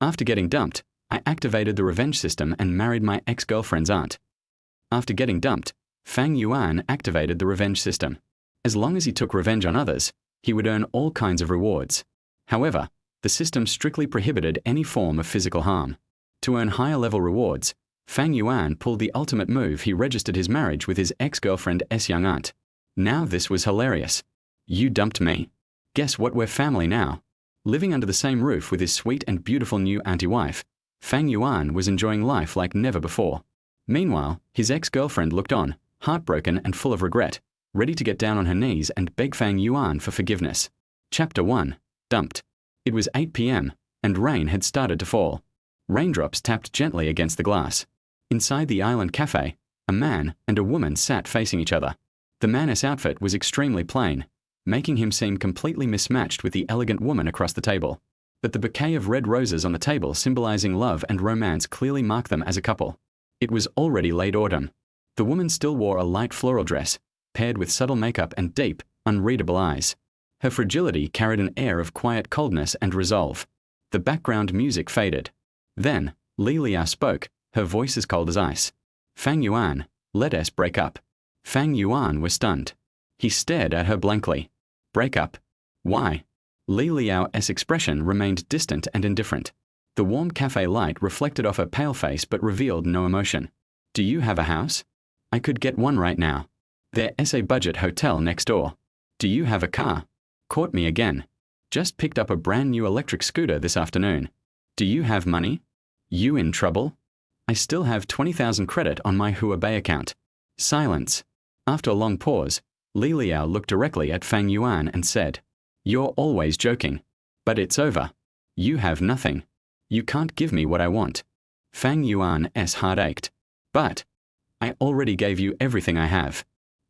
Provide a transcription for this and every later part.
After getting dumped, I activated the revenge system and married my ex-girlfriend's aunt. After getting dumped, Fang Yuan activated the revenge system. As long as he took revenge on others, he would earn all kinds of rewards. However, the system strictly prohibited any form of physical harm. To earn higher-level rewards, Fang Yuan pulled the ultimate move. He registered his marriage with his ex-girlfriend's young aunt. Now this was hilarious. You dumped me? Guess what, we're family now. Living under the same roof with his sweet and beautiful new auntie wife, Fang Yuan was enjoying life like never before. Meanwhile, his ex-girlfriend looked on, heartbroken and full of regret, ready to get down on her knees and beg Fang Yuan for forgiveness. Chapter 1. Dumped. It was 8 p.m., and rain had started to fall. Raindrops tapped gently against the glass. Inside the island cafe, a man and a woman sat facing each other. The man's outfit was extremely plain, making him seem completely mismatched with the elegant woman across the table. But the bouquet of red roses on the table symbolizing love and romance clearly marked them as a couple. It was already late autumn. The woman still wore a light floral dress, paired with subtle makeup and deep, unreadable eyes. Her fragility carried an air of quiet coldness and resolve. The background music faded. Then, Li Liao spoke, her voice as cold as ice. Fang Yuan, let us break up. Fang Yuan was stunned. He stared at her blankly. Break up? Why? Li Liao's expression remained distant and indifferent. The warm cafe light reflected off her pale face but revealed no emotion. Do you have a house? I could get one right now. There's a budget hotel next door. Do you have a car? Caught me again. Just picked up a brand new electric scooter this afternoon. Do you have money? You in trouble? I still have 20,000 credit on my Huabei account. Silence. After a long pause, Li Liao looked directly at Fang Yuan and said, You're always joking. But it's over. You have nothing. You can't give me what I want. Fang Yuan's heart ached. But I already gave you everything I have.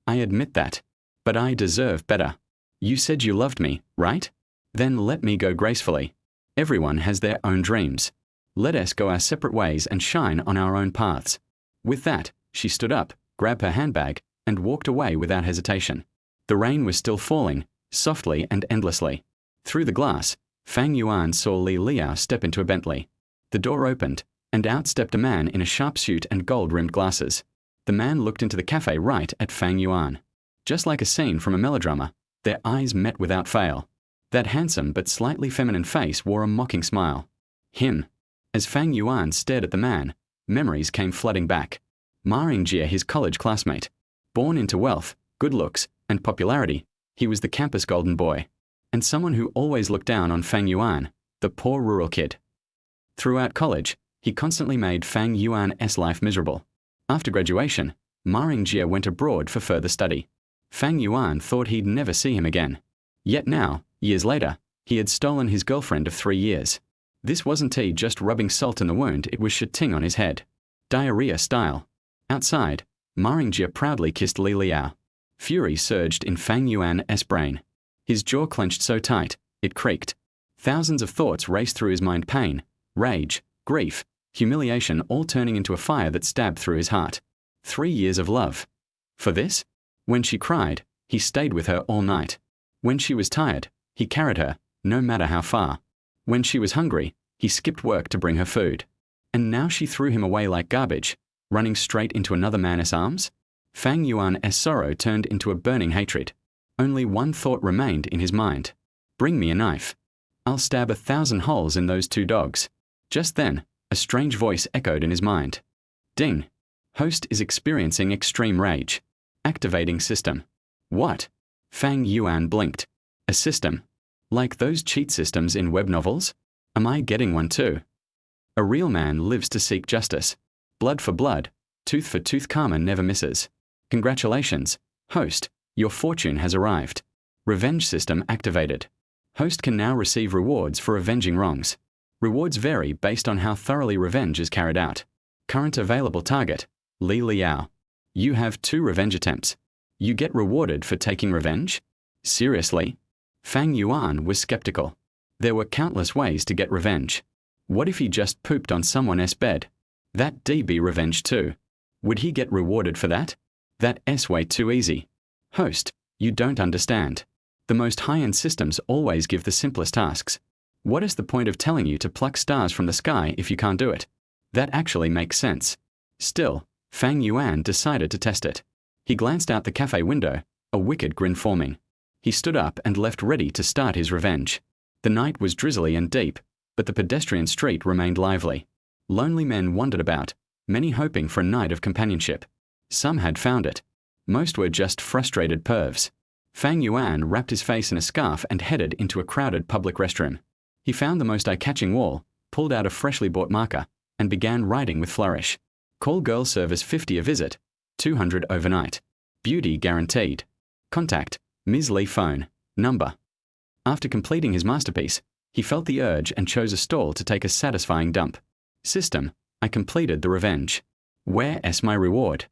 I admit that. But I deserve better. You said you loved me, right? Then let me go gracefully. Everyone has their own dreams. Let us go our separate ways and shine on our own paths. With that, she stood up, grabbed her handbag, and walked away without hesitation. The rain was still falling, softly and endlessly. Through the glass, Fang Yuan saw Li Liao step into a Bentley. The door opened, and out stepped a man in a sharp suit and gold-rimmed glasses. The man looked into the cafe right at Fang Yuan. Just like a scene from a melodrama, their eyes met without fail. That handsome but slightly feminine face wore a mocking smile. Him. As Fang Yuan stared at the man, memories came flooding back. Ma Yingjie, his college classmate. Born into wealth, good looks, and popularity, he was the campus golden boy. And someone who always looked down on Fang Yuan, the poor rural kid. Throughout college, he constantly made Fang Yuan's life miserable. After graduation, Ma Yingjie went abroad for further study. Fang Yuan thought he'd never see him again. Yet now, years later, he had stolen his girlfriend of 3 years. This wasn't he just rubbing salt in the wound, it was shitting on his head. Diarrhea style. Outside, Ma Yingjie proudly kissed Li Liao. Fury surged in Fang Yuan's brain. His jaw clenched so tight, it creaked. Thousands of thoughts raced through his mind, pain, rage, grief, humiliation, all turning into a fire that stabbed through his heart. 3 years of love. For this? When she cried, he stayed with her all night. When she was tired, he carried her, no matter how far. When she was hungry, he skipped work to bring her food. And now she threw him away like garbage, running straight into another man's arms? Fang Yuan's sorrow turned into a burning hatred. Only one thought remained in his mind. Bring me a knife. I'll stab 1,000 holes in those 2 dogs. Just then, a strange voice echoed in his mind. Ding. Host is experiencing extreme rage. Activating system. What? Fang Yuan blinked. A system? Like those cheat systems in web novels? Am I getting one too? A real man lives to seek justice. Blood for blood, tooth for tooth, karma never misses. Congratulations, host, your fortune has arrived. Revenge system activated. Host can now receive rewards for avenging wrongs. Rewards vary based on how thoroughly revenge is carried out. Current available target, Li Liao. You have 2 revenge attempts. You get rewarded for taking revenge? Seriously? Fang Yuan was skeptical. There were countless ways to get revenge. What if he just pooped on someone's bed? That'd be revenge too. Would he get rewarded for that? That's way too easy. Host, you don't understand. The most high-end systems always give the simplest tasks. What is the point of telling you to pluck stars from the sky if you can't do it? That actually makes sense. Still, Fang Yuan decided to test it. He glanced out the cafe window, a wicked grin forming. He stood up and left ready to start his revenge. The night was drizzly and deep, but the pedestrian street remained lively. Lonely men wandered about, many hoping for a night of companionship. Some had found it. Most were just frustrated pervs. Fang Yuan wrapped his face in a scarf and headed into a crowded public restroom. He found the most eye-catching wall, pulled out a freshly bought marker, and began writing with flourish. Call girl service 50 a visit, 200 overnight. Beauty guaranteed. Contact, Ms. Lee phone, number. After completing his masterpiece, he felt the urge and chose a stall to take a satisfying dump. System, I completed the revenge. Where's my reward?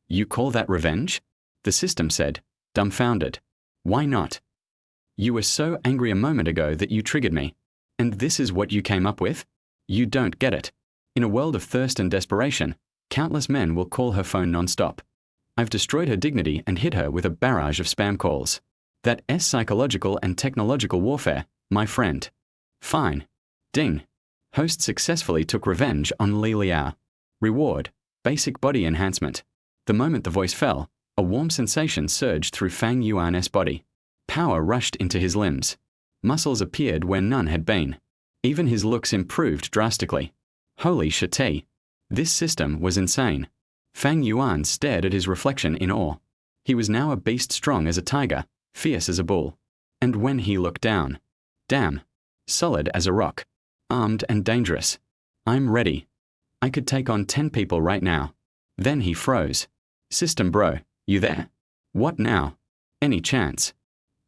You call that revenge? The system said, dumbfounded. Why not? You were so angry a moment ago that you triggered me. And this is what you came up with? You don't get it. In a world of thirst and desperation, countless men will call her phone non-stop. I've destroyed her dignity and hit her with a barrage of spam calls. That's psychological and technological warfare, my friend. Fine. Ding. Host successfully took revenge on Li Liao. Reward, basic body enhancement. The moment the voice fell, a warm sensation surged through Fang Yuan's body. Power rushed into his limbs. Muscles appeared where none had been. Even his looks improved drastically. Holy shit. This system was insane. Fang Yuan stared at his reflection in awe. He was now a beast strong as a tiger, fierce as a bull. And when he looked down, damn, solid as a rock, armed and dangerous. I'm ready. I could take on 10 people right now. Then he froze. System bro, you there? What now? Any chance?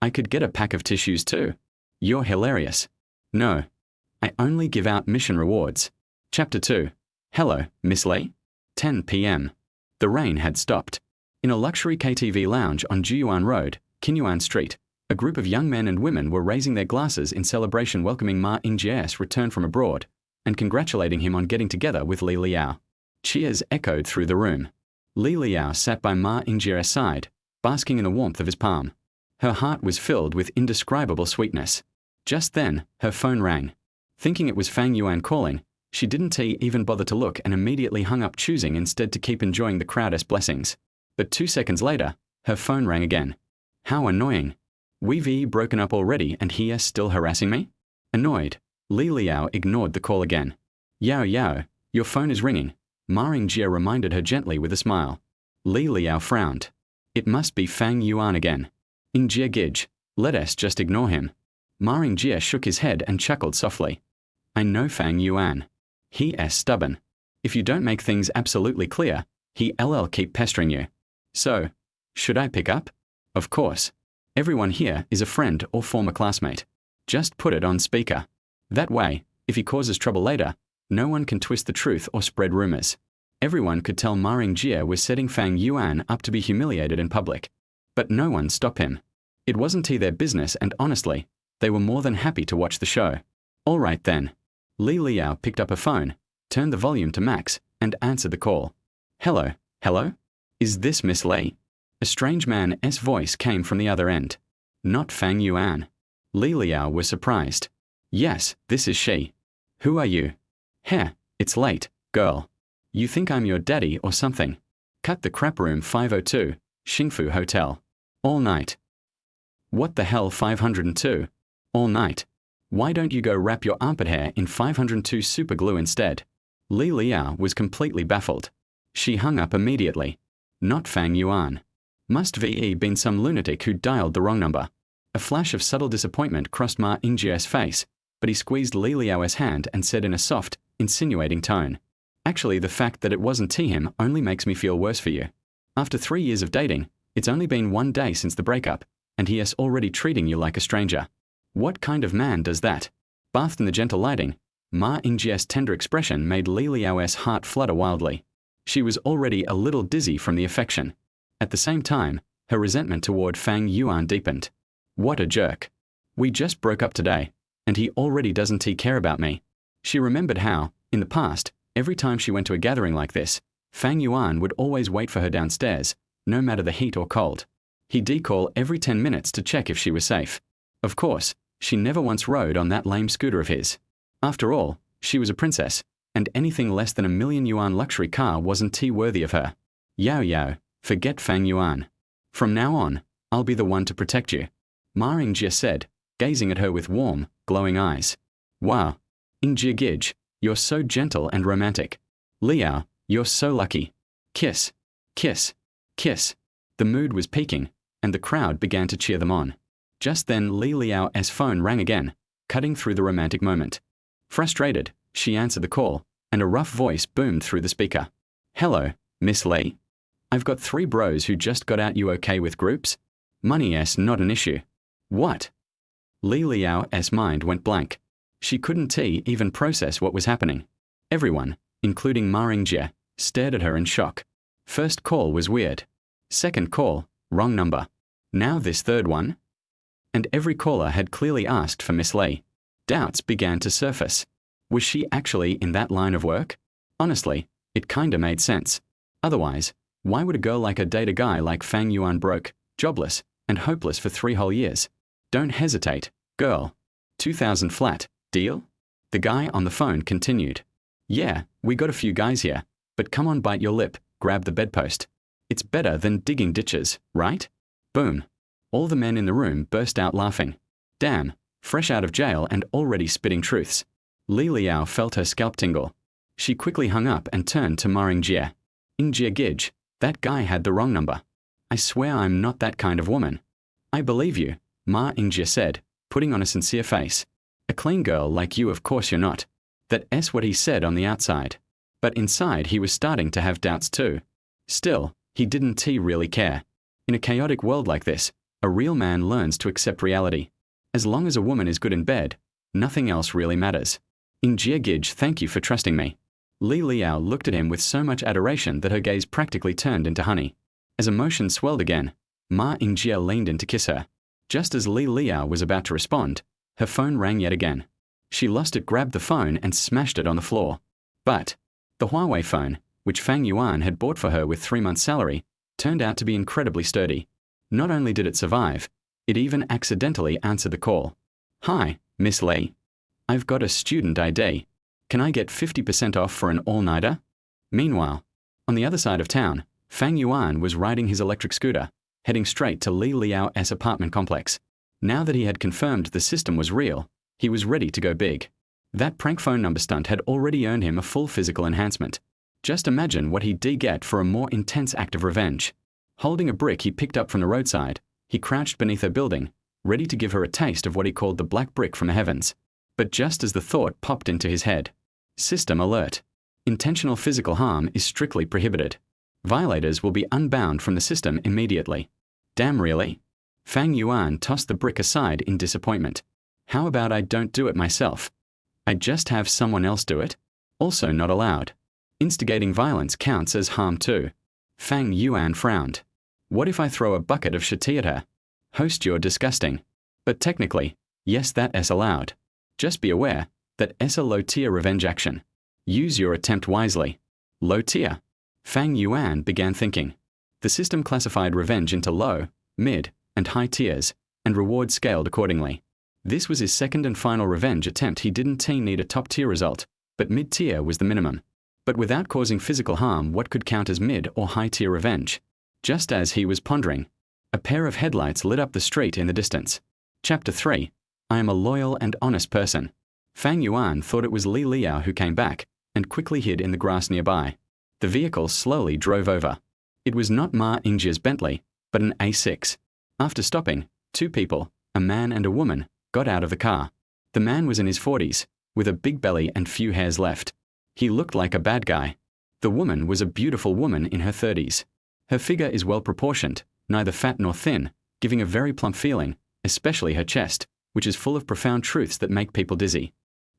I could get a pack of tissues too. You're hilarious. No. I only give out mission rewards. Chapter 2. Hello, Miss Lee? 10 p.m. The rain had stopped. In a luxury KTV lounge on Juyuan Road, Qinyuan Street, a group of young men and women were raising their glasses in celebration welcoming Ma Yingjie's return from abroad and congratulating him on getting together with Li Liao. Cheers echoed through the room. Li Liao sat by Ma Yingjie's side, basking in the warmth of his palm. Her heart was filled with indescribable sweetness. Just then, her phone rang. Thinking it was Fang Yuan calling, she didn't even bother to look and immediately hung up, choosing instead to keep enjoying the crowd's blessings. But 2 seconds later, her phone rang again. How annoying. We've broken up already and he is still harassing me? Annoyed, Li Liao ignored the call again. Yao, your phone is ringing, Ma Yingjie reminded her gently with a smile. Li Liao frowned. It must be Fang Yuan again. Yingjie Gij, let us just ignore him. Ma Yingjie shook his head and chuckled softly. I know Fang Yuan. He is stubborn. If you don't make things absolutely clear, he'll keep pestering you. So, should I pick up? Of course. Everyone here is a friend or former classmate. Just put it on speaker. That way, if he causes trouble later, no one can twist the truth or spread rumors. Everyone could tell Ma Yingjie was setting Fang Yuan up to be humiliated in public. But no one stopped him. It wasn't their business, and honestly, they were more than happy to watch the show. All right then. Li Liao picked up her phone, turned the volume to max, and answered the call. Hello? Is this Miss Lee? A strange man's voice came from the other end. Not Fang Yuan. Li Liao was surprised. Yes, this is she. Who are you? It's late, girl. You think I'm your daddy or something? Cut the crap, room 502, Xingfu Hotel. All night. What the hell, 502? All night. Why don't you go wrap your armpit hair in 502 super glue instead? Li Liao was completely baffled. She hung up immediately. Not Fang Yuan. Must have been some lunatic who dialed the wrong number. A flash of subtle disappointment crossed Ma Yingjie's face, but he squeezed Li Liao's hand and said in a soft, insinuating tone, Actually, the fact that it wasn't him only makes me feel worse for you. After 3 years of dating, it's only been 1 day since the breakup, and he is already treating you like a stranger. What kind of man does that? Bathed in the gentle lighting, Ma Yingjie's tender expression made Li Liao's heart flutter wildly. She was already a little dizzy from the affection. At the same time, her resentment toward Fang Yuan deepened. What a jerk. We just broke up today, and he already doesn't care about me. She remembered how, in the past, every time she went to a gathering like this, Fang Yuan would always wait for her downstairs, no matter the heat or cold. He'd call every 10 minutes to check if she was safe. Of course, She never once rode on that lame scooter of his. After all, she was a princess, and anything less than a 1,000,000 yuan luxury car wasn't tea-worthy of her. Yao Yao, forget Fang Yuan. From now on, I'll be the one to protect you, Ma Yingjie said, gazing at her with warm, glowing eyes. Wow, Yingjie Gij, you're so gentle and romantic. Liao, you're so lucky. Kiss, kiss, kiss. The mood was peaking, and the crowd began to cheer them on. Just then Li Liao's phone rang again, cutting through the romantic moment. Frustrated, she answered the call, and a rough voice boomed through the speaker. Hello, Miss Li. I've got 3 bros who just got out. You okay with groups? Money's not an issue. What? Li Liao's mind went blank. She couldn't even process what was happening. Everyone, including Ma Yingjie, stared at her in shock. First call was weird. Second call, wrong number. Now this third one? And every caller had clearly asked for Miss Li. Doubts began to surface. Was she actually in that line of work? Honestly, it kinda made sense. Otherwise, why would a girl like her date a guy like Fang Yuan broke, jobless, and hopeless for 3 whole years? Don't hesitate, girl. 2,000 flat, deal? The guy on the phone continued. Yeah, we got a few guys here, but come on, bite your lip, grab the bedpost. It's better than digging ditches, right? Boom. All the men in the room burst out laughing. Damn, fresh out of jail and already spitting truths. Li Liao felt her scalp tingle. She quickly hung up and turned to Ma Yingjie. Yingjie Gij, that guy had the wrong number. I swear I'm not that kind of woman. I believe you, Ma Yingjie said, putting on a sincere face. A clean girl like you, of course you're not. That's what he said on the outside. But inside he was starting to have doubts too. Still, he didn't really care. In a chaotic world like this, a real man learns to accept reality. As long as a woman is good in bed, nothing else really matters. Yingjie Gij, thank you for trusting me. Li Liao looked at him with so much adoration that her gaze practically turned into honey. As emotion swelled again, Ma Yingjie leaned in to kiss her. Just as Li Liao was about to respond, her phone rang yet again. She lost it, grabbed the phone and smashed it on the floor. But the Huawei phone, which Fang Yuan had bought for her with 3 months' salary, turned out to be incredibly sturdy. Not only did it survive, it even accidentally answered the call. Hi, Miss Li. I've got a student ID. Can I get 50% off for an all-nighter? Meanwhile, on the other side of town, Fang Yuan was riding his electric scooter, heading straight to Li Liao's apartment complex. Now that he had confirmed the system was real, he was ready to go big. That prank phone number stunt had already earned him a full physical enhancement. Just imagine what he'd get for a more intense act of revenge. Holding a brick he picked up from the roadside, he crouched beneath her building, ready to give her a taste of what he called the black brick from the heavens. But just as the thought popped into his head, system alert. Intentional physical harm is strictly prohibited. Violators will be unbound from the system immediately. Damn, really? Fang Yuan tossed the brick aside in disappointment. How about I don't do it myself? I just have someone else do it? Also not allowed. Instigating violence counts as harm too. Fang Yuan frowned. What if I throw a bucket of shit at her? Host, you're disgusting. But technically, yes, that's allowed. Just be aware that it's a low-tier revenge action. Use your attempt wisely. Low-tier? Fang Yuan began thinking. The system classified revenge into low, mid, and high tiers, and rewards scaled accordingly. This was his second and final revenge attempt. He didn't need a top-tier result, but mid-tier was the minimum. But without causing physical harm, what could count as mid or high-tier revenge? Just as he was pondering, a pair of headlights lit up the street in the distance. Chapter 3. I am a loyal and honest person. Fang Yuan thought it was Li Liao who came back, and quickly hid in the grass nearby. The vehicle slowly drove over. It was not Ma Yingjie's Bentley, but an A6. After stopping, 2 people, a man and a woman, got out of the car. The man was in his 40s, with a big belly and few hairs left. He looked like a bad guy. The woman was a beautiful woman in her 30s. Her figure is well proportioned, neither fat nor thin, giving a very plump feeling, especially her chest, which is full of profound truths that make people dizzy.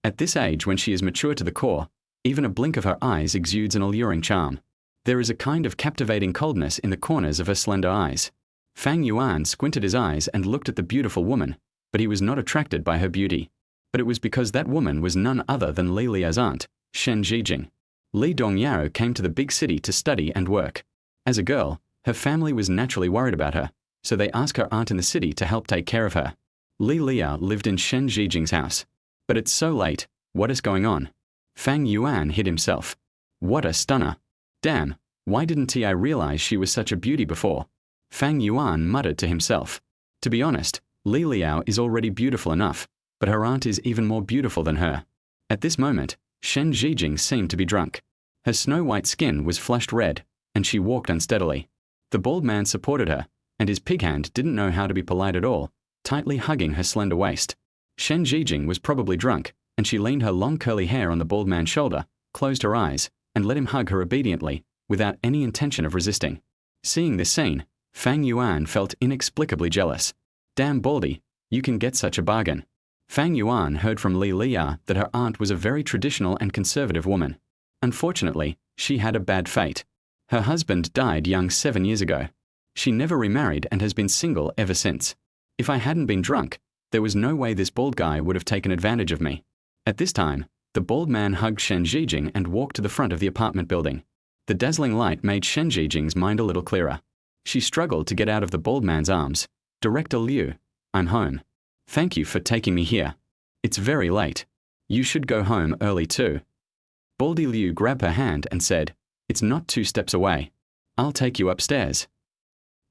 At this age, when she is mature to the core, even a blink of her eyes exudes an alluring charm. There is a kind of captivating coldness in the corners of her slender eyes. Fang Yuan squinted his eyes and looked at the beautiful woman, but he was not attracted by her beauty. But it was because that woman was none other than Li Liao's aunt, Shen Zhijing. Li Dongyao came to the big city to study and work. As a girl, her family was naturally worried about her, so they asked her aunt in the city to help take care of her. Li Lia lived in Shen Zijing's house. But it's so late, what is going on? Fang Yuan hit himself. What a stunner. Damn, why didn't I realize she was such a beauty before? Fang Yuan muttered to himself. To be honest, Li Liao is already beautiful enough, but her aunt is even more beautiful than her. At this moment, Shen Zijing seemed to be drunk. Her snow-white skin was flushed red, and she walked unsteadily. The bald man supported her, and his pig hand didn't know how to be polite at all, tightly hugging her slender waist. Shen Zijing was probably drunk, and she leaned her long curly hair on the bald man's shoulder, closed her eyes, and let him hug her obediently, without any intention of resisting. Seeing this scene, Fang Yuan felt inexplicably jealous. Damn Baldy, you can get such a bargain. Fang Yuan heard from Li Lia that her aunt was a very traditional and conservative woman. Unfortunately, she had a bad fate. Her husband died young 7 years ago. She never remarried and has been single ever since. If I hadn't been drunk, there was no way this bald guy would have taken advantage of me. At this time, the bald man hugged Shen Zijing and walked to the front of the apartment building. The dazzling light made Shen Zijing's mind a little clearer. She struggled to get out of the bald man's arms. Director Liu, I'm home. Thank you for taking me here. It's very late. You should go home early too. Baldy Liu grabbed her hand and said, It's not 2 steps away. I'll take you upstairs.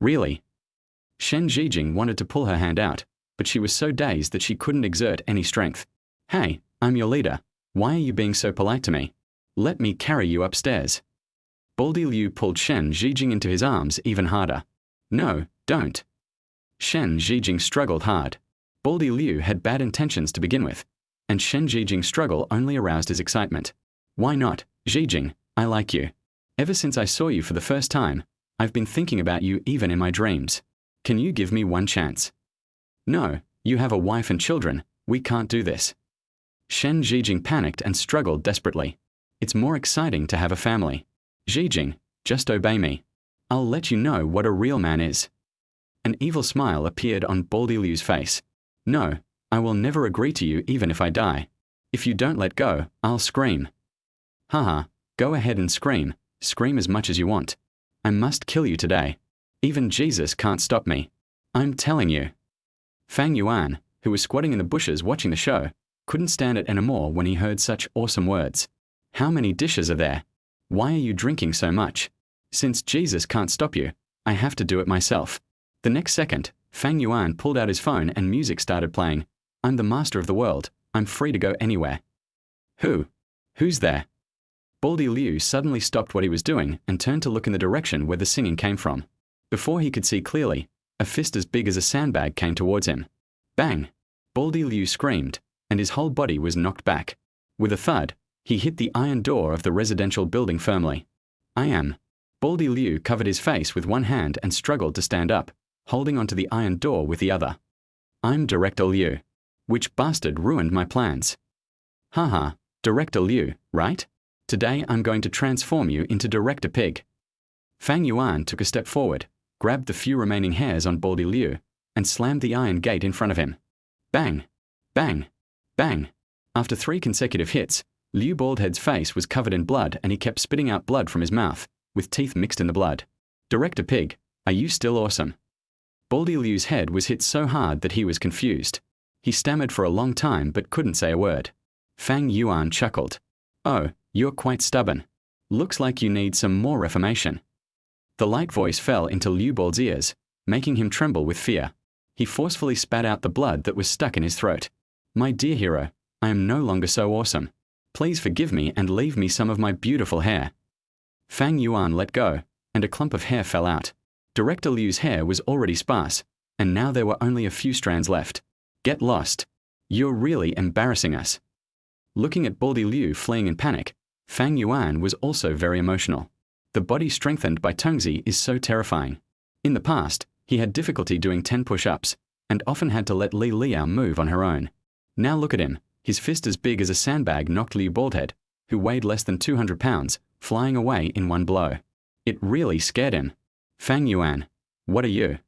Really? Shen Zijing wanted to pull her hand out, but she was so dazed that she couldn't exert any strength. Hey, I'm your leader. Why are you being so polite to me? Let me carry you upstairs. Baldy Liu pulled Shen Zijing into his arms even harder. No, don't. Shen Zijing struggled hard. Baldy Liu had bad intentions to begin with, and Shen Zijing's struggle only aroused his excitement. Why not, Zijing, I like you. Ever since I saw you for the first time, I've been thinking about you even in my dreams. Can you give me one chance? No, you have a wife and children, we can't do this. Shen Zijing panicked and struggled desperately. It's more exciting to have a family. Zijing, just obey me. I'll let you know what a real man is. An evil smile appeared on Baldy Liu's face. No, I will never agree to you even if I die. If you don't let go, I'll scream. Haha, go ahead and scream as much as you want. I must kill you today. Even Jesus can't stop me. I'm telling you. Fang Yuan, who was squatting in the bushes watching the show, couldn't stand it anymore when he heard such awesome words. How many dishes are there? Why are you drinking so much? Since Jesus can't stop you, I have to do it myself. The next second, Fang Yuan pulled out his phone and music started playing. I'm the master of the world. I'm free to go anywhere. Who's there? Baldy Liu suddenly stopped what he was doing and turned to look in the direction where the singing came from. Before he could see clearly, a fist as big as a sandbag came towards him. Bang! Baldy Liu screamed, and his whole body was knocked back. With a thud, he hit the iron door of the residential building firmly. Baldy Liu covered his face with one hand and struggled to stand up, holding onto the iron door with the other. I'm Director Liu. Which bastard ruined my plans? Haha, Director Liu, right? Today I'm going to transform you into Director Pig. Fang Yuan took a step forward, grabbed the few remaining hairs on Baldy Liu, and slammed the iron gate in front of him. Bang! Bang! Bang! After 3 consecutive hits, Liu Baldhead's face was covered in blood and he kept spitting out blood from his mouth, with teeth mixed in the blood. Director Pig, are you still awesome? Baldy Liu's head was hit so hard that he was confused. He stammered for a long time but couldn't say a word. Fang Yuan chuckled. Oh, you're quite stubborn. Looks like you need some more reformation. The light voice fell into Liu Bald's ears, making him tremble with fear. He forcefully spat out the blood that was stuck in his throat. My dear hero, I am no longer so awesome. Please forgive me and leave me some of my beautiful hair. Fang Yuan let go, and a clump of hair fell out. Director Liu's hair was already sparse, and now there were only a few strands left. Get lost. You're really embarrassing us. Looking at Baldy Liu fleeing in panic, Fang Yuan was also very emotional. The body strengthened by Tongzi is so terrifying. In the past, he had difficulty doing 10 push-ups, and often had to let Li Liao move on her own. Now look at him, his fist as big as a sandbag knocked Liu Baldhead, who weighed less than 200 pounds, flying away in one blow. It really scared him. Fang Yuan, what are you?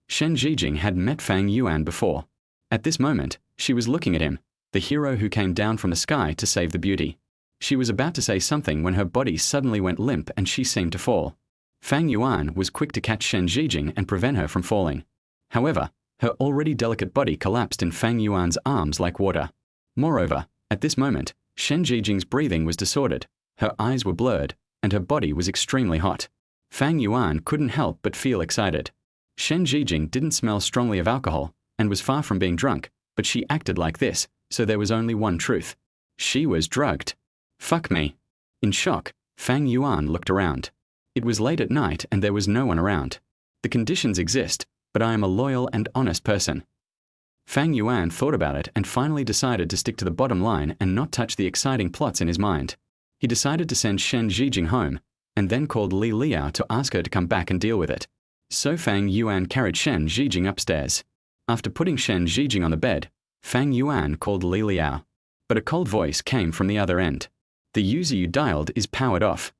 Shen Zijing had met Fang Yuan before. At this moment, she was looking at him, the hero who came down from the sky to save the beauty. She was about to say something when her body suddenly went limp and she seemed to fall. Fang Yuan was quick to catch Shen Zijing and prevent her from falling. However, Her already delicate body collapsed in Fang Yuan's arms like water. Moreover, at this moment, Shen Zhijing's breathing was disordered, her eyes were blurred, and her body was extremely hot. Fang Yuan couldn't help but feel excited. Shen Zhijing didn't smell strongly of alcohol, and was far from being drunk, but she acted like this, so there was only one truth. She was drugged. Fuck me. In shock, Fang Yuan looked around. It was late at night and there was no one around. The conditions exist, but I am a loyal and honest person. Fang Yuan thought about it and finally decided to stick to the bottom line and not touch the exciting plots in his mind. He decided to send Shen Zhijing home, and then called Li Liao to ask her to come back and deal with it. So Fang Yuan carried Shen Zhijing upstairs. After putting Shen Zhijing on the bed, Fang Yuan called Li Liao. But a cold voice came from the other end. The user you dialed is powered off.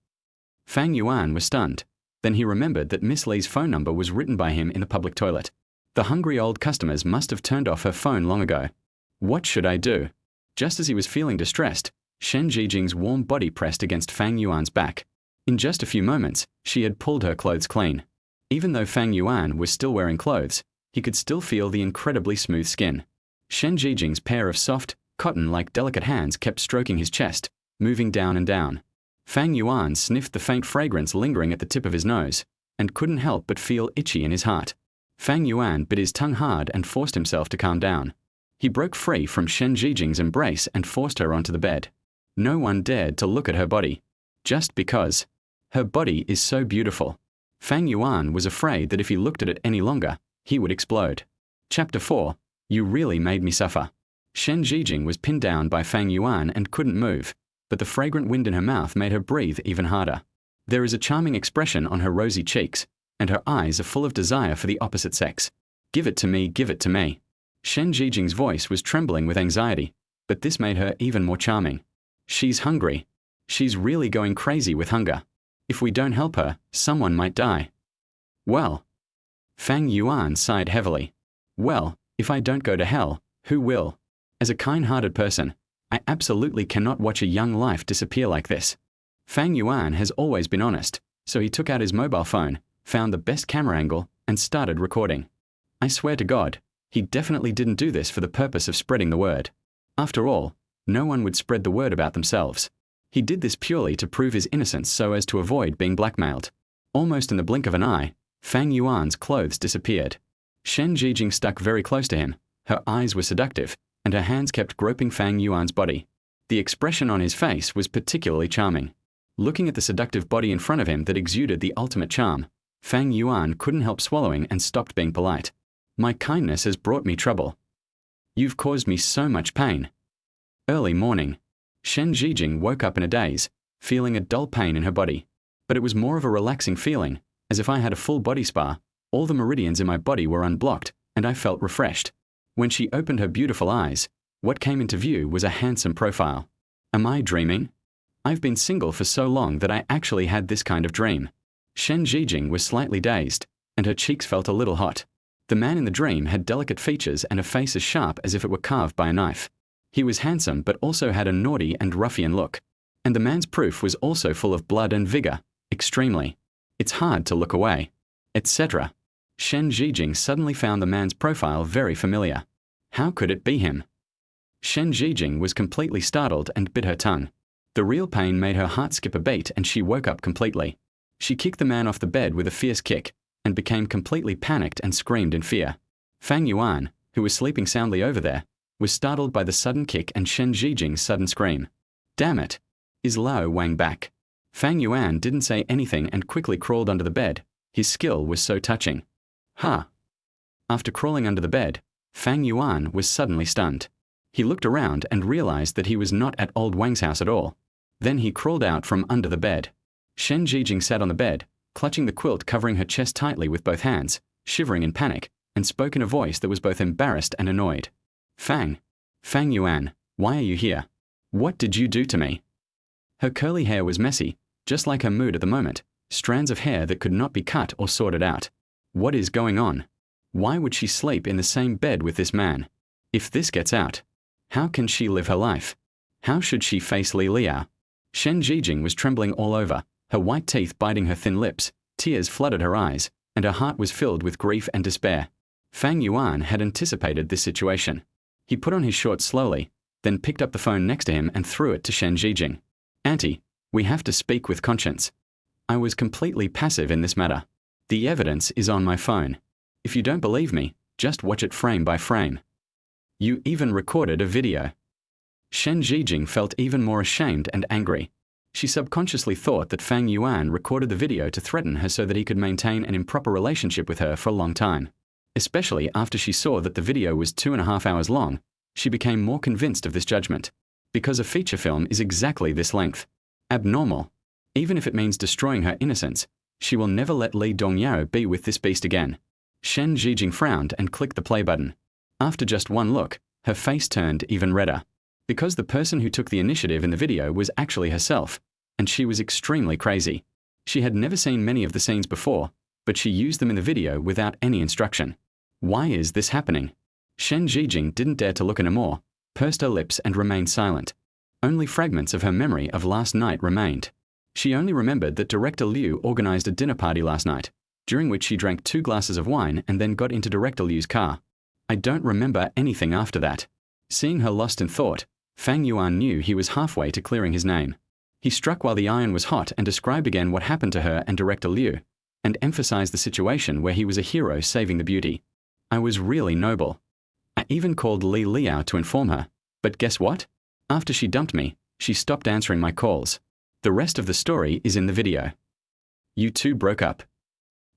Fang Yuan was stunned. Then he remembered that Miss Li's phone number was written by him in the public toilet. The hungry old customers must have turned off her phone long ago. What should I do? Just as he was feeling distressed, Shen Zhijing's warm body pressed against Fang Yuan's back. In just a few moments, she had pulled her clothes clean. Even though Fang Yuan was still wearing clothes, he could still feel the incredibly smooth skin. Shen Zhijing's pair of soft, cotton-like delicate hands kept stroking his chest, moving down and down. Fang Yuan sniffed the faint fragrance lingering at the tip of his nose, and couldn't help but feel itchy in his heart. Fang Yuan bit his tongue hard and forced himself to calm down. He broke free from Shen Zhijing's embrace and forced her onto the bed. No one dared to look at her body. Just because. Her body is so beautiful. Fang Yuan was afraid that if he looked at it any longer, he would explode. Chapter 4. You really made me suffer. Shen Zhijing was pinned down by Fang Yuan and couldn't move, but the fragrant wind in her mouth made her breathe even harder. There is a charming expression on her rosy cheeks, and her eyes are full of desire for the opposite sex. Give it to me, give it to me. Shen Zhijing's voice was trembling with anxiety, but this made her even more charming. She's hungry. She's really going crazy with hunger. If we don't help her, someone might die. Well. Fang Yuan sighed heavily. Well, if I don't go to hell, who will? As a kind-hearted person, I absolutely cannot watch a young life disappear like this. Fang Yuan has always been honest, so he took out his mobile phone, found the best camera angle, and started recording. I swear to God, he definitely didn't do this for the purpose of spreading the word. After all, no one would spread the word about themselves. He did this purely to prove his innocence so as to avoid being blackmailed. Almost in the blink of an eye, Fang Yuan's clothes disappeared. Shen Zhijing stuck very close to him, her eyes were seductive, and her hands kept groping Fang Yuan's body. The expression on his face was particularly charming. Looking at the seductive body in front of him that exuded the ultimate charm, Fang Yuan couldn't help swallowing and stopped being polite. My kindness has brought me trouble. You've caused me so much pain. Early morning. Shen Zhijing woke up in a daze, feeling a dull pain in her body. But it was more of a relaxing feeling, as if I had a full body spa, all the meridians in my body were unblocked, and I felt refreshed. When she opened her beautiful eyes, what came into view was a handsome profile. Am I dreaming? I've been single for so long that I actually had this kind of dream. Shen Zhijing was slightly dazed, and her cheeks felt a little hot. The man in the dream had delicate features and a face as sharp as if it were carved by a knife. He was handsome but also had a naughty and ruffian look. And the man's proof was also full of blood and vigor, extremely. It's hard to look away. Etc. Shen Zhijing suddenly found the man's profile very familiar. How could it be him? Shen Zhijing was completely startled and bit her tongue. The real pain made her heart skip a beat and she woke up completely. She kicked the man off the bed with a fierce kick, and became completely panicked and screamed in fear. Fang Yuan, who was sleeping soundly over there, was startled by the sudden kick and Shen Zhijing's sudden scream. Damn it! Is Lao Wang back? Fang Yuan didn't say anything and quickly crawled under the bed. His skill was so touching. Ha! After crawling under the bed, Fang Yuan was suddenly stunned. He looked around and realized that he was not at old Wang's house at all. Then he crawled out from under the bed. Shen Zhijing sat on the bed, clutching the quilt covering her chest tightly with both hands, shivering in panic, and spoke in a voice that was both embarrassed and annoyed. Fang Yuan, why are you here? What did you do to me? Her curly hair was messy, just like her mood at the moment, strands of hair that could not be cut or sorted out. What is going on? Why would she sleep in the same bed with this man? If this gets out, how can she live her life? How should she face Li Liao? Shen Zhijing was trembling all over, her white teeth biting her thin lips, tears flooded her eyes, and her heart was filled with grief and despair. Fang Yuan had anticipated this situation. He put on his shorts slowly, then picked up the phone next to him and threw it to Shen Zhijing. Auntie, we have to speak with conscience. I was completely passive in this matter. The evidence is on my phone. If you don't believe me, just watch it frame by frame. You even recorded a video. Shen Zhijing felt even more ashamed and angry. She subconsciously thought that Fang Yuan recorded the video to threaten her so that he could maintain an improper relationship with her for a long time. Especially after she saw that the video was 2.5 hours long, she became more convinced of this judgment. Because a feature film is exactly this length. Abnormal. Even if it means destroying her innocence, she will never let Li Dongyao be with this beast again. Shen Zhijing frowned and clicked the play button. After just one look, her face turned even redder. Because the person who took the initiative in the video was actually herself, and she was extremely crazy. She had never seen many of the scenes before, but she used them in the video without any instruction. Why is this happening? Shen Zhijing didn't dare to look at her more, pursed her lips and remained silent. Only fragments of her memory of last night remained. She only remembered that Director Liu organized a dinner party last night, during which she drank 2 glasses of wine and then got into Director Liu's car. I don't remember anything after that. Seeing her lost in thought, Fang Yuan knew he was halfway to clearing his name. He struck while the iron was hot and described again what happened to her and Director Liu, and emphasized the situation where he was a hero saving the beauty. I was really noble. I even called Li Liao to inform her, but guess what? After she dumped me, she stopped answering my calls. The rest of the story is in the video. You two broke up.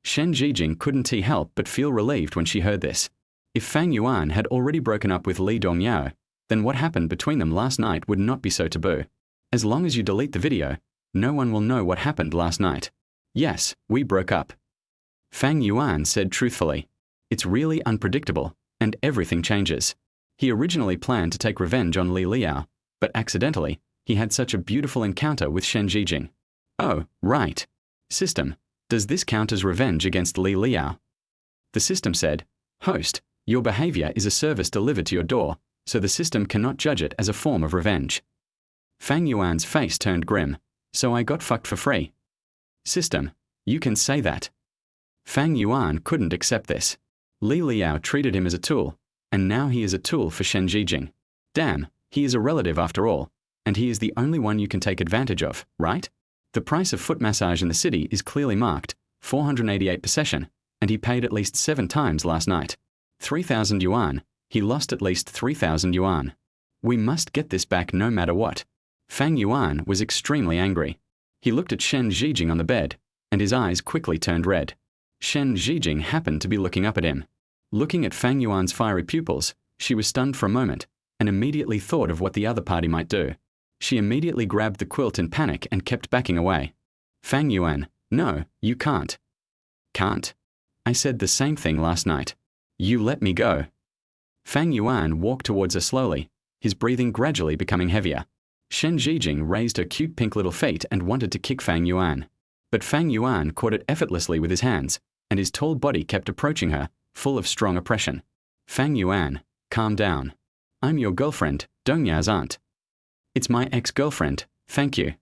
Shen Zhijing couldn't help but feel relieved when she heard this. If Fang Yuan had already broken up with Li Dongyao, then what happened between them last night would not be so taboo. As long as you delete the video, no one will know what happened last night. Yes, we broke up. Fang Yuan said truthfully. It's really unpredictable, and everything changes. He originally planned to take revenge on Li Liao, but accidentally, he had such a beautiful encounter with Shen Zhijing. Oh, right. System, does this count as revenge against Li Liao? The system said, Host, your behavior is a service delivered to your door, so the system cannot judge it as a form of revenge. Fang Yuan's face turned grim. So I got fucked for free. System, you can say that. Fang Yuan couldn't accept this. Li Liao treated him as a tool, and now he is a tool for Shen Zhijing. Damn, he is a relative after all, and he is the only one you can take advantage of, right? The price of foot massage in the city is clearly marked, 488 per session, and he paid at least 7 times last night. 3,000 yuan, he lost at least 3,000 yuan. We must get this back no matter what. Fang Yuan was extremely angry. He looked at Shen Zhijing on the bed, and his eyes quickly turned red. Shen Zhijing happened to be looking up at him. Looking at Fang Yuan's fiery pupils, she was stunned for a moment, and immediately thought of what the other party might do. She immediately grabbed the quilt in panic and kept backing away. Fang Yuan, no, you can't. Can't? I said the same thing last night. You let me go. Fang Yuan walked towards her slowly, his breathing gradually becoming heavier. Shen Zhijing raised her cute pink little feet and wanted to kick Fang Yuan. But Fang Yuan caught it effortlessly with his hands, and his tall body kept approaching her, full of strong oppression. Fang Yuan, calm down. I'm your girlfriend, Dongyao's aunt. It's my ex-girlfriend, thank you.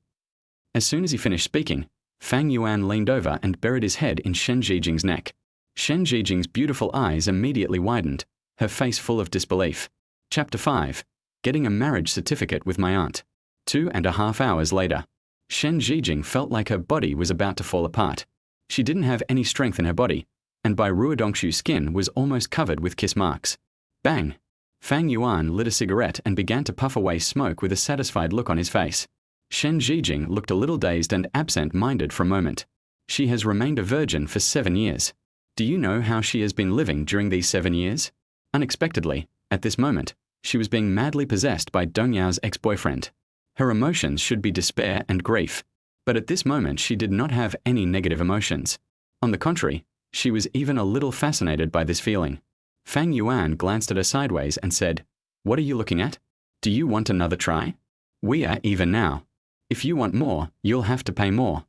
As soon as he finished speaking, Fang Yuan leaned over and buried his head in Shen Zhijing's neck. Shen Zhijing's beautiful eyes immediately widened, her face full of disbelief. Chapter 5. Getting a marriage certificate with my aunt. 2.5 hours later. Shen Zhijing felt like her body was about to fall apart. She didn't have any strength in her body, and Bai Ruodongshu's skin was almost covered with kiss marks. Bang! Fang Yuan lit a cigarette and began to puff away smoke with a satisfied look on his face. Shen Zhijing looked a little dazed and absent-minded for a moment. She has remained a virgin for 7 years. Do you know how she has been living during these 7 years? Unexpectedly, at this moment, she was being madly possessed by Dongyao's ex-boyfriend. Her emotions should be despair and grief, but at this moment she did not have any negative emotions. On the contrary, she was even a little fascinated by this feeling. Fang Yuan glanced at her sideways and said, What are you looking at? Do you want another try? We are even now. If you want more, you'll have to pay more.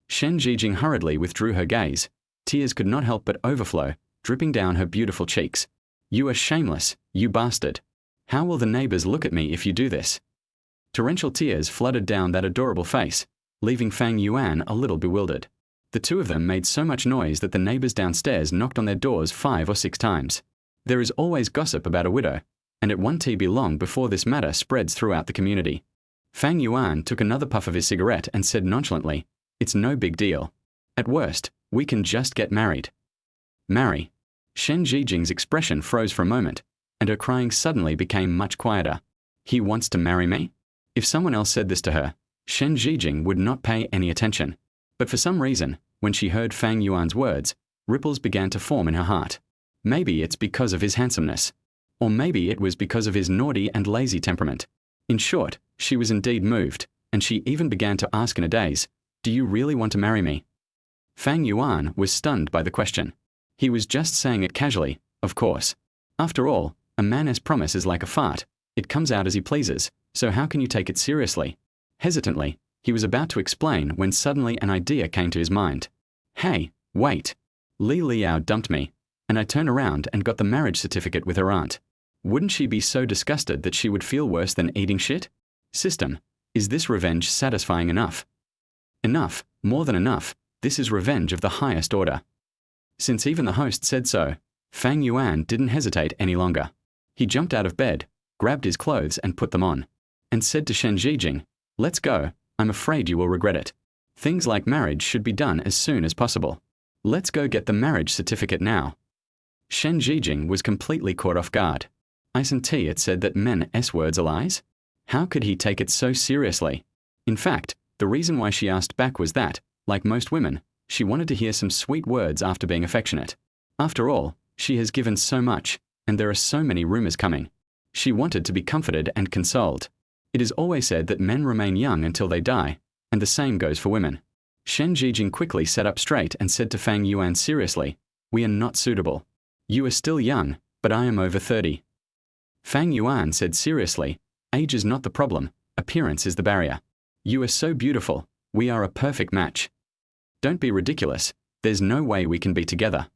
Shen Zhijing hurriedly withdrew her gaze. Tears could not help but overflow, dripping down her beautiful cheeks. You are shameless, you bastard. How will the neighbors look at me if you do this? Torrential tears flooded down that adorable face, leaving Fang Yuan a little bewildered. The two of them made so much noise that the neighbors downstairs knocked on their doors 5 or 6 times. There is always gossip about a widow, and it won't be long before this matter spreads throughout the community. Fang Yuan took another puff of his cigarette and said nonchalantly, "It's no big deal. At worst, we can just get married." Marry. Shen Zhijing's expression froze for a moment, and her crying suddenly became much quieter. He wants to marry me? If someone else said this to her, Shen Zhijing would not pay any attention. But for some reason, when she heard Fang Yuan's words, ripples began to form in her heart. Maybe it's because of his handsomeness. Or maybe it was because of his naughty and lazy temperament. In short, she was indeed moved, and she even began to ask in a daze, "Do you really want to marry me?" Fang Yuan was stunned by the question. He was just saying it casually, of course. After all, a man's promise is like a fart. It comes out as he pleases, so how can you take it seriously? Hesitantly, he was about to explain when suddenly an idea came to his mind. Hey, wait. Li Liao dumped me, and I turned around and got the marriage certificate with her aunt. Wouldn't she be so disgusted that she would feel worse than eating shit? System, is this revenge satisfying enough? Enough, more than enough, this is revenge of the highest order. Since even the host said so, Fang Yuan didn't hesitate any longer. He jumped out of bed, grabbed his clothes and put them on, and said to Shen Zhijing, "Let's go, I'm afraid you will regret it. Things like marriage should be done as soon as possible. Let's go get the marriage certificate now." Shen Zhijing was completely caught off guard. Isn't it said that men's words are lies? How could he take it so seriously? In fact, the reason why she asked back was that, like most women, she wanted to hear some sweet words after being affectionate. After all, she has given so much, and there are so many rumors coming. She wanted to be comforted and consoled. It is always said that men remain young until they die, and the same goes for women. Shen Zhijing quickly sat up straight and said to Fang Yuan seriously, "We are not suitable. You are still young, but I am over 30. Fang Yuan said seriously, "Age is not the problem, appearance is the barrier. You are so beautiful, we are a perfect match. Don't be ridiculous, there's no way we can be together."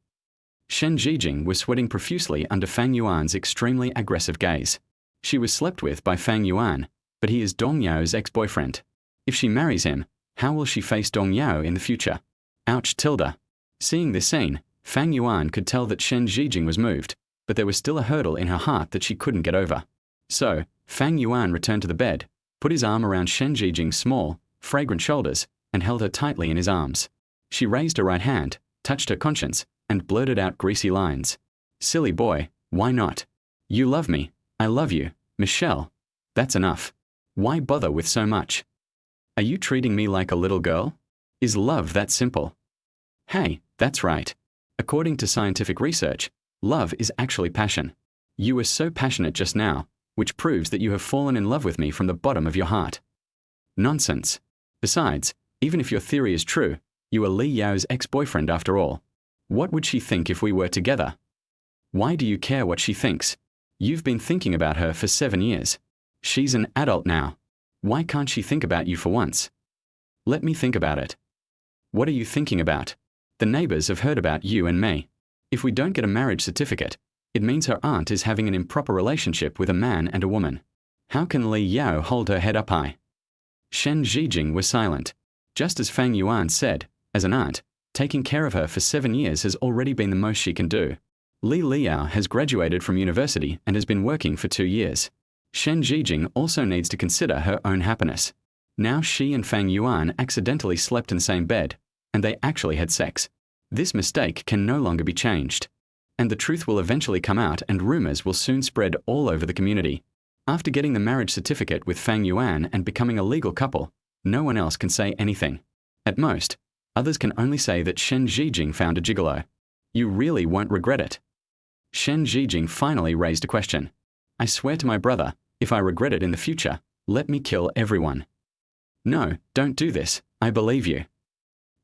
Shen Zhijing was sweating profusely under Fang Yuan's extremely aggressive gaze. She was slept with by Fang Yuan, but he is Dong Yao's ex-boyfriend. If she marries him, how will she face Dong Yao in the future? Ouch tilde. Seeing this scene, Fang Yuan could tell that Shen Zhijing was moved, but there was still a hurdle in her heart that she couldn't get over. So, Fang Yuan returned to the bed, put his arm around Shen Zhijing's small, fragrant shoulders, and held her tightly in his arms. She raised her right hand, touched her conscience, and blurted out greasy lines. "Silly boy, why not? You love me, I love you, Michelle. That's enough. Why bother with so much? Are you treating me like a little girl? Is love that simple?" Hey, that's right. According to scientific research, love is actually passion. You were so passionate just now, which proves that you have fallen in love with me from the bottom of your heart. Nonsense. Besides, even if your theory is true, you are Li Yao's ex-boyfriend after all. What would she think if we were together? Why do you care what she thinks? You've been thinking about her for 7 years. She's an adult now. Why can't she think about you for once? Let me think about it. What are you thinking about? The neighbors have heard about you and me. If we don't get a marriage certificate, it means her aunt is having an improper relationship with a man and a woman. How can Li Yao hold her head up high? Shen Zhijing was silent. Just as Fang Yuan said, as an aunt, taking care of her for 7 years has already been the most she can do. Li Liao has graduated from university and has been working for 2 years. Shen Zhijing also needs to consider her own happiness. Now she and Fang Yuan accidentally slept in the same bed, and they actually had sex. This mistake can no longer be changed. And the truth will eventually come out and rumors will soon spread all over the community. After getting the marriage certificate with Fang Yuan and becoming a legal couple, no one else can say anything. At most, others can only say that Shen Zhijing found a gigolo. You really won't regret it. Shen Zhijing finally raised a question. I swear to my brother, if I regret it in the future, let me kill everyone. No, don't do this, I believe you.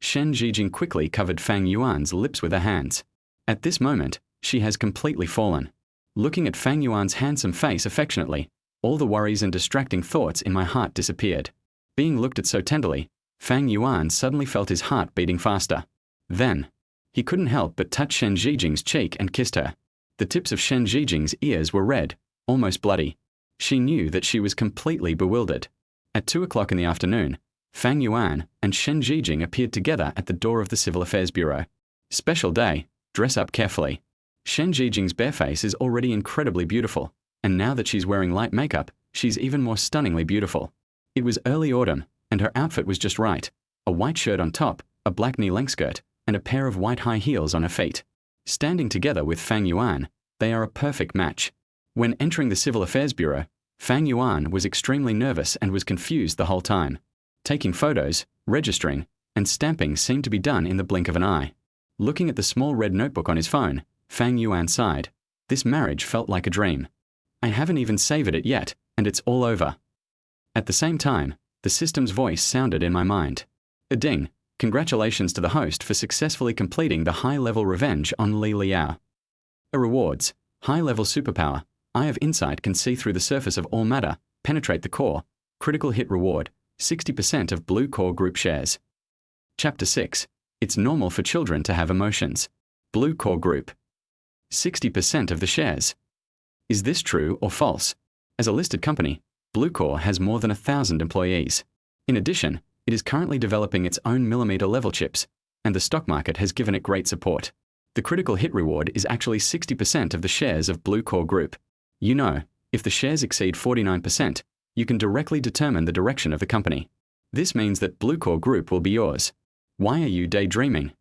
Shen Zhijing quickly covered Fang Yuan's lips with her hands. At this moment, she has completely fallen. Looking at Fang Yuan's handsome face affectionately, all the worries and distracting thoughts in my heart disappeared. Being looked at so tenderly, Fang Yuan suddenly felt his heart beating faster. Then, he couldn't help but touch Shen Zhijing's cheek and kissed her. The tips of Shen Zhijing's ears were red, almost bloody. She knew that she was completely bewildered. At 2 o'clock in the afternoon, Fang Yuan and Shen Zhijing appeared together at the door of the Civil Affairs Bureau. Special day, dress up carefully. Shen Zhijing's bare face is already incredibly beautiful, and now that she's wearing light makeup, she's even more stunningly beautiful. It was early autumn, and her outfit was just right. A white shirt on top, a black knee-length skirt, and a pair of white high heels on her feet. Standing together with Fang Yuan, they are a perfect match. When entering the Civil Affairs Bureau, Fang Yuan was extremely nervous and was confused the whole time. Taking photos, registering, and stamping seemed to be done in the blink of an eye. Looking at the small red notebook on his phone, Fang Yuan sighed. This marriage felt like a dream. I haven't even savored it yet, and it's all over. At the same time, the system's voice sounded in my mind. A ding. Congratulations to the host for successfully completing the high-level revenge on Li Liao. A rewards. High-level superpower. Eye of insight can see through the surface of all matter, penetrate the core. Critical hit reward. 60% of Blue Core Group shares. Chapter 6. It's normal for children to have emotions. Blue Core Group. 60% of the shares. Is this true or false? As a listed company, Blue Core has more than 1,000 employees. In addition, it is currently developing its own millimeter-level chips, and the stock market has given it great support. The critical hit reward is actually 60% of the shares of Blue Core Group. You know, if the shares exceed 49%, you can directly determine the direction of the company. This means that Blue Core Group will be yours. Why are you daydreaming?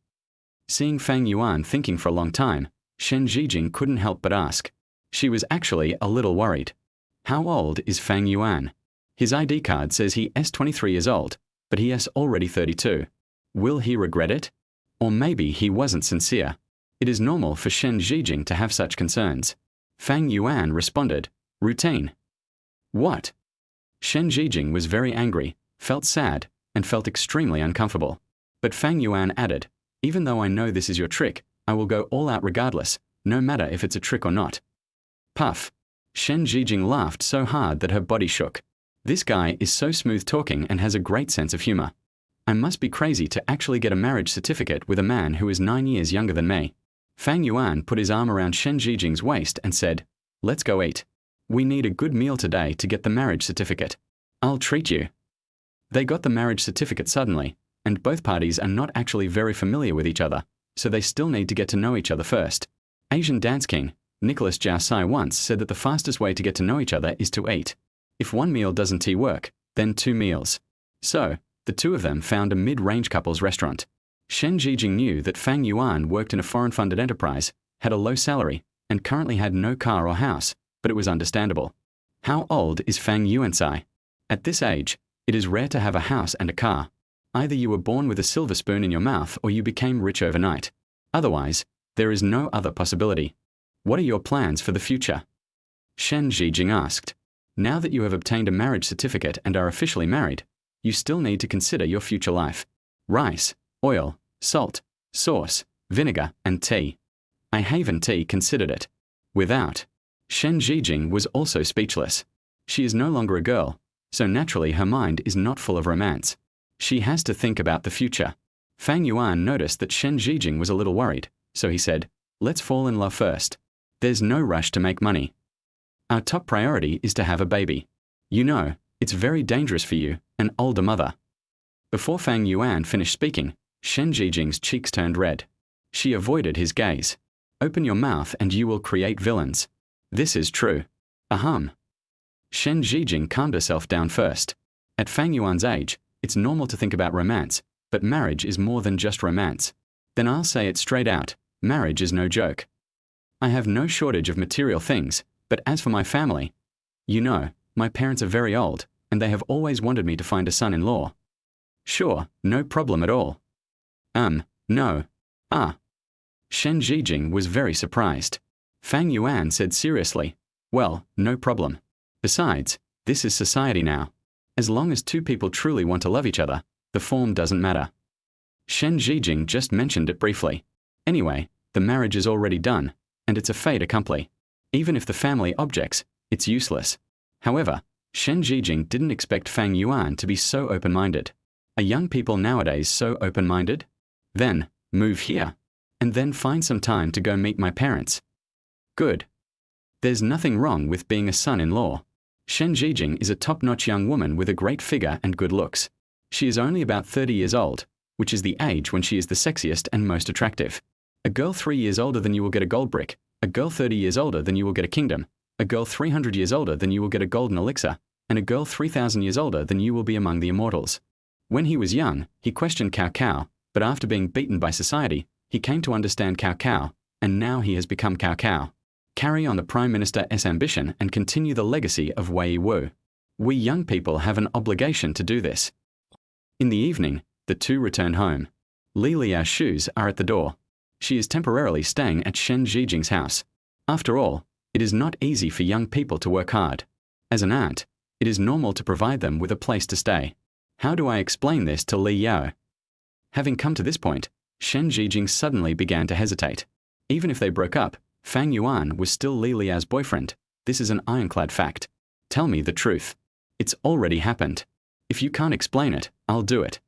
Seeing Fang Yuan thinking for a long time, Shen Zhijing couldn't help but ask. She was actually a little worried. How old is Fang Yuan? His ID card says he is 23 years old, but he is already 32. Will he regret it? Or maybe he wasn't sincere. It is normal for Shen Zhijing to have such concerns. Fang Yuan responded, routine. What? Shen Zhijing was very angry, felt sad, and felt extremely uncomfortable. But Fang Yuan added, even though I know this is your trick, I will go all out regardless, no matter if it's a trick or not. Puff. Shen Zhijing laughed so hard that her body shook. This guy is so smooth talking and has a great sense of humor. I must be crazy to actually get a marriage certificate with a man who is 9 years younger than me. Fang Yuan put his arm around Shen Zhijing's waist and said, let's go eat. We need a good meal today to get the marriage certificate. I'll treat you. They got the marriage certificate suddenly, and both parties are not actually very familiar with each other, so they still need to get to know each other first. Asian dance king, Nicholas Jiaosai once said that the fastest way to get to know each other is to eat. If one meal doesn't work, then 2 meals. So, the two of them found a mid-range couples restaurant. Shen Zhijing knew that Fang Yuan worked in a foreign-funded enterprise, had a low salary, and currently had no car or house, but it was understandable. How old is Fang Yuansai? At this age, it is rare to have a house and a car. Either you were born with a silver spoon in your mouth or you became rich overnight. Otherwise, there is no other possibility. What are your plans for the future? Shen Zhijing asked. Now that you have obtained a marriage certificate and are officially married, you still need to consider your future life. Rice, oil, salt, sauce, vinegar, and tea. I Haven Tea considered it. Without. Shen Zhijing was also speechless. She is no longer a girl, so naturally her mind is not full of romance. She has to think about the future. Fang Yuan noticed that Shen Zhijing was a little worried, so he said, let's fall in love first. There's no rush to make money. Our top priority is to have a baby. You know, it's very dangerous for you, an older mother. Before Fang Yuan finished speaking, Shen Zhijing's cheeks turned red. She avoided his gaze. Open your mouth and you will create villains. This is true. Ahem. Shen Zhijing calmed herself down first. At Fang Yuan's age, it's normal to think about romance, but marriage is more than just romance. Then I'll say it straight out, marriage is no joke. I have no shortage of material things, but as for my family, you know, my parents are very old, and they have always wanted me to find a son-in-law. Sure, no problem at all. No. Shen Zhijing was very surprised. Fang Yuan said seriously, well, no problem. Besides, this is society now. As long as two people truly want to love each other, the form doesn't matter. Shen Zhijing just mentioned it briefly. Anyway, the marriage is already done, and it's a fait accompli. Even if the family objects, it's useless. However, Shen Zhijing didn't expect Fang Yuan to be so open-minded. Are young people nowadays so open-minded? Then, move here. And then find some time to go meet my parents. Good. There's nothing wrong with being a son-in-law. Shen Zhijing is a top-notch young woman with a great figure and good looks. She is only about 30 years old, which is the age when she is the sexiest and most attractive. A girl 3 years older than you will get a gold brick. A girl 30 years older than you will get a kingdom. A girl 300 years older than you will get a golden elixir. And a girl 3,000 years older than you will be among the immortals. When he was young, he questioned Cao Cao, but after being beaten by society, he came to understand Cao Cao, and now he has become Cao Cao. Carry on the Prime Minister's ambition and continue the legacy of Wei Wu. We young people have an obligation to do this. In the evening, the two return home. Li Liao's shoes are at the door. She is temporarily staying at Shen Zhijing's house. After all, it is not easy for young people to work hard. As an aunt, it is normal to provide them with a place to stay. How do I explain this to Li Yao? Having come to this point, Shen Zhijing suddenly began to hesitate. Even if they broke up, Fang Yuan was still Li Liao's boyfriend. This is an ironclad fact. Tell me the truth. It's already happened. If you can't explain it, I'll do it.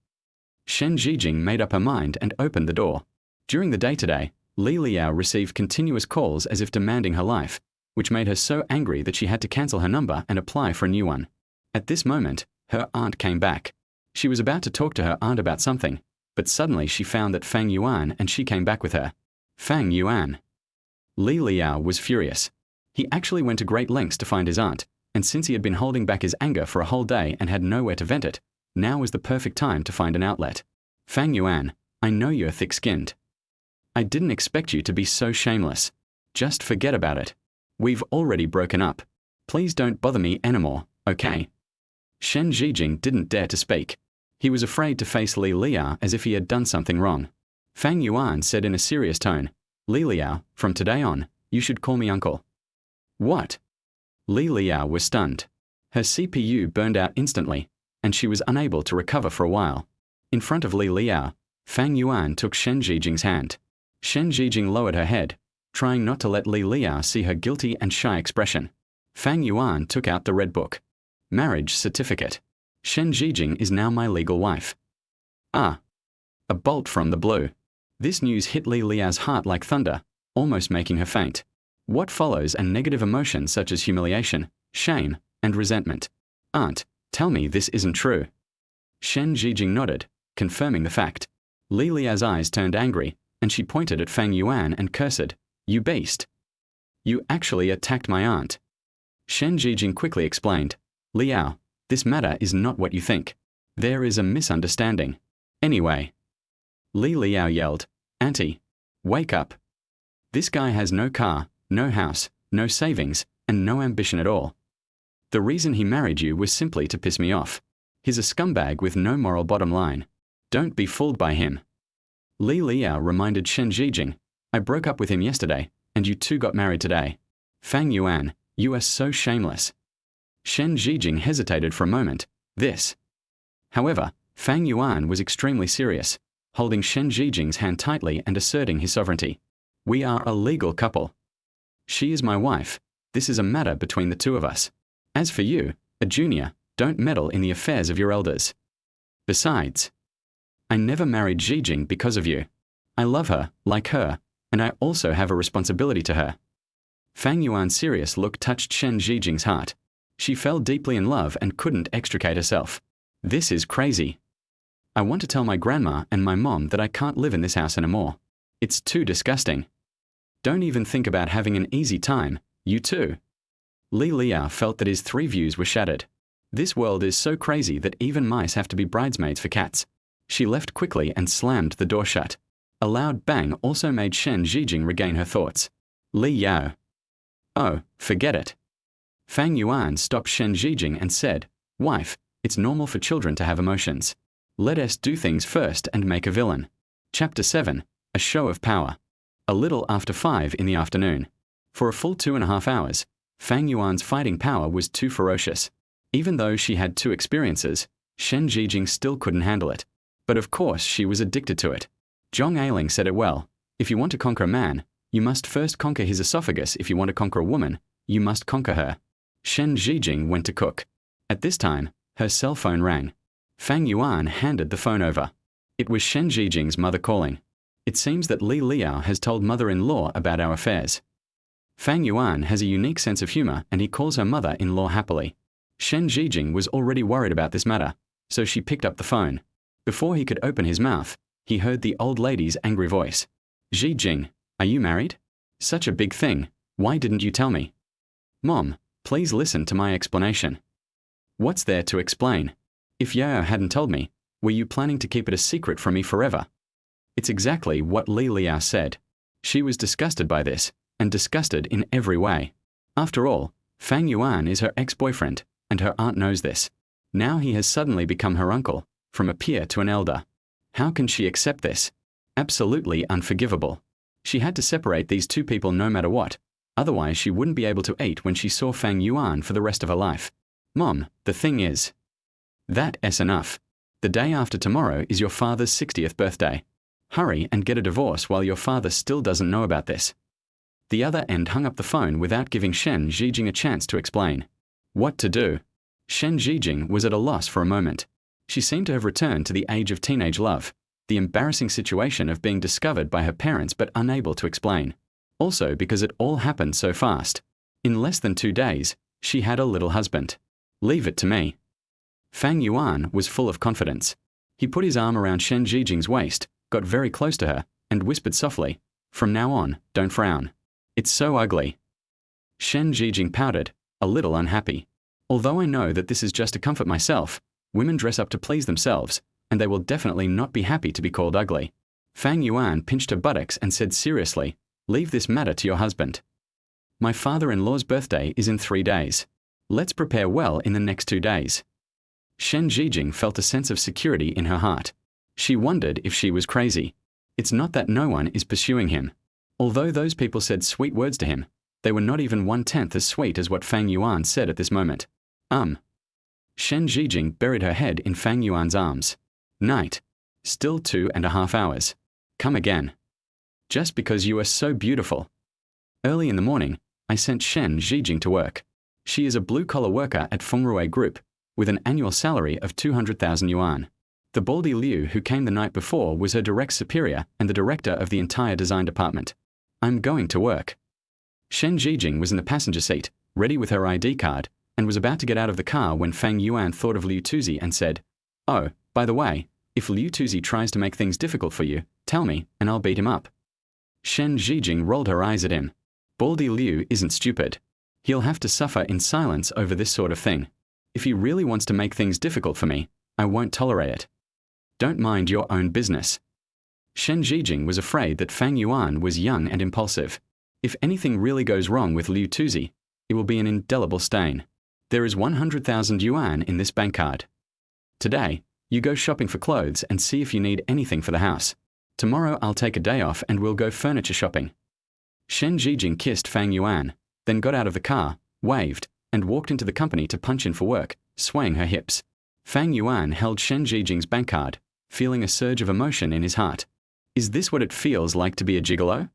Shen Zhijing made up her mind and opened the door. During the day today, Li Liao received continuous calls as if demanding her life, which made her so angry that she had to cancel her number and apply for a new one. At this moment, her aunt came back. She was about to talk to her aunt about something, but suddenly she found that Fang Yuan and she came back with her. Fang Yuan. Li Liao was furious. He actually went to great lengths to find his aunt, and since he had been holding back his anger for a whole day and had nowhere to vent it, now was the perfect time to find an outlet. Fang Yuan, I know you're thick-skinned. I didn't expect you to be so shameless. Just forget about it. We've already broken up. Please don't bother me anymore, okay? Shen Zhijing didn't dare to speak. He was afraid to face Li Liao as if he had done something wrong. Fang Yuan said in a serious tone, Li Liao, from today on, you should call me uncle. What? Li Liao was stunned. Her CPU burned out instantly, and she was unable to recover for a while. In front of Li Liao, Fang Yuan took Shen Zhijing's hand. Shen Zhijing lowered her head, trying not to let Li Liao see her guilty and shy expression. Fang Yuan took out the red book. Marriage certificate. Shen Zhijing is now my legal wife. Ah. A bolt from the blue. This news hit Li Liao's heart like thunder, almost making her faint. What follows are negative emotions such as humiliation, shame, and resentment. Aunt, tell me this isn't true. Shen Zhijing nodded, confirming the fact. Li Liao's eyes turned angry, and she pointed at Fang Yuan and cursed, You beast! You actually attacked my aunt. Shen Zhijing quickly explained, Liao, this matter is not what you think. There is a misunderstanding. Anyway. Li Liao yelled, Auntie, wake up. This guy has no car, no house, no savings, and no ambition at all. The reason he married you was simply to piss me off. He's a scumbag with no moral bottom line. Don't be fooled by him. Li Liao reminded Shen Zhijing, I broke up with him yesterday, and you two got married today. Fang Yuan, you are so shameless. Shen Zhijing hesitated for a moment. This. However, Fang Yuan was extremely serious, holding Shen Zhijing's hand tightly and asserting his sovereignty. We are a legal couple. She is my wife. This is a matter between the two of us. As for you, a junior, don't meddle in the affairs of your elders. Besides, I never married Zhijing because of you. I love her, like her, and I also have a responsibility to her. Fang Yuan's serious look touched Shen Zhijing's heart. She fell deeply in love and couldn't extricate herself. This is crazy. I want to tell my grandma and my mom that I can't live in this house anymore. It's too disgusting. Don't even think about having an easy time, you too. Li Liao felt that his three views were shattered. This world is so crazy that even mice have to be bridesmaids for cats. She left quickly and slammed the door shut. A loud bang also made Shen Zhijing regain her thoughts. Li Yao. Oh, forget it. Fang Yuan stopped Shen Zhijing and said, Wife, it's normal for children to have emotions. Let us do things first and make a villain. Chapter 7, A Show of Power. A little after 5 in the afternoon. For a full 2.5 hours, Fang Yuan's fighting power was too ferocious. Even though she had 2 experiences, Shen Zhijing still couldn't handle it. But of course she was addicted to it. Zhong Ailing said it well, if you want to conquer a man, you must first conquer his esophagus. If you want to conquer a woman, you must conquer her. Shen Zhijing went to cook. At this time, her cell phone rang. Fang Yuan handed the phone over. It was Shen Zhijing's mother calling. It seems that Li Liao has told mother-in-law about our affairs. Fang Yuan has a unique sense of humor and he calls her mother-in-law happily. Shen Zhijing was already worried about this matter, so she picked up the phone. Before he could open his mouth, he heard the old lady's angry voice. Jing, are you married? Such a big thing, why didn't you tell me? Mom, please listen to my explanation. What's there to explain? If Yao hadn't told me, were you planning to keep it a secret from me forever? It's exactly what Li Liao said. She was disgusted by this, and disgusted in every way. After all, Fang Yuan is her ex-boyfriend, and her aunt knows this. Now he has suddenly become her uncle, from a peer to an elder. How can she accept this? Absolutely unforgivable. She had to separate these two people no matter what, otherwise she wouldn't be able to eat when she saw Fang Yuan for the rest of her life. Mom, the thing is, that's enough. The day after tomorrow is your father's 60th birthday. Hurry and get a divorce while your father still doesn't know about this. The other end hung up the phone without giving Shen Zhijing a chance to explain. What to do? Shen Zhijing was at a loss for a moment. She seemed to have returned to the age of teenage love, the embarrassing situation of being discovered by her parents but unable to explain. Also because it all happened so fast. In less than 2 days, she had a little husband. Leave it to me. Fang Yuan was full of confidence. He put his arm around Shen Zhijing's waist, got very close to her, and whispered softly, "From now on, don't frown. It's so ugly." Shen Zhijing pouted, a little unhappy. Although I know that this is just to comfort myself, women dress up to please themselves, and they will definitely not be happy to be called ugly. Fang Yuan pinched her buttocks and said seriously, "Leave this matter to your husband. My father-in-law's birthday is in 3 days. Let's prepare well in the next 2 days." Shen Zhijing felt a sense of security in her heart. She wondered if she was crazy. It's not that no one is pursuing him. Although those people said sweet words to him, they were not even 1/10 as sweet as what Fang Yuan said at this moment. Shen Zhijing buried her head in Fang Yuan's arms. Night. Still 2.5 hours. Come again. Just because you are so beautiful. Early in the morning, I sent Shen Zhijing to work. She is a blue-collar worker at Fengrui Group, with an annual salary of 200,000 yuan. The baldy Liu who came the night before was her direct superior and the director of the entire design department. I'm going to work. Shen Zhijing was in the passenger seat, ready with her ID card, and was about to get out of the car when Fang Yuan thought of Liu Tuzi and said, "Oh, by the way, if Liu Tuzi tries to make things difficult for you, tell me and I'll beat him up." Shen Zhijing rolled her eyes at him. Baldy Liu isn't stupid. He'll have to suffer in silence over this sort of thing. If he really wants to make things difficult for me, I won't tolerate it. Don't mind your own business. Shen Zhijing was afraid that Fang Yuan was young and impulsive. If anything really goes wrong with Liu Tuzi, it will be an indelible stain. There is 100,000 yuan in this bank card. Today, you go shopping for clothes and see if you need anything for the house. Tomorrow I'll take a day off and we'll go furniture shopping. Shen Zhijing kissed Fang Yuan, then got out of the car, waved, and walked into the company to punch in for work, swaying her hips. Fang Yuan held Shen Zhijing's bank card, feeling a surge of emotion in his heart. Is this what it feels like to be a gigolo?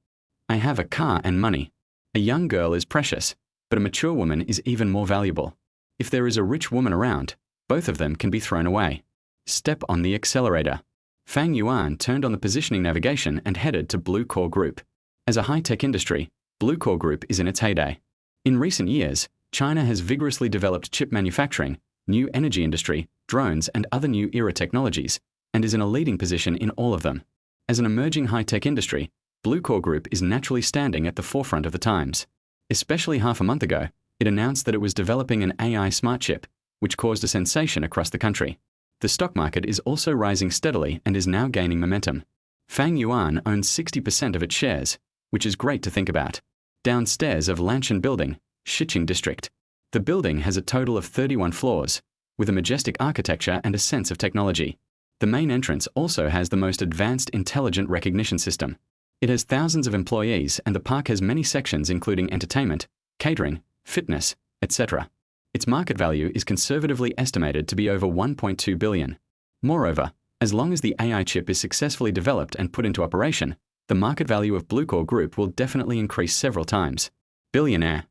I have a car and money. A young girl is precious, but a mature woman is even more valuable. If there is a rich woman around, both of them can be thrown away. Step on the accelerator. Fang Yuan turned on the positioning navigation and headed to Blue Core Group. As a high-tech industry, Blue Core Group is in its heyday. In recent years, China has vigorously developed chip manufacturing, new energy industry, drones and other new era technologies, and is in a leading position in all of them. As an emerging high-tech industry, Blue Core Group is naturally standing at the forefront of the times. Especially half a month ago, it announced that it was developing an AI smart chip, which caused a sensation across the country. The stock market is also rising steadily and is now gaining momentum. Fang Yuan owns 60% of its shares, which is great to think about. Downstairs of Lanshan Building, Shiqing District. The building has a total of 31 floors, with a majestic architecture and a sense of technology. The main entrance also has the most advanced intelligent recognition system. It has thousands of employees and the park has many sections including entertainment, catering, fitness, etc. Its market value is conservatively estimated to be over 1.2 billion. Moreover, as long as the AI chip is successfully developed and put into operation, the market value of Blue Core Group will definitely increase several times. Billionaire.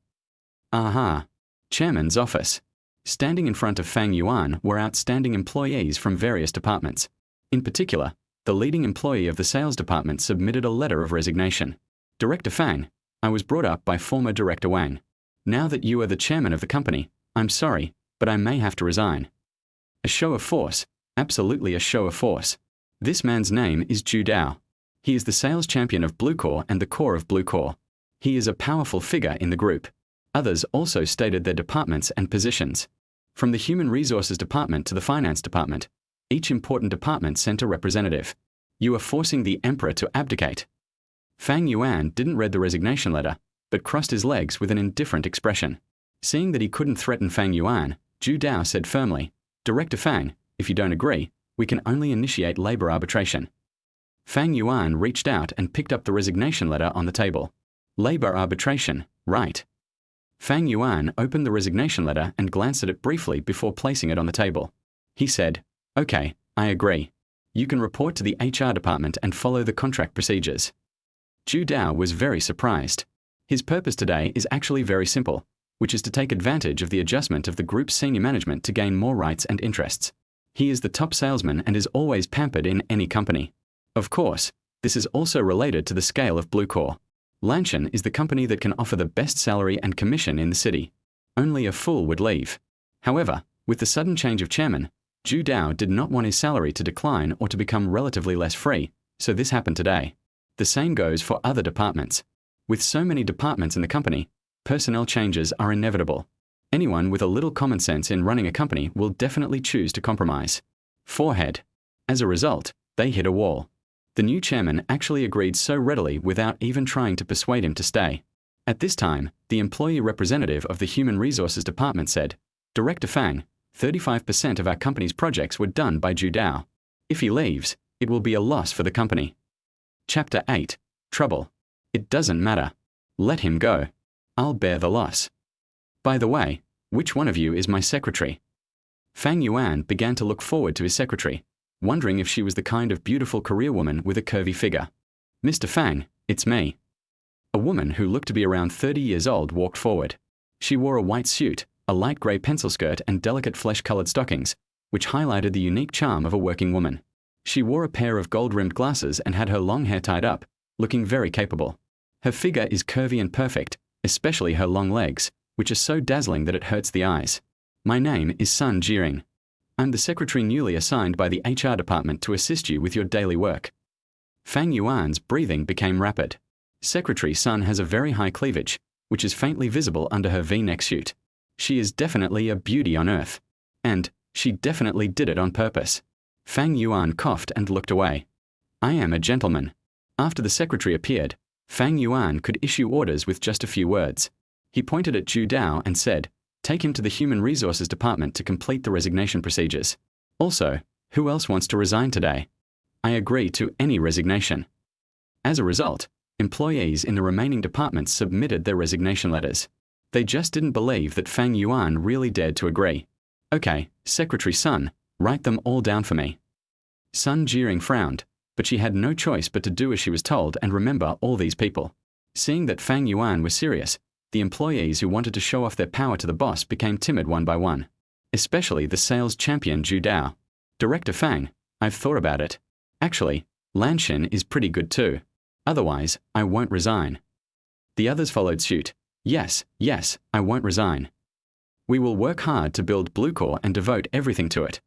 Aha. Chairman's office. Standing in front of Fang Yuan were outstanding employees from various departments. In particular, the leading employee of the sales department submitted a letter of resignation. Director Fang, I was brought up by former Director Wang. Now that you are the chairman of the company, I'm sorry, but I may have to resign. A show of force, absolutely a show of force. This man's name is Zhu Dao. He is the sales champion of Blue Core and the core of Blue Core. He is a powerful figure in the group. Others also stated their departments and positions. From the Human Resources Department to the Finance Department, each important department sent a representative. You are forcing the emperor to abdicate. Fang Yuan didn't read the resignation letter, but crossed his legs with an indifferent expression. Seeing that he couldn't threaten Fang Yuan, Zhu Dao said firmly, "Director Fang, if you don't agree, we can only initiate labor arbitration." Fang Yuan reached out and picked up the resignation letter on the table. Labor arbitration, right? Fang Yuan opened the resignation letter and glanced at it briefly before placing it on the table. He said, "Okay, I agree. You can report to the HR department and follow the contract procedures." Zhu Dao was very surprised. His purpose today is actually very simple, which is to take advantage of the adjustment of the group's senior management to gain more rights and interests. He is the top salesman and is always pampered in any company. Of course, this is also related to the scale of Blue Core. Lanshan is the company that can offer the best salary and commission in the city. Only a fool would leave. However, with the sudden change of chairman, Zhu Dao did not want his salary to decline or to become relatively less free, so this happened today. The same goes for other departments. With so many departments in the company, personnel changes are inevitable. Anyone with a little common sense in running a company will definitely choose to compromise. Forehead. As a result, they hit a wall. The new chairman actually agreed so readily without even trying to persuade him to stay. At this time, the employee representative of the Human Resources Department said, "Director Fang, 35% of our company's projects were done by Zhu Dao. If he leaves, it will be a loss for the company." Chapter 8. Trouble. It doesn't matter. Let him go. I'll bear the loss. By the way, which one of you is my secretary? Fang Yuan began to look forward to his secretary, wondering if she was the kind of beautiful career woman with a curvy figure. "Mr. Fang, it's me." A woman who looked to be around 30 years old walked forward. She wore a white suit, a light grey pencil skirt and delicate flesh-coloured stockings, which highlighted the unique charm of a working woman. She wore a pair of gold-rimmed glasses and had her long hair tied up, looking very capable. Her figure is curvy and perfect, especially her long legs, which are so dazzling that it hurts the eyes. "My name is Sun Jiring. I'm the secretary newly assigned by the HR department to assist you with your daily work." Fang Yuan's breathing became rapid. Secretary Sun has a very high cleavage, which is faintly visible under her V-neck suit. She is definitely a beauty on earth. And she definitely did it on purpose. Fang Yuan coughed and looked away. "I am a gentleman." After the secretary appeared, Fang Yuan could issue orders with just a few words. He pointed at Zhu Dao and said, "Take him to the Human Resources Department to complete the resignation procedures. Also, who else wants to resign today? I agree to any resignation." As a result, employees in the remaining departments submitted their resignation letters. They just didn't believe that Fang Yuan really dared to agree. "Okay, Secretary Sun, write them all down for me." Sun Jiring frowned, but she had no choice but to do as she was told and remember all these people. Seeing that Fang Yuan was serious, the employees who wanted to show off their power to the boss became timid one by one. Especially the sales champion Zhu Dao. "Director Fang, I've thought about it. Actually, Lanshan is pretty good too. Otherwise, I won't resign." The others followed suit. Yes, I won't resign. We will work hard to build Blue Core and devote everything to it.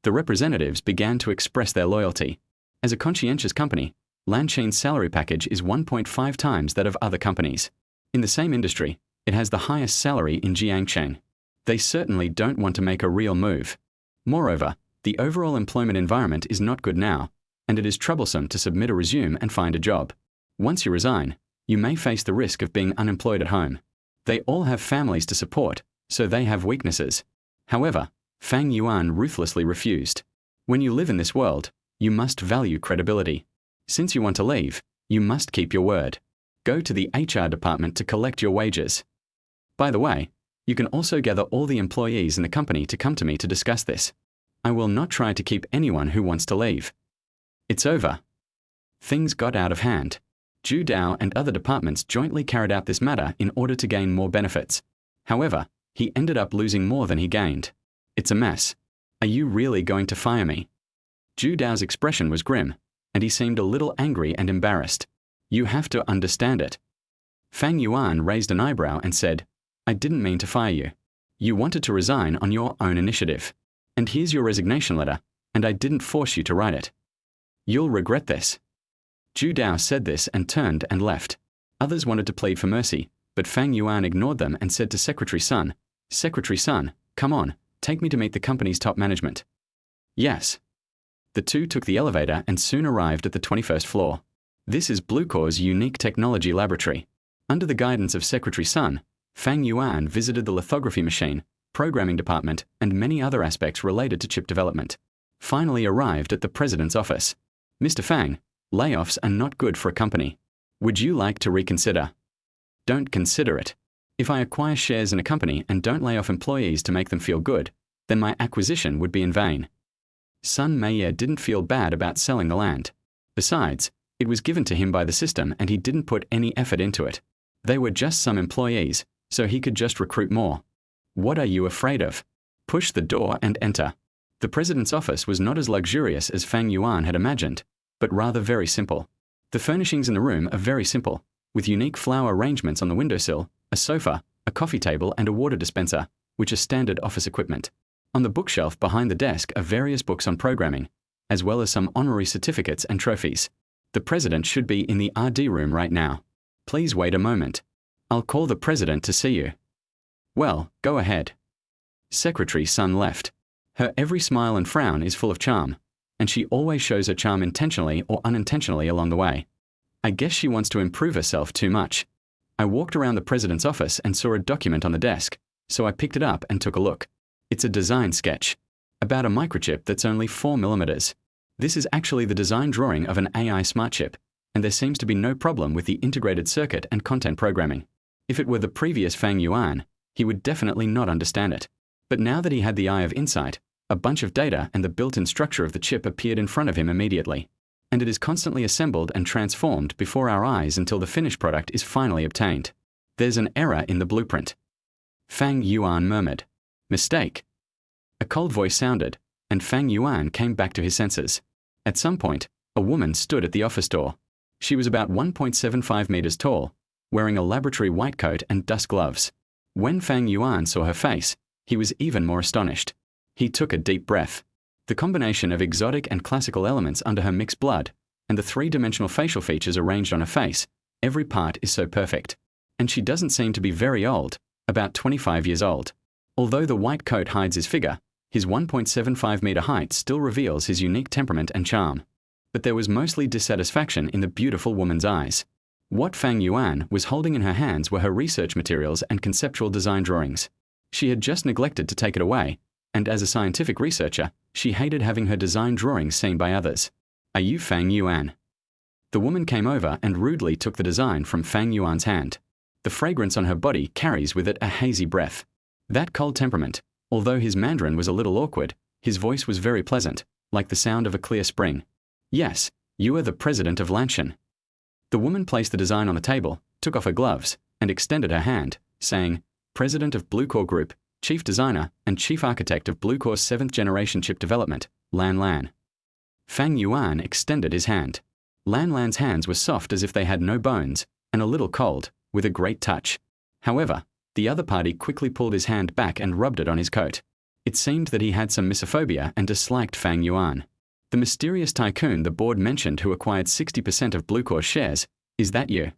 The representatives began to express their loyalty. As a conscientious company, Lanshan's salary package is 1.5 times that of other companies. In the same industry, it has the highest salary in Jiangcheng. They certainly don't want to make a real move. Moreover, the overall employment environment is not good now, and it is troublesome to submit a resume and find a job. Once you resign, you may face the risk of being unemployed at home. They all have families to support, so they have weaknesses. However, Fang Yuan ruthlessly refused. When you live in this world, you must value credibility. Since you want to leave, you must keep your word. Go to the HR department to collect your wages. By the way, you can also gather all the employees in the company to come to me to discuss this. I will not try to keep anyone who wants to leave. It's over. Things got out of hand. Zhu Dao and other departments jointly carried out this matter in order to gain more benefits. However, he ended up losing more than he gained. "It's a mess. Are you really going to fire me?" Zhu Dao's expression was grim, and he seemed a little angry and embarrassed. "You have to understand it." Fang Yuan raised an eyebrow and said, "I didn't mean to fire you. You wanted to resign on your own initiative. And here's your resignation letter, and I didn't force you to write it. You'll regret this. Zhu Dao said this and turned and left. Others wanted to plead for mercy, but Fang Yuan ignored them and said to Secretary Sun, "Secretary Sun, come on, take me to meet the company's top management." Yes. The two took the elevator and soon arrived at the 21st floor. This is Bluecore's unique technology laboratory. Under the guidance of Secretary Sun, Fang Yuan visited the lithography machine, programming department, and many other aspects related to chip development. Finally arrived at the president's office. "Mr. Fang, layoffs are not good for a company. Would you like to reconsider?" "Don't consider it. If I acquire shares in a company and don't lay off employees to make them feel good, then my acquisition would be in vain." Sun Meiye didn't feel bad about selling the land. Besides, it was given to him by the system and he didn't put any effort into it. They were just some employees, so he could just recruit more. "What are you afraid of? Push the door and enter." The president's office was not as luxurious as Fang Yuan had imagined, but rather very simple. The furnishings in the room are very simple, with unique flower arrangements on the windowsill, a sofa, a coffee table, and a water dispenser, which are standard office equipment. On the bookshelf behind the desk are various books on programming, as well as some honorary certificates and trophies. The president should be in the RD room right now. Please wait a moment. I'll call the president to see you. Well, go ahead. Secretary Sun left. Her every smile and frown is full of charm, and she always shows her charm intentionally or unintentionally along the way. I guess she wants to improve herself too much. I walked around the president's office and saw a document on the desk, so I picked it up and took a look. It's a design sketch about a microchip that's only 4 millimeters. This is actually the design drawing of an AI smart chip, and there seems to be no problem with the integrated circuit and content programming. If it were the previous Fang Yuan, he would definitely not understand it. But now that he had the eye of insight, a bunch of data and the built-in structure of the chip appeared in front of him immediately. And it is constantly assembled and transformed before our eyes until the finished product is finally obtained. There's an error in the blueprint. Fang Yuan murmured. "Mistake." A cold voice sounded, and Fang Yuan came back to his senses. At some point, a woman stood at the office door. She was about 1.75 meters tall, wearing a laboratory white coat and dust gloves. When Fang Yuan saw her face, he was even more astonished. He took a deep breath. The combination of exotic and classical elements under her mixed blood, and the three-dimensional facial features arranged on her face, every part is so perfect. And she doesn't seem to be very old, about 25 years old. Although the white coat hides his figure, his 1.75-meter height still reveals his unique temperament and charm. But there was mostly dissatisfaction in the beautiful woman's eyes. What Fang Yuan was holding in her hands were her research materials and conceptual design drawings. She had just neglected to take it away, and as a scientific researcher, she hated having her design drawings seen by others. "Are you Fang Yuan?" The woman came over and rudely took the design from Fang Yuan's hand. The fragrance on her body carries with it a hazy breath. That cold temperament, although his Mandarin was a little awkward, his voice was very pleasant, like the sound of a clear spring. "Yes, you are the president of Lanshan." The woman placed the design on the table, took off her gloves, and extended her hand, saying, "President of Bluecore Group, Chief Designer, and Chief Architect of Bluecore's 7th-generation chip development, Lan Lan." Fang Yuan extended his hand. Lan Lan's hands were soft as if they had no bones, and a little cold, with a great touch. However, the other party quickly pulled his hand back and rubbed it on his coat. It seemed that he had some misophobia and disliked Fang Yuan. "The mysterious tycoon the board mentioned who acquired 60% of Bluecore's shares, is that you?"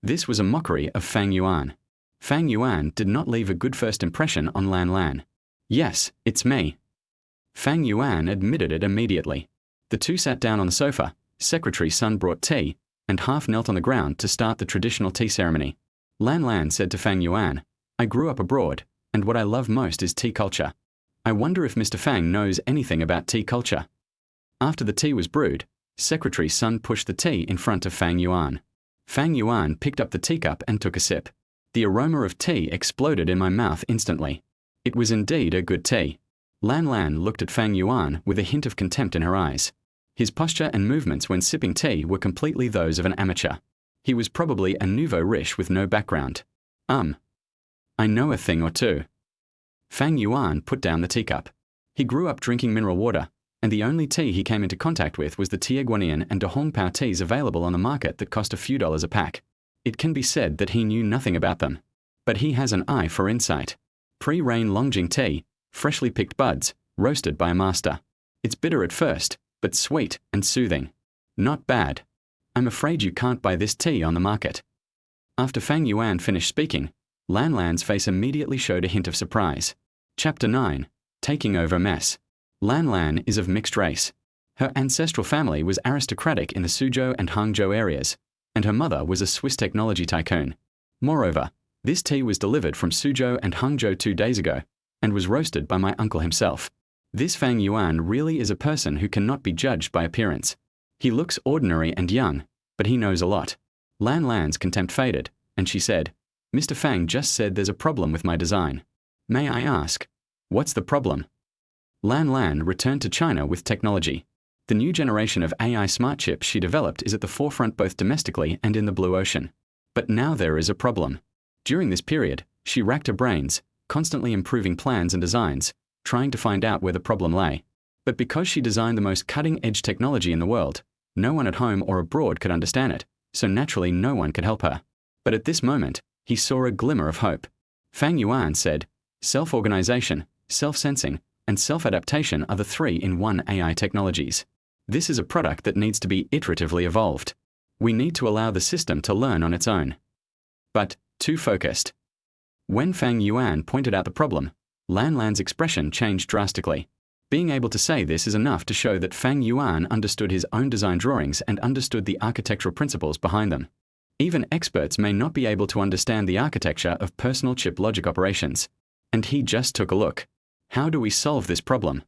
This was a mockery of Fang Yuan. Fang Yuan did not leave a good first impression on Lan Lan. "Yes, it's me." Fang Yuan admitted it immediately. The two sat down on the sofa. Secretary Sun brought tea, and half knelt on the ground to start the traditional tea ceremony. Lan Lan said to Fang Yuan, "I grew up abroad, and what I love most is tea culture. I wonder if Mr. Fang knows anything about tea culture." After the tea was brewed, Secretary Sun pushed the tea in front of Fang Yuan. Fang Yuan picked up the teacup and took a sip. The aroma of tea exploded in my mouth instantly. It was indeed a good tea. Lan Lan looked at Fang Yuan with a hint of contempt in her eyes. His posture and movements when sipping tea were completely those of an amateur. He was probably a nouveau riche with no background. I know a thing or two." Fang Yuan put down the teacup. He grew up drinking mineral water, and the only tea he came into contact with was the Tieguanian and De Hongpao teas available on the market that cost a few dollars a pack. It can be said that he knew nothing about them. But he has an eye for insight. Pre-rain Longjing tea, freshly picked buds, roasted by a master. It's bitter at first, but sweet and soothing. Not bad. I'm afraid you can't buy this tea on the market. After Fang Yuan finished speaking, Lan Lan's face immediately showed a hint of surprise. Chapter 9. Taking over mess. Lan Lan is of mixed race. Her ancestral family was aristocratic in the Suzhou and Hangzhou areas, and her mother was a Swiss technology tycoon. Moreover, this tea was delivered from Suzhou and Hangzhou 2 days ago, and was roasted by my uncle himself. This Fang Yuan really is a person who cannot be judged by appearance. He looks ordinary and young, but he knows a lot. Lan Lan's contempt faded, and she said, Mr. Fang just said there's a problem with my design. May I ask, what's the problem? Lan Lan returned to China with technology. The new generation of AI smart chips she developed is at the forefront both domestically and in the blue ocean. But now there is a problem. During this period, she racked her brains, constantly improving plans and designs, trying to find out where the problem lay. But because she designed the most cutting-edge technology in the world, no one at home or abroad could understand it, so naturally no one could help her. But at this moment, he saw a glimmer of hope. Fang Yuan said, self-organization, self-sensing, and self-adaptation are the 3-in-1 AI technologies. This is a product that needs to be iteratively evolved. We need to allow the system to learn on its own. But, too focused. When Fang Yuan pointed out the problem, Lan Lan's expression changed drastically. Being able to say this is enough to show that Fang Yuan understood his own design drawings and understood the architectural principles behind them. Even experts may not be able to understand the architecture of personal chip logic operations. And he just took a look. How do we solve this problem?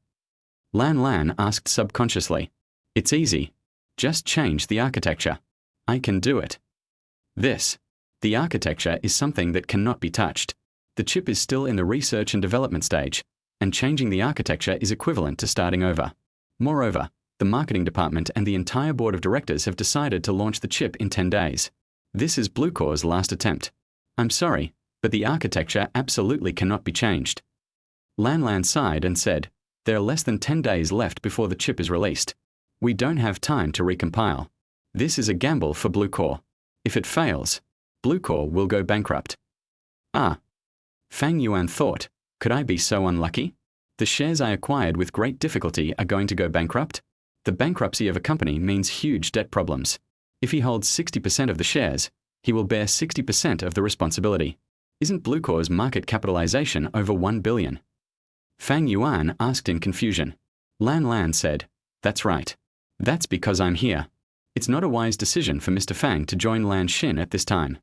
Lan Lan asked subconsciously. It's easy. Just change the architecture. I can do it. The architecture is something that cannot be touched. The chip is still in the research and development stage, and changing the architecture is equivalent to starting over. Moreover, the marketing department and the entire board of directors have decided to launch the chip in 10 days. This is Bluecore's last attempt. I'm sorry, but the architecture absolutely cannot be changed. Lan Lan sighed and said, there are less than 10 days left before the chip is released. We don't have time to recompile. This is a gamble for Bluecore. If it fails, Bluecore will go bankrupt. Ah. Fang Yuan thought, could I be so unlucky? The shares I acquired with great difficulty are going to go bankrupt? The bankruptcy of a company means huge debt problems. If he holds 60% of the shares, he will bear 60% of the responsibility. Isn't Bluecore's market capitalization over 1 billion? Fang Yuan asked in confusion. Lan Lan said, that's right. That's because I'm here. It's not a wise decision for Mr. Fang to join Lan Xin at this time.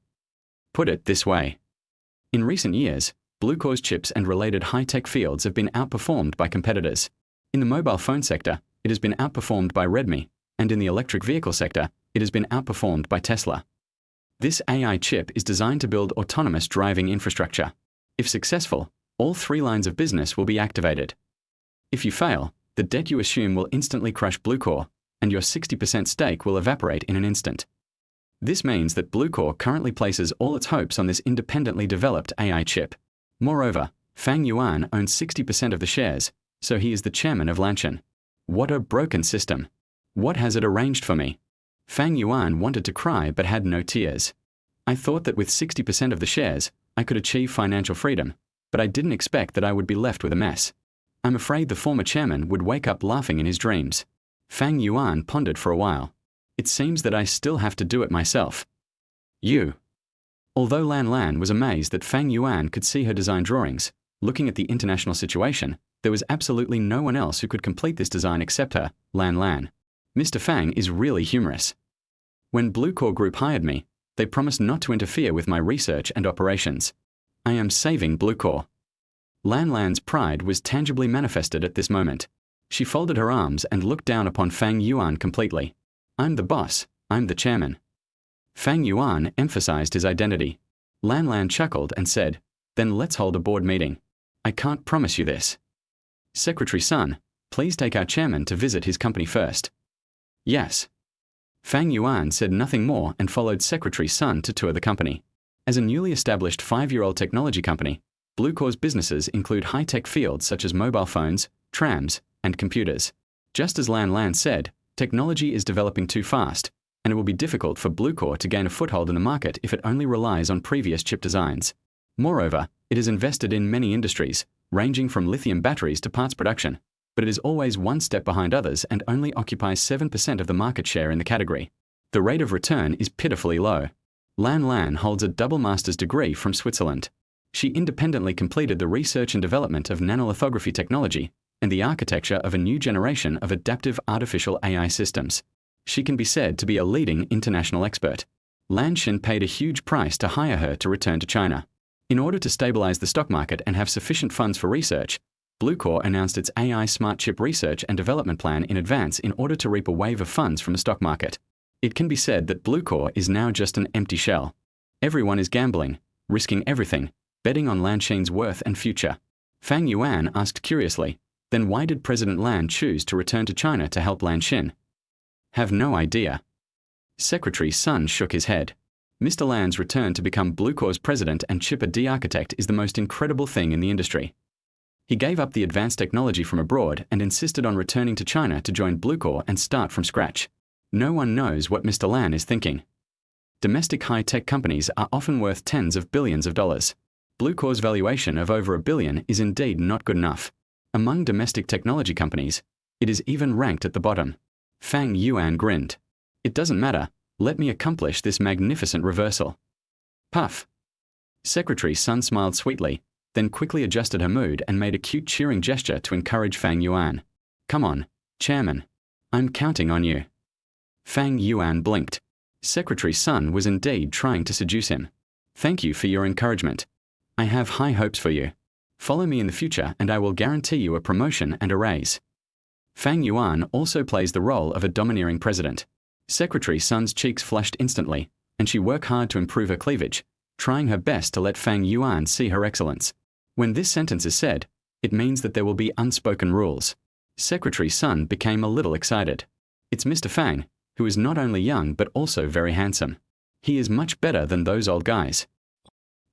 Put it this way. In recent years, Bluecore's chips and related high-tech fields have been outperformed by competitors. In the mobile phone sector, it has been outperformed by Redmi, and in the electric vehicle sector, it has been outperformed by Tesla. This AI chip is designed to build autonomous driving infrastructure. If successful, all 3 lines of business will be activated. If you fail, the debt you assume will instantly crush Bluecore, and your 60% stake will evaporate in an instant. This means that Bluecore currently places all its hopes on this independently developed AI chip. Moreover, Fang Yuan owns 60% of the shares, so he is the chairman of Lanshan. What a broken system. What has it arranged for me? Fang Yuan wanted to cry but had no tears. I thought that with 60% of the shares, I could achieve financial freedom, but I didn't expect that I would be left with a mess. I'm afraid the former chairman would wake up laughing in his dreams. Fang Yuan pondered for a while. It seems that I still have to do it myself. Although Lan Lan was amazed that Fang Yuan could see her design drawings, looking at the international situation, there was absolutely no one else who could complete this design except her, Lan Lan. Mr. Fang is really humorous. When Bluecore Group hired me, they promised not to interfere with my research and operations. I am saving Bluecore. Lan Lan's pride was tangibly manifested at this moment. She folded her arms and looked down upon Fang Yuan completely. I'm the boss, I'm the chairman. Fang Yuan emphasized his identity. Lan Lan chuckled and said, then let's hold a board meeting. I can't promise you this. Secretary Sun, please take our chairman to visit his company first. Yes. Fang Yuan said nothing more and followed Secretary Sun to tour the company. As a newly established 5-year-old technology company, Bluecore's businesses include high-tech fields such as mobile phones, trams, and computers. Just as Lan Lan said, technology is developing too fast, and it will be difficult for Bluecore to gain a foothold in the market if it only relies on previous chip designs. Moreover, it is invested in many industries, ranging from lithium batteries to parts production, but it is always one step behind others and only occupies 7% of the market share in the category. The rate of return is pitifully low. Lan holds a double master's degree from Switzerland. She independently completed the research and development of nanolithography technology and the architecture of a new generation of adaptive artificial AI systems. She can be said to be a leading international expert. Lan Xin paid a huge price to hire her to return to China. In order to stabilize the stock market and have sufficient funds for research, Bluecore announced its AI smart chip research and development plan in advance in order to reap a wave of funds from the stock market. It can be said that Bluecore is now just an empty shell. Everyone is gambling, risking everything, betting on Lan Xin's worth and future. Fang Yuan asked curiously, then why did President Lan choose to return to China to help Lan Xin? Have no idea. Secretary Sun shook his head. Mr. Lan's return to become Bluecore's president and chip D architect is the most incredible thing in the industry. He gave up the advanced technology from abroad and insisted on returning to China to join Bluecore and start from scratch. No one knows what Mr. Lan is thinking. Domestic high-tech companies are often worth tens of billions of dollars. Bluecore's valuation of over $1 billion is indeed not good enough. Among domestic technology companies, it is even ranked at the bottom. Fang Yuan grinned. It doesn't matter, let me accomplish this magnificent reversal. Puff. Secretary Sun smiled sweetly, then quickly adjusted her mood and made a cute cheering gesture to encourage Fang Yuan. Come on, Chairman. I'm counting on you. Fang Yuan blinked. Secretary Sun was indeed trying to seduce him. Thank you for your encouragement. I have high hopes for you. Follow me in the future and I will guarantee you a promotion and a raise. Fang Yuan also plays the role of a domineering president. Secretary Sun's cheeks flushed instantly, and she worked hard to improve her cleavage, trying her best to let Fang Yuan see her excellence. When this sentence is said, it means that there will be unspoken rules. Secretary Sun became a little excited. It's Mr. Fang, who is not only young but also very handsome. He is much better than those old guys.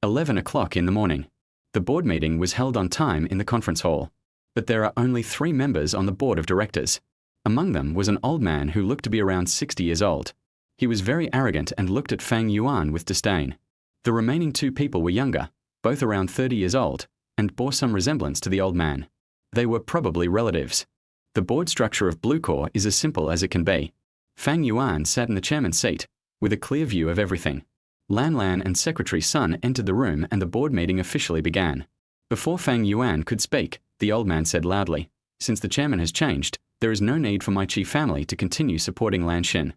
11 o'clock in the morning. The board meeting was held on time in the conference hall. But there are only 3 members on the board of directors. Among them was an old man who looked to be around 60 years old. He was very arrogant and looked at Fang Yuan with disdain. The remaining 2 people were younger, both around 30 years old, and bore some resemblance to the old man. They were probably relatives. The board structure of Bluecore is as simple as it can be. Fang Yuan sat in the chairman's seat, with a clear view of everything. Lan and Secretary Sun entered the room and the board meeting officially began. Before Fang Yuan could speak, the old man said loudly, "Since the chairman has changed, there is no need for my chief family to continue supporting Lan Xin.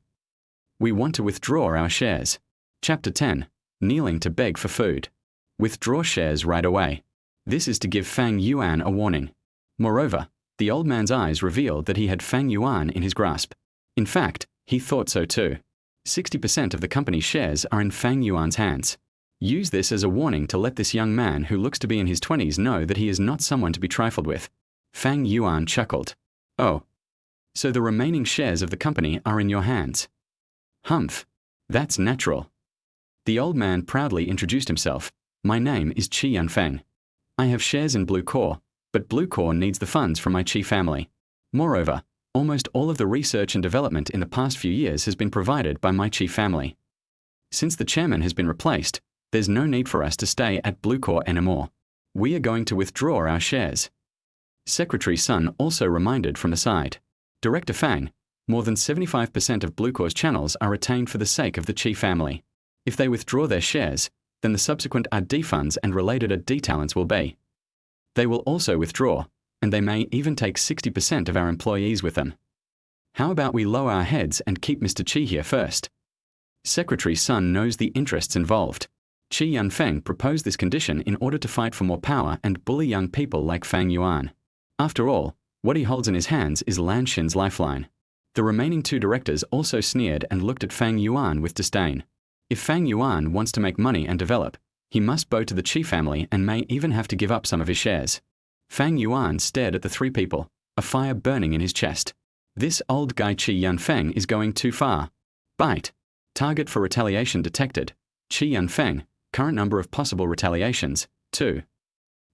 We want to withdraw our shares." Chapter 10. Kneeling to beg for food. Withdraw shares right away. This is to give Fang Yuan a warning. Moreover, the old man's eyes revealed that he had Fang Yuan in his grasp. In fact, he thought so too. 60% of the company's shares are in Fang Yuan's hands. Use this as a warning to let this young man who looks to be in his 20s know that he is not someone to be trifled with. Fang Yuan chuckled. Oh. So the remaining shares of the company are in your hands. Humph. That's natural. The old man proudly introduced himself. My name is Qi Yanfeng. I have shares in Bluecore, but Bluecore needs the funds from my Qi family. Moreover, almost all of the research and development in the past few years has been provided by my Qi family. Since the chairman has been replaced, there's no need for us to stay at Bluecore anymore. We are going to withdraw our shares. Secretary Sun also reminded from the side. Director Fang, more than 75% of Bluecore's channels are retained for the sake of the Qi family. If they withdraw their shares, then the subsequent RD funds and related RD talents will be. They will also withdraw, and they may even take 60% of our employees with them. How about we lower our heads and keep Mr. Qi here first? Secretary Sun knows the interests involved. Qi Yanfeng proposed this condition in order to fight for more power and bully young people like Fang Yuan. After all, what he holds in his hands is Lan Xin's lifeline. The remaining 2 directors also sneered and looked at Fang Yuan with disdain. If Fang Yuan wants to make money and develop, he must bow to the Qi family and may even have to give up some of his shares. Fang Yuan stared at the 3 people, a fire burning in his chest. This old guy Qi Yanfeng is going too far. Bite. Target for retaliation detected. Qi Yanfeng, current number of possible retaliations, 2.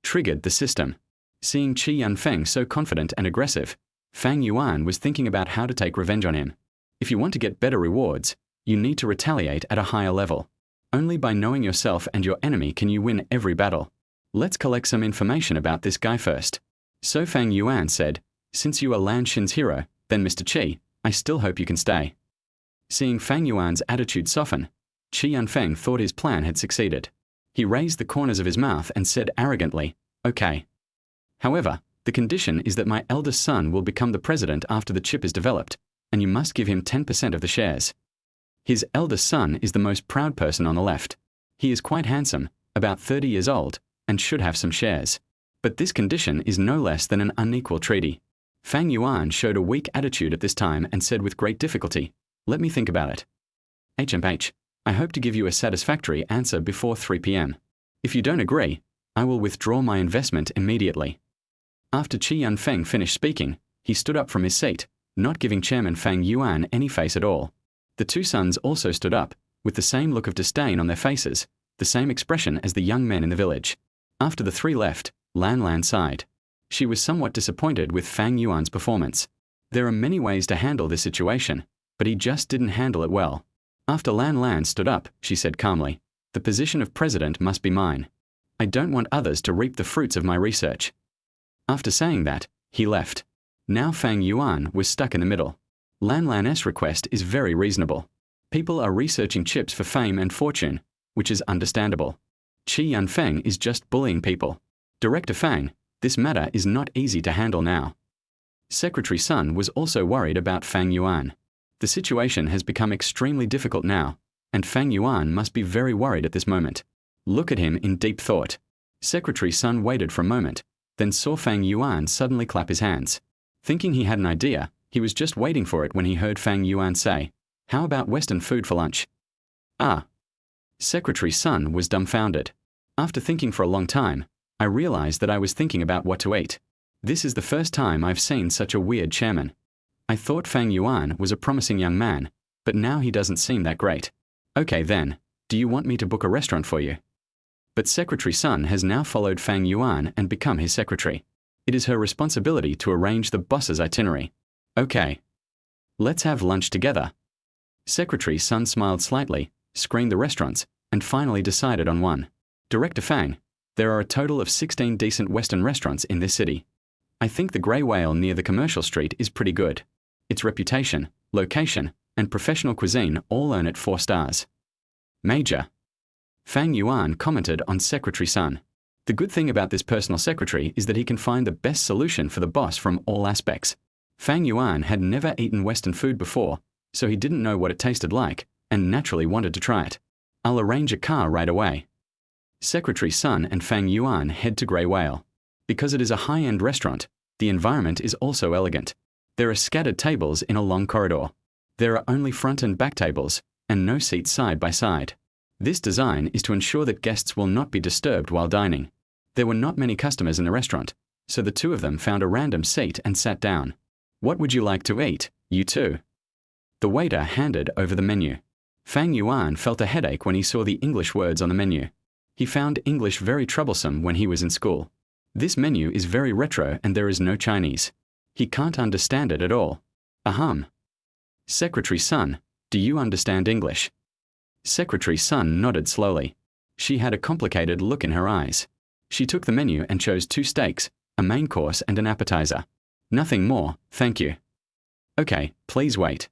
Triggered the system. Seeing Qi Yanfeng so confident and aggressive, Fang Yuan was thinking about how to take revenge on him. If you want to get better rewards, you need to retaliate at a higher level. Only by knowing yourself and your enemy can you win every battle. Let's collect some information about this guy first. So Fang Yuan said, Since you are Lan Xin's hero, then Mr. Qi, I still hope you can stay. Seeing Fang Yuan's attitude soften, Qi Yunfeng thought his plan had succeeded. He raised the corners of his mouth and said arrogantly, "Okay. However, the condition is that my eldest son will become the president after the chip is developed, and you must give him 10% of the shares." His eldest son is the most proud person on the left. He is quite handsome, about 30 years old, and should have some shares. But this condition is no less than an unequal treaty. Fang Yuan showed a weak attitude at this time and said with great difficulty, "Let me think about it. HMH, I hope to give you a satisfactory answer before 3 p.m. If you don't agree, I will withdraw my investment immediately." After Qi Yunfeng finished speaking, he stood up from his seat, not giving Chairman Fang Yuan any face at all. The two sons also stood up, with the same look of disdain on their faces, the same expression as the young men in the village. After the three left, Lan sighed. She was somewhat disappointed with Fang Yuan's performance. There are many ways to handle this situation, but he just didn't handle it well. After Lan stood up, she said calmly, "The position of president must be mine. I don't want others to reap the fruits of my research." After saying that, he left. Now Fang Yuan was stuck in the middle. Lan's request is very reasonable. People are researching chips for fame and fortune, which is understandable. Qi Yunfeng is just bullying people. Director Fang, this matter is not easy to handle now. Secretary Sun was also worried about Fang Yuan. The situation has become extremely difficult now, and Fang Yuan must be very worried at this moment. Look at him in deep thought. Secretary Sun waited for a moment, then saw Fang Yuan suddenly clap his hands. Thinking he had an idea, he was just waiting for it when he heard Fang Yuan say, "How about Western food for lunch?" Ah. Secretary Sun was dumbfounded. After thinking for a long time, I realized that I was thinking about what to eat. This is the first time I've seen such a weird chairman. I thought Fang Yuan was a promising young man, but now he doesn't seem that great. Okay then, do you want me to book a restaurant for you? But Secretary Sun has now followed Fang Yuan and become his secretary. It is her responsibility to arrange the boss's itinerary. Okay. Let's have lunch together. Secretary Sun smiled slightly, screened the restaurants, and finally decided on one. Director Fang, there are a total of 16 decent Western restaurants in this city. I think the Grey Whale near the commercial street is pretty good. Its reputation, location, and professional cuisine all earn it 4 stars. Major. Fang Yuan commented on Secretary Sun. The good thing about this personal secretary is that he can find the best solution for the boss from all aspects. Fang Yuan had never eaten Western food before, so he didn't know what it tasted like, and naturally wanted to try it. I'll arrange a car right away. Secretary Sun and Fang Yuan head to Grey Whale. Because it is a high-end restaurant, the environment is also elegant. There are scattered tables in a long corridor. There are only front and back tables, and no seats side by side. This design is to ensure that guests will not be disturbed while dining. There were not many customers in the restaurant, so the two of them found a random seat and sat down. What would you like to eat, you two? The waiter handed over the menu. Fang Yuan felt a headache when he saw the English words on the menu. He found English very troublesome when he was in school. This menu is very retro and there is no Chinese. He can't understand it at all. Ahem. Secretary Sun, do you understand English? Secretary Sun nodded slowly. She had a complicated look in her eyes. She took the menu and chose 2 steaks, a main course and an appetizer. Nothing more, thank you. Okay, please wait.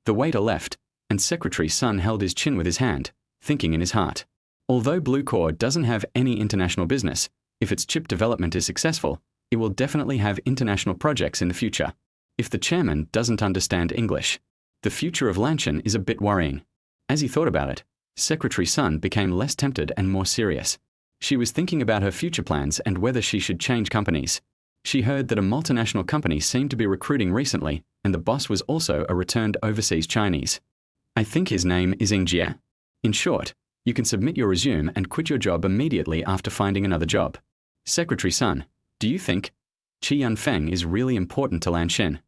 The waiter left, and Secretary Sun held his chin with his hand, thinking in his heart. Although Blue Core doesn't have any international business, if its chip development is successful, it will definitely have international projects in the future. If the chairman doesn't understand English, the future of Lanshan is a bit worrying. As he thought about it, Secretary Sun became less tempted and more serious. She was thinking about her future plans and whether she should change companies. She heard that a multinational company seemed to be recruiting recently, and the boss was also a returned overseas Chinese. I think his name is Jie. In short, you can submit your resume and quit your job immediately after finding another job. Secretary Sun, do you think Qi Yunfeng is really important to Lanshan?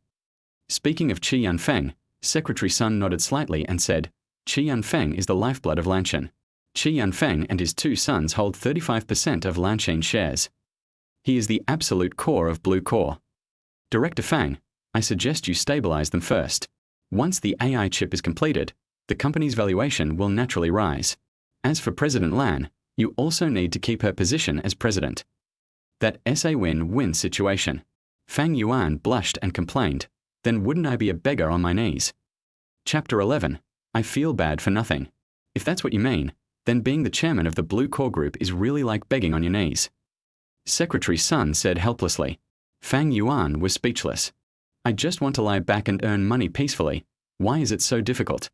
Speaking of Qi Yunfeng, Secretary Sun nodded slightly and said, Qi Yunfeng is the lifeblood of Lanshan. Qi Yunfeng and his 2 sons hold 35% of Lanshan shares. He is the absolute core of Blue Core. Director Fang, I suggest you stabilize them first. Once the AI chip is completed, the company's valuation will naturally rise. As for President Lan, you also need to keep her position as president. That is a win-win situation. Fang Yuan blushed and complained, "Then wouldn't I be a beggar on my knees?" Chapter 11. I feel bad for nothing. If that's what you mean, then being the chairman of the Blue Core Group is really like begging on your knees. Secretary Sun said helplessly. Fang Yuan was speechless. I just want to lie back and earn money peacefully. Why is it so difficult?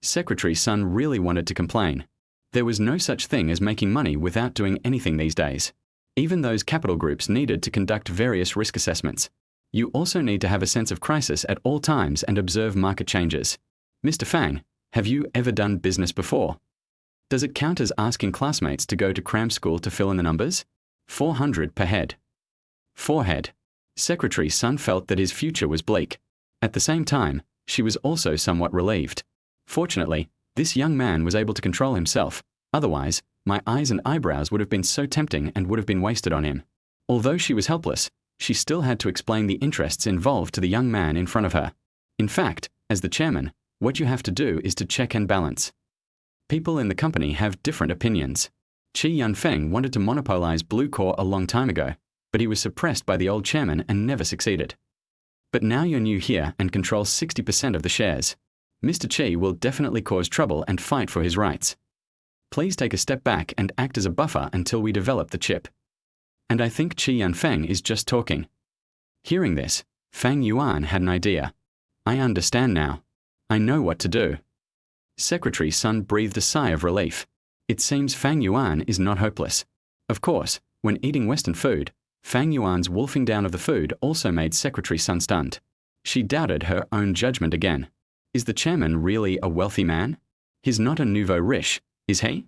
Secretary Sun really wanted to complain. There was no such thing as making money without doing anything these days. Even those capital groups needed to conduct various risk assessments. You also need to have a sense of crisis at all times and observe market changes. Mr. Fang, have you ever done business before? Does it count as asking classmates to go to cram school to fill in the numbers? 400 per head. Forehead. Secretary Sun felt that his future was bleak. At the same time, she was also somewhat relieved. Fortunately, this young man was able to control himself. Otherwise, my eyes and eyebrows would have been so tempting and would have been wasted on him. Although she was helpless, she still had to explain the interests involved to the young man in front of her. In fact, as the chairman, what you have to do is to check and balance. People in the company have different opinions. Qi Yunfeng wanted to monopolize Blue Core a long time ago, but he was suppressed by the old chairman and never succeeded. But now you're new here and control 60% of the shares. Mr. Qi will definitely cause trouble and fight for his rights. Please take a step back and act as a buffer until we develop the chip. And I think Qi Yunfeng is just talking. Hearing this, Fang Yuan had an idea. I understand now. I know what to do. Secretary Sun breathed a sigh of relief. It seems Fang Yuan is not hopeless. Of course, when eating Western food, Fang Yuan's wolfing down of the food also made Secretary Sun stunned. She doubted her own judgment again. Is the chairman really a wealthy man? He's not a nouveau riche, is he?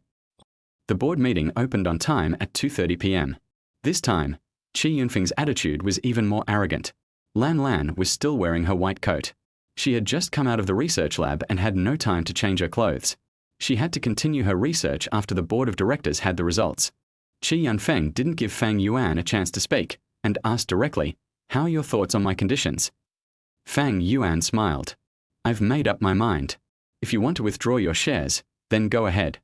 The board meeting opened on time at 2:30 p.m. This time, Qi Yunfeng's attitude was even more arrogant. Lan Lan was still wearing her white coat. She had just come out of the research lab and had no time to change her clothes. She had to continue her research after the board of directors had the results. Qi Yunfeng didn't give Fang Yuan a chance to speak, and asked directly, "How are your thoughts on my conditions?" Fang Yuan smiled. "I've made up my mind. If you want to withdraw your shares, then go ahead."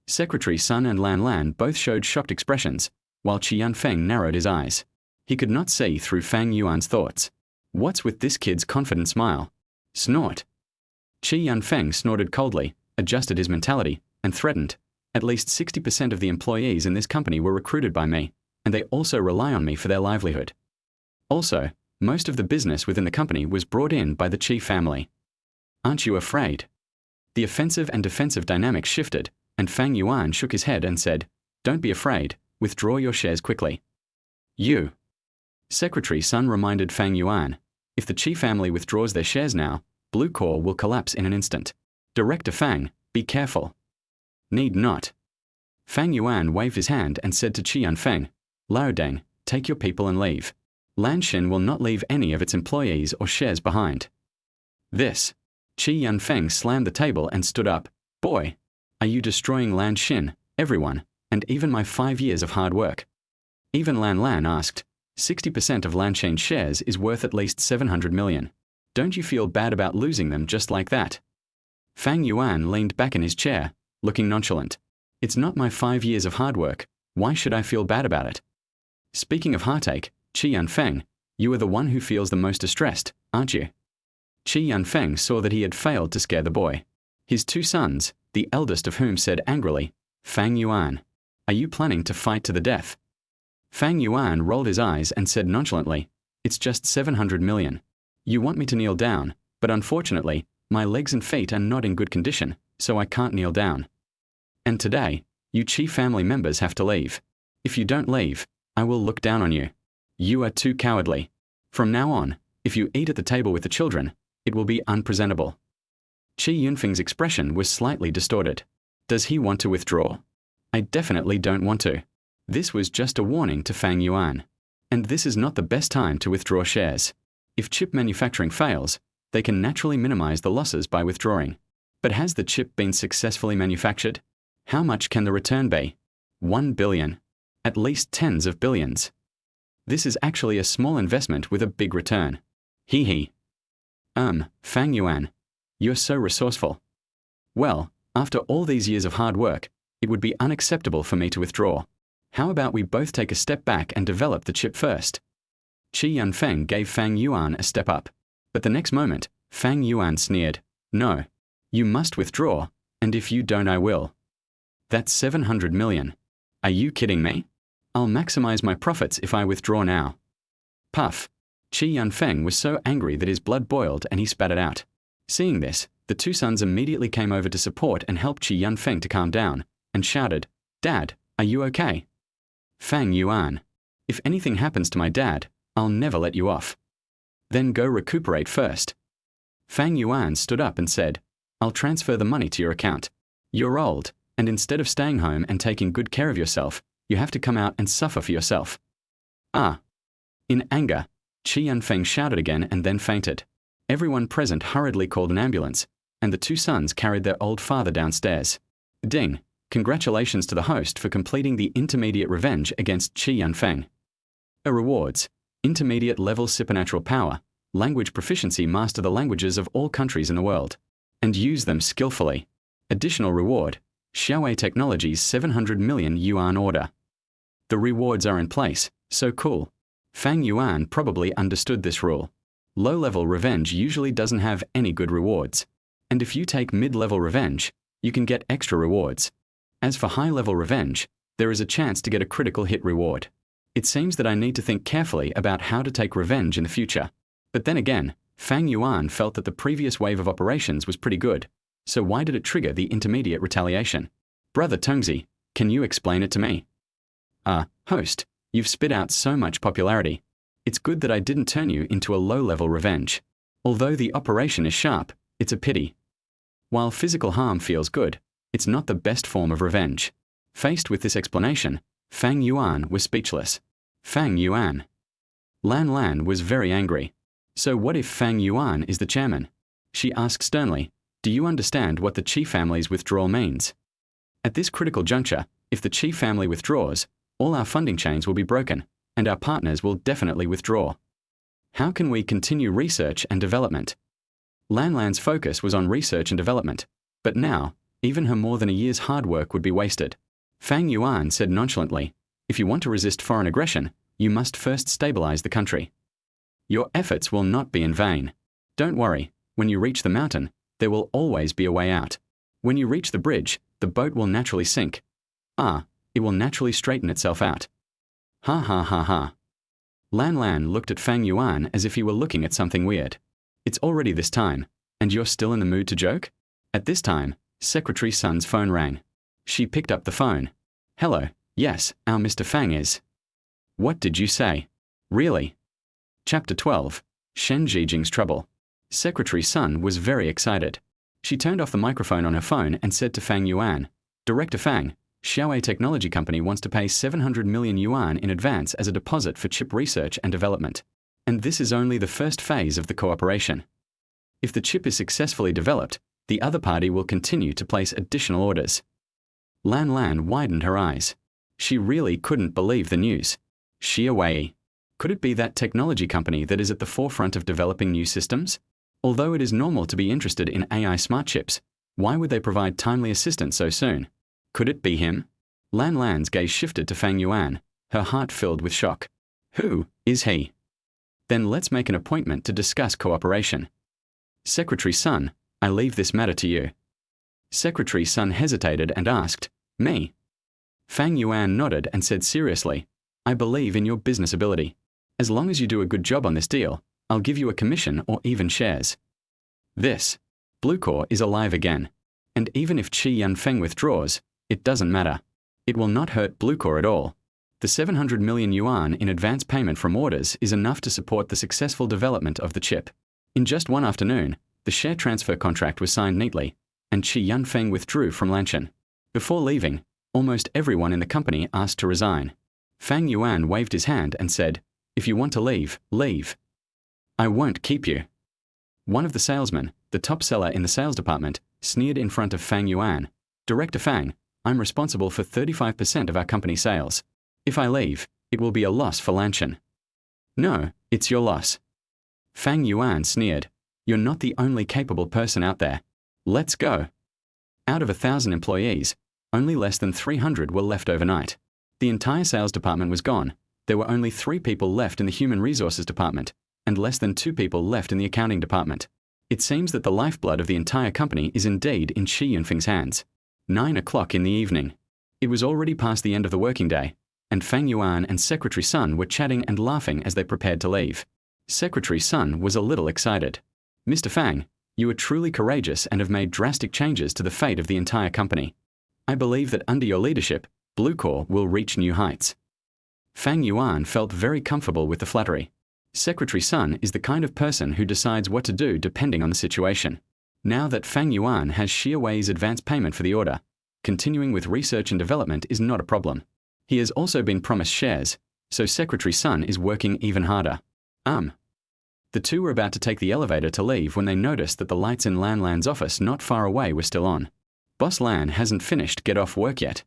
Secretary Sun and Lan Lan both showed shocked expressions, while Qi Yunfeng narrowed his eyes. He could not see through Fang Yuan's thoughts. What's with this kid's confident smile? Snort. Qi Yunfeng snorted coldly, adjusted his mentality, and threatened, "At least 60% of the employees in this company were recruited by me, and they also rely on me for their livelihood. Also, most of the business within the company was brought in by the Qi family. Aren't you afraid?" The offensive and defensive dynamics shifted, and Fang Yuan shook his head and said, "Don't be afraid, withdraw your shares quickly." You. Secretary Sun reminded Fang Yuan, "If the Qi family withdraws their shares now, Blue Core will collapse in an instant. Director Fang, be careful." Need not. Fang Yuan waved his hand and said to Qi Yunfeng, "Lao Deng, take your people and leave. Lanshin will not leave any of its employees or shares behind." This. Qi Yunfeng slammed the table and stood up. "Boy, are you destroying Lanshin, everyone, and even my 5 years of hard work?" Even Lan Lan asked, 60% of Lanshin's shares is worth at least 700 million. Don't you feel bad about losing them just like that? Fang Yuan leaned back in his chair, looking nonchalant. "It's not my 5 years of hard work. Why should I feel bad about it?" Speaking of heartache, Qi Yunfeng, you are the one who feels the most distressed, aren't you? Qi Yunfeng saw that he had failed to scare the boy. His 2 sons, the eldest of whom said angrily, "Fang Yuan, are you planning to fight to the death?" Fang Yuan rolled his eyes and said nonchalantly, "It's just 700 million. You want me to kneel down, but unfortunately, my legs and feet are not in good condition, so I can't kneel down. And today, you Qi family members have to leave. If you don't leave, I will look down on you. You are too cowardly. From now on, if you eat at the table with the children, it will be unpresentable." Qi Yunfeng's expression was slightly distorted. Does he want to withdraw? I definitely don't want to. This was just a warning to Fang Yuan. And this is not the best time to withdraw shares. If chip manufacturing fails, they can naturally minimize the losses by withdrawing. But has the chip been successfully manufactured? How much can the return be? 1 billion. At least tens of billions. This is actually a small investment with a big return. Hee hee. Fang Yuan, you're so resourceful. Well, after all these years of hard work, it would be unacceptable for me to withdraw. How about we both take a step back and develop the chip first? Qi Yunfeng gave Fang Yuan a step up. But the next moment, Fang Yuan sneered, "No. You must withdraw, and if you don't I will. That's 700 million. Are you kidding me? I'll maximize my profits if I withdraw now." Puff. Qi Yunfeng was so angry that his blood boiled and he spat it out. Seeing this, the two sons immediately came over to support and help Qi Yunfeng to calm down, and shouted, "Dad, are you okay?" "Fang Yuan, if anything happens to my dad, I'll never let you off. Then go recuperate first." Fang Yuan stood up and said, "I'll transfer the money to your account. You're old, and instead of staying home and taking good care of yourself, you have to come out and suffer for yourself." "Ah." In anger, Qi Yunfeng shouted again and then fainted. Everyone present hurriedly called an ambulance, and the two sons carried their old father downstairs. Ding! Congratulations to the host for completing the intermediate revenge against Qi Yunfeng. Rewards: intermediate level supernatural power, language proficiency, master the languages of all countries in the world, and use them skillfully. Additional reward: Xiaowei Technologies 700 million yuan order. The rewards are in place, so cool. Fang Yuan probably understood this rule. Low-level revenge usually doesn't have any good rewards. And if you take mid-level revenge, you can get extra rewards. As for high-level revenge, there is a chance to get a critical hit reward. It seems that I need to think carefully about how to take revenge in the future. But then again, Fang Yuan felt that the previous wave of operations was pretty good, so why did it trigger the intermediate retaliation? Brother Tongzi, can you explain it to me? Host, you've spit out so much popularity. It's good that I didn't turn you into a low-level revenge. Although the operation is sharp, it's a pity. While physical harm feels good, it's not the best form of revenge. Faced with this explanation, Fang Yuan was speechless. Fang Yuan. Lan Lan was very angry. So what if Fang Yuan is the chairman? She asked sternly, "Do you understand what the Qi family's withdrawal means? At this critical juncture, if the Qi family withdraws, all our funding chains will be broken, and our partners will definitely withdraw. How can we continue research and development?" Lan Lan's focus was on research and development, but now, even her more than a year's hard work would be wasted. Fang Yuan said nonchalantly, "If you want to resist foreign aggression, you must first stabilize the country. Your efforts will not be in vain. Don't worry, when you reach the mountain, there will always be a way out. When you reach the bridge, the boat will naturally sink. It will naturally straighten itself out." Ha ha ha ha. Lan Lan looked at Fang Yuan as if he were looking at something weird. "It's already this time, and you're still in the mood to joke?" At this time, Secretary Sun's phone rang. She picked up the phone. "Hello, yes, our Mr. Fang is." "What did you say? Really?" Chapter 12, Shen Zijing's Trouble. Secretary Sun was very excited. She turned off the microphone on her phone and said to Fang Yuan, "Director Fang, Xiaowei Technology Company wants to pay 700 million yuan in advance as a deposit for chip research and development. And this is only the first phase of the cooperation. If the chip is successfully developed, the other party will continue to place additional orders." Lan Lan widened her eyes. She really couldn't believe the news. Xiaowei. Could it be that technology company that is at the forefront of developing new systems? Although it is normal to be interested in AI smart chips, why would they provide timely assistance so soon? Could it be him? Lan Lan's gaze shifted to Fang Yuan, her heart filled with shock. Who is he? Then let's make an appointment to discuss cooperation. Secretary Sun, I leave this matter to you. Secretary Sun hesitated and asked, "Me?" Fang Yuan nodded and said seriously, "I believe in your business ability. As long as you do a good job on this deal, I'll give you a commission or even shares." This. Bluecore is alive again. And even if Qi Yunfeng withdraws, it doesn't matter. It will not hurt Bluecore at all. The 700 million yuan in advance payment from orders is enough to support the successful development of the chip. In just one afternoon, the share transfer contract was signed neatly, and Qi Yunfeng withdrew from Lanshan. Before leaving, almost everyone in the company asked to resign. Fang Yuan waved his hand and said, "If you want to leave, leave. I won't keep you." One of the salesmen, the top seller in the sales department, sneered in front of Fang Yuan. "Director Fang, I'm responsible for 35% of our company sales. If I leave, it will be a loss for Lanshan." "No, it's your loss." Fang Yuan sneered. "You're not the only capable person out there. Let's go." Out of 1,000 employees, only less than 300 were left overnight. The entire sales department was gone, There were only 3 people left in the human resources department, and less than 2 people left in the accounting department. It seems that the lifeblood of the entire company is indeed in Shi Yunfeng's hands. 9 o'clock in the evening. It was already past the end of the working day, and Fang Yuan and Secretary Sun were chatting and laughing as they prepared to leave. Secretary Sun was a little excited. "Mr. Fang, you are truly courageous and have made drastic changes to the fate of the entire company. I believe that under your leadership, Bluecore will reach new heights." Fang Yuan felt very comfortable with the flattery. Secretary Sun is the kind of person who decides what to do depending on the situation. Now that Fang Yuan has Xie Wei's advance payment for the order, continuing with research and development is not a problem. He has also been promised shares, so Secretary Sun is working even harder. The two were about to take the elevator to leave when they noticed that the lights in Lan Lan's office not far away were still on. "Boss Lan hasn't finished get off work yet?"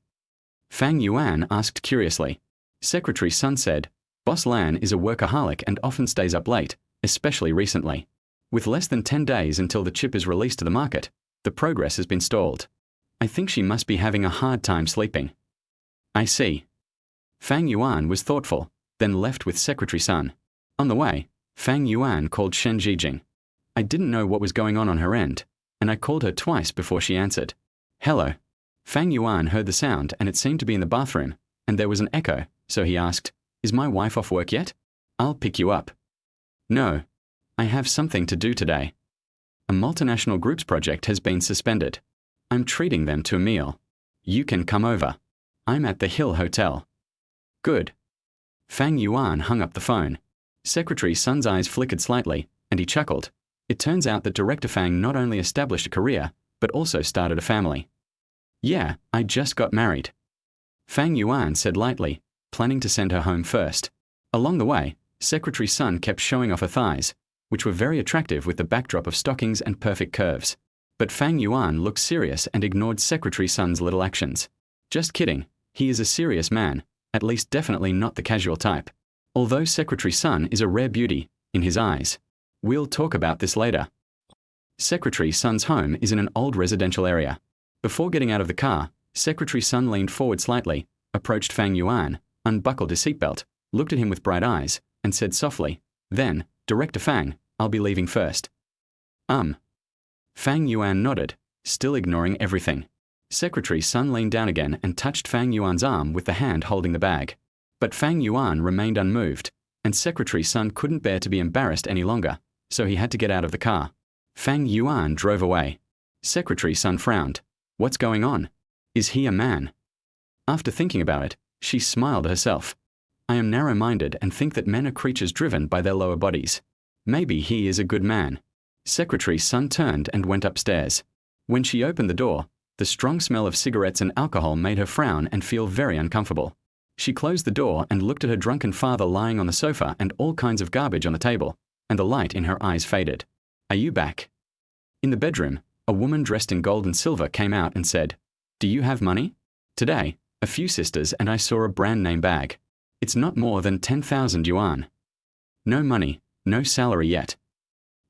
Fang Yuan asked curiously. Secretary Sun said, "Boss Lan is a workaholic and often stays up late, especially recently. With less than 10 days until the chip is released to the market, the progress has been stalled. I think she must be having a hard time sleeping." "I see." Fang Yuan was thoughtful, then left with Secretary Sun. On the way, Fang Yuan called Shen Jijing. I didn't know what was going on her end, and I called her twice before she answered. "Hello." Fang Yuan heard the sound and it seemed to be in the bathroom, and there was an echo, so he asked, "Is my wife off work yet? I'll pick you up." "No. I have something to do today. A multinational group's project has been suspended. I'm treating them to a meal. You can come over. I'm at the Hill Hotel." "Good." Fang Yuan hung up the phone. Secretary Sun's eyes flickered slightly, and he chuckled. It turns out that Director Fang not only established a career, but also started a family. "Yeah, I just got married." Fang Yuan said lightly, planning to send her home first. Along the way, Secretary Sun kept showing off her thighs, which were very attractive with the backdrop of stockings and perfect curves. But Fang Yuan looked serious and ignored Secretary Sun's little actions. "Just kidding, he is a serious man, at least definitely not the casual type. Although Secretary Sun is a rare beauty, in his eyes. We'll talk about this later." Secretary Sun's home is in an old residential area. Before getting out of the car, Secretary Sun leaned forward slightly, approached Fang Yuan, unbuckled his seatbelt, looked at him with bright eyes, and said softly, "Then, Director Fang, I'll be leaving first." Fang Yuan nodded, still ignoring everything. Secretary Sun leaned down again and touched Fang Yuan's arm with the hand holding the bag. But Fang Yuan remained unmoved, and Secretary Sun couldn't bear to be embarrassed any longer, so he had to get out of the car. Fang Yuan drove away. Secretary Sun frowned. What's going on? Is he a man? After thinking about it, she smiled at herself. I am narrow-minded and think that men are creatures driven by their lower bodies. Maybe he is a good man. Secretary Sun turned and went upstairs. When she opened the door, the strong smell of cigarettes and alcohol made her frown and feel very uncomfortable. She closed the door and looked at her drunken father lying on the sofa and all kinds of garbage on the table, and the light in her eyes faded. Are you back? In the bedroom, a woman dressed in gold and silver came out and said, Do you have money? Today, a few sisters and I saw a brand name bag. It's not more than 10,000 yuan. No money, no salary yet.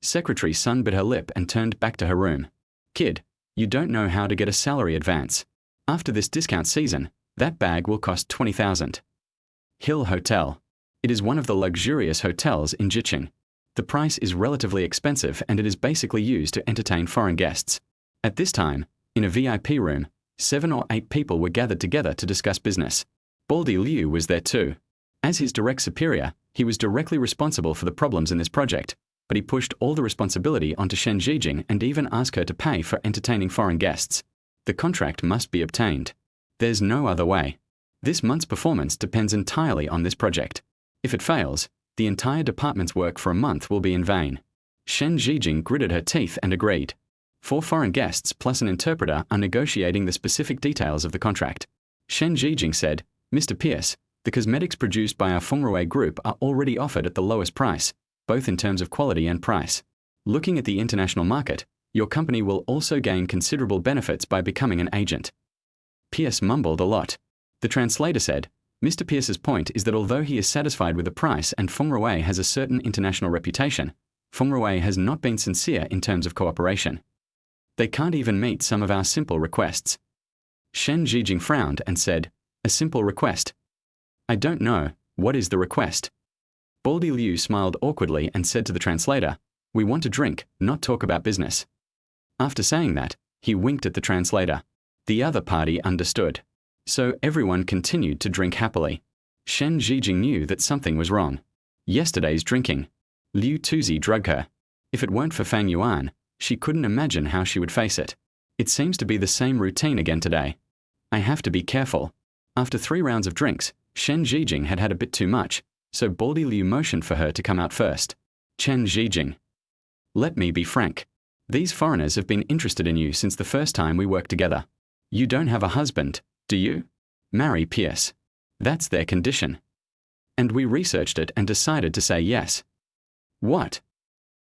Secretary Sun bit her lip and turned back to her room. Kid, you don't know how to get a salary advance. After this discount season, that bag will cost 20,000. Hill Hotel. It is one of the luxurious hotels in Jiqing. The price is relatively expensive and it is basically used to entertain foreign guests. At this time, in a VIP room, 7 or 8 people were gathered together to discuss business. Baldy Liu was there too. As his direct superior, he was directly responsible for the problems in this project, but he pushed all the responsibility onto Shen Jijing and even asked her to pay for entertaining foreign guests. The contract must be obtained. There's no other way. This month's performance depends entirely on this project. If it fails, the entire department's work for a month will be in vain. Shen Jijing gritted her teeth and agreed. 4 foreign guests plus an interpreter are negotiating the specific details of the contract. Shen Jijing said, Mr. Pierce, the cosmetics produced by our Fengrui group are already offered at the lowest price, both in terms of quality and price. Looking at the international market, your company will also gain considerable benefits by becoming an agent. Pierce mumbled a lot. The translator said, Mr. Pierce's point is that although he is satisfied with the price and Fengrui has a certain international reputation, Fengrui has not been sincere in terms of cooperation. They can't even meet some of our simple requests. Shen Jijing frowned and said, A simple request? I don't know, What is the request? Baldy Liu smiled awkwardly and said to the translator, "We want to drink, not talk about business." After saying that, he winked at the translator. The other party understood. So everyone continued to drink happily. Shen Zhijing knew that something was wrong. Yesterday's drinking. Liu Tuzi drugged her. If it weren't for Fang Yuan, she couldn't imagine how she would face it. It seems to be the same routine again today. I have to be careful. After 3 rounds of drinks, Shen Zhijing had had a bit too much, so Baldy Liu motioned for her to come out first. Chen Zhijing. Let me be frank. These foreigners have been interested in you since the first time we worked together. You don't have a husband, do you? Marry Pierce. That's their condition. And we researched it and decided to say yes. What?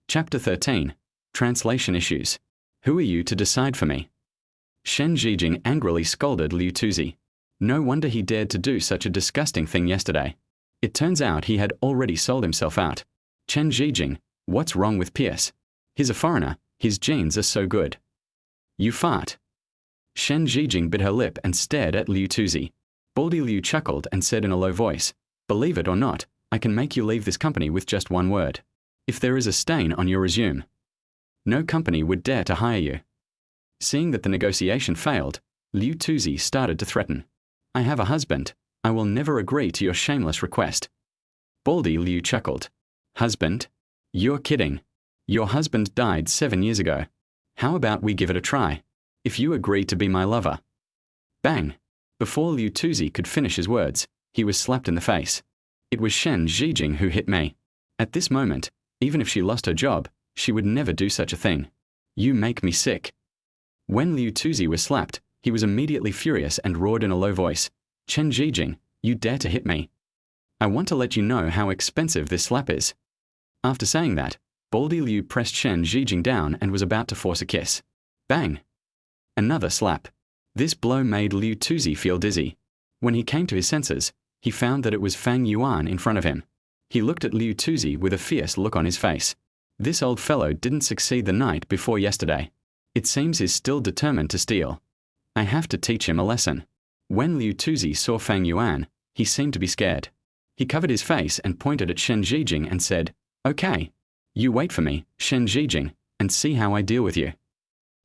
Chapter 13. Translation Issues. Who are you to decide for me? Shen Zhijing angrily scolded Liu Tuzi. No wonder he dared to do such a disgusting thing yesterday. It turns out he had already sold himself out. Chen Zhijing, what's wrong with Pierce? He's a foreigner, his genes are so good. You fart. Shen Zhijing bit her lip and stared at Liu Tuzi. Baldy Liu chuckled and said in a low voice, "Believe it or not, I can make you leave this company with just one word. If there is a stain on your resume, no company would dare to hire you." Seeing that the negotiation failed, Liu Tuzi started to threaten. "I have a husband. I will never agree to your shameless request." Baldy Liu chuckled. "Husband? You're kidding. Your husband died 7 years ago. How about we give it a try? If you agree to be my lover." Bang! Before Liu Tuzi could finish his words, he was slapped in the face. It was Shen Zhijing who hit me. At this moment, even if she lost her job, she would never do such a thing. You make me sick. When Liu Tuzi was slapped, he was immediately furious and roared in a low voice, "Chen Zhijing, you dare to hit me. I want to let you know how expensive this slap is." After saying that, Baldy Liu pressed Shen Zhijing down and was about to force a kiss. Bang! Another slap. This blow made Liu Tuzi feel dizzy. When he came to his senses, he found that it was Fang Yuan in front of him. He looked at Liu Tuzi with a fierce look on his face. This old fellow didn't succeed the night before yesterday. It seems he's still determined to steal. I have to teach him a lesson. When Liu Tuzi saw Fang Yuan, he seemed to be scared. He covered his face and pointed at Shen Zhijing and said, "Okay. You wait for me, Shen Zhijing, and see how I deal with you."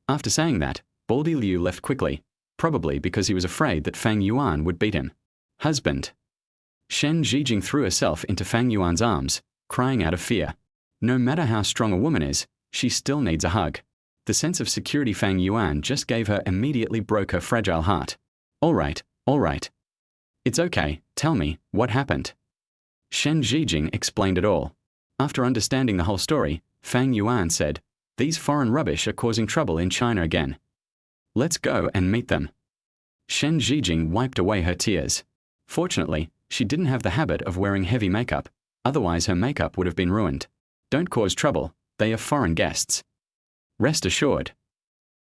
After saying that, Baldy Liu left quickly, probably because he was afraid that Fang Yuan would beat him. Husband. Shen Zhijing threw herself into Fang Yuan's arms, crying out of fear. No matter how strong a woman is, she still needs a hug. The sense of security Fang Yuan just gave her immediately broke her fragile heart. All right. It's okay, tell me, what happened?" Shen Zhijing explained it all. After understanding the whole story, Fang Yuan said, "These foreign rubbish are causing trouble in China again. Let's go and meet them." Shen Zhijing wiped away her tears. Fortunately, she didn't have the habit of wearing heavy makeup, otherwise her makeup would have been ruined. Don't cause trouble, they are foreign guests. Rest assured.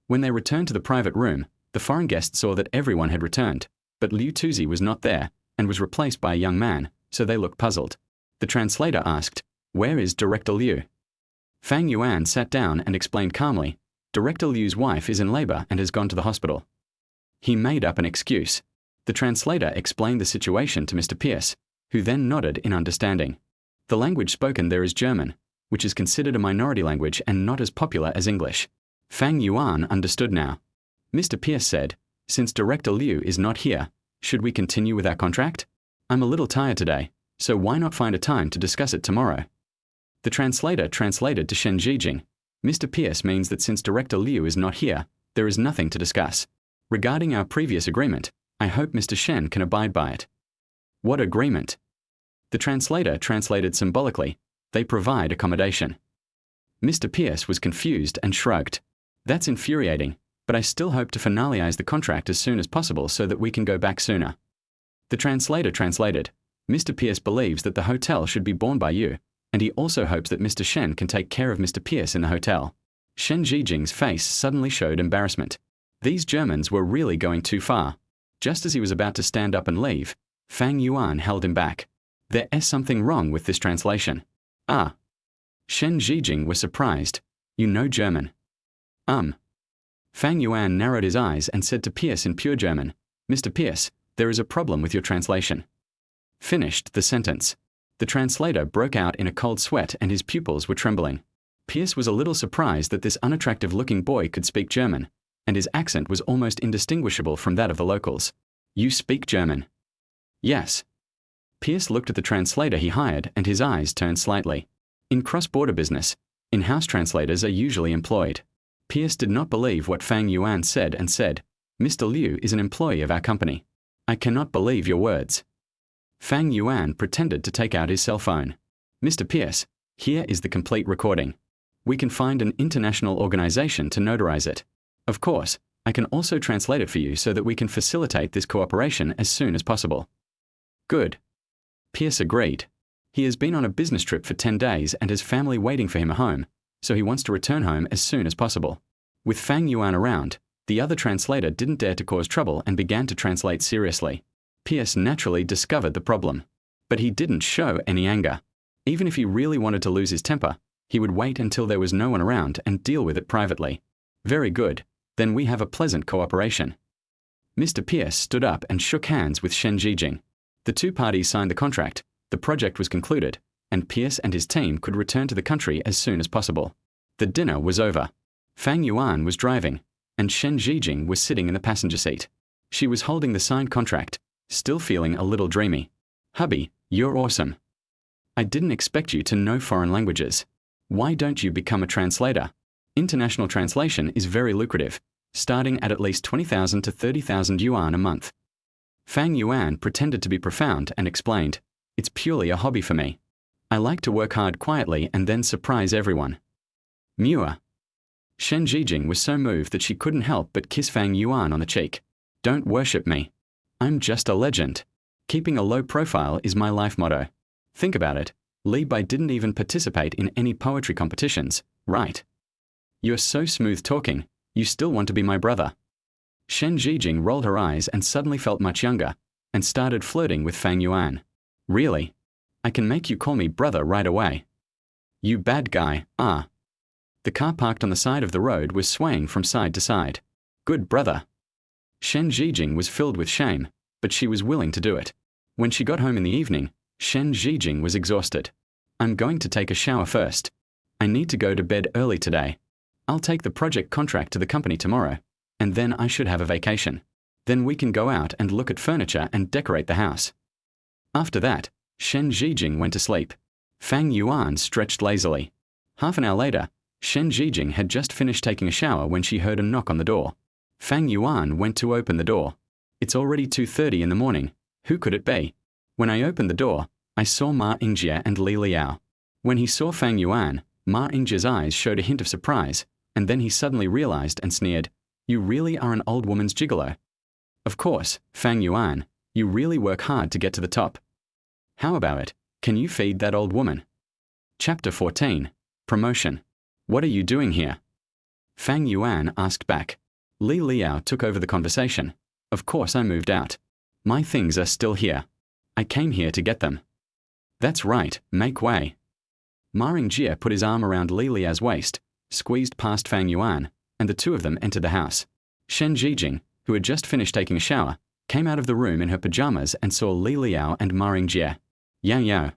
When they returned to the private room, the foreign guests saw that everyone had returned, but Liu Tuzi was not there and was replaced by a young man, so they looked puzzled. The translator asked, "Where is Director Liu?" Fang Yuan sat down and explained calmly, "Director Liu's wife is in labor and has gone to the hospital." He made up an excuse. The translator explained the situation to Mr. Pierce, who then nodded in understanding. The language spoken there is German, which is considered a minority language and not as popular as English. Fang Yuan understood now. Mr. Pierce said, "Since Director Liu is not here, should we continue with our contract? I'm a little tired today, so why not find a time to discuss it tomorrow?" The translator translated to Shen Zhijing. Mr. Pierce means that since Director Liu is not here, there is nothing to discuss. Regarding our previous agreement, I hope Mr. Shen can abide by it. What agreement? The translator translated symbolically, they provide accommodation. Mr. Pierce was confused and shrugged. That's infuriating, but I still hope to finalize the contract as soon as possible so that we can go back sooner. The translator translated, Mr. Pierce believes that the hotel should be borne by you, and he also hopes that Mr. Shen can take care of Mr. Pierce in the hotel. Shen Zhijing's face suddenly showed embarrassment. These Germans were really going too far. Just as he was about to stand up and leave, Fang Yuan held him back. There is something wrong with this translation. Ah. Shen Zhijing was surprised. You know German. Fang Yuan narrowed his eyes and said to Pierce in pure German, Mr. Pierce, there is a problem with your translation. Finished the sentence. The translator broke out in a cold sweat and his pupils were trembling. Pierce was a little surprised that this unattractive-looking boy could speak German, and his accent was almost indistinguishable from that of the locals. You speak German? Yes. Pierce looked at the translator he hired and his eyes turned slightly. In cross-border business, in-house translators are usually employed. Pierce did not believe what Fang Yuan said and said, Mr. Liu is an employee of our company. I cannot believe your words. Fang Yuan pretended to take out his cell phone. Mr. Pierce, here is the complete recording. We can find an international organization to notarize it. Of course, I can also translate it for you so that we can facilitate this cooperation as soon as possible. Good. Pierce agreed. He has been on a business trip for 10 days and has family waiting for him at home, so he wants to return home as soon as possible. With Fang Yuan around, the other translator didn't dare to cause trouble and began to translate seriously. Pierce naturally discovered the problem. But he didn't show any anger. Even if he really wanted to lose his temper, he would wait until there was no one around and deal with it privately. Very good. Then we have a pleasant cooperation. Mr. Pierce stood up and shook hands with Shen Zhijing. The two parties signed the contract, the project was concluded, and Pierce and his team could return to the country as soon as possible. The dinner was over. Fang Yuan was driving, and Shen Zhijing was sitting in the passenger seat. She was holding the signed contract, still feeling a little dreamy. Hubby, you're awesome. I didn't expect you to know foreign languages. Why don't you become a translator? International translation is very lucrative, starting at least 20,000 to 30,000 yuan a month. Fang Yuan pretended to be profound and explained, it's purely a hobby for me. I like to work hard quietly and then surprise everyone. Mua. Shen Zhijing was so moved that she couldn't help but kiss Fang Yuan on the cheek. Don't worship me. I'm just a legend. Keeping a low profile is my life motto. Think about it, Li Bai didn't even participate in any poetry competitions, right? You're so smooth talking, you still want to be my brother. Shen Zhijing rolled her eyes and suddenly felt much younger, and started flirting with Fang Yuan. Really? I can make you call me brother right away. You bad guy, ah. The car parked on the side of the road was swaying from side to side. Good brother. Shen Zhijing was filled with shame, but she was willing to do it. When she got home in the evening, Shen Zhijing was exhausted. I'm going to take a shower first. I need to go to bed early today. I'll take the project contract to the company tomorrow, and then I should have a vacation. Then we can go out and look at furniture and decorate the house. After that, Shen Zhijing went to sleep. Fang Yuan stretched lazily. Half an hour later, Shen Zhijing had just finished taking a shower when she heard a knock on the door. Fang Yuan went to open the door. It's already 2:30 in the morning. Who could it be? When I opened the door, I saw Ma Yingjie and Li Liao. When he saw Fang Yuan, Ma Yingjie's eyes showed a hint of surprise, and then he suddenly realized and sneered, You really are an old woman's gigolo. Of course, Fang Yuan, you really work hard to get to the top. How about it? Can you feed that old woman? Chapter 14. Promotion. What are you doing here? Fang Yuan asked back. Li Liao took over the conversation. Of course I moved out. My things are still here. I came here to get them. That's right, make way. Ma Yingjie put his arm around Li Liao's waist, squeezed past Fang Yuan, and the two of them entered the house. Shen Zhijing, who had just finished taking a shower, came out of the room in her pajamas and saw Li Liao and Ma Yingjie. Yao Yao.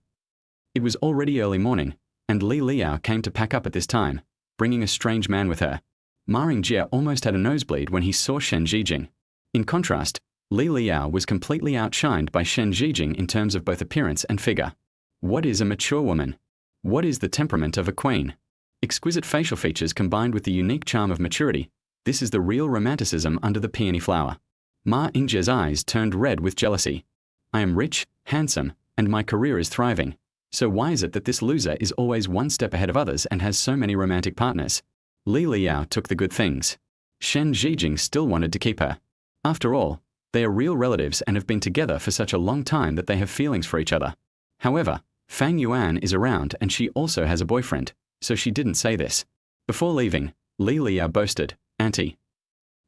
It was already early morning, and Li Liao came to pack up at this time, bringing a strange man with her. Ma Yingjie almost had a nosebleed when he saw Shen Zhijing. In contrast, Li Liao was completely outshined by Shen Zhijing in terms of both appearance and figure. What is a mature woman? What is the temperament of a queen? Exquisite facial features combined with the unique charm of maturity, this is the real romanticism under the peony flower. Ma Yingjie's eyes turned red with jealousy. I am rich, handsome, and my career is thriving. So why is it that this loser is always one step ahead of others and has so many romantic partners? Li Liao took the good things. Shen Zhijing still wanted to keep her. After all, they are real relatives and have been together for such a long time that they have feelings for each other. However, Fang Yuan is around and she also has a boyfriend, so she didn't say this. Before leaving, Li Liao boasted, Auntie.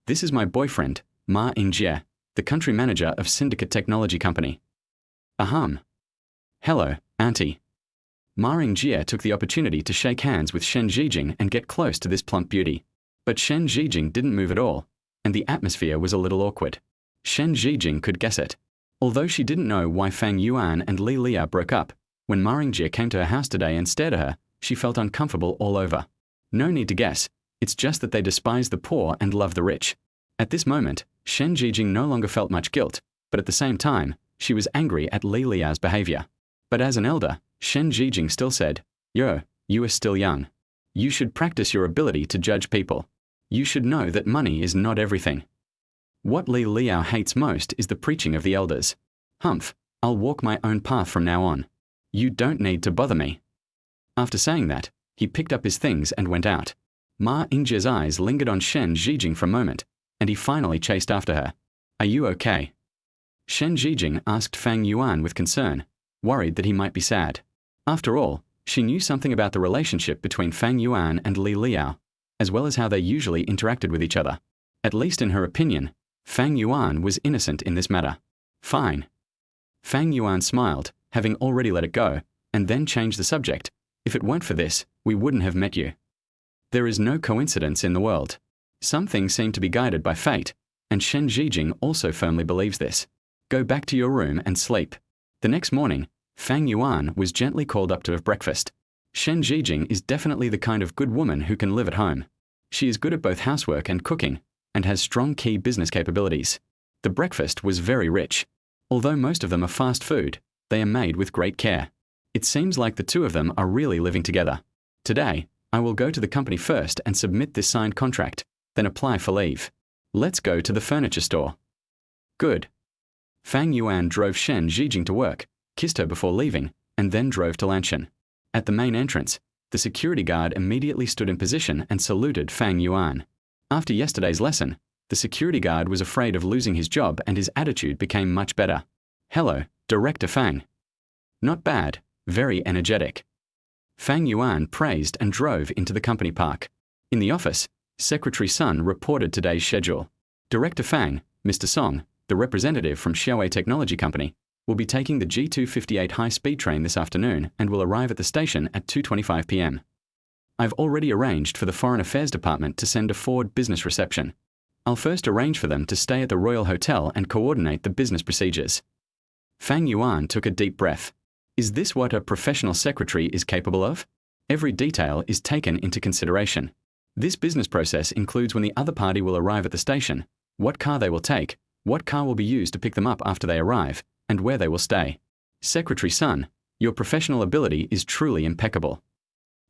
This is my boyfriend, Ma Yingjie, the country manager of Syndicate Technology Company. Aham. Hello, Auntie. Ma Yingjie took the opportunity to shake hands with Shen Zhijing and get close to this plump beauty. But Shen Zhijing didn't move at all, and the atmosphere was a little awkward. Shen Zhijing could guess it. Although she didn't know why Fang Yuan and Li Liao broke up, when Ma Ringjie came to her house today and stared at her, she felt uncomfortable all over. No need to guess, it's just that they despise the poor and love the rich. At this moment, Shen Zhijing no longer felt much guilt, but at the same time, she was angry at Li Liao's behavior. But as an elder, Shen Zhijing still said, "Yo, you are still young. You should practice your ability to judge people. You should know that money is not everything." What Li Liao hates most is the preaching of the elders. "Humph, I'll walk my own path from now on. You don't need to bother me." After saying that, he picked up his things and went out. Ma Yingjie's eyes lingered on Shen Zhijing for a moment, and he finally chased after her. "Are you okay?" Shen Zhijing asked Fang Yuan with concern, worried that he might be sad. After all, she knew something about the relationship between Fang Yuan and Li Liao, as well as how they usually interacted with each other. At least in her opinion, Fang Yuan was innocent in this matter. "Fine." Fang Yuan smiled, having already let it go, and then changed the subject. "If it weren't for this, we wouldn't have met you." There is no coincidence in the world. Some things seem to be guided by fate, and Shen Zhijing also firmly believes this. "Go back to your room and sleep." The next morning, Fang Yuan was gently called up to have breakfast. Shen Zhijing is definitely the kind of good woman who can live at home. She is good at both housework and cooking, and has strong key business capabilities. The breakfast was very rich. Although most of them are fast food, they are made with great care. It seems like the two of them are really living together. "Today, I will go to the company first and submit this signed contract, then apply for leave. Let's go to the furniture store." "Good." Fang Yuan drove Shen Zhijing to work, kissed her before leaving, and then drove to Lanshan. At the main entrance, the security guard immediately stood in position and saluted Fang Yuan. After yesterday's lesson, the security guard was afraid of losing his job and his attitude became much better. "Hello, Director Fang." "Not bad, very energetic." Fang Yuan praised and drove into the company park. In the office, Secretary Sun reported today's schedule. Director Fang, Mr. Song, the representative from Xiaowei Technology Company, will be taking the G258 high-speed train this afternoon and will arrive at the station at 2:25 p.m. I've already arranged for the Foreign Affairs Department to send a forward business reception. I'll first arrange for them to stay at the Royal Hotel and coordinate the business procedures. Fang Yuan took a deep breath. Is this what a professional secretary is capable of? Every detail is taken into consideration. This business process includes when the other party will arrive at the station, what car they will take, what car will be used to pick them up after they arrive, and where they will stay. Secretary Sun, your professional ability is truly impeccable.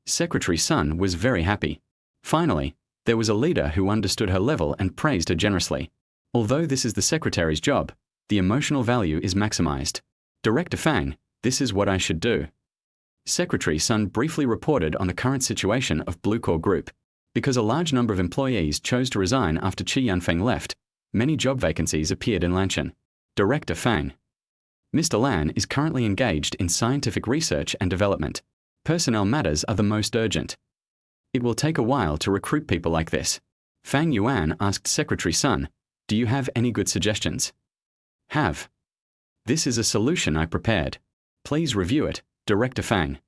Secretary Sun was very happy. Finally, there was a leader who understood her level and praised her generously. Although this is the secretary's job, the emotional value is maximized. Director Fang, this is what I should do. Secretary Sun briefly reported on the current situation of Blue Core Group. Because a large number of employees chose to resign after Qi Yanfeng left, many job vacancies appeared in Lanshan. Director Fang. Mr. Lan is currently engaged in scientific research and development. Personnel matters are the most urgent. It will take a while to recruit people like this. Fang Yuan asked Secretary Sun, "Do you have any good suggestions?" "Have. This is a solution I prepared. Please review it, Director Fang."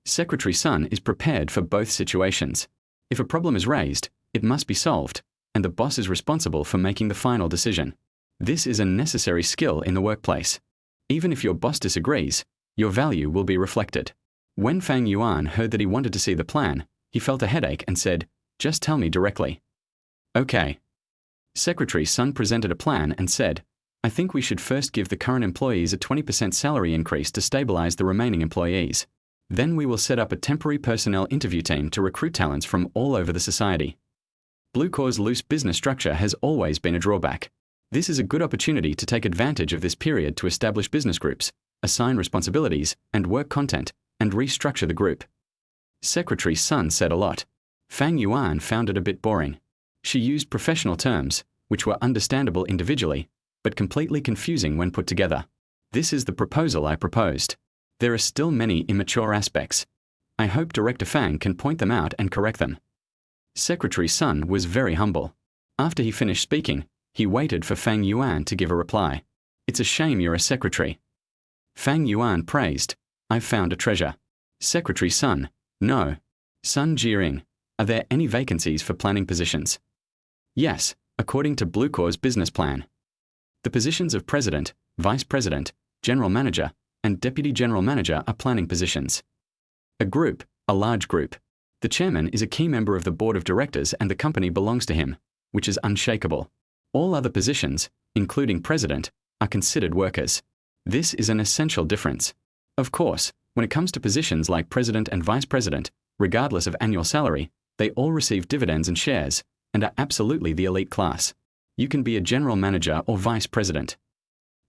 Secretary Sun is prepared for both situations. If a problem is raised, it must be solved, and the boss is responsible for making the final decision. This is a necessary skill in the workplace. Even if your boss disagrees, your value will be reflected. When Fang Yuan heard that he wanted to see the plan, he felt a headache and said, "Just tell me directly." "Okay." Secretary Sun presented a plan and said, "I think we should first give the current employees a 20% salary increase to stabilize the remaining employees. Then we will set up a temporary personnel interview team to recruit talents from all over the society." Blue Core's loose business structure has always been a drawback. This is a good opportunity to take advantage of this period to establish business groups, assign responsibilities, and work content, and restructure the group. Secretary Sun said a lot. Fang Yuan found it a bit boring. She used professional terms, which were understandable individually, but completely confusing when put together. This is the proposal I proposed. There are still many immature aspects. I hope Director Fang can point them out and correct them. Secretary Sun was very humble. After he finished speaking, he waited for Fang Yuan to give a reply. "It's a shame you're a secretary." Fang Yuan praised, "I've found a treasure." Secretary Sun, "No." Sun Jiring, "Are there any vacancies for planning positions?" "Yes, according to Blue Core's business plan. The positions of President, vice president, general manager, and deputy general manager are planning positions. A group, a large group. The chairman is a key member of the board of directors and the company belongs to him, which is unshakable. All other positions, including president, are considered workers. This is an essential difference. Of course, when it comes to positions like president and vice president, regardless of annual salary, they all receive dividends and shares, and are absolutely the elite class. You can be a general manager or vice president.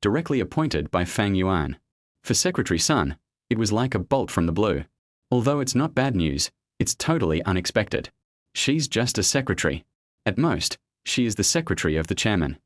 Directly appointed by Fang Yuan. For Secretary Sun, it was like a bolt from the blue. Although it's not bad news, it's totally unexpected. She's just a secretary. At most, she is the secretary of the chairman.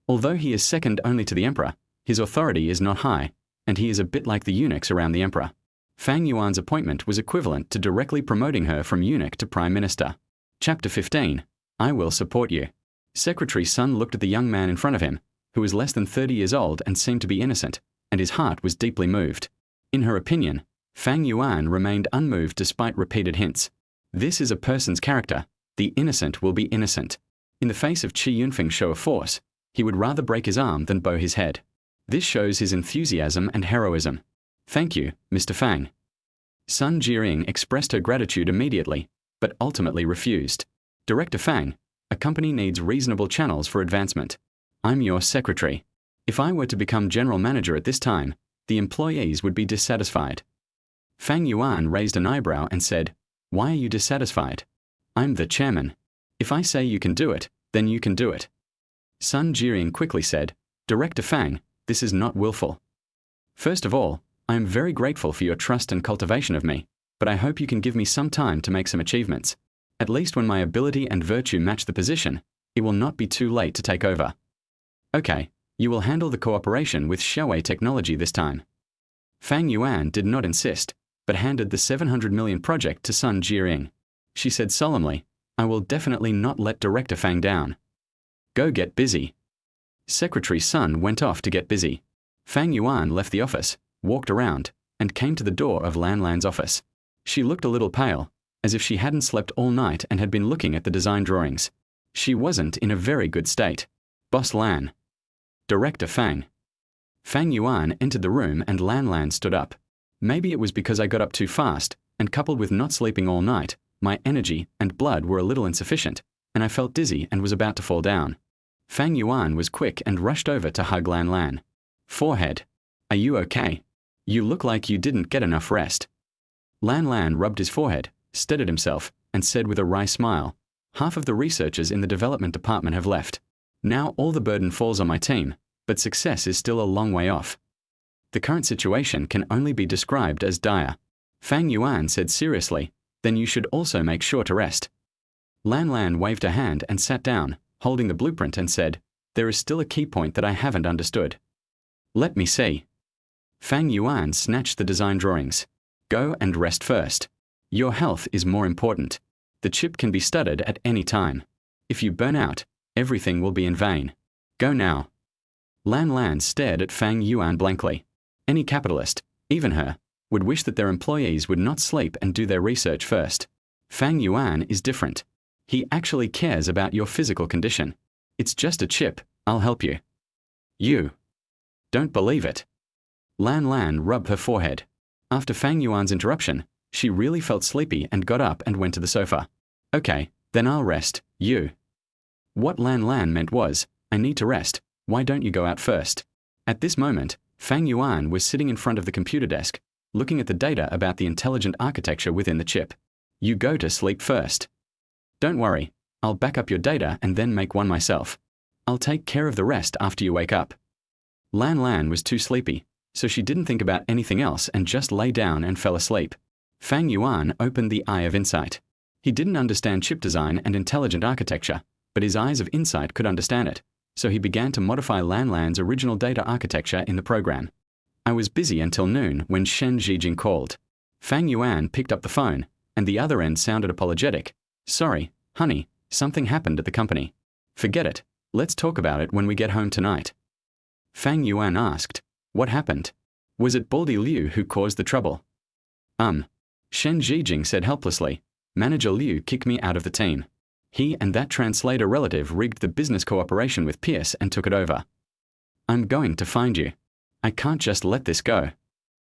Although he is second only to the emperor, his authority is not high, and he is a bit like the eunuchs around the emperor. Fang Yuan's appointment was equivalent to directly promoting her from eunuch to prime minister. Chapter 15. I will support you. Secretary Sun looked at the young man in front of him, who was less than 30 years old and seemed to be innocent, and his heart was deeply moved. In her opinion, Fang Yuan remained unmoved despite repeated hints. This is a person's character. The innocent will be innocent. In the face of Qi Yunfeng's show of force, he would rather break his arm than bow his head. This shows his enthusiasm and heroism. Thank you, Mr. Fang. Sun Jiring expressed her gratitude immediately, but ultimately refused. Director Fang, a company needs reasonable channels for advancement. I'm your secretary. If I were to become general manager at this time, the employees would be dissatisfied. Fang Yuan raised an eyebrow and said, Why are you dissatisfied? I'm the chairman. If I say you can do it, then you can do it. Sun Jiring quickly said, Director Fang, this is not willful. First of all, I am very grateful for your trust and cultivation of me, but I hope you can give me some time to make some achievements. At least when my ability and virtue match the position, it will not be too late to take over. Okay, you will handle the cooperation with Xiaowei Technology this time. Fang Yuan did not insist, but handed the 700 million project to Sun Jiring. She said solemnly, I will definitely not let Director Fang down. Go get busy. Secretary Sun went off to get busy. Fang Yuan left the office, walked around, and came to the door of Lan Lan's office. She looked a little pale, as if she hadn't slept all night and had been looking at the design drawings. She wasn't in a very good state. Boss Lan. Director Fang. Fang Yuan entered the room and Lan Lan stood up. Maybe it was because I got up too fast, and coupled with not sleeping all night, my energy and blood were a little insufficient, and I felt dizzy and was about to fall down. Fang Yuan was quick and rushed over to hug Lan Lan. Forehead. Are you okay? You look like you didn't get enough rest. Lan Lan rubbed his forehead, steadied himself, and said with a wry smile, Half of the researchers in the development department have left. Now all the burden falls on my team, but success is still a long way off. The current situation can only be described as dire. Fang Yuan said seriously, Then you should also make sure to rest. Lan Lan waved her hand and sat down, holding the blueprint and said, There is still a key point that I haven't understood. Let me see. Fang Yuan snatched the design drawings. Go and rest first. Your health is more important. The chip can be studied at any time. If you burn out, everything will be in vain. Go now. Lan Lan stared at Fang Yuan blankly. Any capitalist, even her, would wish that their employees would not sleep and do their research first. Fang Yuan is different. He actually cares about your physical condition. It's just a chip, I'll help you. You. Don't believe it. Lan Lan rubbed her forehead. After Fang Yuan's interruption, she really felt sleepy and got up and went to the sofa. Okay, then I'll rest, you. What Lan Lan meant was, I need to rest, why don't you go out first? At this moment, Fang Yuan was sitting in front of the computer desk, looking at the data about the intelligent architecture within the chip. You go to sleep first. Don't worry, I'll back up your data and then make one myself. I'll take care of the rest after you wake up. Lan Lan was too sleepy, so she didn't think about anything else and just lay down and fell asleep. Fang Yuan opened the eye of insight. He didn't understand chip design and intelligent architecture, but his eyes of insight could understand it, so he began to modify Lan Lan's original data architecture in the program. I was busy until noon when Shen Zhijing called. Fang Yuan picked up the phone, and the other end sounded apologetic. Sorry, honey, something happened at the company. Forget it, let's talk about it when we get home tonight. Fang Yuan asked, What happened? Was it Baldy Liu who caused the trouble? Shen Zhijing said helplessly, Manager Liu kicked me out of the team. He and that translator relative rigged the business cooperation with Pierce and took it over. I'm going to find you. I can't just let this go.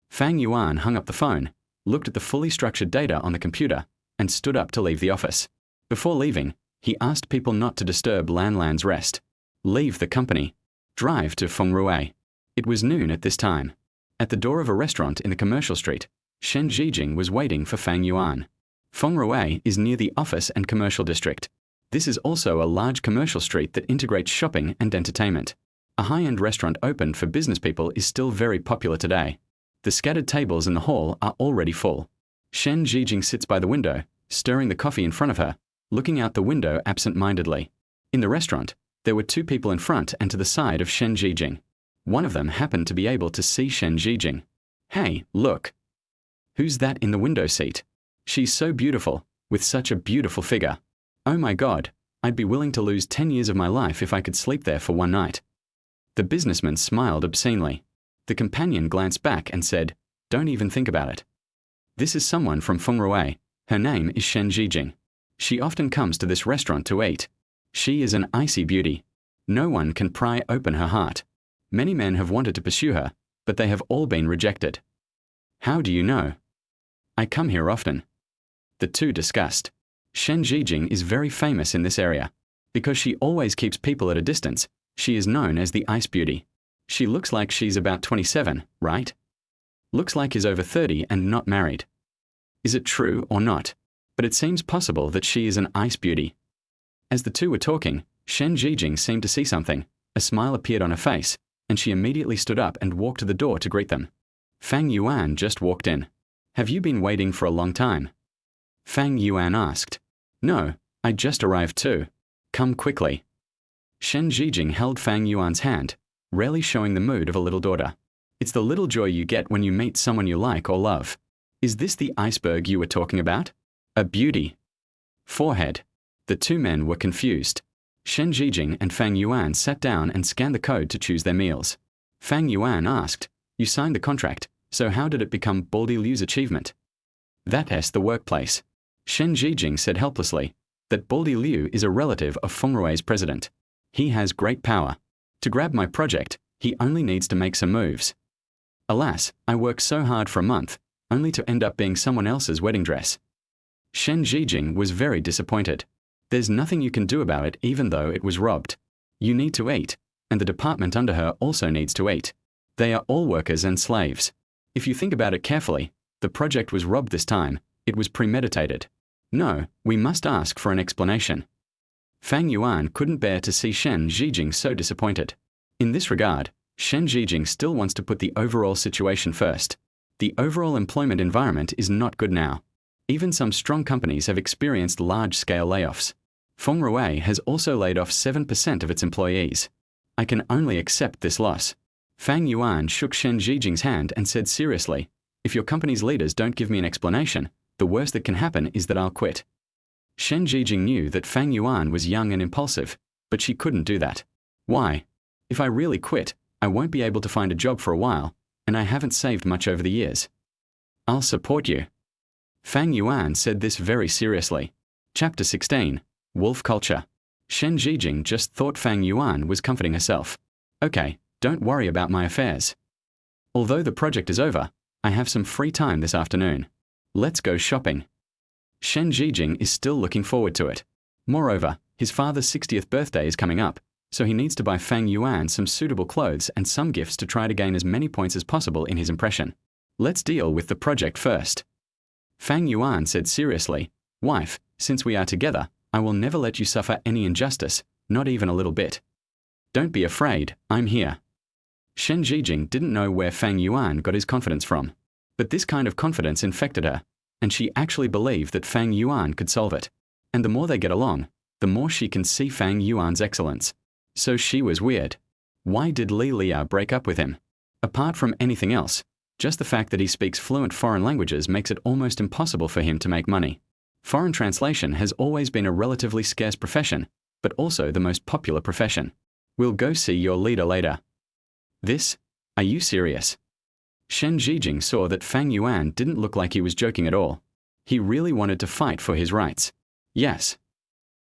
Fang Yuan hung up the phone, looked at the fully structured data on the computer, and stood up to leave the office. Before leaving, he asked people not to disturb Lan Lan's rest. Leave the company. Drive to Feng Rui. It was noon at this time. At the door of a restaurant in the commercial street, Shen Zhijing was waiting for Fang Yuan. Feng Rui is near the office and commercial district. This is also a large commercial street that integrates shopping and entertainment. A high-end restaurant opened for business people is still very popular today. The scattered tables in the hall are already full. Shen Zhijing sits by the window, stirring the coffee in front of her, looking out the window absent-mindedly. In the restaurant, there were two people in front and to the side of Shen Zhijing. One of them happened to be able to see Shen Zhijing. Hey, look. Who's that in the window seat? She's so beautiful, with such a beautiful figure. Oh my God, I'd be willing to lose 10 years of my life if I could sleep there for one night. The businessman smiled obscenely. The companion glanced back and said, don't even think about it. This is someone from Feng Rui. Her name is Shen Zhijing. She often comes to this restaurant to eat. She is an icy beauty. No one can pry open her heart. Many men have wanted to pursue her, but they have all been rejected. How do you know? I come here often. The two discussed. Shen Zhijing is very famous in this area. Because she always keeps people at a distance, she is known as the Ice Beauty. She looks like she's about 27, right? Looks like he's over 30 and not married. Is it true or not? But it seems possible that she is an Ice Beauty. As the two were talking, Shen Zhijing seemed to see something. A smile appeared on her face, and she immediately stood up and walked to the door to greet them. Fang Yuan just walked in. Have you been waiting for a long time? Fang Yuan asked. No, I just arrived too. Come quickly. Shen Zhijing held Fang Yuan's hand, rarely showing the mood of a little daughter. It's the little joy you get when you meet someone you like or love. Is this the iceberg you were talking about? A beauty. Forehead. The two men were confused. Shen Zhijing and Fang Yuan sat down and scanned the code to choose their meals. Fang Yuan asked, you signed the contract, so how did it become Baldy Liu's achievement? That's the workplace. Shen Zhijing said helplessly that Baldy Liu is a relative of Feng Rui's president. He has great power. To grab my project, he only needs to make some moves. Alas, I worked so hard for a month, only to end up being someone else's wedding dress. Shen Zhijing was very disappointed. There's nothing you can do about it even though it was robbed. You need to eat, and the department under her also needs to eat. They are all workers and slaves. If you think about it carefully, the project was robbed this time. It was premeditated. No, we must ask for an explanation. Fang Yuan couldn't bear to see Shen Zhijing so disappointed. In this regard, Shen Zhijing still wants to put the overall situation first. The overall employment environment is not good now. Even some strong companies have experienced large-scale layoffs. Feng Rui has also laid off 7% of its employees. I can only accept this loss. Fang Yuan shook Shen Zhijing's hand and said seriously, if your company's leaders don't give me an explanation, the worst that can happen is that I'll quit. Shen Zhijing knew that Fang Yuan was young and impulsive, but she couldn't do that. Why? If I really quit, I won't be able to find a job for a while, and I haven't saved much over the years. I'll support you. Fang Yuan said this very seriously. Chapter 16. Wolf Culture. Shen Zhijing just thought Fang Yuan was comforting herself. Okay, don't worry about my affairs. Although the project is over, I have some free time this afternoon. Let's go shopping. Shen Zhijing is still looking forward to it. Moreover, his father's 60th birthday is coming up, so he needs to buy Fang Yuan some suitable clothes and some gifts to try to gain as many points as possible in his impression. Let's deal with the project first. Fang Yuan said seriously, wife, since we are together, I will never let you suffer any injustice, not even a little bit. Don't be afraid, I'm here. Shen Zhijing didn't know where Fang Yuan got his confidence from, but this kind of confidence infected her, and she actually believed that Fang Yuan could solve it. And the more they get along, the more she can see Fang Yuan's excellence. So she was weird. Why did Li Lia break up with him? Apart from anything else, just the fact that he speaks fluent foreign languages makes it almost impossible for him to make money. Foreign translation has always been a relatively scarce profession, but also the most popular profession. We'll go see your leader later. This? Are you serious? Shen Zhijing saw that Fang Yuan didn't look like he was joking at all. He really wanted to fight for his rights. Yes.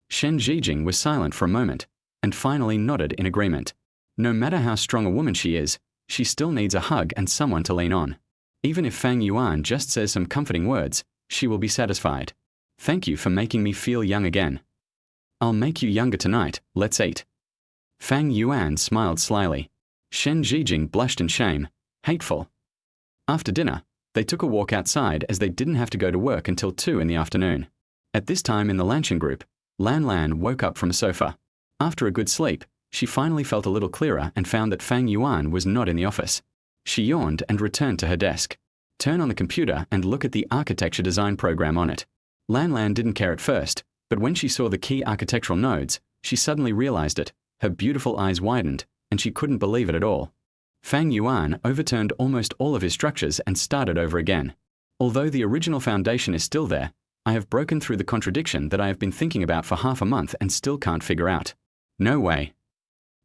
Shen Zhijing was silent for a moment, and finally nodded in agreement. No matter how strong a woman she is, She still needs a hug and someone to lean on. Even if Fang Yuan just says some comforting words, she will be satisfied. Thank you for making me feel young again. I'll make you younger tonight, let's eat. Fang Yuan smiled slyly. Shen Zhijing blushed in shame. Hateful. After dinner, they took a walk outside as they didn't have to go to work until 2 in the afternoon. At this time in the luncheon group, Lan Lan woke up from a sofa. After a good sleep, she finally felt a little clearer and found that Fang Yuan was not in the office. She yawned and returned to her desk. Turn on the computer and look at the architecture design program on it. Lan Lan didn't care at first, but when she saw the key architectural nodes, she suddenly realized it. Her beautiful eyes widened, and she couldn't believe it at all. Fang Yuan overturned almost all of his structures and started over again. Although the original foundation is still there, I have broken through the contradiction that I have been thinking about for half a month and still can't figure out. No way.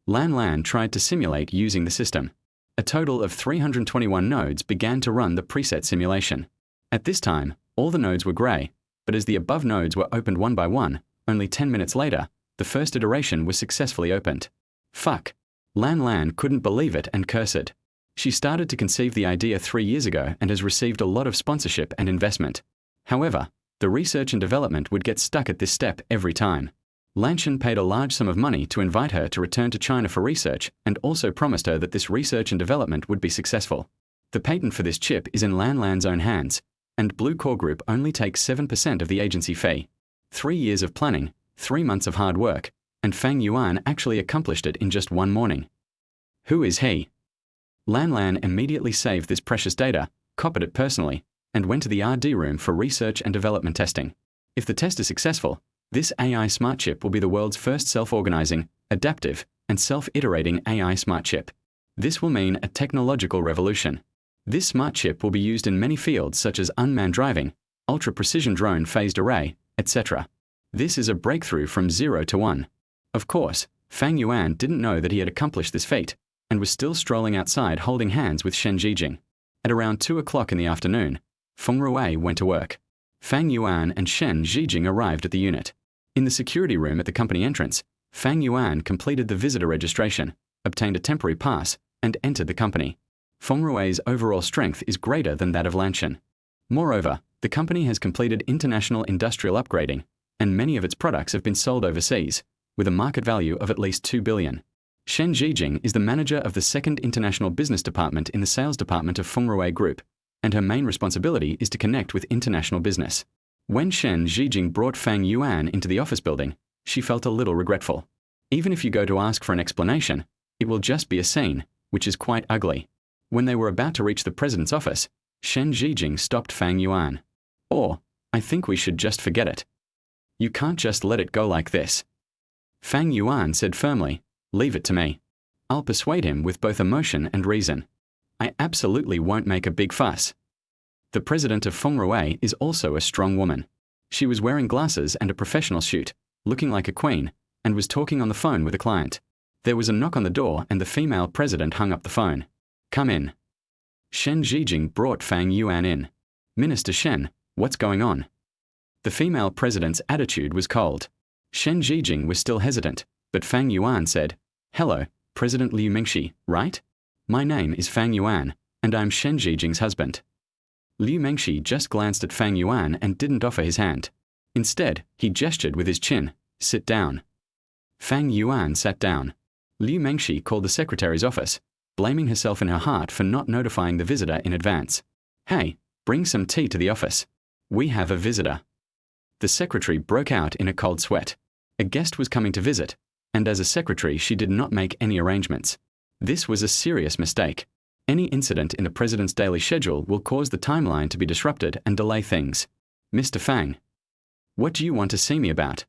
Lan Lan tried to simulate using the system. A total of 321 nodes began to run the preset simulation. At this time, all the nodes were grey, but as the above nodes were opened one by one, only 10 minutes later, the first iteration was successfully opened. Fuck. Lan Lan couldn't believe it and cursed. She started to conceive the idea 3 years ago and has received a lot of sponsorship and investment. However, the research and development would get stuck at this step every time. Lanshan paid a large sum of money to invite her to return to China for research and also promised her that this research and development would be successful. The patent for this chip is in Lan Lan's own hands, and Blue Core Group only takes 7% of the agency fee. 3 years of planning, 3 months of hard work, and Fang Yuan actually accomplished it in just 1 morning. Who is he? Lan Lan immediately saved this precious data, copied it personally, and went to the R&D room for research and development testing. If the test is successful, this AI smart chip will be the world's first self-organizing, adaptive, and self-iterating AI smart chip. This will mean a technological revolution. This smart chip will be used in many fields such as unmanned driving, ultra-precision drone phased array, etc. This is a breakthrough from 0 to 1. Of course, Fang Yuan didn't know that he had accomplished this feat, and was still strolling outside holding hands with Shen Zhijing. At around 2 o'clock in the afternoon, Feng Ruwei went to work. Fang Yuan and Shen Zhijing arrived at the unit. In the security room at the company entrance, Fang Yuan completed the visitor registration, obtained a temporary pass, and entered the company. Feng Ruwei's overall strength is greater than that of Lanshan. Moreover, the company has completed international industrial upgrading, and many of its products have been sold overseas, with a market value of at least 2 billion. Shen Zhijing is the manager of the 2nd International Business Department in the sales department of Feng Ruwei Group, and her main responsibility is to connect with international business. When Shen Zhijing brought Fang Yuan into the office building, she felt a little regretful. Even if you go to ask for an explanation, it will just be a scene, which is quite ugly. When they were about to reach the president's office, Shen Zhijing stopped Fang Yuan. Or, I think we should just forget it. You can't just let it go like this. Fang Yuan said firmly, leave it to me. I'll persuade him with both emotion and reason. I absolutely won't make a big fuss. The president of Feng Ruwei is also a strong woman. She was wearing glasses and a professional suit, looking like a queen, and was talking on the phone with a client. There was a knock on the door and the female president hung up the phone. Come in. Shen Zhijing brought Fang Yuan in. Minister Shen, what's going on? The female president's attitude was cold. Shen Zhijing was still hesitant, but Fang Yuan said, Hello, President Liu Mingxi, right? My name is Fang Yuan, and I'm Shen Zhijing's husband. Liu Mingxi just glanced at Fang Yuan and didn't offer his hand. Instead, he gestured with his chin, sit down. Fang Yuan sat down. Liu Mingxi called the secretary's office, blaming herself in her heart for not notifying the visitor in advance. Hey, bring some tea to the office. We have a visitor. The secretary broke out in a cold sweat. A guest was coming to visit, and as a secretary she did not make any arrangements. This was a serious mistake. Any incident in the president's daily schedule will cause the timeline to be disrupted and delay things. Mr. Fang. What do you want to see me about?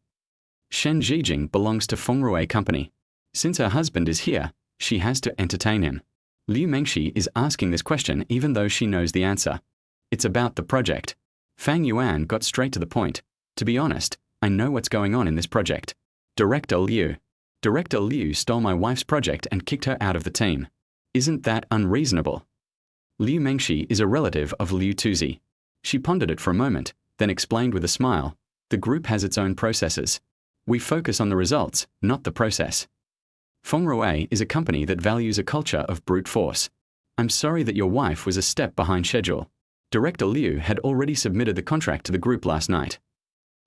Shen Zhijing belongs to Feng Ruwei Company. Since her husband is here, she has to entertain him. Liu Mingxi is asking this question even though she knows the answer. It's about the project. Fang Yuan got straight to the point. To be honest, I know what's going on in this project. Director Liu. Director Liu stole my wife's project and kicked her out of the team. Isn't that unreasonable? Liu Mingxi is a relative of Liu Tuzi. She pondered it for a moment, then explained with a smile, the group has its own processes. We focus on the results, not the process. Feng Ruwei is a company that values a culture of brute force. I'm sorry that your wife was a step behind schedule. Director Liu had already submitted the contract to the group last night.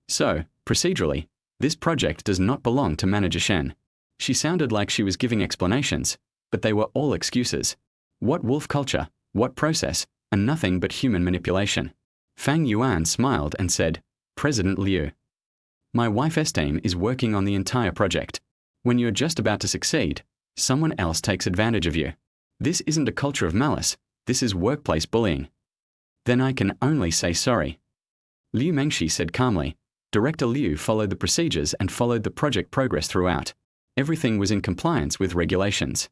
So, procedurally, this project does not belong to Manager Shen. She sounded like she was giving explanations, but they were all excuses. What wolf culture, what process, and nothing but human manipulation. Fang Yuan smiled and said, President Liu, my wife's team is working on the entire project. When you're just about to succeed, someone else takes advantage of you. This isn't a culture of malice, this is workplace bullying. Then I can only say sorry. Liu Mengshi said calmly. Director Liu followed the procedures and followed the project progress throughout. Everything was in compliance with regulations.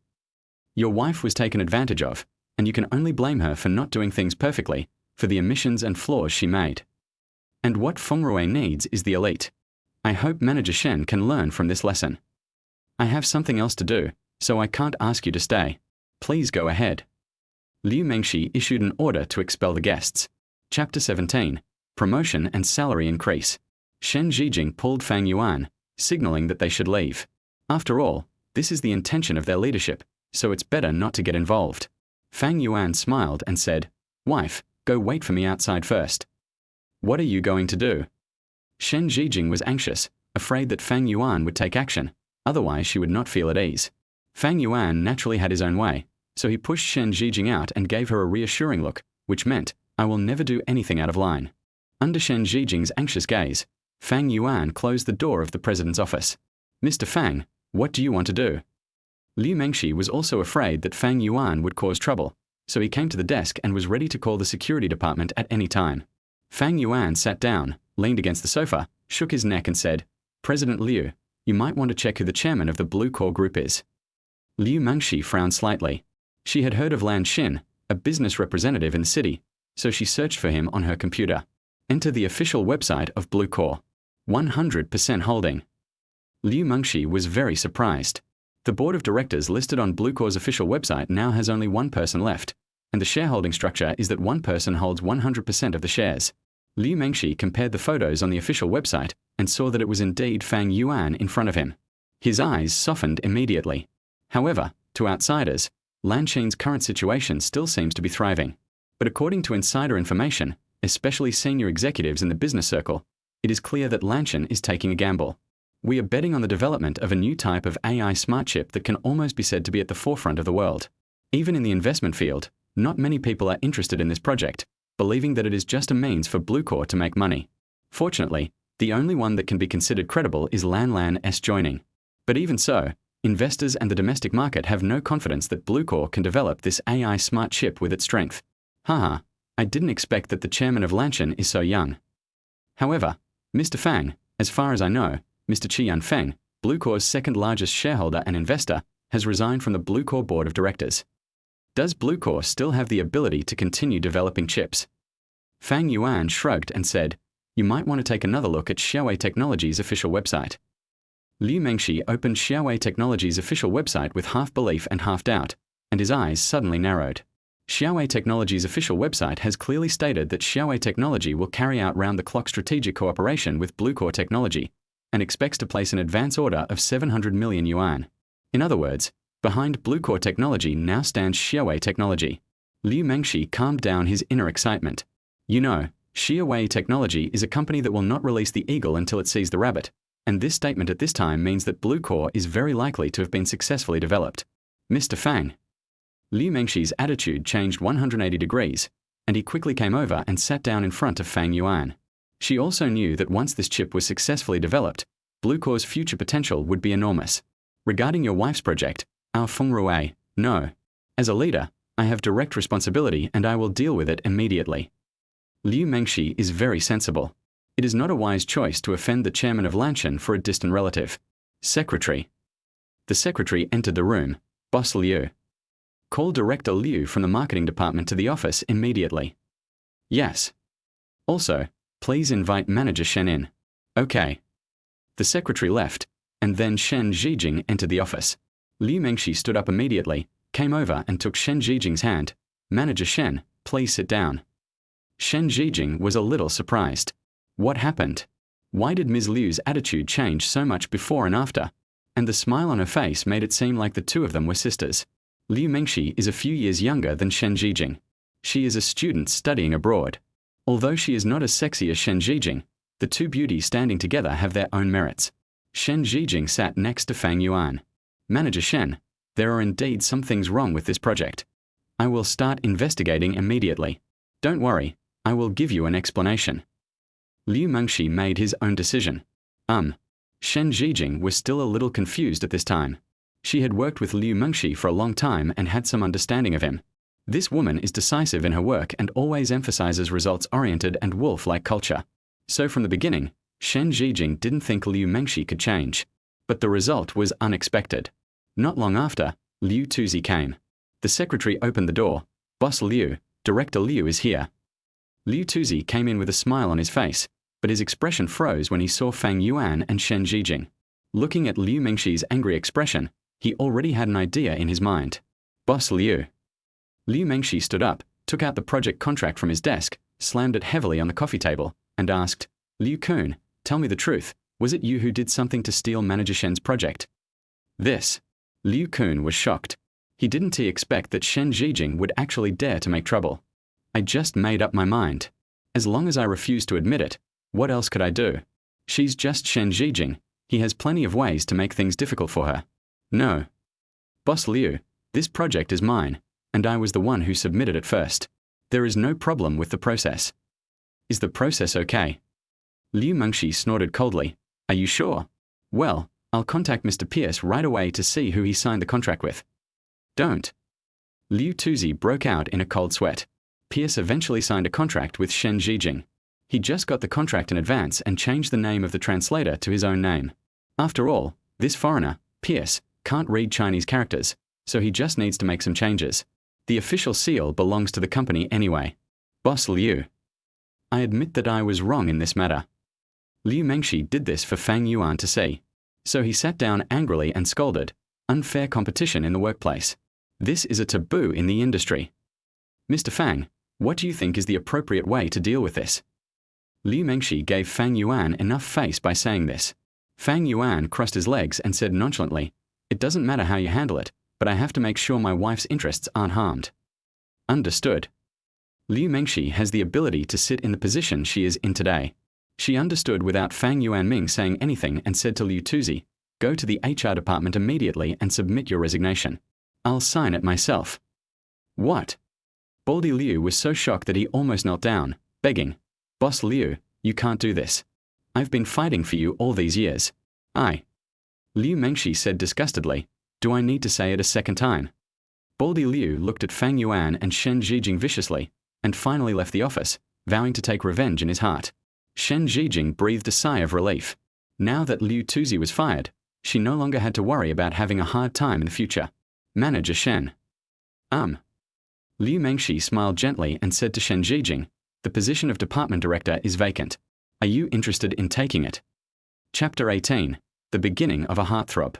Your wife was taken advantage of, and you can only blame her for not doing things perfectly, for the omissions and flaws she made. And what Fengrui needs is the elite. I hope Manager Shen can learn from this lesson. I have something else to do, so I can't ask you to stay. Please go ahead. Liu Mengshi issued an order to expel the guests. Chapter 17. Promotion and salary increase. Shen Zhijing pulled Fang Yuan, signaling that they should leave. After all, this is the intention of their leadership, so it's better not to get involved. Fang Yuan smiled and said, Wife, go wait for me outside first. What are you going to do? Shen Zhijing was anxious, afraid that Fang Yuan would take action, otherwise she would not feel at ease. Fang Yuan naturally had his own way, so he pushed Shen Zhijing out and gave her a reassuring look, which meant, I will never do anything out of line. Under Shen Zhijing's anxious gaze, Fang Yuan closed the door of the president's office. Mr. Fang, what do you want to do? Liu Mengshi was also afraid that Fang Yuan would cause trouble, so he came to the desk and was ready to call the security department at any time. Fang Yuan sat down, leaned against the sofa, shook his neck and said, President Liu, you might want to check who the chairman of the Blue Core Group is. Liu Mengshi frowned slightly. She had heard of Lan Xin, a business representative in the city, so she searched for him on her computer. Enter the official website of Blue Core. 100% holding. Liu Mengshi was very surprised. The board of directors listed on Blue Core's official website now has only one person left, and the shareholding structure is that one person holds 100% of the shares. Liu Mengshi compared the photos on the official website and saw that it was indeed Fang Yuan in front of him. His eyes softened immediately. However, to outsiders, Lan Xin's current situation still seems to be thriving. But according to insider information, especially senior executives in the business circle, it is clear that Lan Xin is taking a gamble. We are betting on the development of a new type of AI smart chip that can almost be said to be at the forefront of the world. Even in the investment field, not many people are interested in this project, believing that it is just a means for Blue Core to make money. Fortunately, the only one that can be considered credible is Lan's joining. But even so, investors and the domestic market have no confidence that Blue Core can develop this AI smart chip with its strength. Haha, I didn't expect that the chairman of Lan Xin is so young. However, Mr. Fang, as far as I know, Mr. Qian Feng, Blue Core's second largest shareholder and investor, has resigned from the Blue Core board of directors. Does Blue Core still have the ability to continue developing chips? Fang Yuan shrugged and said, You might want to take another look at Xiaowei Technology's official website. Liu Mengshi opened Xiaowei Technology's official website with half belief and half doubt, and his eyes suddenly narrowed. Xiaowei Technology's official website has clearly stated that Xiaowei Technology will carry out round-the-clock strategic cooperation with Blue Core Technology, and expects to place an advance order of 700 million yuan. In other words, behind Blue Core Technology now stands Xiaowei Technology. Liu Mengshi calmed down his inner excitement. You know, Xiaowei Technology is a company that will not release the eagle until it sees the rabbit, and this statement at this time means that Blue Core is very likely to have been successfully developed. Mr. Fang. Liu Mengshi's attitude changed 180 degrees, and he quickly came over and sat down in front of Fang Yuan. She also knew that once this chip was successfully developed, Blue Core's future potential would be enormous. Regarding your wife's project, our Fengrui, no. As a leader, I have direct responsibility and I will deal with it immediately. Liu Mengshi is very sensible. It is not a wise choice to offend the chairman of Lan Xin for a distant relative. Secretary. The secretary entered the room. Boss Liu. Call Director Liu from the marketing department to the office immediately. Yes. Also, please invite Manager Shen in. Okay. The secretary left, and then Shen Zhijing entered the office. Liu Mengshi stood up immediately, came over and took Shen Zhijing's hand. Manager Shen, please sit down. Shen Zhijing was a little surprised. What happened? Why did Ms. Liu's attitude change so much before and after? And the smile on her face made it seem like the two of them were sisters. Liu Mengxi is a few years younger than Shen Zhijing. She is a student studying abroad. Although she is not as sexy as Shen Zhijing, the two beauties standing together have their own merits. Shen Zhijing sat next to Fang Yuan. Manager Shen, there are indeed some things wrong with this project. I will start investigating immediately. Don't worry, I will give you an explanation. Liu Mengxi made his own decision. Shen Zhijing was still a little confused at this time. She had worked with Liu Mengxi for a long time and had some understanding of him. This woman is decisive in her work and always emphasizes results-oriented and wolf-like culture. So from the beginning, Shen Zhijing didn't think Liu Mengxi could change. But the result was unexpected. Not long after, Liu Tuzi came. The secretary opened the door. Boss Liu, Director Liu is here. Liu Tuzi came in with a smile on his face, but his expression froze when he saw Fang Yuan and Shen Zhijing. Looking at Liu Mengxi's angry expression, he already had an idea in his mind. Boss Liu. Liu Mengxi stood up, took out the project contract from his desk, slammed it heavily on the coffee table, and asked, Liu Kun, tell me the truth, was it you who did something to steal Manager Shen's project? This. Liu Kun was shocked. He didn't expect that Shen Zhijing would actually dare to make trouble. I just made up my mind. As long as I refuse to admit it, what else could I do? She's just Shen Zhijing. He has plenty of ways to make things difficult for her. No. Boss Liu, this project is mine, and I was the one who submitted it first. There is no problem with the process. Is the process okay? Liu Mengxi snorted coldly. Are you sure? Well, I'll contact Mr. Pierce right away to see who he signed the contract with. Don't. Liu Tuzi broke out in a cold sweat. Pierce eventually signed a contract with Shen Zhijing. He just got the contract in advance and changed the name of the translator to his own name. After all, this foreigner, Pierce, can't read Chinese characters, so he just needs to make some changes. The official seal belongs to the company anyway. Boss Liu. I admit that I was wrong in this matter. Liu Mengxi did this for Fang Yuan to see. So he sat down angrily and scolded. Unfair competition in the workplace. This is a taboo in the industry. Mr. Fang, what do you think is the appropriate way to deal with this? Liu Mengxi gave Fang Yuan enough face by saying this. Fang Yuan crossed his legs and said nonchalantly, It doesn't matter how you handle it, but I have to make sure my wife's interests aren't harmed. Understood. Liu Mengxi has the ability to sit in the position she is in today. She understood without Fang Yuanming saying anything and said to Liu Tuzi, Go to the HR department immediately and submit your resignation. I'll sign it myself. What? Baldy Liu was so shocked that he almost knelt down, begging, Boss Liu, you can't do this. I've been fighting for you all these years. Liu Mengxi said disgustedly, Do I need to say it a second time? Baldy Liu looked at Fang Yuan and Shen Zhijing viciously, and finally left the office, vowing to take revenge in his heart. Shen Zhijing breathed a sigh of relief. Now that Liu Tuzi was fired, she no longer had to worry about having a hard time in the future. Manager Shen. Liu Mengxi smiled gently and said to Shen Zhijing, The position of department director is vacant. Are you interested in taking it? Chapter 18. The beginning of a heartthrob.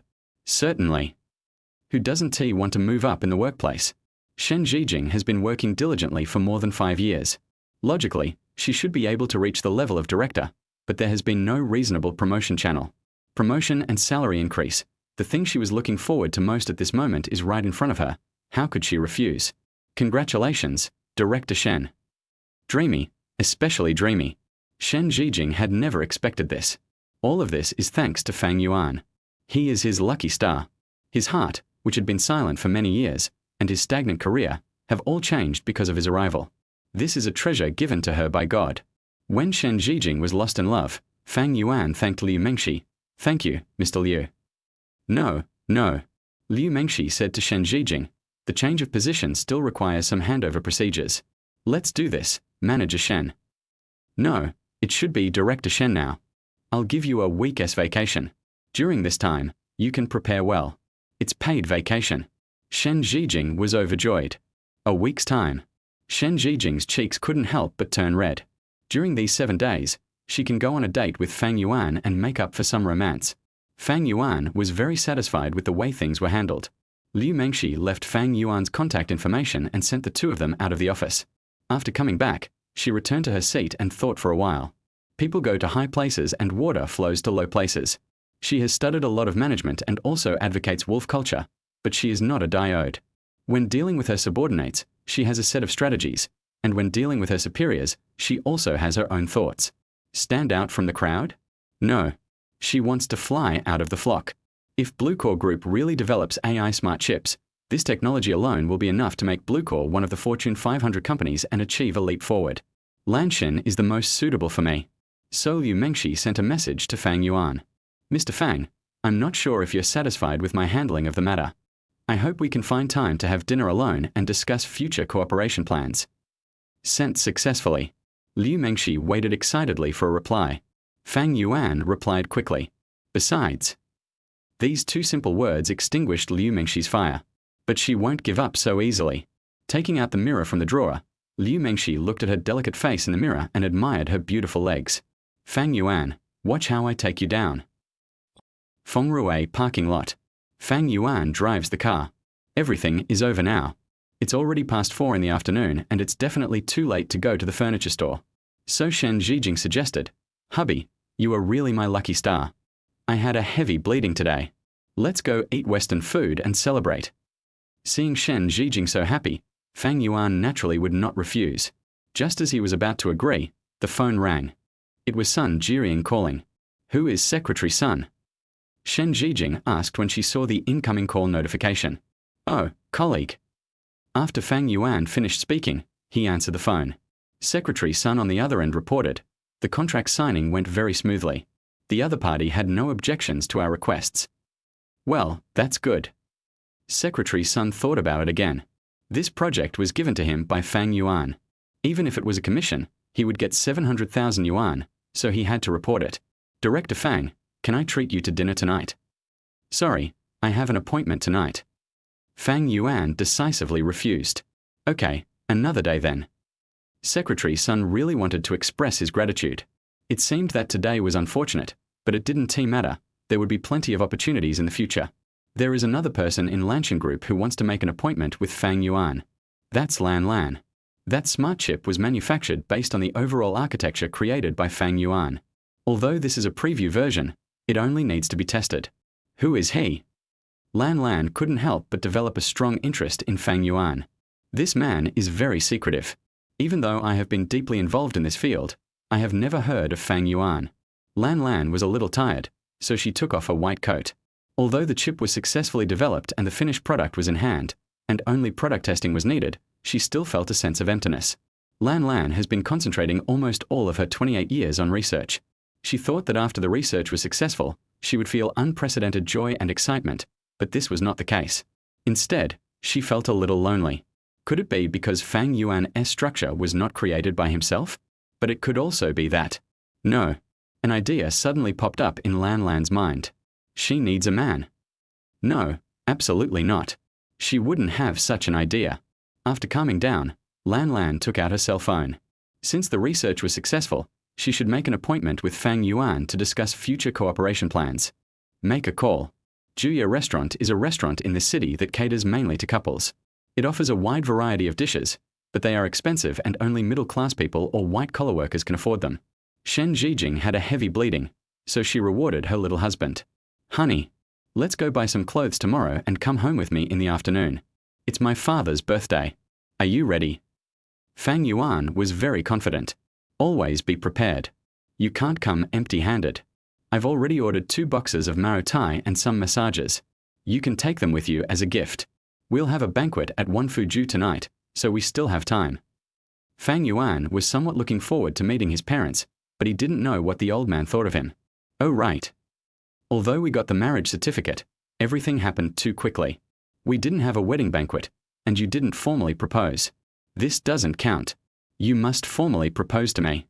Certainly. Who doesn't want to move up in the workplace? Shen Zhijing has been working diligently for more than 5 years. Logically, she should be able to reach the level of director, but there has been no reasonable promotion channel. Promotion and salary increase. The thing she was looking forward to most at this moment is right in front of her. How could she refuse? Congratulations, Director Shen. Dreamy, especially dreamy. Shen Zhijing had never expected this. All of this is thanks to Fang Yuan. He is his lucky star. His heart, which had been silent for many years, and his stagnant career, have all changed because of his arrival. This is a treasure given to her by God. When Shen Zhijing was lost in love, Fang Yuan thanked Liu Mengxi. Thank you, Mr. Liu. No. Liu Mengxi said to Shen Zhijing, The change of position still requires some handover procedures. Let's do this, Manager Shen. No, it should be Director Shen now. I'll give you a week's vacation. During this time, you can prepare well. It's paid vacation. Shen Zhijing was overjoyed. A week's time. Shen Zhijing's cheeks couldn't help but turn red. During these 7 days, she can go on a date with Fang Yuan and make up for some romance. Fang Yuan was very satisfied with the way things were handled. Liu Mengxi left Fang Yuan's contact information and sent the two of them out of the office. After coming back, she returned to her seat and thought for a while. People go to high places and water flows to low places. She has studied a lot of management and also advocates wolf culture, but she is not a diode. When dealing with her subordinates, she has a set of strategies, and when dealing with her superiors, she also has her own thoughts. Stand out from the crowd? No. She wants to fly out of the flock. If Bluecore Group really develops AI smart chips, this technology alone will be enough to make Bluecore one of the Fortune 500 companies and achieve a leap forward. Lanshan is the most suitable for me. So Liu Mengshi sent a message to Fang Yuan. Mr. Fang, I'm not sure if you're satisfied with my handling of the matter. I hope we can find time to have dinner alone and discuss future cooperation plans. Sent successfully. Liu Mengshi waited excitedly for a reply. Fang Yuan replied quickly. Besides. These two simple words extinguished Liu Mengshi's fire. But she won't give up so easily. Taking out the mirror from the drawer, Liu Mengshi looked at her delicate face in the mirror and admired her beautiful legs. Fang Yuan, watch how I take you down. Fengrui parking lot. Fang Yuan drives the car. Everything is over now. It's already past 4 in the afternoon and it's definitely too late to go to the furniture store. So Shen Zhijing suggested, Hubby, you are really my lucky star. I had a heavy bleeding today. Let's go eat Western food and celebrate. Seeing Shen Zhijing so happy, Fang Yuan naturally would not refuse. Just as he was about to agree, the phone rang. It was Sun Jirying calling. Who is Secretary Sun? Shen Zhijing asked when she saw the incoming call notification. Oh, colleague. After Fang Yuan finished speaking, he answered the phone. Secretary Sun on the other end reported. The contract signing went very smoothly. The other party had no objections to our requests. Well, that's good. Secretary Sun thought about it again. This project was given to him by Fang Yuan. Even if it was a commission, he would get 700,000 yuan, so he had to report it. Director Fang, can I treat you to dinner tonight? Sorry, I have an appointment tonight. Fang Yuan decisively refused. Okay, another day then. Secretary Sun really wanted to express his gratitude. It seemed that today was unfortunate, but it didn't matter. There would be plenty of opportunities in the future. There is another person in Lanshan Group who wants to make an appointment with Fang Yuan. That's Lan Lan. That smart chip was manufactured based on the overall architecture created by Fang Yuan. Although this is a preview version, it only needs to be tested. Who is he? Lan Lan couldn't help but develop a strong interest in Fang Yuan. This man is very secretive. Even though I have been deeply involved in this field, I have never heard of Fang Yuan. Lan Lan was a little tired, so she took off her white coat. Although the chip was successfully developed and the finished product was in hand, and only product testing was needed, she still felt a sense of emptiness. Lan Lan has been concentrating almost all of her 28 years on research. She thought that after the research was successful, she would feel unprecedented joy and excitement, but this was not the case. Instead, she felt a little lonely. Could it be because Fang Yuan's structure was not created by himself? But it could also be that. No. An idea suddenly popped up in Lan Lan's mind. She needs a man. No, absolutely not. She wouldn't have such an idea. After calming down, Lan Lan took out her cell phone. Since the research was successful, she should make an appointment with Fang Yuan to discuss future cooperation plans. Make a call. Juya Restaurant is a restaurant in the city that caters mainly to couples. It offers a wide variety of dishes, but they are expensive and only middle-class people or white-collar workers can afford them. Shen Zhijing had a heavy bleeding, so she rewarded her little husband. Honey, let's go buy some clothes tomorrow and come home with me in the afternoon. It's my father's birthday. Are you ready? Fang Yuan was very confident. Always be prepared. You can't come empty-handed. I've already ordered 2 boxes of Maro Tai and some massages. You can take them with you as a gift. We'll have a banquet at Wanfuju tonight, so we still have time. Fang Yuan was somewhat looking forward to meeting his parents, but he didn't know what the old man thought of him. Oh right. Although we got the marriage certificate, everything happened too quickly. We didn't have a wedding banquet, and you didn't formally propose. This doesn't count. You must formally propose to me.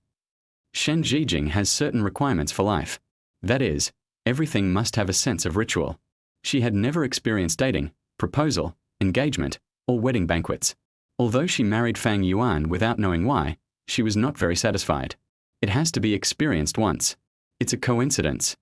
Shen Zhijing has certain requirements for life. That is, everything must have a sense of ritual. She had never experienced dating, proposal, engagement, or wedding banquets. Although she married Fang Yuan without knowing why, she was not very satisfied. It has to be experienced once. It's a coincidence.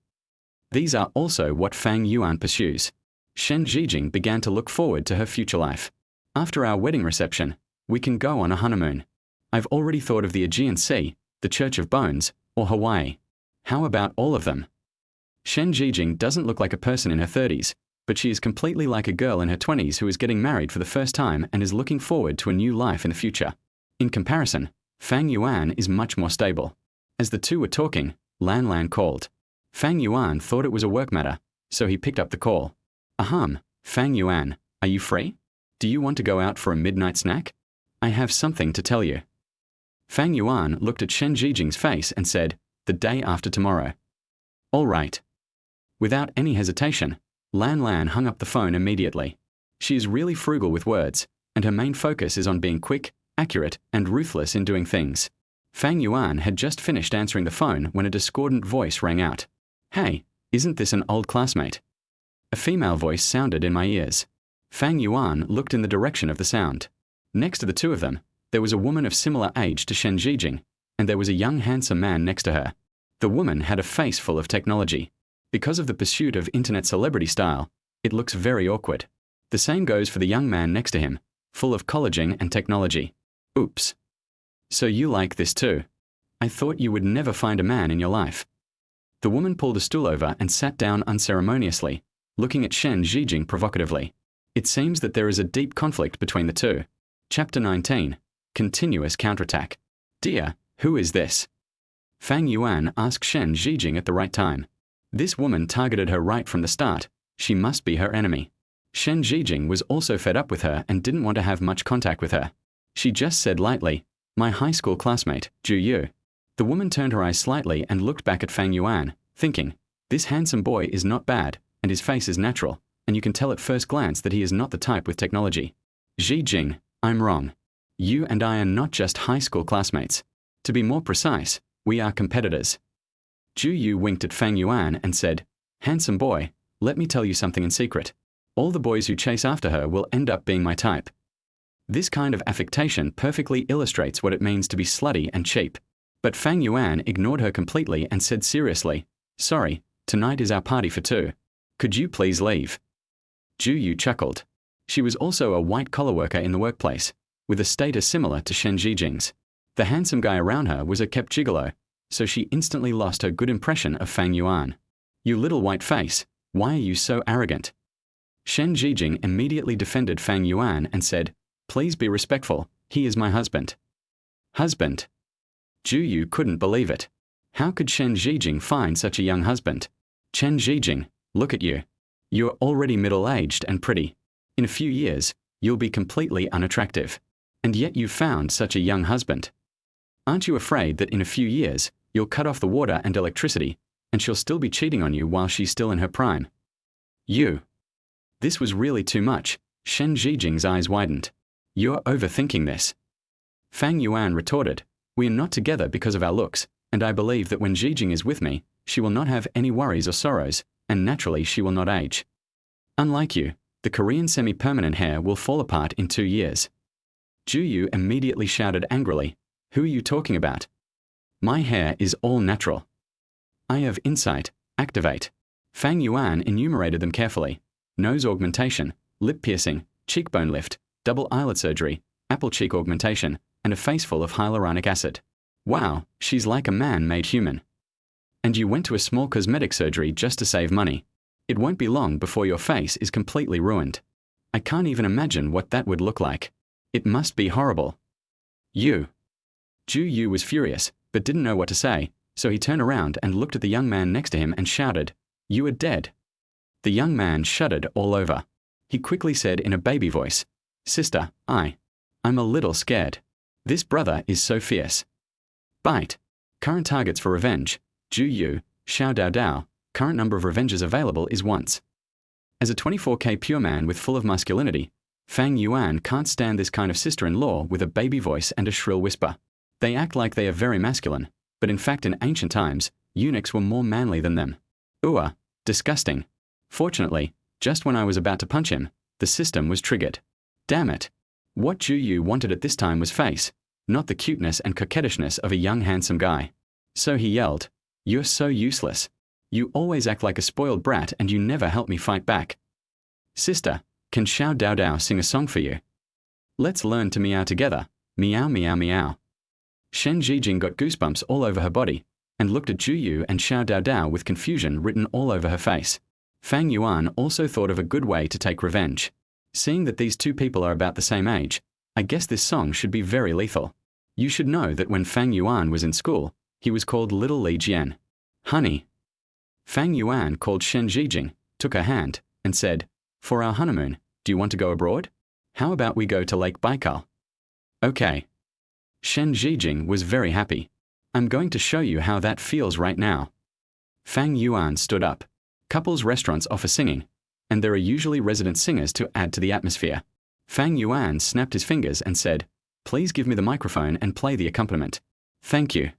These are also what Fang Yuan pursues. Shen Zhijing began to look forward to her future life. After our wedding reception, we can go on a honeymoon. I've already thought of the Aegean Sea, the Church of Bones, or Hawaii. How about all of them? Shen Zhijing doesn't look like a person in her 30s, but she is completely like a girl in her 20s who is getting married for the first time and is looking forward to a new life in the future. In comparison, Fang Yuan is much more stable. As the two were talking, Lan Lan called. Fang Yuan thought it was a work matter, so he picked up the call. Ahem, Fang Yuan, are you free? Do you want to go out for a midnight snack? I have something to tell you. Fang Yuan looked at Shen Zhijing's face and said, the day after tomorrow. All right. Without any hesitation, Lan Lan hung up the phone immediately. She is really frugal with words, and her main focus is on being quick, accurate, and ruthless in doing things. Fang Yuan had just finished answering the phone when a discordant voice rang out. Hey, isn't this an old classmate? A female voice sounded in my ears. Fang Yuan looked in the direction of the sound. Next to the two of them, there was a woman of similar age to Shen Zhijing, and there was a young handsome man next to her. The woman had a face full of technology. Because of the pursuit of internet celebrity style, it looks very awkward. The same goes for the young man next to him, full of collagen and technology. Oops. So you like this too? I thought you would never find a man in your life. The woman pulled a stool over and sat down unceremoniously, looking at Shen Zhijing provocatively. It seems that there is a deep conflict between the two. Chapter 19. Continuous counterattack. Dear, who is this? Fang Yuan asked Shen Zhijing at the right time. This woman targeted her right from the start. She must be her enemy. Shen Zhijing was also fed up with her and didn't want to have much contact with her. She just said lightly, my high school classmate, Zhu Yu. The woman turned her eyes slightly and looked back at Fang Yuan, thinking, this handsome boy is not bad, and his face is natural, and you can tell at first glance that he is not the type with technology. Zhijing, I'm wrong. You and I are not just high school classmates. To be more precise, we are competitors. Zhu Yu winked at Fang Yuan and said, handsome boy, let me tell you something in secret. All the boys who chase after her will end up being my type. This kind of affectation perfectly illustrates what it means to be slutty and cheap. But Fang Yuan ignored her completely and said seriously, sorry, tonight is our party for two. Could you please leave? Zhu Yu chuckled. She was also a white-collar worker in the workplace, with a status similar to Shen Zhijing's. The handsome guy around her was a kept gigolo, so she instantly lost her good impression of Fang Yuan. You little white face, why are you so arrogant? Shen Zhijing immediately defended Fang Yuan and said, please be respectful, he is my husband. Husband? Zhu Yu couldn't believe it. How could Shen Zhijing find such a young husband? Shen Zhijing, look at you. You're already middle-aged and pretty. In a few years, you'll be completely unattractive. And yet you found such a young husband. Aren't you afraid that in a few years, you'll cut off the water and electricity, and she'll still be cheating on you while she's still in her prime? You. This was really too much. Shen Zhijing's eyes widened. You're overthinking this. Fang Yuan retorted, we are not together because of our looks, and I believe that when Zhijing is with me, she will not have any worries or sorrows, and naturally she will not age. Unlike you, the Korean semi-permanent hair will fall apart in 2 years. Zhu Yu immediately shouted angrily, who are you talking about? My hair is all natural. I have insight, activate. Fang Yuan enumerated them carefully. Nose augmentation, lip piercing, cheekbone lift, double eyelid surgery, apple cheek augmentation, and a face full of hyaluronic acid. Wow, she's like a man made human. And you went to a small cosmetic surgery just to save money. It won't be long before your face is completely ruined. I can't even imagine what that would look like. It must be horrible. You. Zhu Yu was furious, but didn't know what to say, so he turned around and looked at the young man next to him and shouted, you are dead. The young man shuddered all over. He quickly said in a baby voice, sister, I'm a little scared. This brother is so fierce. Bite. Current targets for revenge, Zhu Yu, Xiao Dao Dao, current number of revenges available is once. As a 24K pure man with full of masculinity, Fang Yuan can't stand this kind of sister-in-law with a baby voice and a shrill whisper. They act like they are very masculine, but in fact in ancient times, eunuchs were more manly than them. Disgusting. Fortunately, just when I was about to punch him, the system was triggered. Damn it. What Zhu Yu wanted at this time was face, not the cuteness and coquettishness of a young handsome guy. So he yelled, you're so useless. You always act like a spoiled brat and you never help me fight back. Sister, can Xiao Dao Dao sing a song for you? Let's learn to meow together. Meow meow meow. Shen Zhijing got goosebumps all over her body, and looked at Zhu Yu and Xiao Dao Dao with confusion written all over her face. Fang Yuan also thought of a good way to take revenge. Seeing that these two people are about the same age, I guess this song should be very lethal. You should know that when Fang Yuan was in school, he was called Little Li Jian. Honey. Fang Yuan called Shen Zhijing, took her hand, and said, "For our honeymoon, do you want to go abroad? How about we go to Lake Baikal?" Okay. Shen Zhijing was very happy. I'm going to show you how that feels right now. Fang Yuan stood up. Couples restaurants offer singing, and there are usually resident singers to add to the atmosphere. Fang Yuan snapped his fingers and said, "Please give me the microphone and play the accompaniment." "Thank you."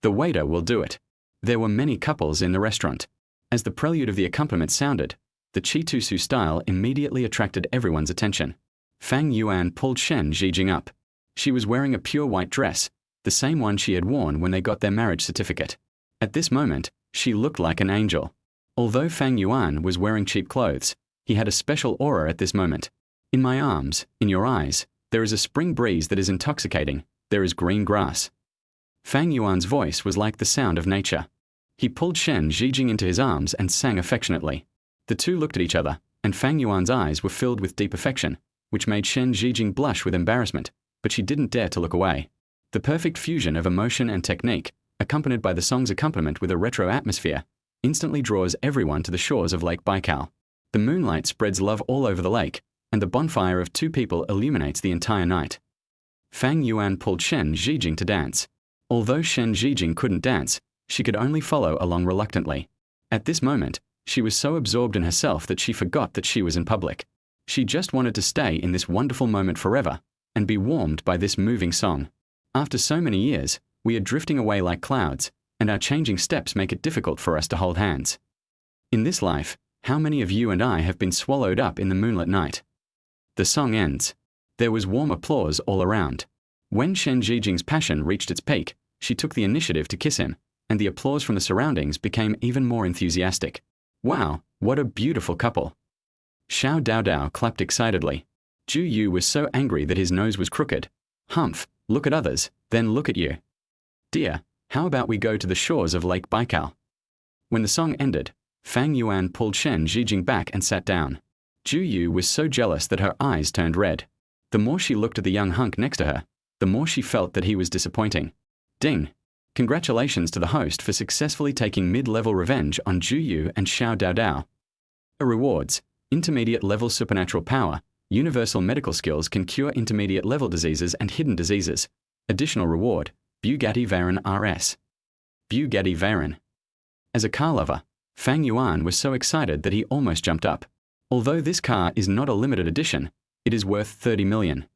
"The waiter will do it." There were many couples in the restaurant. As the prelude of the accompaniment sounded, the Chitusu style immediately attracted everyone's attention. Fang Yuan pulled Shen Zhijing up. She was wearing a pure white dress, the same one she had worn when they got their marriage certificate. At this moment, she looked like an angel. Although Fang Yuan was wearing cheap clothes, he had a special aura at this moment. "In my arms, in your eyes, there is a spring breeze that is intoxicating, there is green grass." Fang Yuan's voice was like the sound of nature. He pulled Shen Zhijing into his arms and sang affectionately. The two looked at each other, and Fang Yuan's eyes were filled with deep affection, which made Shen Zhijing blush with embarrassment, but she didn't dare to look away. The perfect fusion of emotion and technique, accompanied by the song's accompaniment with a retro atmosphere, instantly draws everyone to the shores of Lake Baikal. The moonlight spreads love all over the lake, and the bonfire of two people illuminates the entire night. Fang Yuan pulled Shen Zhijing to dance. Although Shen Zhijing couldn't dance, she could only follow along reluctantly. At this moment, she was so absorbed in herself that she forgot that she was in public. She just wanted to stay in this wonderful moment forever, and be warmed by this moving song. After so many years, we are drifting away like clouds, and our changing steps make it difficult for us to hold hands. In this life, how many of you and I have been swallowed up in the moonlit night? The song ends. There was warm applause all around. When Shen Zhijing's passion reached its peak, she took the initiative to kiss him, and the applause from the surroundings became even more enthusiastic. Wow, what a beautiful couple. Xiao Daodao clapped excitedly. Ju Yu was so angry that his nose was crooked. Humph, look at others, then look at you. Dear, how about we go to the shores of Lake Baikal? When the song ended, Fang Yuan pulled Shen Zhijing back and sat down. Ju Yu was so jealous that her eyes turned red. The more she looked at the young hunk next to her, the more she felt that he was disappointing. Ding! Congratulations to the host for successfully taking mid-level revenge on Ju Yu and Xiao Daodao. Rewards: intermediate level supernatural power, universal medical skills can cure intermediate level diseases and hidden diseases. Additional reward: Bugatti Veyron RS. Bugatti Veyron. As a car lover, Fang Yuan was so excited that he almost jumped up. Although this car is not a limited edition, it is worth 30 million.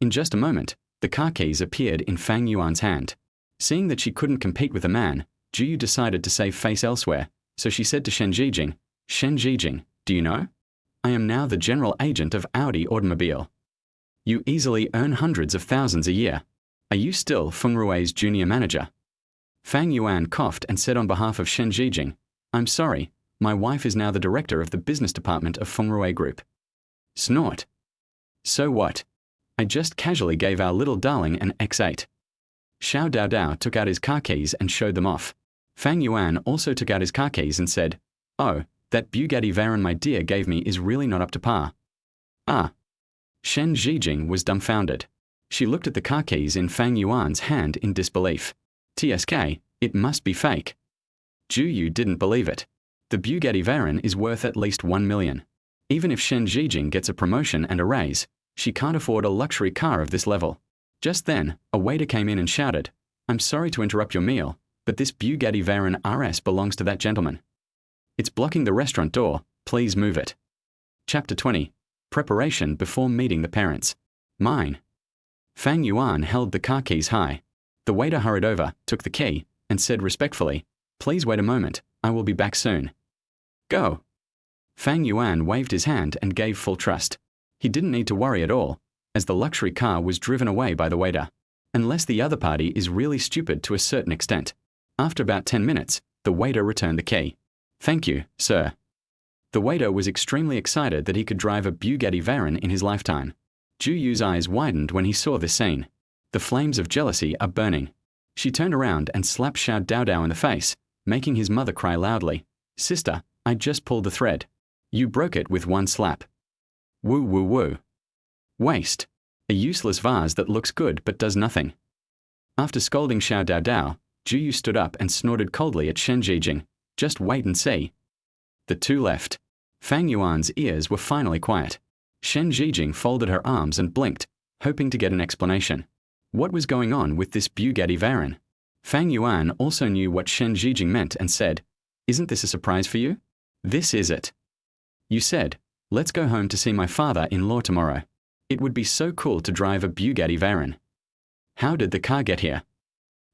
In just a moment, the car keys appeared in Fang Yuan's hand. Seeing that she couldn't compete with a man, Ju Yu decided to save face elsewhere, so she said to Shen Zhijing, "Shen Zhijing, do you know? I am now the general agent of Audi Automobile. You easily earn hundreds of thousands a year. Are you still Feng Rui's junior manager?" Fang Yuan coughed and said on behalf of Shen Zhijing, "I'm sorry, my wife is now the director of the business department of Feng Rui Group." Snort. So what? I just casually gave our little darling an X8. Xiao Daodao took out his car keys and showed them off. Fang Yuan also took out his car keys and said, "Oh, that Bugatti Veyron my dear gave me is really not up to par." Ah. Shen Zhijing was dumbfounded. She looked at the car keys in Fang Yuan's hand in disbelief. TSK, it must be fake. Ju Yu didn't believe it. The Bugatti Veyron is worth at least 1 million. Even if Shen Zhijing gets a promotion and a raise, she can't afford a luxury car of this level. Just then, a waiter came in and shouted, "I'm sorry to interrupt your meal, but this Bugatti Veyron RS belongs to that gentleman. It's blocking the restaurant door, please move it." Chapter 20. Preparation before meeting the parents. Mine. Fang Yuan held the car keys high. The waiter hurried over, took the key, and said respectfully, "Please wait a moment, I will be back soon." Go. Fang Yuan waved his hand and gave full trust. He didn't need to worry at all, as the luxury car was driven away by the waiter. Unless the other party is really stupid to a certain extent. After about 10 minutes, the waiter returned the key. "Thank you, sir." The waiter was extremely excited that he could drive a Bugatti Veyron in his lifetime. Ju Yu's eyes widened when he saw this scene. The flames of jealousy are burning. She turned around and slapped Xiao Daodao in the face, making his mother cry loudly. "Sister, I just pulled the thread. You broke it with one slap. Woo woo woo. Waste. A useless vase that looks good but does nothing. After scolding Xiao Dao Dao, Juyu stood up and snorted coldly at Shen Zhijing. Just wait and see. The two left. Fang Yuan's ears were finally quiet. Shen Zhijing folded her arms and blinked, hoping to get an explanation. What was going on with this Bugatti Veyron? Fang Yuan also knew what Shen Zhijing meant and said, "Isn't this a surprise for you?" "This is it. You said, let's go home to see my father-in-law tomorrow. It would be so cool to drive a Bugatti Veyron. How did the car get here?"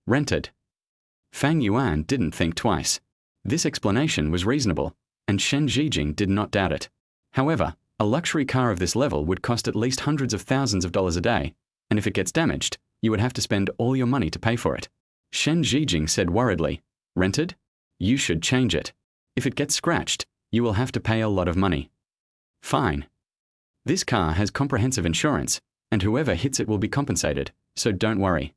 "Rented." Fang Yuan didn't think twice. This explanation was reasonable, and Shen Zhijing did not doubt it. However, a luxury car of this level would cost at least hundreds of thousands of dollars a day, and if it gets damaged, you would have to spend all your money to pay for it. Shen Zhijing said worriedly, "Rented? You should change it. If it gets scratched, you will have to pay a lot of money." "Fine. This car has comprehensive insurance, and whoever hits it will be compensated, so don't worry."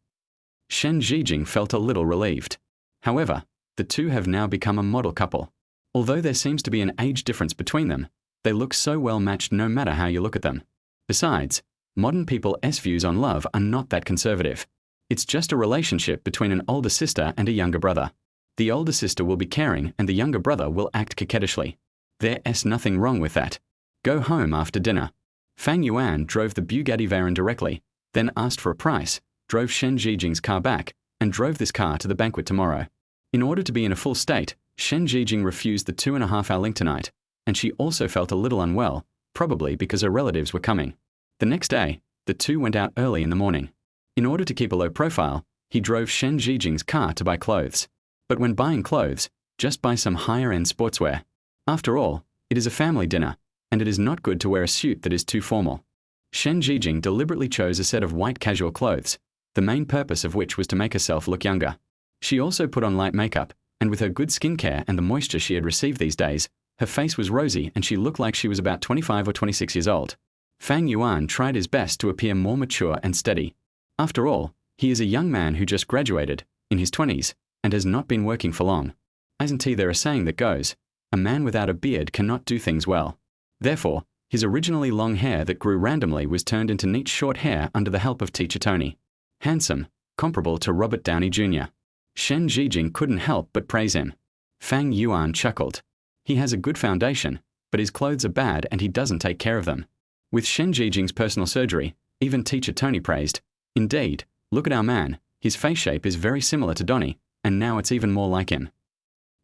Shen Zhijing felt a little relieved. However, the two have now become a model couple. Although there seems to be an age difference between them, they look so well matched no matter how you look at them. Besides, modern people's views on love are not that conservative. It's just a relationship between an older sister and a younger brother. The older sister will be caring and the younger brother will act coquettishly. There's nothing wrong with that. Go home after dinner. Fang Yuan drove the Bugatti Veyron directly, then asked for a price, drove Shen Zhijing's car back, and drove this car to the banquet tomorrow. In order to be in a full state, Shen Zhijing refused the 2.5-hour link tonight, and she also felt a little unwell, probably because her relatives were coming. The next day, the two went out early in the morning. In order to keep a low profile, he drove Shen Zhijing's car to buy clothes. But when buying clothes, just buy some higher-end sportswear. After all, it is a family dinner, and it is not good to wear a suit that is too formal. Shen Zhijing deliberately chose a set of white casual clothes, the main purpose of which was to make herself look younger. She also put on light makeup, and with her good skincare and the moisture she had received these days, her face was rosy and she looked like she was about 25 or 26 years old. Fang Yuan tried his best to appear more mature and steady. After all, he is a young man who just graduated, in his 20s, and has not been working for long. Auntie, there a saying that goes, "A man without a beard cannot do things well." Therefore, his originally long hair that grew randomly was turned into neat short hair under the help of Teacher Tony. Handsome, comparable to Robert Downey Jr. Shen Zhijing couldn't help but praise him. Fang Yuan chuckled. He has a good foundation, but his clothes are bad and he doesn't take care of them. With Shen Zhijing's personal surgery, even Teacher Tony praised, "Indeed, look at our man, his face shape is very similar to Donnie, and now it's even more like him."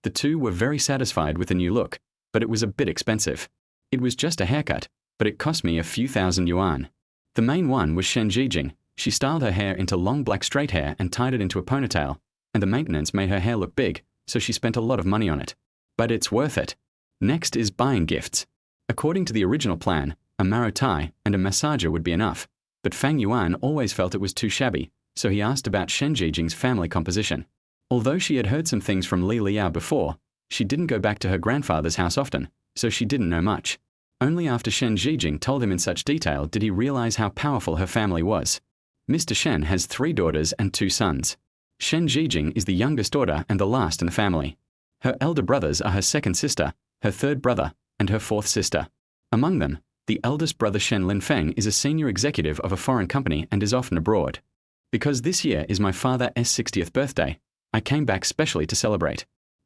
The two were very satisfied with the new look, but it was a bit expensive. It was just a haircut, but it cost me a few thousand yuan. The main one was Shen Zhijing. She styled her hair into long black straight hair and tied it into a ponytail, and the maintenance made her hair look big, so she spent a lot of money on it. But it's worth it. Next is buying gifts. According to the original plan, a maro tie and a massager would be enough, but Fang Yuan always felt it was too shabby, so he asked about Shen Zhijing's family composition. Although she had heard some things from Li Liao before, she didn't go back to her grandfather's house often, so she didn't know much. Only after Shen Zhijing told him in such detail did he realize how powerful her family was. Mr. Shen has 3 daughters and 2 sons. Shen Zhijing is the youngest daughter and the last in the family. Her elder brothers are her second sister, her third brother, and her fourth sister. Among them, the eldest brother Shen Linfeng is a senior executive of a foreign company and is often abroad. Because this year is my father's 60th birthday, I came back specially to celebrate.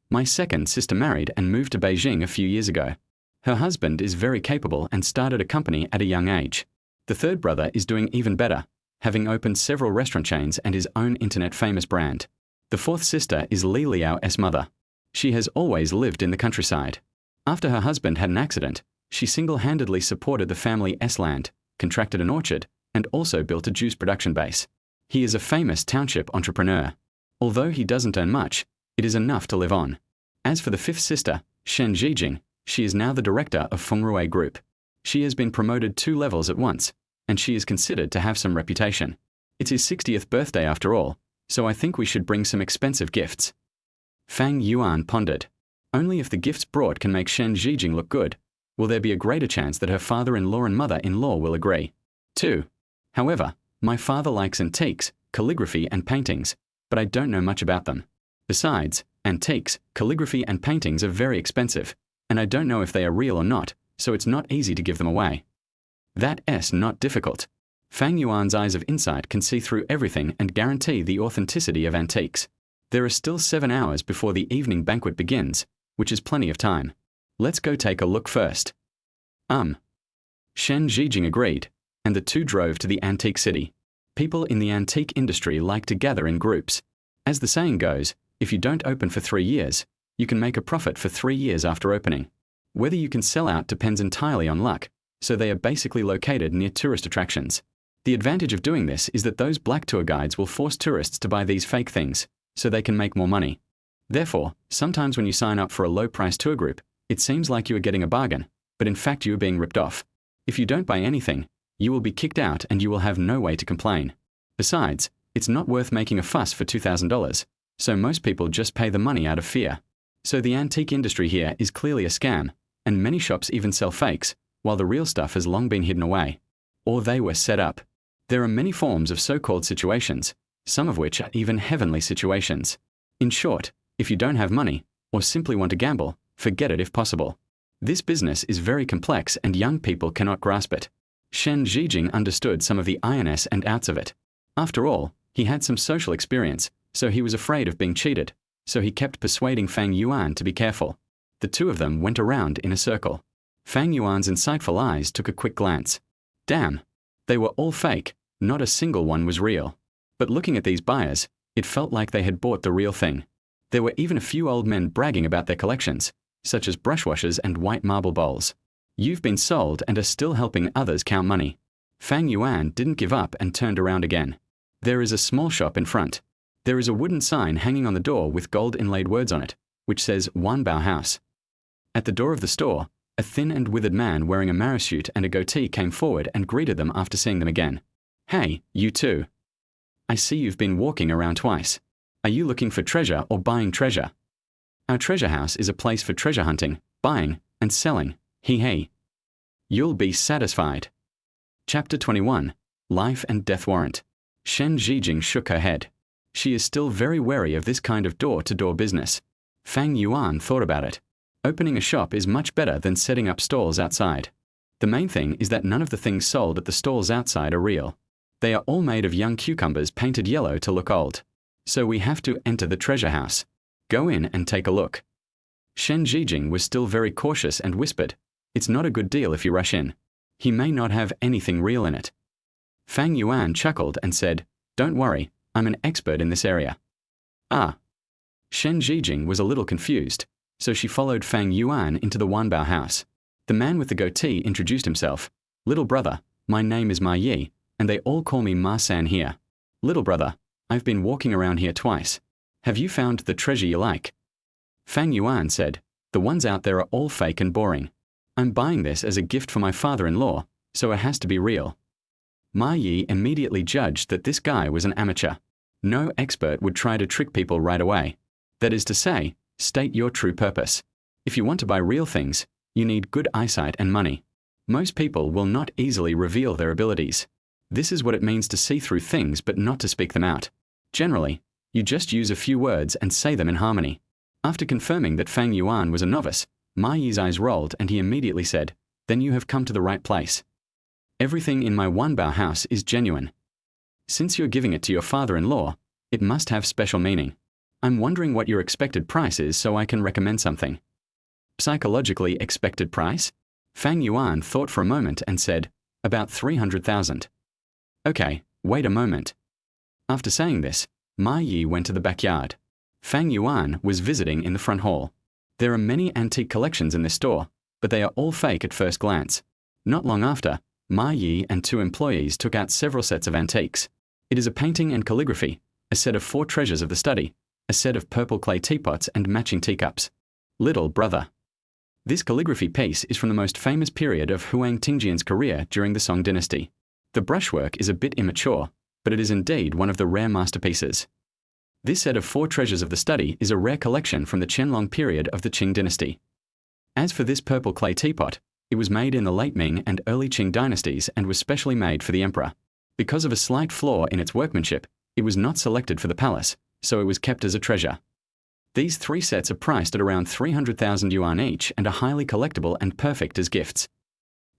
My second sister married and moved to Beijing a few years ago. Her husband is very capable and started a company at a young age. The third brother is doing even better, having opened several restaurant chains and his own internet-famous brand. The fourth sister is Li Liao's mother. She has always lived in the countryside. After her husband had an accident, she single-handedly supported the family's land, contracted an orchard, and also built a juice production base. He is a famous township entrepreneur. Although he doesn't earn much, it is enough to live on. As for the fifth sister, Shen Zhijing, she is now the director of Fengrui Group. She has been promoted 2 levels at once, and she is considered to have some reputation. It's his 60th birthday after all, so I think we should bring some expensive gifts. Fang Yuan pondered. Only if the gifts brought can make Shen Zhijing look good, will there be a greater chance that her father-in-law and mother-in-law will agree. 2. However, my father likes antiques, calligraphy and paintings, but I don't know much about them. Besides, antiques, calligraphy and paintings are very expensive, and I don't know if they are real or not, so it's not easy to give them away. That's not difficult. Fang Yuan's eyes of insight can see through everything and guarantee the authenticity of antiques. There are still 7 hours before the evening banquet begins, which is plenty of time. Let's go take a look first. Shen Zhijing agreed, and the two drove to the antique city. People in the antique industry like to gather in groups. As the saying goes, if you don't open for 3 years, you can make a profit for 3 years after opening. Whether you can sell out depends entirely on luck, so they are basically located near tourist attractions. The advantage of doing this is that those black tour guides will force tourists to buy these fake things, so they can make more money. Therefore, sometimes when you sign up for a low-price tour group, it seems like you are getting a bargain, but in fact you are being ripped off. If you don't buy anything, you will be kicked out and you will have no way to complain. Besides, it's not worth making a fuss for $2,000, so most people just pay the money out of fear. So the antique industry here is clearly a scam, and many shops even sell fakes, while the real stuff has long been hidden away. Or they were set up. There are many forms of so-called situations, some of which are even heavenly situations. In short, if you don't have money, or simply want to gamble, forget it if possible. This business is very complex and young people cannot grasp it. Shen Zhijing understood some of the ins and outs of it. After all, he had some social experience, so he was afraid of being cheated, so he kept persuading Fang Yuan to be careful. The two of them went around in a circle. Fang Yuan's insightful eyes took a quick glance. Damn! They were all fake, not a single one was real. But looking at these buyers, it felt like they had bought the real thing. There were even a few old men bragging about their collections, such as brush washers and white marble bowls. You've been sold and are still helping others count money. Fang Yuan didn't give up and turned around again. There is a small shop in front. There is a wooden sign hanging on the door with gold-inlaid words on it, which says Wanbao House. At the door of the store, a thin and withered man wearing a marasuit and a goatee came forward and greeted them after seeing them again. Hey, you two. I see you've been walking around twice. Are you looking for treasure or buying treasure? Our treasure house is a place for treasure hunting, buying, and selling. He. You'll be satisfied. Chapter 21. Life and Death Warrant. Shen Zhijing shook her head. She is still very wary of this kind of door-to-door business. Fang Yuan thought about it. Opening a shop is much better than setting up stalls outside. The main thing is that none of the things sold at the stalls outside are real. They are all made of young cucumbers painted yellow to look old. So we have to enter the treasure house. Go in and take a look. Shen Zhijing was still very cautious and whispered, It's not a good deal if you rush in. He may not have anything real in it. Fang Yuan chuckled and said, Don't worry, I'm an expert in this area. Ah. Shen Zhijing was a little confused, so she followed Fang Yuan into the Wanbao house. The man with the goatee introduced himself. Little brother, my name is Ma Yi, and they all call me Ma San here. Little brother, I've been walking around here twice. Have you found the treasure you like? Fang Yuan said, The ones out there are all fake and boring. I'm buying this as a gift for my father-in-law, so it has to be real. Ma Yi immediately judged that this guy was an amateur. No expert would try to trick people right away. That is to say, state your true purpose. If you want to buy real things, you need good eyesight and money. Most people will not easily reveal their abilities. This is what it means to see through things but not to speak them out. Generally, you just use a few words and say them in harmony. After confirming that Fang Yuan was a novice, Ma Yi's eyes rolled and he immediately said, Then you have come to the right place. Everything in my Wanbao house is genuine. Since you're giving it to your father-in-law, it must have special meaning. I'm wondering what your expected price is so I can recommend something. Psychologically expected price? Fang Yuan thought for a moment and said, About 300,000. Okay, wait a moment. After saying this, Ma Yi went to the backyard. Fang Yuan was visiting in the front hall. There are many antique collections in this store, but they are all fake at first glance. Not long after, Ma Yi and 2 employees took out several sets of antiques. It is a painting and calligraphy, a set of 4 treasures of the study, a set of purple clay teapots and matching teacups. Little brother. This calligraphy piece is from the most famous period of Huang Tingjian's career during the Song dynasty. The brushwork is a bit immature, but it is indeed one of the rare masterpieces. This set of 4 treasures of the study is a rare collection from the Qianlong period of the Qing dynasty. As for this purple clay teapot, it was made in the late Ming and early Qing dynasties and was specially made for the emperor. Because of a slight flaw in its workmanship, it was not selected for the palace, so it was kept as a treasure. These 3 sets are priced at around 300,000 yuan each and are highly collectible and perfect as gifts.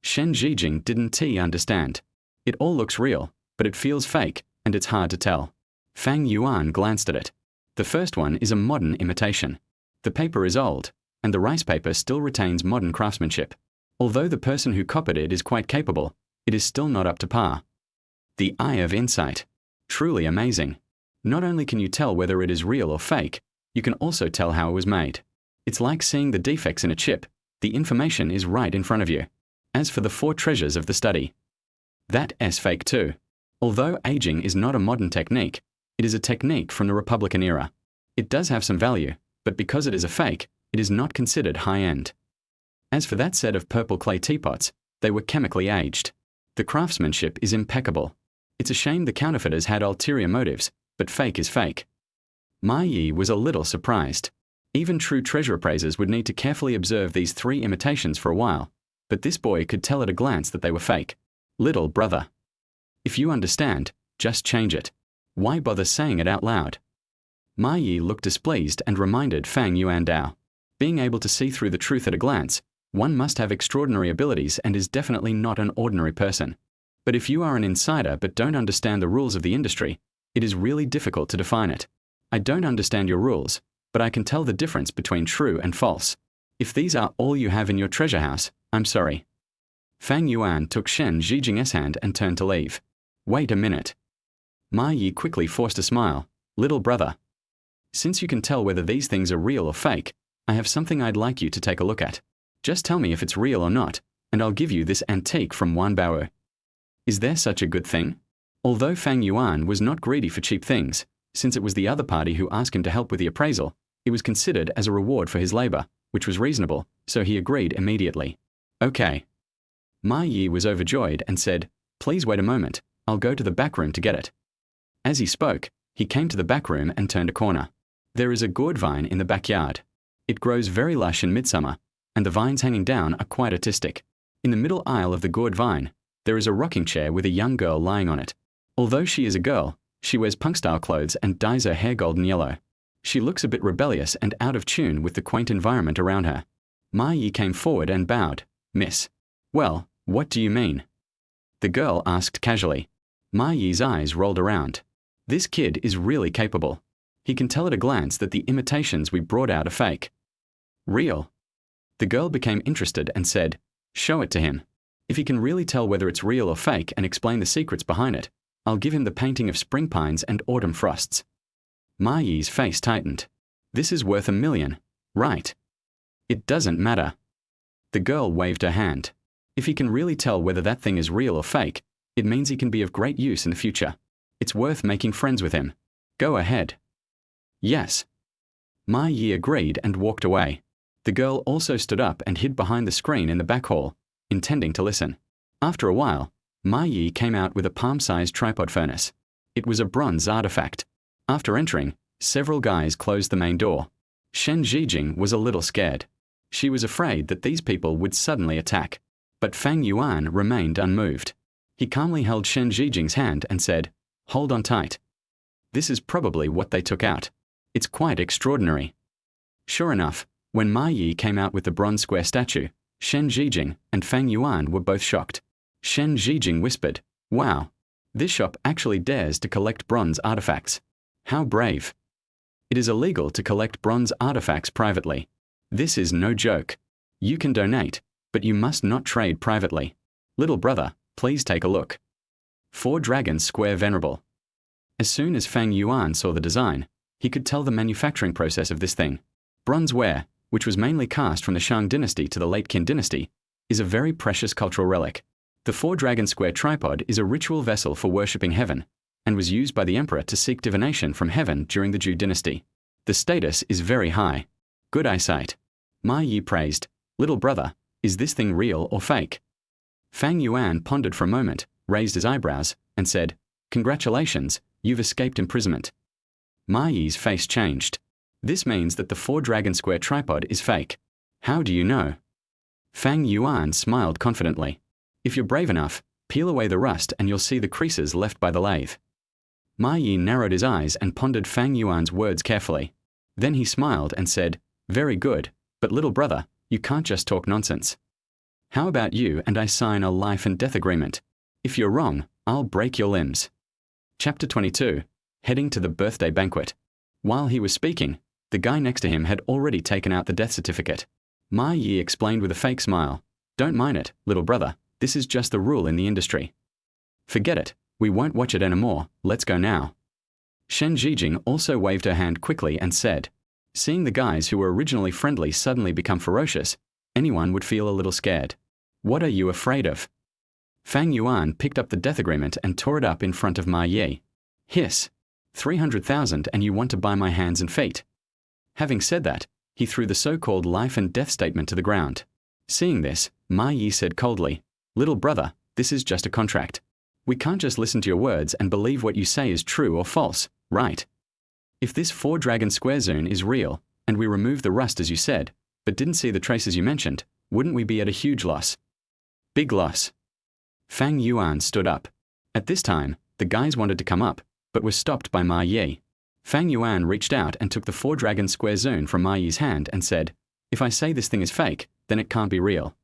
Shen Zhijing didn't understand. It all looks real, but it feels fake, and it's hard to tell. Fang Yuan glanced at it. The first one is a modern imitation. The paper is old, and the rice paper still retains modern craftsmanship. Although the person who copied it is quite capable, it is still not up to par. The eye of insight. Truly amazing. Not only can you tell whether it is real or fake, you can also tell how it was made. It's like seeing the defects in a chip. The information is right in front of you. As for the 4 treasures of the study, that's fake too. Although aging is not a modern technique, it is a technique from the Republican era. It does have some value, but because it is a fake, it is not considered high-end. As for that set of purple clay teapots, they were chemically aged. The craftsmanship is impeccable. It's a shame the counterfeiters had ulterior motives, but fake is fake. Ma Yi was a little surprised. Even true treasure appraisers would need to carefully observe these 3 imitations for a while, but this boy could tell at a glance that they were fake. Little brother. If you understand, just change it. Why bother saying it out loud? Ma Yi looked displeased and reminded Fang Yuan Dao. Being able to see through the truth at a glance, one must have extraordinary abilities and is definitely not an ordinary person. But if you are an insider but don't understand the rules of the industry, it is really difficult to define it. I don't understand your rules, but I can tell the difference between true and false. If these are all you have in your treasure house, I'm sorry. Fang Yuan took Shen Zhijing's hand and turned to leave. Wait a minute. Ma Yi quickly forced a smile. Little brother. Since you can tell whether these things are real or fake, I have something I'd like you to take a look at. Just tell me if it's real or not, and I'll give you this antique from Wanbao. Is there such a good thing? Although Fang Yuan was not greedy for cheap things, since it was the other party who asked him to help with the appraisal, it was considered as a reward for his labor, which was reasonable, so he agreed immediately. Okay. Ma Yi was overjoyed and said, please wait a moment, I'll go to the back room to get it. As he spoke, he came to the back room and turned a corner. There is a gourd vine in the backyard. It grows very lush in midsummer, and the vines hanging down are quite artistic. In the middle aisle of the gourd vine, there is a rocking chair with a young girl lying on it. Although she is a girl, she wears punk-style clothes and dyes her hair golden yellow. She looks a bit rebellious and out of tune with the quaint environment around her. Ma Yi came forward and bowed. Miss. Well, what do you mean? The girl asked casually. Ma Yi's eyes rolled around. This kid is really capable. He can tell at a glance that the imitations we brought out are fake. Real. The girl became interested and said, show it to him. If he can really tell whether it's real or fake and explain the secrets behind it, I'll give him the painting of spring pines and autumn frosts. Ma Yi's face tightened. This is worth $1 million, right? It doesn't matter. The girl waved her hand. If he can really tell whether that thing is real or fake, it means he can be of great use in the future. It's worth making friends with him. Go ahead. Yes. Ma Yi agreed and walked away. The girl also stood up and hid behind the screen in the back hall, intending to listen. After a while, Ma Yi came out with a palm-sized tripod furnace. It was a bronze artifact. After entering, several guys closed the main door. Shen Zhijing was a little scared. She was afraid that these people would suddenly attack. But Fang Yuan remained unmoved. He calmly held Shen Zhijing's hand and said, hold on tight. This is probably what they took out. It's quite extraordinary. Sure enough, when Ma Yi came out with the bronze square statue, Shen Zhijing and Fang Yuan were both shocked. Shen Zhijing whispered, wow, this shop actually dares to collect bronze artifacts. How brave. It is illegal to collect bronze artifacts privately. This is no joke. You can donate, but you must not trade privately. Little brother, please take a look. 4 Dragons Square Venerable. As soon as Fang Yuan saw the design, he could tell the manufacturing process of this thing. Bronze ware, which was mainly cast from the Shang dynasty to the late Qin dynasty, is a very precious cultural relic. The 4 Dragon Square tripod is a ritual vessel for worshipping heaven, and was used by the emperor to seek divination from heaven during the Zhou dynasty. The status is very high. Good eyesight. Ma Yi praised, little brother, is this thing real or fake? Fang Yuan pondered for a moment, raised his eyebrows, and said, congratulations, you've escaped imprisonment. Ma Yi's face changed. This means that the 4 Dragon Square tripod is fake. How do you know? Fang Yuan smiled confidently. If you're brave enough, peel away the rust and you'll see the creases left by the lathe. Ma Yi narrowed his eyes and pondered Fang Yuan's words carefully. Then he smiled and said, "Very good, but little brother, you can't just talk nonsense. How about you and I sign a life and death agreement? If you're wrong, I'll break your limbs." Chapter 22. Heading to the birthday banquet. While he was speaking, the guy next to him had already taken out the death certificate. Ma Yi explained with a fake smile, "Don't mind it, little brother, this is just the rule in the industry. Forget it, we won't watch it anymore, let's go now." Shen Zhijing also waved her hand quickly and said, "Seeing the guys who were originally friendly suddenly become ferocious, anyone would feel a little scared. What are you afraid of?" Fang Yuan picked up the death agreement and tore it up in front of Ma Yi. Hiss. 300,000 and you want to buy my hands and feet. Having said that, he threw the so-called life and death statement to the ground. Seeing this, Ma Yi said coldly, "Little brother, this is just a contract. We can't just listen to your words and believe what you say is true or false, right? If this 4-dragon square zone is real, and we remove the rust as you said, but didn't see the traces you mentioned, wouldn't we be at a huge loss?" "Big loss." Fang Yuan stood up. At this time, the guys wanted to come up, but were stopped by Ma Yi. Fang Yuan reached out and took the 4-dragon square zone from Ma Yi's hand and said, "If I say this thing is fake, then it can't be real."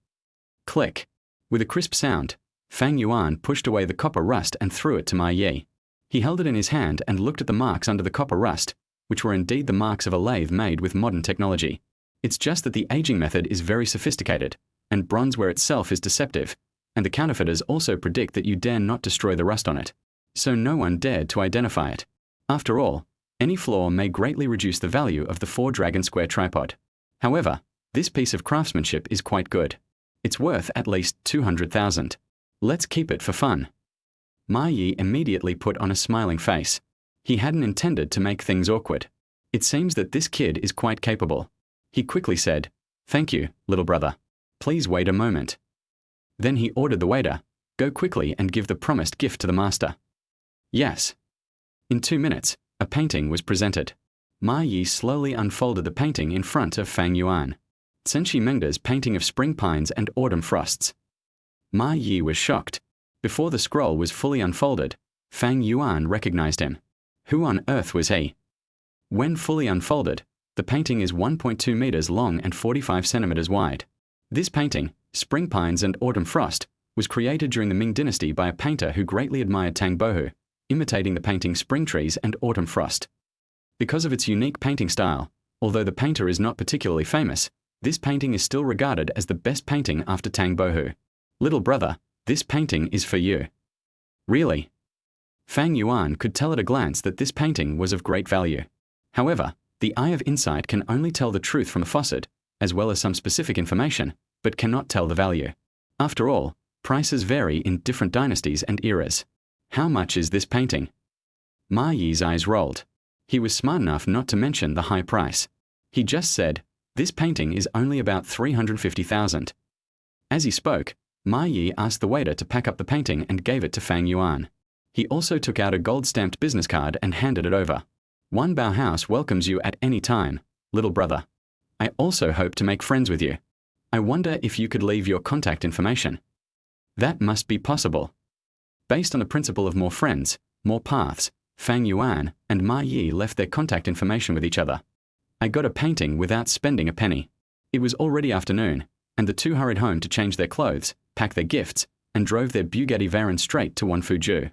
Click. With a crisp sound, Fang Yuan pushed away the copper rust and threw it to Ma Yi. He held it in his hand and looked at the marks under the copper rust, which were indeed the marks of a lathe made with modern technology. It's just that the aging method is very sophisticated, and bronzeware itself is deceptive, and the counterfeiters also predict that you dare not destroy the rust on it. So no one dared to identify it. After all, any flaw may greatly reduce the value of the 4-dragon square tripod. However, this piece of craftsmanship is quite good. It's worth at least 200,000. Let's keep it for fun. Ma Yi immediately put on a smiling face. He hadn't intended to make things awkward. It seems that this kid is quite capable. He quickly said, "Thank you, little brother. Please wait a moment." Then he ordered the waiter, "Go quickly and give the promised gift to the master." Yes. In 2 minutes, a painting was presented. Ma Yi slowly unfolded the painting in front of Fang Yuan. Senshi Mengda's painting of spring pines and autumn frosts. Ma Yi was shocked. Before the scroll was fully unfolded, Fang Yuan recognized him. Who on earth was he? When fully unfolded, the painting is 1.2 meters long and 45 centimeters wide. This painting, Spring Pines and Autumn Frost, was created during the Ming Dynasty by a painter who greatly admired Tang Bohu, imitating the painting Spring Trees and Autumn Frost. Because of its unique painting style, although the painter is not particularly famous, this painting is still regarded as the best painting after Tang Bohu. Little brother, this painting is for you. Really? Fang Yuan could tell at a glance that this painting was of great value. However, the eye of insight can only tell the truth from the facade, as well as some specific information, but cannot tell the value. After all, prices vary in different dynasties and eras. How much is this painting? Ma Yi's eyes rolled. He was smart enough not to mention the high price. He just said, "This painting is only about 350,000. As he spoke, Ma Yi asked the waiter to pack up the painting and gave it to Fang Yuan. He also took out a gold-stamped business card and handed it over. "One Bao House welcomes you at any time, little brother. I also hope to make friends with you. I wonder if you could leave your contact information." That must be possible. Based on the principle of more friends, more paths, Fang Yuan and Ma Yi left their contact information with each other. I got a painting without spending a penny. It was already afternoon, and the two hurried home to change their clothes, pack their gifts, and drove their Bugatti Veyron straight to Wanfuju.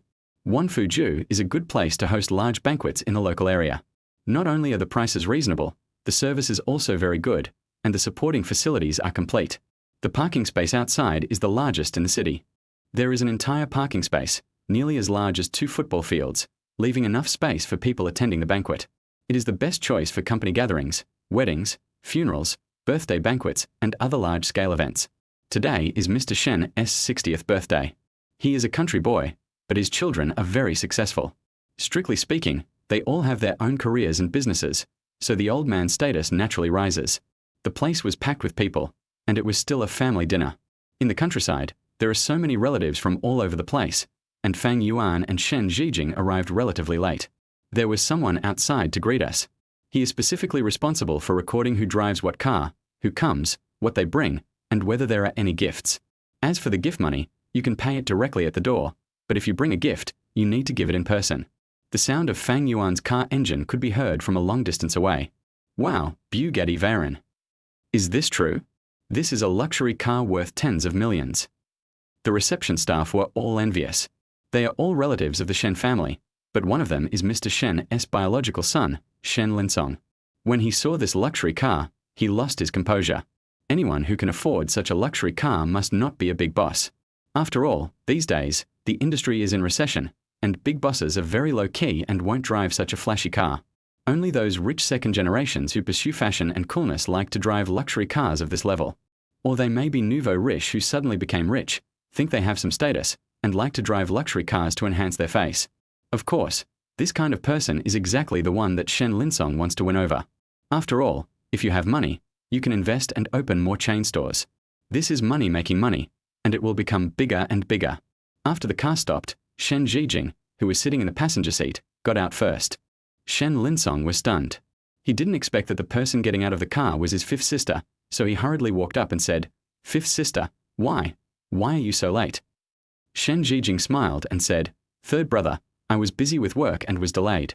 Wanfuju is a good place to host large banquets in the local area. Not only are the prices reasonable, the service is also very good, and the supporting facilities are complete. The parking space outside is the largest in the city. There is an entire parking space, nearly as large as 2 football fields, leaving enough space for people attending the banquet. It is the best choice for company gatherings, weddings, funerals, birthday banquets, and other large-scale events. Today is Mr. Shen's 60th birthday. He is a country boy, but his children are very successful. Strictly speaking, they all have their own careers and businesses, so the old man's status naturally rises. The place was packed with people, and it was still a family dinner. In the countryside, there are so many relatives from all over the place, and Fang Yuan and Shen Zhijing arrived relatively late. There was someone outside to greet us. He is specifically responsible for recording who drives what car, who comes, what they bring, and whether there are any gifts. As for the gift money, you can pay it directly at the door, but if you bring a gift, you need to give it in person. The sound of Fang Yuan's car engine could be heard from a long distance away. Wow, Bugatti Veyron. Is this true? This is a luxury car worth tens of millions. The reception staff were all envious. They are all relatives of the Shen family, but one of them is Mr. Shen's biological son, Shen Linsong. When he saw this luxury car, he lost his composure. Anyone who can afford such a luxury car must not be a big boss. After all, these days, the industry is in recession, and big bosses are very low-key and won't drive such a flashy car. Only those rich second generations who pursue fashion and coolness like to drive luxury cars of this level. Or they may be nouveau riche who suddenly became rich, think they have some status, and like to drive luxury cars to enhance their face. Of course, this kind of person is exactly the one that Shen Linsong wants to win over. After all, if you have money, you can invest and open more chain stores. This is money making money, and it will become bigger and bigger. After the car stopped, Shen Zhijing, who was sitting in the passenger seat, got out first. Shen Linsong was stunned. He didn't expect that the person getting out of the car was his fifth sister, so he hurriedly walked up and said, "Fifth sister, why? Why are you so late?" Shen Zhijing smiled and said, "Third brother, I was busy with work and was delayed."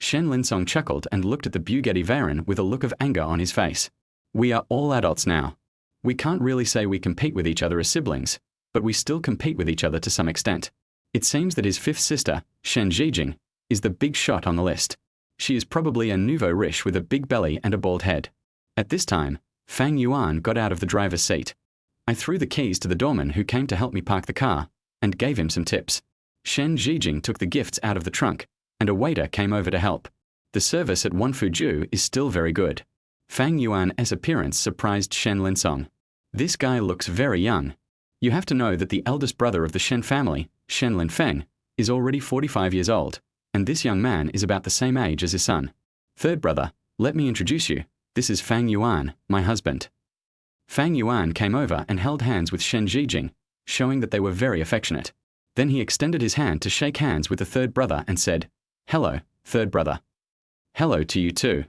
Shen Linsong chuckled and looked at the Bugatti Veyron with a look of anger on his face. We are all adults now. We can't really say we compete with each other as siblings, but we still compete with each other to some extent. It seems that his fifth sister, Shen Zhijing, is the big shot on the list. She is probably a nouveau riche with a big belly and a bald head. At this time, Fang Yuan got out of the driver's seat. I threw the keys to the doorman who came to help me park the car, and gave him some tips. Shen Zhijing took the gifts out of the trunk, and a waiter came over to help. The service at Wanfuju is still very good. Fang Yuan's appearance surprised Shen Linsong. This guy looks very young. You have to know that the eldest brother of the Shen family, Shen Linfeng, is already 45 years old, and this young man is about the same age as his son. Third brother, let me introduce you. This is Fang Yuan, my husband. Fang Yuan came over and held hands with Shen Zhijing, showing that they were very affectionate. Then he extended his hand to shake hands with the third brother and said, "Hello, third brother." "Hello to you too.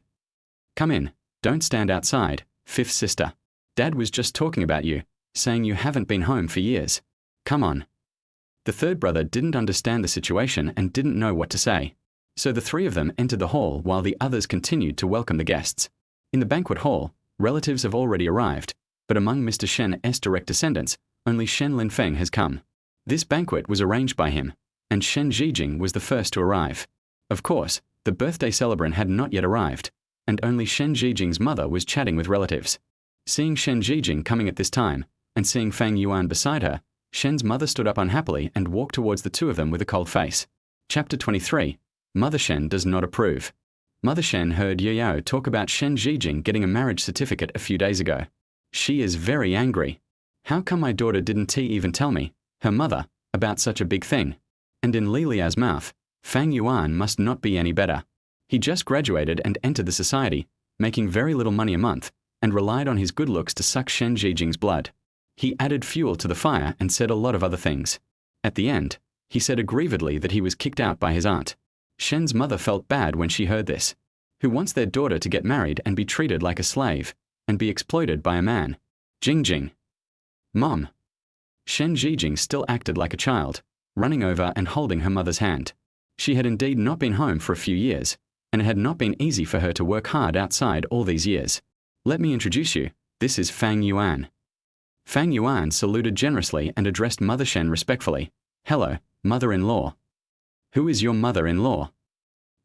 Come in, don't stand outside, fifth sister. Dad was just talking about you, saying you haven't been home for years. Come on." The third brother didn't understand the situation and didn't know what to say. So the three of them entered the hall while the others continued to welcome the guests. In the banquet hall, relatives have already arrived, but among Mr. Shen's direct descendants, only Shen Linfeng has come. This banquet was arranged by him, and Shen Zhijing was the first to arrive. Of course, the birthday celebrant had not yet arrived, and only Shen Zhijing's mother was chatting with relatives. Seeing Shen Zhijing coming at this time, and seeing Fang Yuan beside her, Shen's mother stood up unhappily and walked towards the two of them with a cold face. Chapter 23. Mother Shen does not approve. Mother Shen heard Ye Yao talk about Shen Zhijing getting a marriage certificate a few days ago. She is very angry. How come my daughter didn't even tell me, her mother, about such a big thing? And in Li Liao's mouth, Fang Yuan must not be any better. He just graduated and entered the society, making very little money a month, and relied on his good looks to suck Shen Zhijing's blood. He added fuel to the fire and said a lot of other things. At the end, he said aggrievedly that he was kicked out by his aunt. Shen's mother felt bad when she heard this. Who wants their daughter to get married and be treated like a slave, and be exploited by a man? Jing. Mom. Shen Zhijing still acted like a child, running over and holding her mother's hand. She had indeed not been home for a few years, and it had not been easy for her to work hard outside all these years. Let me introduce you. This is Fang Yuan. Fang Yuan saluted generously and addressed Mother Shen respectfully. Hello, mother-in-law. Who is your mother-in-law?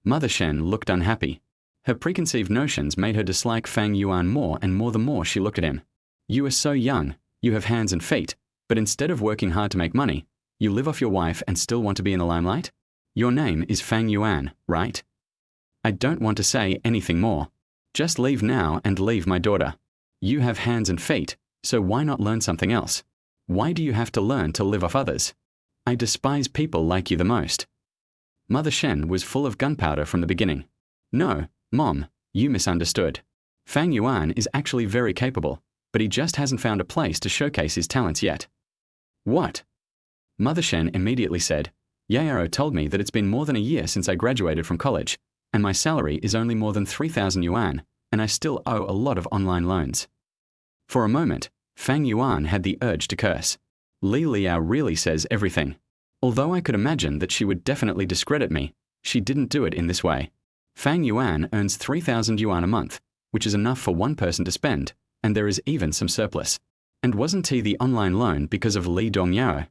Mother Shen looked unhappy. Her preconceived notions made her dislike Fang Yuan more and more the more she looked at him. You are so young, you have hands and feet, but instead of working hard to make money, you live off your wife and still want to be in the limelight? Your name is Fang Yuan, right? I don't want to say anything more. Just leave now and leave my daughter. You have hands and feet, so why not learn something else? Why do you have to learn to live off others? I despise people like you the most. Mother Shen was full of gunpowder from the beginning. No, Mom, you misunderstood. Fang Yuan is actually very capable, but he just hasn't found a place to showcase his talents yet. What? Mother Shen immediately said, Yayaro told me that it's been more than a year since I graduated from college, and my salary is only more than 3,000 yuan, and I still owe a lot of online loans. For a moment, Fang Yuan had the urge to curse. Li Liao really says everything. Although I could imagine that she would definitely discredit me, she didn't do it in this way. Fang Yuan earns 3,000 yuan a month, which is enough for one person to spend, and there is even some surplus. And wasn't he the online loan because of Li Dongyao?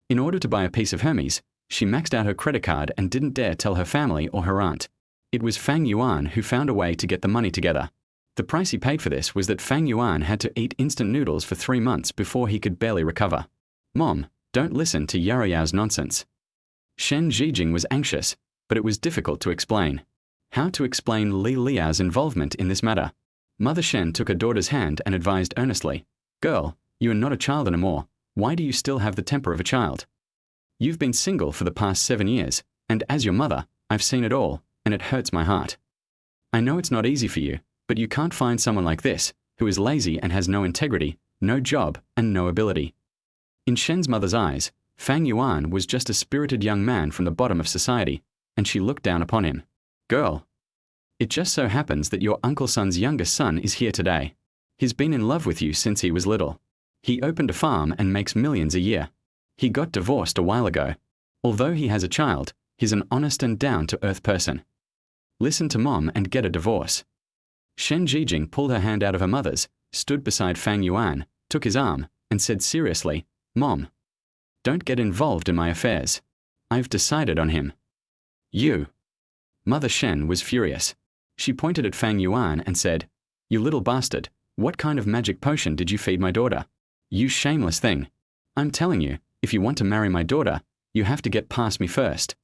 In order to buy a piece of Hermes, she maxed out her credit card and didn't dare tell her family or her aunt. It was Fang Yuan who found a way to get the money together. The price he paid for this was that Fang Yuan had to eat instant noodles for 3 months before he could barely recover. Mom, don't listen to Yaoyao's nonsense. Shen Zhijing was anxious, but it was difficult to explain. How to explain Li Liao's involvement in this matter? Mother Shen took her daughter's hand and advised earnestly, "Girl, you are not a child anymore. Why do you still have the temper of a child? You've been single for the past 7 years, and as your mother, I've seen it all, and it hurts my heart. I know it's not easy for you, but you can't find someone like this, who is lazy and has no integrity, no job, and no ability." In Shen's mother's eyes, Fang Yuan was just a spirited young man from the bottom of society, and she looked down upon him. "Girl, it just so happens that your Uncle Sun's youngest son is here today. He's been in love with you since he was little. He opened a farm and makes millions a year. He got divorced a while ago. Although he has a child, he's an honest and down-to-earth person. Listen to Mom and get a divorce." Shen Zhijing pulled her hand out of her mother's, stood beside Fang Yuan, took his arm, and said seriously, "Mom, don't get involved in my affairs. I've decided on him." "You." Mother Shen was furious. She pointed at Fang Yuan and said, "You little bastard, what kind of magic potion did you feed my daughter? You shameless thing. I'm telling you, if you want to marry my daughter, you have to get past me first."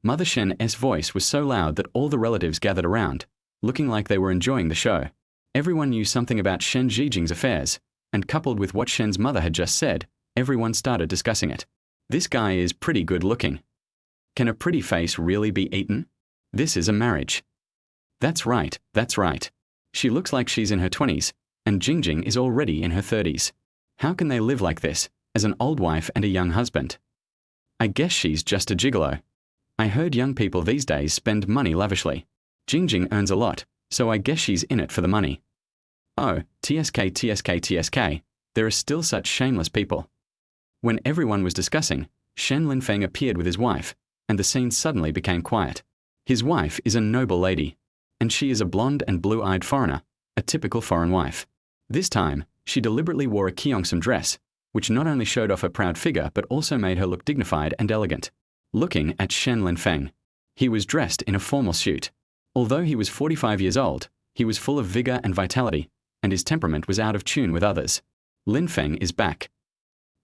Mother Shen's voice was so loud that all the relatives gathered around, looking like they were enjoying the show. Everyone knew something about Shen Zhijing's affairs, and coupled with what Shen's mother had just said, everyone started discussing it. This guy is pretty good looking. Can a pretty face really be eaten? This is a marriage. That's right, that's right. She looks like she's in her 20s, and Jingjing is already in her 30s. How can they live like this, as an old wife and a young husband? I guess she's just a gigolo. I heard young people these days spend money lavishly. Jingjing earns a lot, so I guess she's in it for the money. Oh, TSK, there are still such shameless people. When everyone was discussing, Shen Linfeng appeared with his wife, and the scene suddenly became quiet. His wife is a noble lady, and she is a blonde and blue-eyed foreigner, a typical foreign wife. This time, she deliberately wore a Gyeongsam dress, which not only showed off her proud figure but also made her look dignified and elegant. Looking at Shen Linfeng, he was dressed in a formal suit. Although he was 45 years old, he was full of vigor and vitality, and his temperament was out of tune with others. Linfeng is back.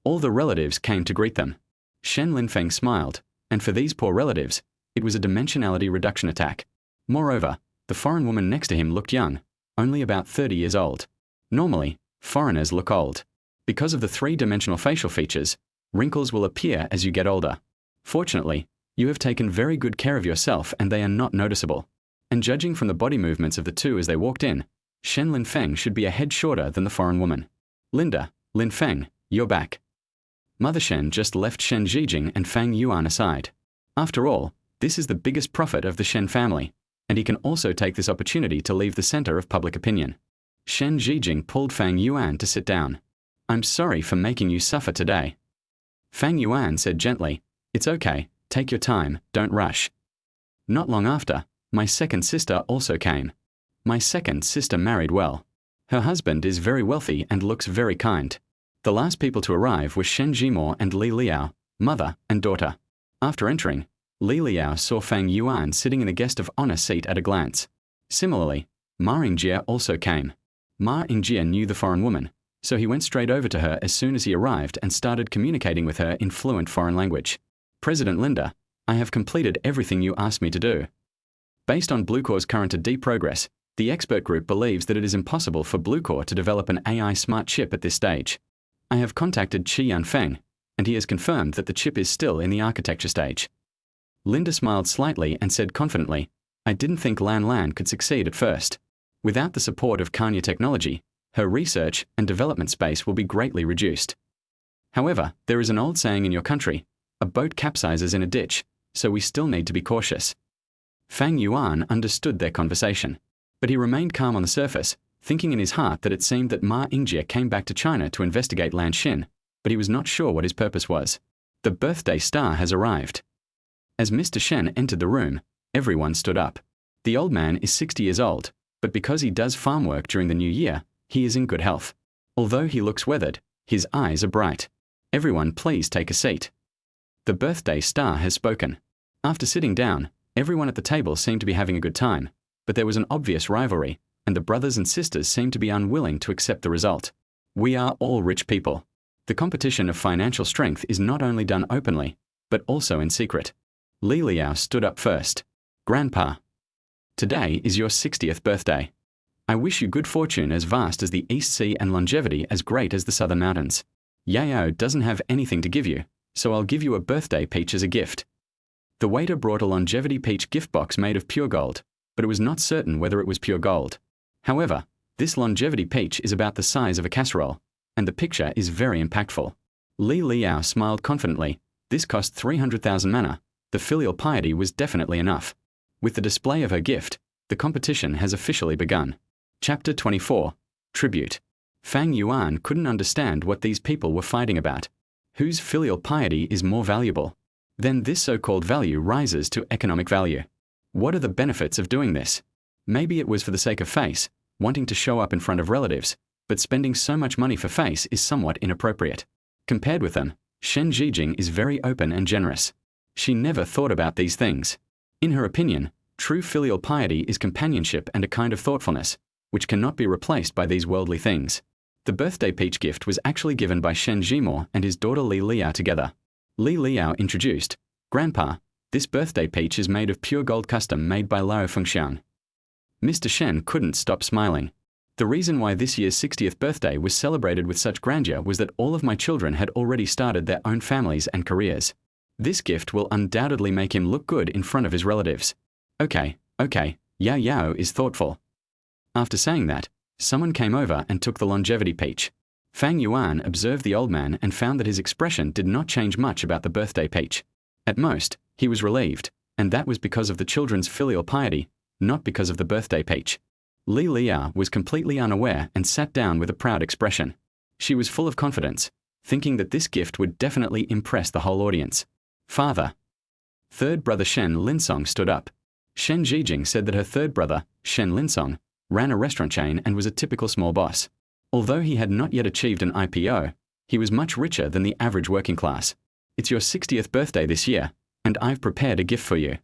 All the relatives came to greet them. Shen Linfeng smiled, and for these poor relatives, it was a dimensionality reduction attack. Moreover, the foreign woman next to him looked young, only about 30 years old. Normally, foreigners look old. Because of the three-dimensional facial features, wrinkles will appear as you get older. Fortunately, you have taken very good care of yourself and they are not noticeable. And judging from the body movements of the two as they walked in, Shen Linfeng should be a head shorter than the foreign woman. "Linda, Linfeng, you're back." Mother Shen just left Shen Zhijing and Fang Yuan aside. After all, this is the biggest prophet of the Shen family, and he can also take this opportunity to leave the center of public opinion. Shen Zhijing pulled Fang Yuan to sit down. "I'm sorry for making you suffer today." Fang Yuan said gently, "It's okay, take your time, don't rush." Not long after, my second sister also came. My second sister married well. Her husband is very wealthy and looks very kind. The last people to arrive were Shen Jimo and Li Liao, mother and daughter. After entering, Li Liao saw Fang Yuan sitting in the guest of honor seat at a glance. Similarly, Ma Yingjie also came. Ma Yingjie knew the foreign woman, so he went straight over to her as soon as he arrived and started communicating with her in fluent foreign language. "President Linda, I have completed everything you asked me to do. Based on Bluecore's current to deep progress, the expert group believes that it is impossible for Bluecore to develop an AI smart chip at this stage. I have contacted Qi Yanfeng, and he has confirmed that the chip is still in the architecture stage." Linda smiled slightly and said confidently, "I didn't think Lan Lan could succeed at first. Without the support of Kanya technology, her research and development space will be greatly reduced. However, there is an old saying in your country, a boat capsizes in a ditch, so we still need to be cautious." Fang Yuan understood their conversation, but he remained calm on the surface, thinking in his heart that it seemed that Ma Yingjie came back to China to investigate Lan Xin, but he was not sure what his purpose was. The birthday star has arrived. As Mr. Shen entered the room, everyone stood up. The old man is 60 years old, but because he does farm work during the new year, he is in good health. Although he looks weathered, his eyes are bright. Everyone please take a seat. The birthday star has spoken. After sitting down, everyone at the table seemed to be having a good time, but there was an obvious rivalry, and the brothers and sisters seemed to be unwilling to accept the result. We are all rich people. The competition of financial strength is not only done openly, but also in secret. Li Liao stood up first. Grandpa, today is your 60th birthday. I wish you good fortune as vast as the East Sea and longevity as great as the Southern Mountains. Yao doesn't have anything to give you, so I'll give you a birthday peach as a gift. The waiter brought a longevity peach gift box made of pure gold, but it was not certain whether it was pure gold. However, this longevity peach is about the size of a casserole, and the picture is very impactful. Li Liao smiled confidently. This cost 300,000 mana. The filial piety was definitely enough. With the display of her gift, the competition has officially begun. Chapter 24. Tribute. Fang Yuan couldn't understand what these people were fighting about. Whose filial piety is more valuable? Then this so-called value rises to economic value. What are the benefits of doing this? Maybe it was for the sake of face, wanting to show up in front of relatives, but spending so much money for face is somewhat inappropriate. Compared with them, Shen Zhijing is very open and generous. She never thought about these things. In her opinion, true filial piety is companionship and a kind of thoughtfulness, which cannot be replaced by these worldly things. The birthday peach gift was actually given by Shen Zhimo and his daughter Li Liao together. Li Liao introduced, Grandpa, this birthday peach is made of pure gold custom made by Lao Fengxiang. Mr. Shen couldn't stop smiling. The reason why this year's 60th birthday was celebrated with such grandeur was that all of my children had already started their own families and careers. This gift will undoubtedly make him look good in front of his relatives. Okay, Yao is thoughtful. After saying that, someone came over and took the longevity peach. Fang Yuan observed the old man and found that his expression did not change much about the birthday peach. At most, he was relieved, and that was because of the children's filial piety, not because of the birthday peach. Li Liao was completely unaware and sat down with a proud expression. She was full of confidence, thinking that this gift would definitely impress the whole audience. Father. Third brother Shen Linsong stood up. Shen Zhijing said that her third brother, Shen Linsong, ran a restaurant chain and was a typical small boss. Although he had not yet achieved an IPO, he was much richer than the average working class. It's your 60th birthday this year, and I've prepared a gift for you.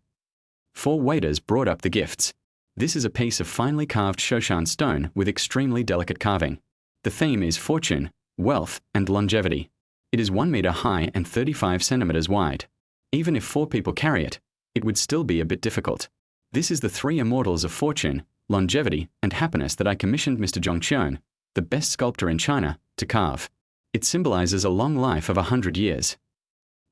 4 waiters brought up the gifts. This is a piece of finely carved Shoshan stone with extremely delicate carving. The theme is fortune, wealth, and longevity. It is 1 meter high and 35 centimeters wide. Even if 4 people carry it, it would still be a bit difficult. This is the 3 immortals of fortune, longevity, and happiness that I commissioned Mr. Zhongqian, the best sculptor in China, to carve. It symbolizes a long life of 100 years.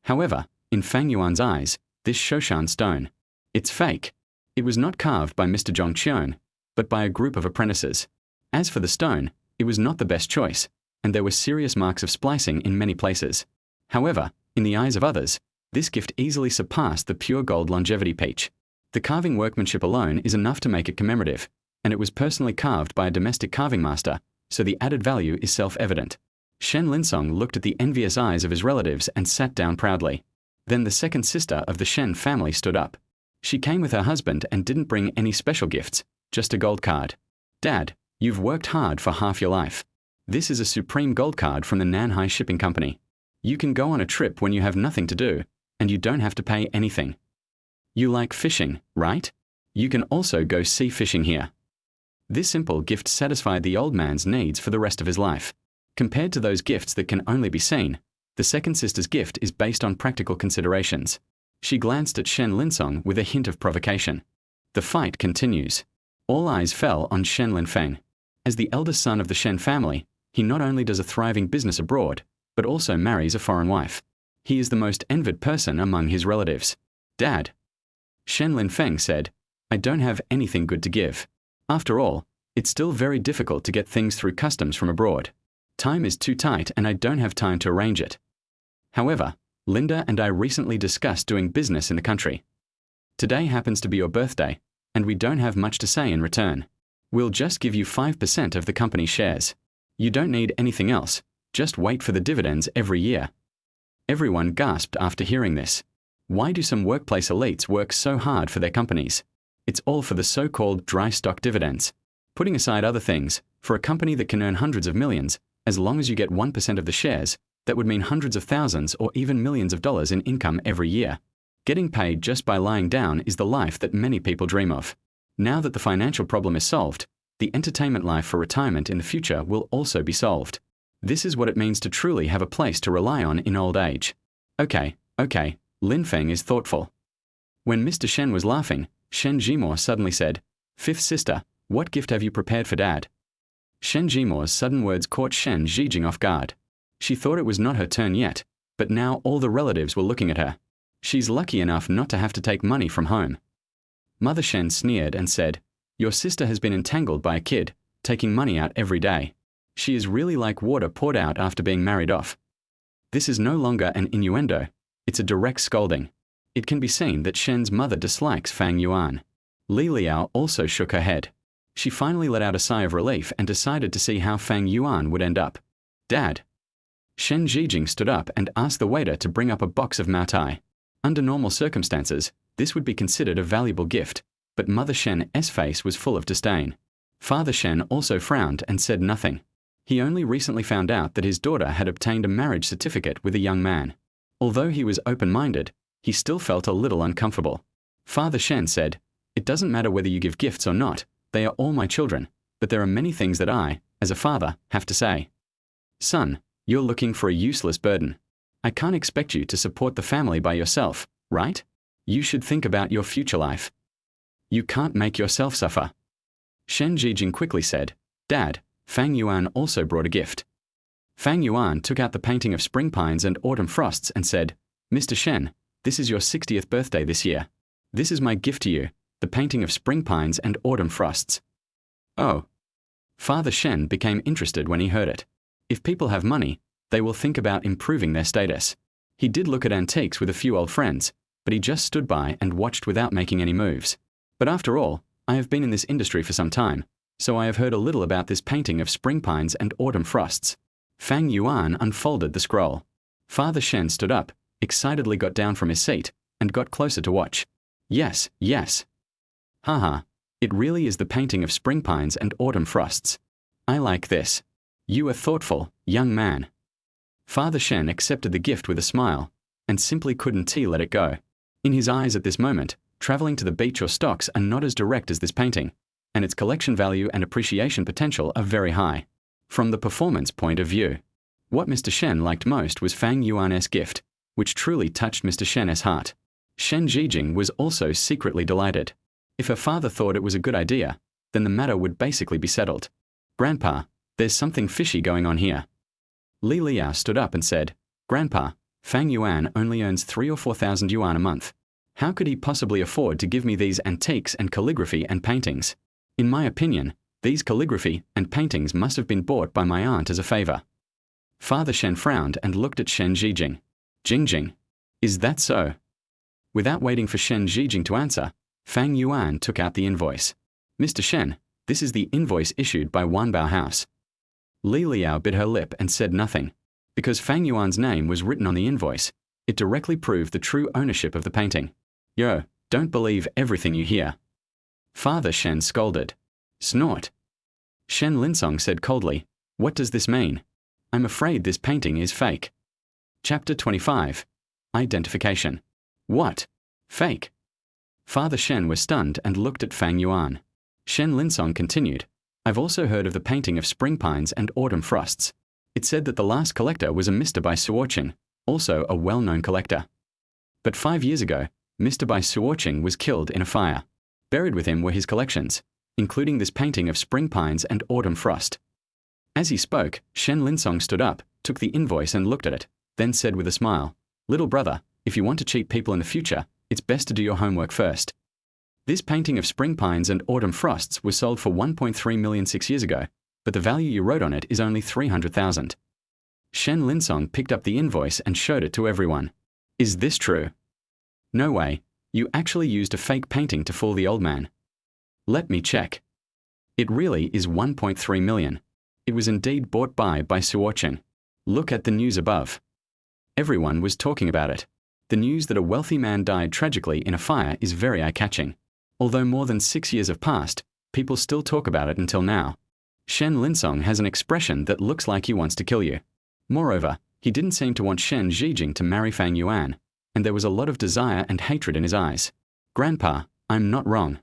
However, in Fang Yuan's eyes, this Shoshan stone, it's fake. It was not carved by Mr. Zhongqian, but by a group of apprentices. As for the stone, it was not the best choice, and there were serious marks of splicing in many places. However, in the eyes of others, this gift easily surpassed the pure gold longevity peach. The carving workmanship alone is enough to make it commemorative, and it was personally carved by a domestic carving master, so the added value is self-evident. Shen Linsong looked at the envious eyes of his relatives and sat down proudly. Then the second sister of the Shen family stood up. She came with her husband and didn't bring any special gifts, just a gold card. Dad, you've worked hard for half your life. This is a supreme gold card from the Nanhai Shipping Company. You can go on a trip when you have nothing to do, and you don't have to pay anything. You like fishing, right? You can also go sea fishing here. This simple gift satisfied the old man's needs for the rest of his life. Compared to those gifts that can only be seen, the second sister's gift is based on practical considerations. She glanced at Shen Linsong with a hint of provocation. The fight continues. All eyes fell on Shen Linfeng. As the eldest son of the Shen family, he not only does a thriving business abroad, but also marries a foreign wife. He is the most envied person among his relatives. Dad. Shen Linfeng said, I don't have anything good to give. After all, it's still very difficult to get things through customs from abroad. Time is too tight and I don't have time to arrange it. However, Linda and I recently discussed doing business in the country. Today happens to be your birthday, and we don't have much to say in return. We'll just give you 5% of the company shares. You don't need anything else, just wait for the dividends every year. Everyone gasped after hearing this. Why do some workplace elites work so hard for their companies? It's all for the so-called dry stock dividends. Putting aside other things, for a company that can earn hundreds of millions, as long as you get 1% of the shares, that would mean hundreds of thousands or even millions of dollars in income every year. Getting paid just by lying down is the life that many people dream of. Now that the financial problem is solved, the entertainment life for retirement in the future will also be solved. This is what it means to truly have a place to rely on in old age. Okay, Lin Feng is thoughtful. When Mr. Shen was laughing, Shen Jimor suddenly said, "Fifth sister, what gift have you prepared for Dad?" Shen Jimor's sudden words caught Shen Zijing off guard. She thought it was not her turn yet, but now all the relatives were looking at her. She's lucky enough not to have to take money from home. Mother Shen sneered and said, "Your sister has been entangled by a kid, taking money out every day. She is really like water poured out after being married off." This is no longer an innuendo, it's a direct scolding. It can be seen that Shen's mother dislikes Fang Yuan. Li Liao also shook her head. She finally let out a sigh of relief and decided to see how Fang Yuan would end up. "Dad." Shen Zijing stood up and asked the waiter to bring up a box of Maotai. Under normal circumstances, this would be considered a valuable gift, but Mother Shen's face was full of disdain. Father Shen also frowned and said nothing. He only recently found out that his daughter had obtained a marriage certificate with a young man. Although he was open-minded, he still felt a little uncomfortable. Father Shen said, "It doesn't matter whether you give gifts or not, they are all my children, but there are many things that I, as a father, have to say. Son, you're looking for a useless burden. I can't expect you to support the family by yourself, right? You should think about your future life. You can't make yourself suffer." Shen Zijing quickly said, "Dad, Fang Yuan also brought a gift." Fang Yuan took out the painting of spring pines and autumn frosts and said, "Mr. Shen, this is your 60th birthday this year. This is my gift to you, the painting of spring pines and autumn frosts." Oh. Father Shen became interested when he heard it. If people have money, they will think about improving their status. He did look at antiques with a few old friends, but he just stood by and watched without making any moves. But after all, I have been in this industry for some time, so I have heard a little about this painting of spring pines and autumn frosts. Fang Yuan unfolded the scroll. Father Shen stood up, excitedly got down from his seat, and got closer to watch. Yes. Haha, it really is the painting of spring pines and autumn frosts. I like this. You are thoughtful, young man. Father Shen accepted the gift with a smile, and simply couldn't let it go. In his eyes at this moment, traveling to the beach or stocks are not as direct as this painting, and its collection value and appreciation potential are very high. From the performance point of view, what Mr. Shen liked most was Fang Yuan's gift, which truly touched Mr. Shen's heart. Shen Zijing was also secretly delighted. If her father thought it was a good idea, then the matter would basically be settled. "Grandpa, there's something fishy going on here." Li Liao stood up and said, "Grandpa, Fang Yuan only earns 3,000 or 4,000 yuan a month. How could he possibly afford to give me these antiques and calligraphy and paintings? In my opinion, these calligraphy and paintings must have been bought by my aunt as a favor." Father Shen frowned and looked at Shen Zijing. "Jingjing, is that so?" Without waiting for Shen Zijing to answer, Fang Yuan took out the invoice. "Mr. Shen, this is the invoice issued by Wanbao House." Li Liao bit her lip and said nothing. Because Fang Yuan's name was written on the invoice, it directly proved the true ownership of the painting. "Yo, don't believe everything you hear." Father Shen scolded. "Snort." Shen Linsong said coldly, "What does this mean? I'm afraid this painting is fake." Chapter 25. Identification. "What? Fake?" Father Shen was stunned and looked at Fang Yuan. Shen Linsong continued, "I've also heard of the painting of spring pines and autumn frosts. It said that the last collector was a Mr. Bai Suoqing, also a well-known collector. But 5 years ago, Mr. Bai Suoqing was killed in a fire. Buried with him were his collections, including this painting of spring pines and autumn frost." As he spoke, Shen Linsong stood up, took the invoice and looked at it, then said with a smile, "Little brother, if you want to cheat people in the future, it's best to do your homework first. This painting of spring pines and autumn frosts was sold for 1.3 million 6 years ago, but the value you wrote on it is only 300,000. Shen Linsong picked up the invoice and showed it to everyone. "Is this true?" "No way. You actually used a fake painting to fool the old man." "Let me check. It really is 1.3 million. It was indeed bought by Suoqing. Look at the news above." Everyone was talking about it. The news that a wealthy man died tragically in a fire is very eye-catching. Although more than 6 years have passed, people still talk about it until now. Shen Linsong has an expression that looks like he wants to kill you. Moreover, he didn't seem to want Shen Zhijing to marry Fang Yuan, and there was a lot of desire and hatred in his eyes. Grandpa, I'm not wrong.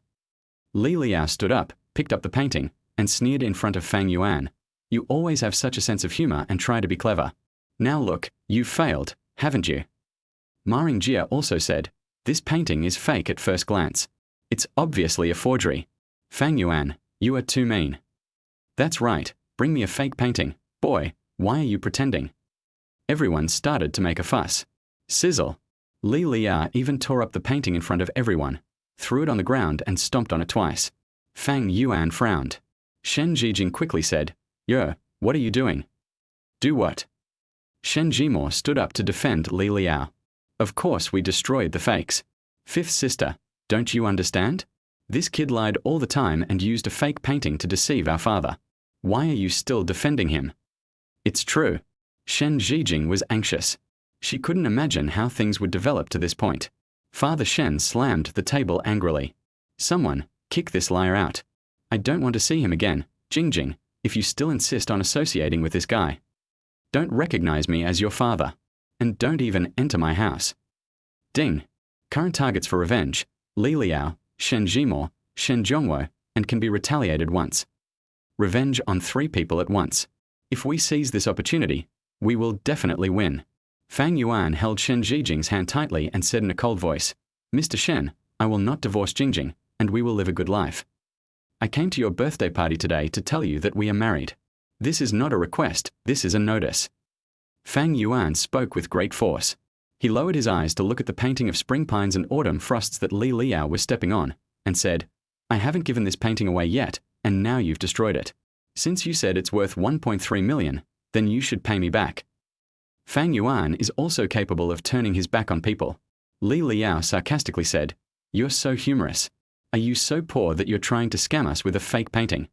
Li Liao stood up, picked up the painting, and sneered in front of Fang Yuan. You always have such a sense of humor and try to be clever. Now look, you've failed, haven't you? Ma Ringjie also said, this painting is fake at first glance. It's obviously a forgery. Fang Yuan, you are too mean. That's right, bring me a fake painting. Boy, why are you pretending? Everyone started to make a fuss. Sizzle. Li Liao even tore up the painting in front of everyone, threw it on the ground and stomped on it twice. Fang Yuan frowned. Shen Zhijing quickly said, Yo, what are you doing? Do what? Shen Jimo stood up to defend Li Liao. Of course we destroyed the fakes. Fifth sister, don't you understand? This kid lied all the time and used a fake painting to deceive our father. Why are you still defending him? It's true. Shen Zhijing was anxious. She couldn't imagine how things would develop to this point. Father Shen slammed the table angrily. Someone, kick this liar out. I don't want to see him again, Jingjing, if you still insist on associating with this guy. Don't recognize me as your father. And don't even enter my house. Ding. Current targets for revenge, Li Liao, Shen Jimo, Shen Zhongwo, and can be retaliated once. Revenge on 3 people at once. If we seize this opportunity, we will definitely win. Fang Yuan held Shen Zhijing's hand tightly and said in a cold voice, Mr. Shen, I will not divorce Jingjing, and we will live a good life. I came to your birthday party today to tell you that we are married. This is not a request, this is a notice. Fang Yuan spoke with great force. He lowered his eyes to look at the painting of spring pines and autumn frosts that Li Liao was stepping on, and said, I haven't given this painting away yet, and now you've destroyed it. Since you said it's worth 1.3 million, then you should pay me back. Fang Yuan is also capable of turning his back on people. Li Liao sarcastically said, You're so humorous. Are you so poor that you're trying to scam us with a fake painting?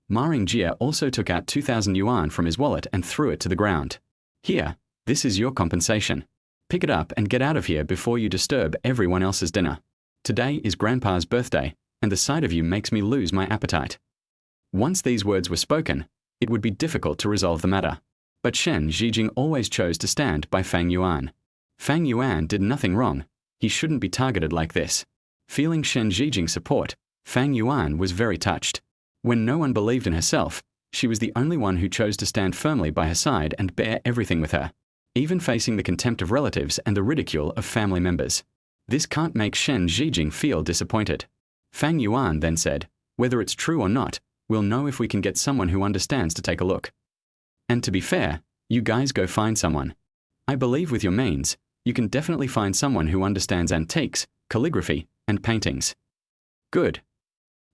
Ma Ringjie also took out 2,000 yuan from his wallet and threw it to the ground. Here, this is your compensation. Pick it up and get out of here before you disturb everyone else's dinner. Today is Grandpa's birthday, and the sight of you makes me lose my appetite. Once these words were spoken, it would be difficult to resolve the matter. But Shen Zhijing always chose to stand by Fang Yuan. Fang Yuan did nothing wrong. He shouldn't be targeted like this. Feeling Shen Zhijing's support, Fang Yuan was very touched. When no one believed in herself, she was the only one who chose to stand firmly by her side and bear everything with her, even facing the contempt of relatives and the ridicule of family members. This can't make Shen Zhijing feel disappointed. Fang Yuan then said, whether it's true or not, we'll know if we can get someone who understands to take a look. And to be fair, you guys go find someone. I believe with your means, you can definitely find someone who understands antiques, calligraphy, and paintings. Good.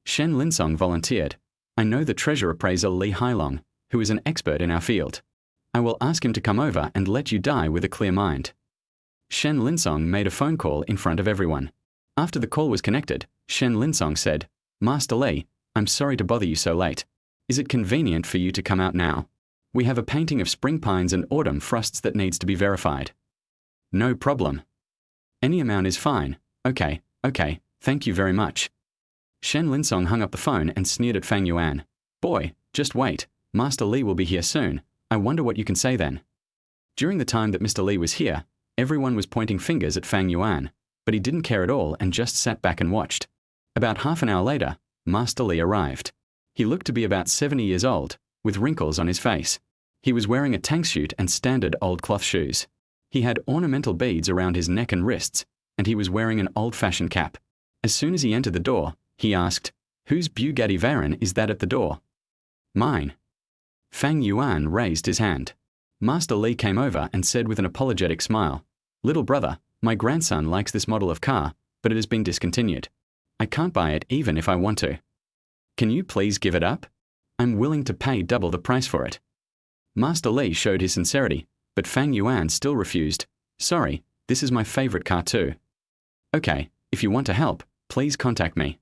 Shen Linsong volunteered. I know the treasure appraiser Li Hailong, who is an expert in our field. I will ask him to come over and let you die with a clear mind. Shen Linsong made a phone call in front of everyone. After the call was connected, Shen Linsong said, Master Li, I'm sorry to bother you so late. Is it convenient for you to come out now? We have a painting of spring pines and autumn frosts that needs to be verified. No problem. Any amount is fine. Okay, thank you very much. Shen Linsong hung up the phone and sneered at Fang Yuan. Boy, just wait. Master Li will be here soon. I wonder what you can say then. During the time that Mr. Li was here, everyone was pointing fingers at Fang Yuan, but he didn't care at all and just sat back and watched. About half an hour later, Master Li arrived. He looked to be about 70 years old, with wrinkles on his face. He was wearing a tank suit and standard old cloth shoes. He had ornamental beads around his neck and wrists, and he was wearing an old-fashioned cap. As soon as he entered the door, he asked, Whose Bugatti Veyron is that at the door? Mine. Fang Yuan raised his hand. Master Li came over and said with an apologetic smile, Little brother, my grandson likes this model of car, but it has been discontinued. I can't buy it even if I want to. Can you please give it up? I'm willing to pay double the price for it. Master Li showed his sincerity, but Fang Yuan still refused. Sorry, this is my favorite car too. Okay, if you want to help, please contact me.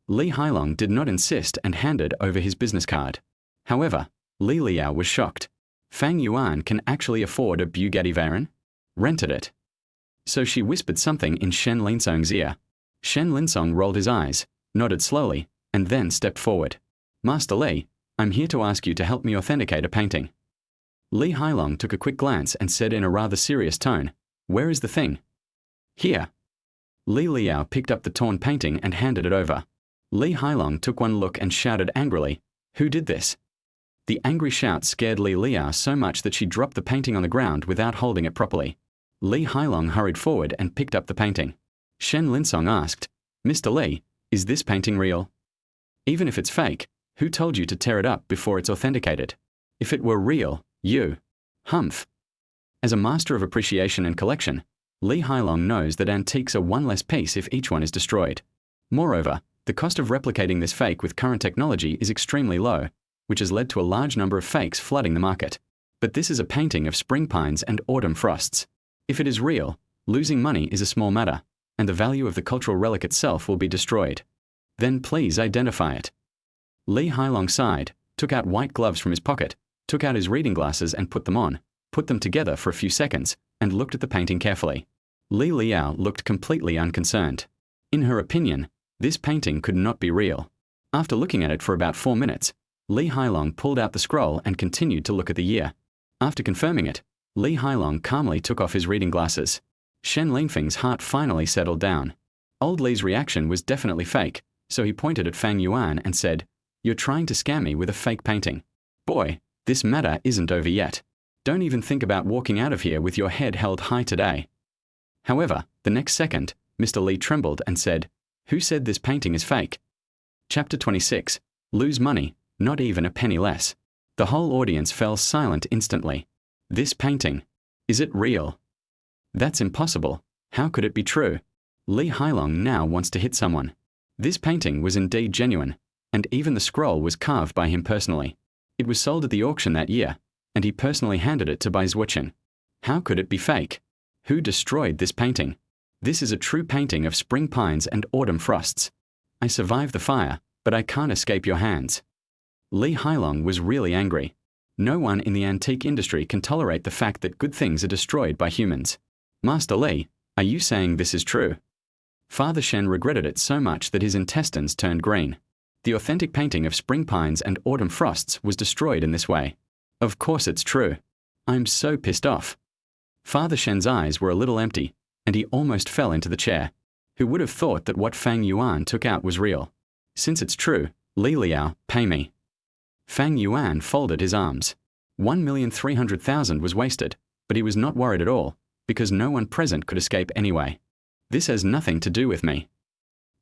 Li Hailong did not insist and handed over his business card. However, Li Liao was shocked. Fang Yuan can actually afford a Bugatti Veyron? Rented it. So she whispered something in Shen Linsong's ear. Shen Linsong rolled his eyes, nodded slowly, and then stepped forward. Master Li, I'm here to ask you to help me authenticate a painting. Li Hailong took a quick glance and said in a rather serious tone, Where is the thing? Here. Li Liao picked up the torn painting and handed it over. Li Hailong took one look and shouted angrily, Who did this? The angry shout scared Li Liao so much that she dropped the painting on the ground without holding it properly. Li Hailong hurried forward and picked up the painting. Shen Linsong asked, Mr. Li, is this painting real? Even if it's fake, who told you to tear it up before it's authenticated? If it were real, you. Humph. As a master of appreciation and collection, Li Hailong knows that antiques are one less piece if each one is destroyed. Moreover, the cost of replicating this fake with current technology is extremely low, which has led to a large number of fakes flooding the market. But this is a painting of spring pines and autumn frosts. If it is real, losing money is a small matter, and the value of the cultural relic itself will be destroyed. Then please identify it. Li Hailong sighed, took out white gloves from his pocket, took out his reading glasses and put them on, put them together for a few seconds, and looked at the painting carefully. Li Liao looked completely unconcerned. In her opinion, this painting could not be real. After looking at it for about 4 minutes, Li Hailong pulled out the scroll and continued to look at the year. After confirming it, Li Hailong calmly took off his reading glasses. Shen Linfeng's heart finally settled down. Old Li's reaction was definitely fake, so he pointed at Fang Yuan and said, You're trying to scam me with a fake painting. Boy, this matter isn't over yet. Don't even think about walking out of here with your head held high today. However, the next second, Mr. Li trembled and said, Who said this painting is fake? Chapter 26. Lose money, not even a penny less. The whole audience fell silent instantly. This painting. Is it real? That's impossible. How could it be true? Li Hailong now wants to hit someone. This painting was indeed genuine, and even the scroll was carved by him personally. It was sold at the auction that year, and he personally handed it to Bai Zuochen. How could it be fake? Who destroyed this painting? This is a true painting of spring pines and autumn frosts. I survived the fire, but I can't escape your hands. Li Hailong was really angry. No one in the antique industry can tolerate the fact that good things are destroyed by humans. Master Li, are you saying this is true? Father Shen regretted it so much that his intestines turned green. The authentic painting of spring pines and autumn frosts was destroyed in this way. Of course it's true. I'm so pissed off. Father Shen's eyes were a little empty, and he almost fell into the chair. Who would have thought that what Fang Yuan took out was real? Since it's true, Li Liao, pay me. Fang Yuan folded his arms. 1,300,000 was wasted, but he was not worried at all, because no one present could escape anyway. This has nothing to do with me.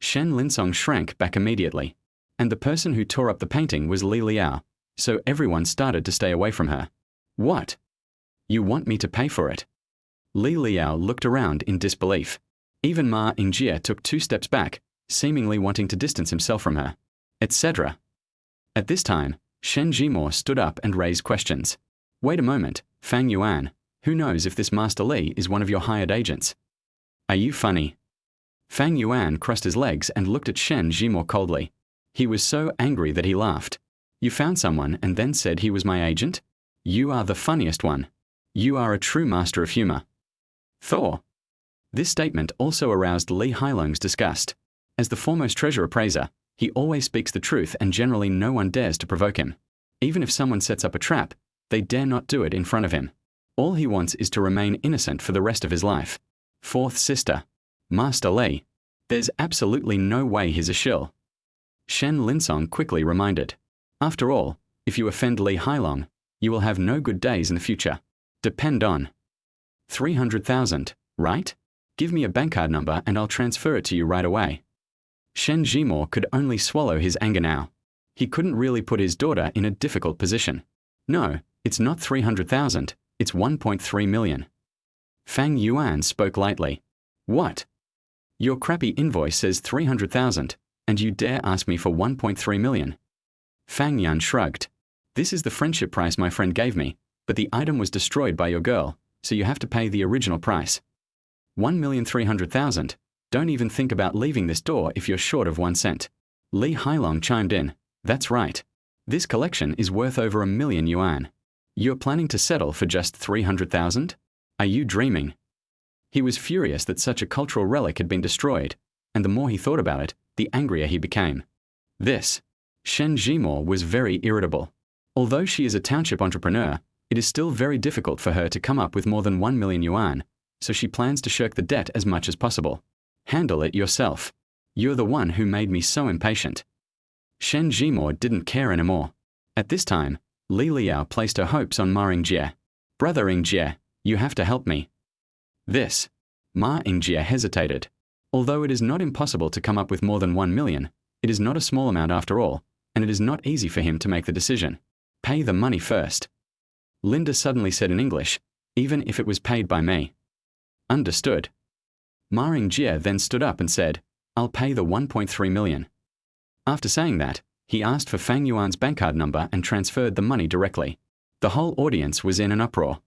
Shen Linsong shrank back immediately, and the person who tore up the painting was Li Liao, so everyone started to stay away from her. What? You want me to pay for it? Li Liao looked around in disbelief. Even Ma Yingjie took 2 steps back, seemingly wanting to distance himself from her, etc. At this time, Shen Jimo stood up and raised questions. Wait a moment, Fang Yuan, who knows if this Master Li is one of your hired agents? Are you funny? Fang Yuan crossed his legs and looked at Shen Jimo coldly. He was so angry that he laughed. You found someone and then said he was my agent? You are the funniest one. You are a true master of humor. Thor. This statement also aroused Li Hailong's disgust. As the foremost treasure appraiser, he always speaks the truth and generally no one dares to provoke him. Even if someone sets up a trap, they dare not do it in front of him. All he wants is to remain innocent for the rest of his life. Fourth sister. Master Li. There's absolutely no way he's a shill. Shen Linsong quickly reminded. After all, if you offend Li Hailong, you will have no good days in the future. Depend on 300,000, right? Give me a bank card number and I'll transfer it to you right away. Shen Jimo could only swallow his anger now. He couldn't really put his daughter in a difficult position. No, it's not 300,000, it's 1.3 million. Fang Yuan spoke lightly. What? Your crappy invoice says 300,000, and you dare ask me for 1.3 million? Fang Yuan shrugged. This is the friendship price my friend gave me, but the item was destroyed by your girl, so you have to pay the original price. 1,300,000. Don't even think about leaving this door if you're short of 1 cent. Li Hailong chimed in. That's right. This collection is worth over 1 million yuan. You're planning to settle for just 300,000? Are you dreaming? He was furious that such a cultural relic had been destroyed, and the more he thought about it, the angrier he became. This. Shen Zhimo was very irritable. Although she is a township entrepreneur, it is still very difficult for her to come up with more than 1 million yuan, so she plans to shirk the debt as much as possible. Handle it yourself. You're the one who made me so impatient. Shen Zhimo didn't care anymore. At this time, Li Liao placed her hopes on Ma Yingjie. Brother Yingjie, you have to help me. This. Ma Yingjie hesitated. Although it is not impossible to come up with more than 1 million, it is not a small amount after all, and it is not easy for him to make the decision. Pay the money first. Linda suddenly said in English, even if it was paid by me. Understood. Ma Yingjie then stood up and said, I'll pay the 1.3 million. After saying that, he asked for Fang Yuan's bank card number and transferred the money directly. The whole audience was in an uproar.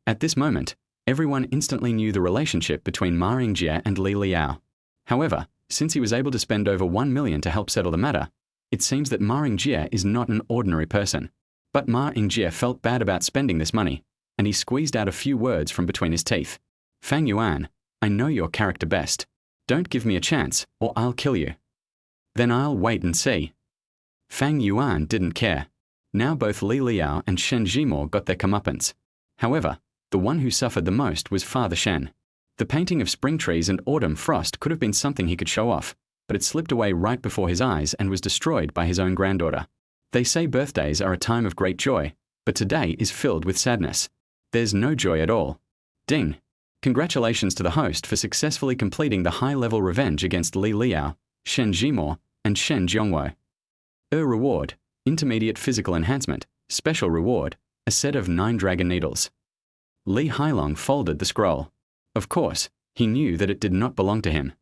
At this moment, everyone instantly knew the relationship between Ma Yingjie and Li Liao. However, since he was able to spend over 1 million to help settle the matter, it seems that Ma Yingjie is not an ordinary person. But Ma Yingjie felt bad about spending this money, and he squeezed out a few words from between his teeth. Fang Yuan, I know your character best. Don't give me a chance, or I'll kill you. Then I'll wait and see. Fang Yuan didn't care. Now both Li Liao and Shen Zhimo got their comeuppance. However, the one who suffered the most was Father Shen. The painting of spring trees and autumn frost could have been something he could show off, but it slipped away right before his eyes and was destroyed by his own granddaughter. They say birthdays are a time of great joy, but today is filled with sadness. There's no joy at all. Ding! Congratulations to the host for successfully completing the high-level revenge against Li Liao, Shen Zhimo, and Shen Zhongwo. Reward, intermediate physical enhancement, special reward, a set of 9 dragon needles. Li Hailong folded the scroll. Of course, he knew that it did not belong to him.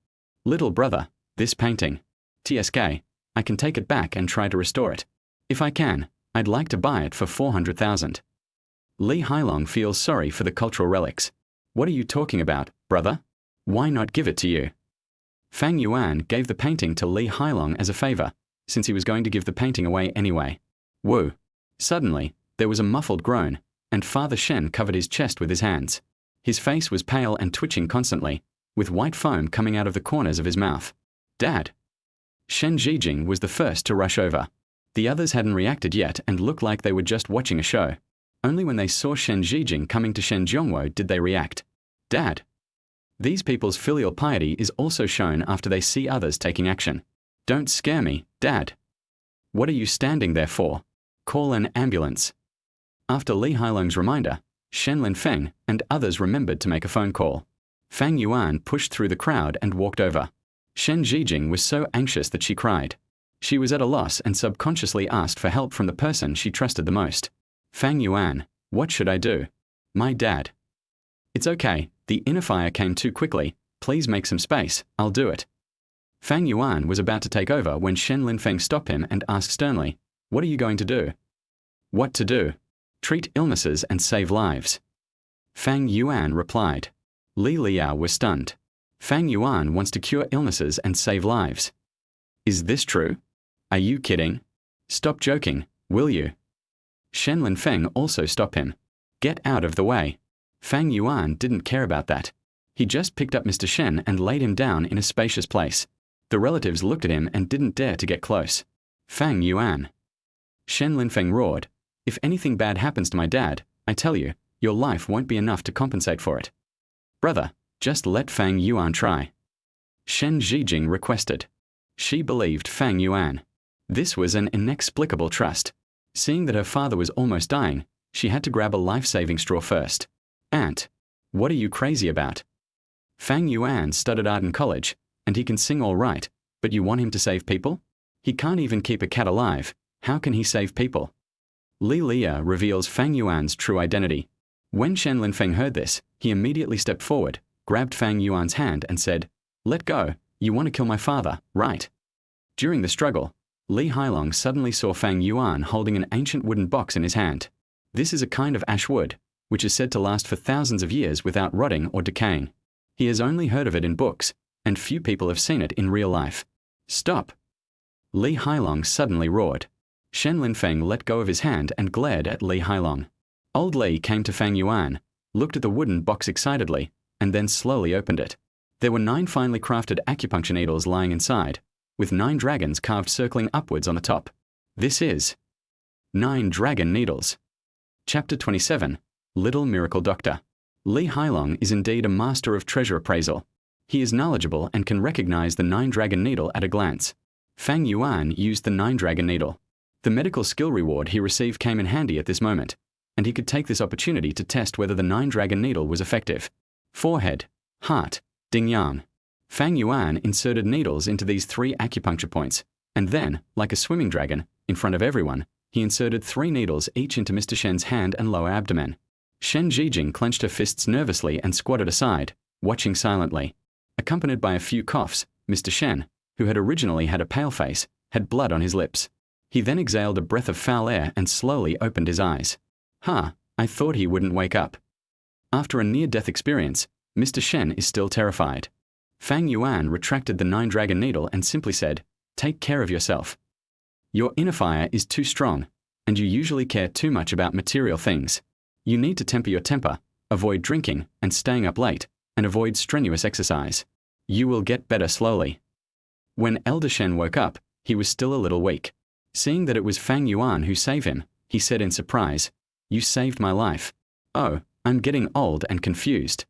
Little brother, this painting. TSK, I can take it back and try to restore it. If I can, I'd like to buy it for 400,000. Li Hailong feels sorry for the cultural relics. What are you talking about, brother? Why not give it to you? Fang Yuan gave the painting to Li Hailong as a favor, since he was going to give the painting away anyway. Woo! Suddenly, there was a muffled groan, and Father Shen covered his chest with his hands. His face was pale and twitching constantly, with white foam coming out of the corners of his mouth. Dad! Shen Zhijing was the first to rush over. The others hadn't reacted yet and looked like they were just watching a show. Only when they saw Shen Zhijing coming to Shen Zhongwo did they react. Dad! These people's filial piety is also shown after they see others taking action. Don't scare me, Dad. What are you standing there for? Call an ambulance. After Li Hailong's reminder, Shen Linfeng and others remembered to make a phone call. Fang Yuan pushed through the crowd and walked over. Shen Zhijing was so anxious that she cried. She was at a loss and subconsciously asked for help from the person she trusted the most. Fang Yuan, what should I do? My dad. It's okay, the inner fire came too quickly. Please make some space, I'll do it. Fang Yuan was about to take over when Shen Linfeng stopped him and asked sternly, what are you going to do? What to do? Treat illnesses and save lives. Fang Yuan replied. Li Liao was stunned. Fang Yuan wants to cure illnesses and save lives. Is this true? Are you kidding? Stop joking, will you? Shen Linfeng also stopped him. Get out of the way. Fang Yuan didn't care about that. He just picked up Mr. Shen and laid him down in a spacious place. The relatives looked at him and didn't dare to get close. Fang Yuan. Shen Linfeng roared. If anything bad happens to my dad, I tell you, your life won't be enough to compensate for it. Brother, just let Fang Yuan try. Shen Zhijing requested. She believed Fang Yuan. This was an inexplicable trust. Seeing that her father was almost dying, she had to grab a life-saving straw first. Aunt, what are you crazy about? Fang Yuan studied art in college, and he can sing all right, but you want him to save people? He can't even keep a cat alive. How can he save people? Li Liao reveals Fang Yuan's true identity. When Shen Linfeng heard this, he immediately stepped forward, grabbed Fang Yuan's hand and said, let go, you want to kill my father, right? During the struggle, Li Hailong suddenly saw Fang Yuan holding an ancient wooden box in his hand. This is a kind of ash wood, which is said to last for thousands of years without rotting or decaying. He has only heard of it in books, and few people have seen it in real life. Stop! Li Hailong suddenly roared. Shen Linfeng let go of his hand and glared at Li Hailong. Old Li came to Fang Yuan, looked at the wooden box excitedly, and then slowly opened it. There were 9 finely crafted acupuncture needles lying inside, with 9 dragons carved circling upwards on the top. This is 9 dragon needles. Chapter 27, Little Miracle Doctor. Li Hailong is indeed a master of treasure appraisal. He is knowledgeable and can recognize the 9 dragon needle at a glance. Fang Yuan used the 9 dragon needle. The medical skill reward he received came in handy at this moment, and he could take this opportunity to test whether the 9 dragon needle was effective. Forehead, heart, ding yang. Fang Yuan inserted needles into these 3 acupuncture points, and then, like a swimming dragon, in front of everyone, he inserted 3 needles each into Mr. Shen's hand and lower abdomen. Shen Zhijing clenched her fists nervously and squatted aside, watching silently. Accompanied by a few coughs, Mr. Shen, who had originally had a pale face, had blood on his lips. He then exhaled a breath of foul air and slowly opened his eyes. I thought he wouldn't wake up. After a near-death experience, Mr. Shen is still terrified. Fang Yuan retracted the 9 dragon needle and simply said, "Take care of yourself. Your inner fire is too strong, and you usually care too much about material things. You need to temper your temper, avoid drinking and staying up late, and avoid strenuous exercise. You will get better slowly." When Elder Shen woke up, he was still a little weak. Seeing that it was Fang Yuan who saved him, he said in surprise, "You saved my life. Oh, I'm getting old and confused."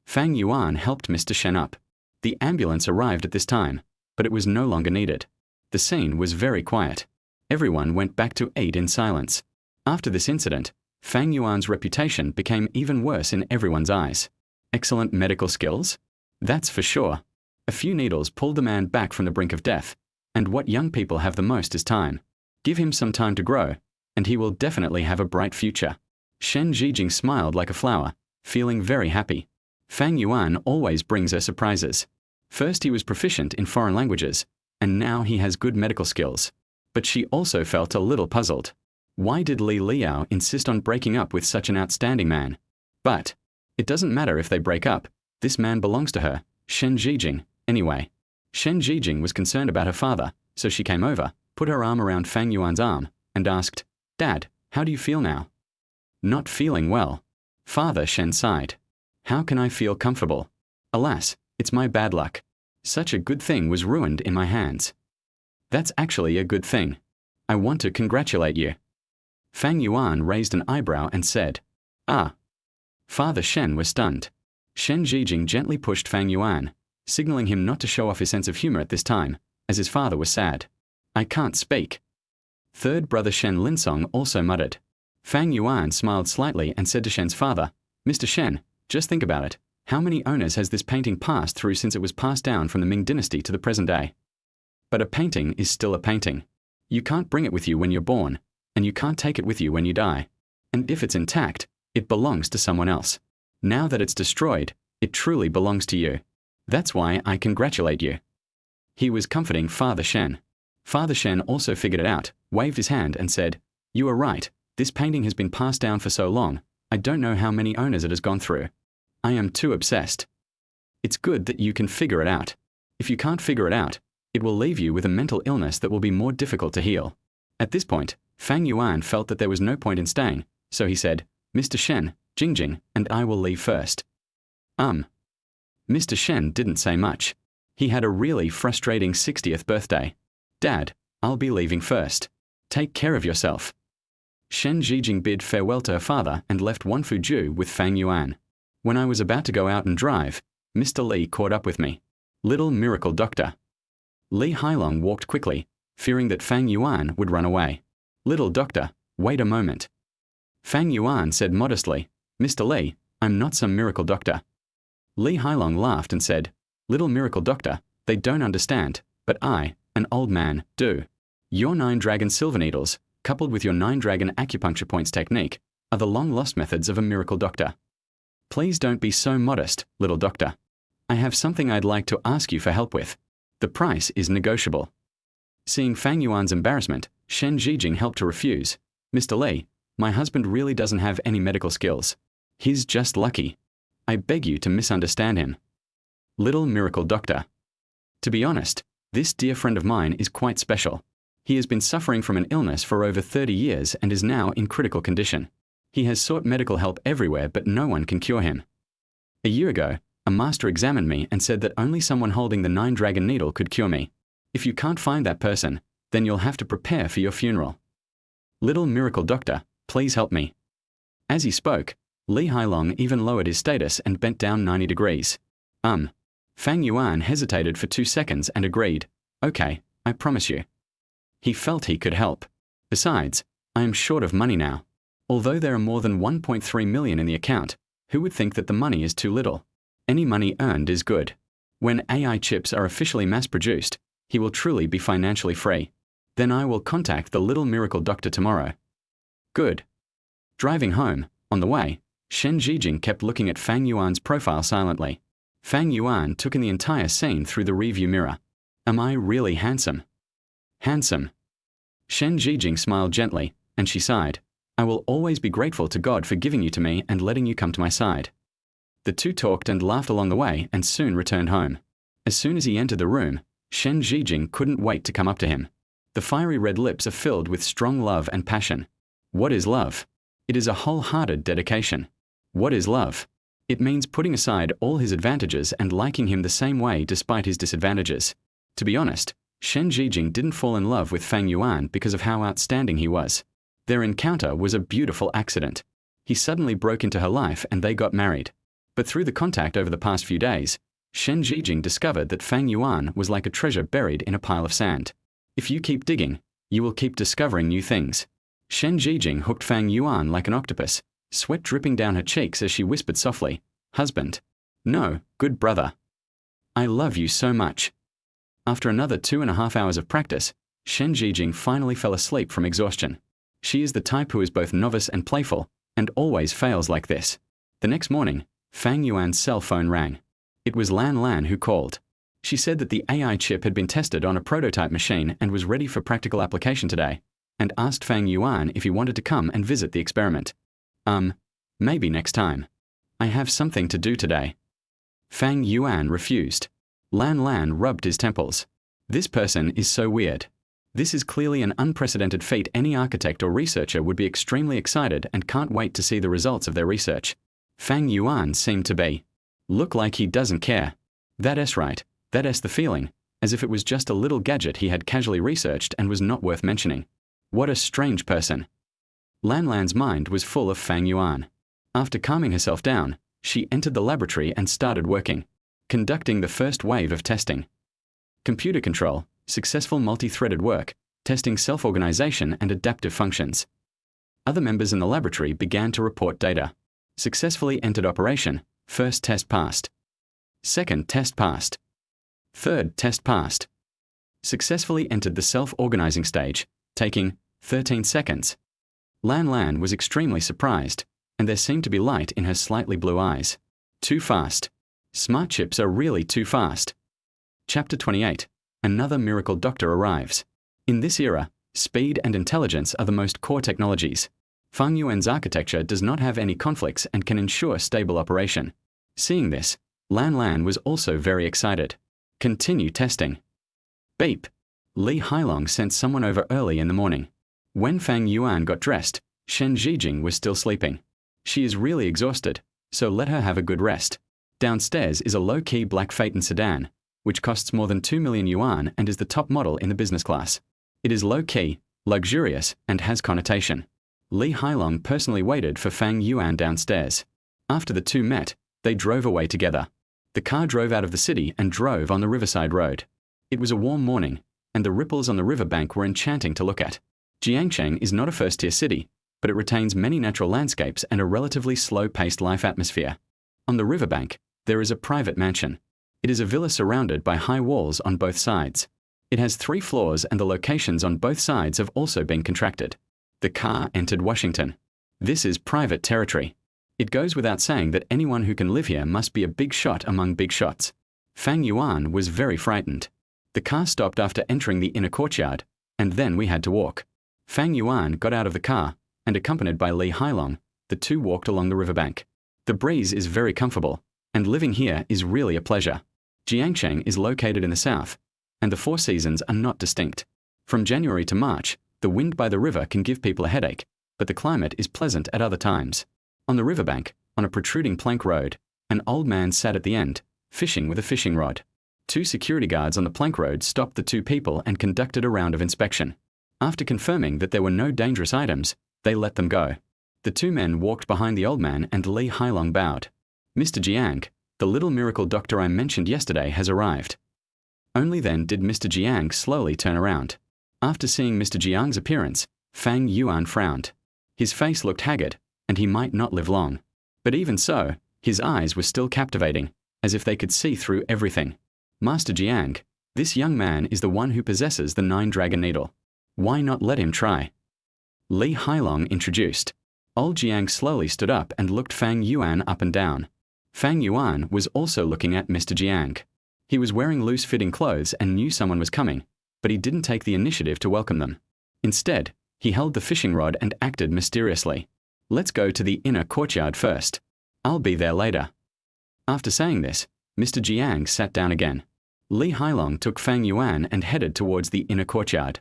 Fang Yuan helped Mr. Shen up. The ambulance arrived at this time, but it was no longer needed. The scene was very quiet. Everyone went back to eat in silence. After this incident, Fang Yuan's reputation became even worse in everyone's eyes. Excellent medical skills? That's for sure. A few needles pulled the man back from the brink of death, and what young people have the most is time. Give him some time to grow, and he will definitely have a bright future. Shen Zhijing smiled like a flower, feeling very happy. Fang Yuan always brings her surprises. First he was proficient in foreign languages, and now he has good medical skills. But she also felt a little puzzled. Why did Li Liao insist on breaking up with such an outstanding man? But it doesn't matter if they break up. This man belongs to her, Shen Zhijing, anyway. Shen Zhijing was concerned about her father, so she came over, put her arm around Fang Yuan's arm, and asked, "Dad, how do you feel now?" "Not feeling well." Father Shen sighed. "How can I feel comfortable? Alas, it's my bad luck. Such a good thing was ruined in my hands." "That's actually a good thing. I want to congratulate you." Fang Yuan raised an eyebrow and said, "Ah." Father Shen was stunned. Shen Zhijing gently pushed Fang Yuan, signaling him not to show off his sense of humor at this time, as his father was sad. "I can't speak." Third brother Shen Linsong also muttered. Fang Yuan smiled slightly and said to Shen's father, "Mr. Shen, just think about it. How many owners has this painting passed through since it was passed down from the Ming dynasty to the present day? But a painting is still a painting. You can't bring it with you when you're born, and you can't take it with you when you die. And if it's intact, it belongs to someone else. Now that it's destroyed, it truly belongs to you. That's why I congratulate you." He was comforting Father Shen. Father Shen also figured it out, waved his hand and said, "You are right. This painting has been passed down for so long, I don't know how many owners it has gone through. I am too obsessed. It's good that you can figure it out. If you can't figure it out, it will leave you with a mental illness that will be more difficult to heal." At this point, Fang Yuan felt that there was no point in staying, so he said, "Mr. Shen, Jingjing, and I will leave first." Mr. Shen didn't say much. He had a really frustrating 60th birthday. "Dad, I'll be leaving first. Take care of yourself." Shen Zhijing bid farewell to her father and left Wanfuju with Fang Yuan. When I was about to go out and drive, Mr. Li caught up with me. "Little miracle doctor." Li Hailong walked quickly, fearing that Fang Yuan would run away. "Little doctor, wait a moment." Fang Yuan said modestly, "Mr. Li, I'm not some miracle doctor." Li Hailong laughed and said, "Little miracle doctor, they don't understand, but I, an old man, do. Your 9 dragon silver needles, coupled with your 9 dragon acupuncture points technique, are the long-lost methods of a miracle doctor. Please don't be so modest, little doctor. I have something I'd like to ask you for help with. The price is negotiable." Seeing Fang Yuan's embarrassment, Shen Zhijing helped to refuse. "Mr. Li, my husband really doesn't have any medical skills. He's just lucky. I beg you to misunderstand him." Little miracle doctor. To be honest, this dear friend of mine is quite special. He has been suffering from an illness for over 30 years and is now in critical condition. He has sought medical help everywhere, but no one can cure him. A year ago, A master examined me and said that only someone holding the 9-dragon needle could cure me. If you can't find that person, then you'll have to prepare for your funeral. Little miracle doctor, please help me. As he spoke, Li Hailong even lowered his status and bent down 90 degrees. Fang Yuan hesitated for 2 seconds and agreed, okay, I promise you. He felt he could help. Besides, I am short of money now. Although there are more than 1.3 million in the account, who would think that the money is too little? Any money earned is good. When AI chips are officially mass-produced, he will truly be financially free. Then I will contact the little miracle doctor tomorrow. Good. Driving home, on the way, Shen Zhijing kept looking at Fang Yuan's profile silently. Fang Yuan took in the entire scene through the rearview mirror. Am I really handsome? Handsome. Shen Zhijing smiled gently, and she sighed. I will always be grateful to God for giving you to me and letting you come to my side. The two talked and laughed along the way and soon returned home. As soon as he entered the room, Shen Zhijing couldn't wait to come up to him. The fiery red lips are filled with strong love and passion. What is love? It is a wholehearted dedication. What is love? It means putting aside all his advantages and liking him the same way despite his disadvantages. To be honest, Shen Zhijing didn't fall in love with Fang Yuan because of how outstanding he was. Their encounter was a beautiful accident. He suddenly broke into her life and they got married. But through the contact over the past few days, Shen Zhijing discovered that Fang Yuan was like a treasure buried in a pile of sand. If you keep digging, you will keep discovering new things. Shen Zhijing hooked Fang Yuan like an octopus, sweat dripping down her cheeks as she whispered softly, "Husband. No, good brother. I love you so much." After another 2.5 hours of practice, Shen Zhijing finally fell asleep from exhaustion. She is the type who is both novice and playful, and always fails like this. The next morning, Fang Yuan's cell phone rang. It was Lan Lan who called. She said that the AI chip had been tested on a prototype machine and was ready for practical application today, and asked Fang Yuan if he wanted to come and visit the experiment. Maybe next time. I have something to do today. Fang Yuan refused. Lan Lan rubbed his temples. This person is so weird. This is clearly an unprecedented feat. Any architect or researcher would be extremely excited and can't wait to see the results of their research. Fang Yuan seemed to be. Look like he doesn't care. That's right, that's the feeling, as if it was just a little gadget he had casually researched and was not worth mentioning. What a strange person. Lan Lan's mind was full of Fang Yuan. After calming herself down, she entered the laboratory and started working, conducting the first wave of testing. Computer control, successful multi-threaded work, testing self-organization and adaptive functions. Other members in the laboratory began to report data. Successfully entered operation, first test passed. Second test passed. Third test passed. Successfully entered the self-organizing stage, taking 13 seconds. Lan Lan was extremely surprised, and there seemed to be light in her slightly blue eyes. Too fast. Smart chips are really too fast. Chapter 28. Another miracle doctor arrives. In this era, speed and intelligence are the most core technologies. Fang Yuan's architecture does not have any conflicts and can ensure stable operation. Seeing this, Lan Lan was also very excited. Continue testing. Beep. Li Hailong sent someone over early in the morning. When Fang Yuan got dressed, Shen Zhijing was still sleeping. She is really exhausted, so let her have a good rest. Downstairs is a low-key black Phaeton sedan, which costs more than 2 million yuan and is the top model in the business class. It is low-key, luxurious, and has connotation. Li Hailong personally waited for Fang Yuan downstairs. After the two met, they drove away together. The car drove out of the city and drove on the riverside road. It was a warm morning, and the ripples on the riverbank were enchanting to look at. Jiangcheng is not a first-tier city, but it retains many natural landscapes and a relatively slow-paced life atmosphere. On the riverbank, there is a private mansion. It is a villa surrounded by high walls on both sides. It has 3 floors and the locations on both sides have also been contracted. The car entered Washington. This is private territory. It goes without saying that anyone who can live here must be a big shot among big shots. Fang Yuan was very frightened. The car stopped after entering the inner courtyard, and then we had to walk. Fang Yuan got out of the car, and accompanied by Li Hailong, the two walked along the riverbank. The breeze is very comfortable, and living here is really a pleasure. Jiangcheng is located in the south, and the 4 seasons are not distinct. From January to March, the wind by the river can give people a headache, but the climate is pleasant at other times. On the riverbank, on a protruding plank road, An old man sat at the end, fishing with a fishing rod. 2 security guards on the plank road stopped the 2 people and conducted a round of inspection. After confirming that there were no dangerous items, they let them go. The 2 men walked behind the old man and Li Hailong bowed. Mr. Jiang, the little miracle doctor I mentioned yesterday has arrived. Only then did Mr. Jiang slowly turn around. After seeing Mr. Jiang's appearance, Fang Yuan frowned. His face looked haggard, and he might not live long. But even so, his eyes were still captivating, as if they could see through everything. Master Jiang, this young man is the one who possesses the 9-dragon needle. Why not let him try? Li Hailong introduced. Old Jiang slowly stood up and looked Fang Yuan up and down. Fang Yuan was also looking at Mr. Jiang. He was wearing loose-fitting clothes and knew someone was coming, but he didn't take the initiative to welcome them. Instead, he held the fishing rod and acted mysteriously. Let's go to the inner courtyard first. I'll be there later. After saying this, Mr. Jiang sat down again. Li Hailong took Fang Yuan and headed towards the inner courtyard.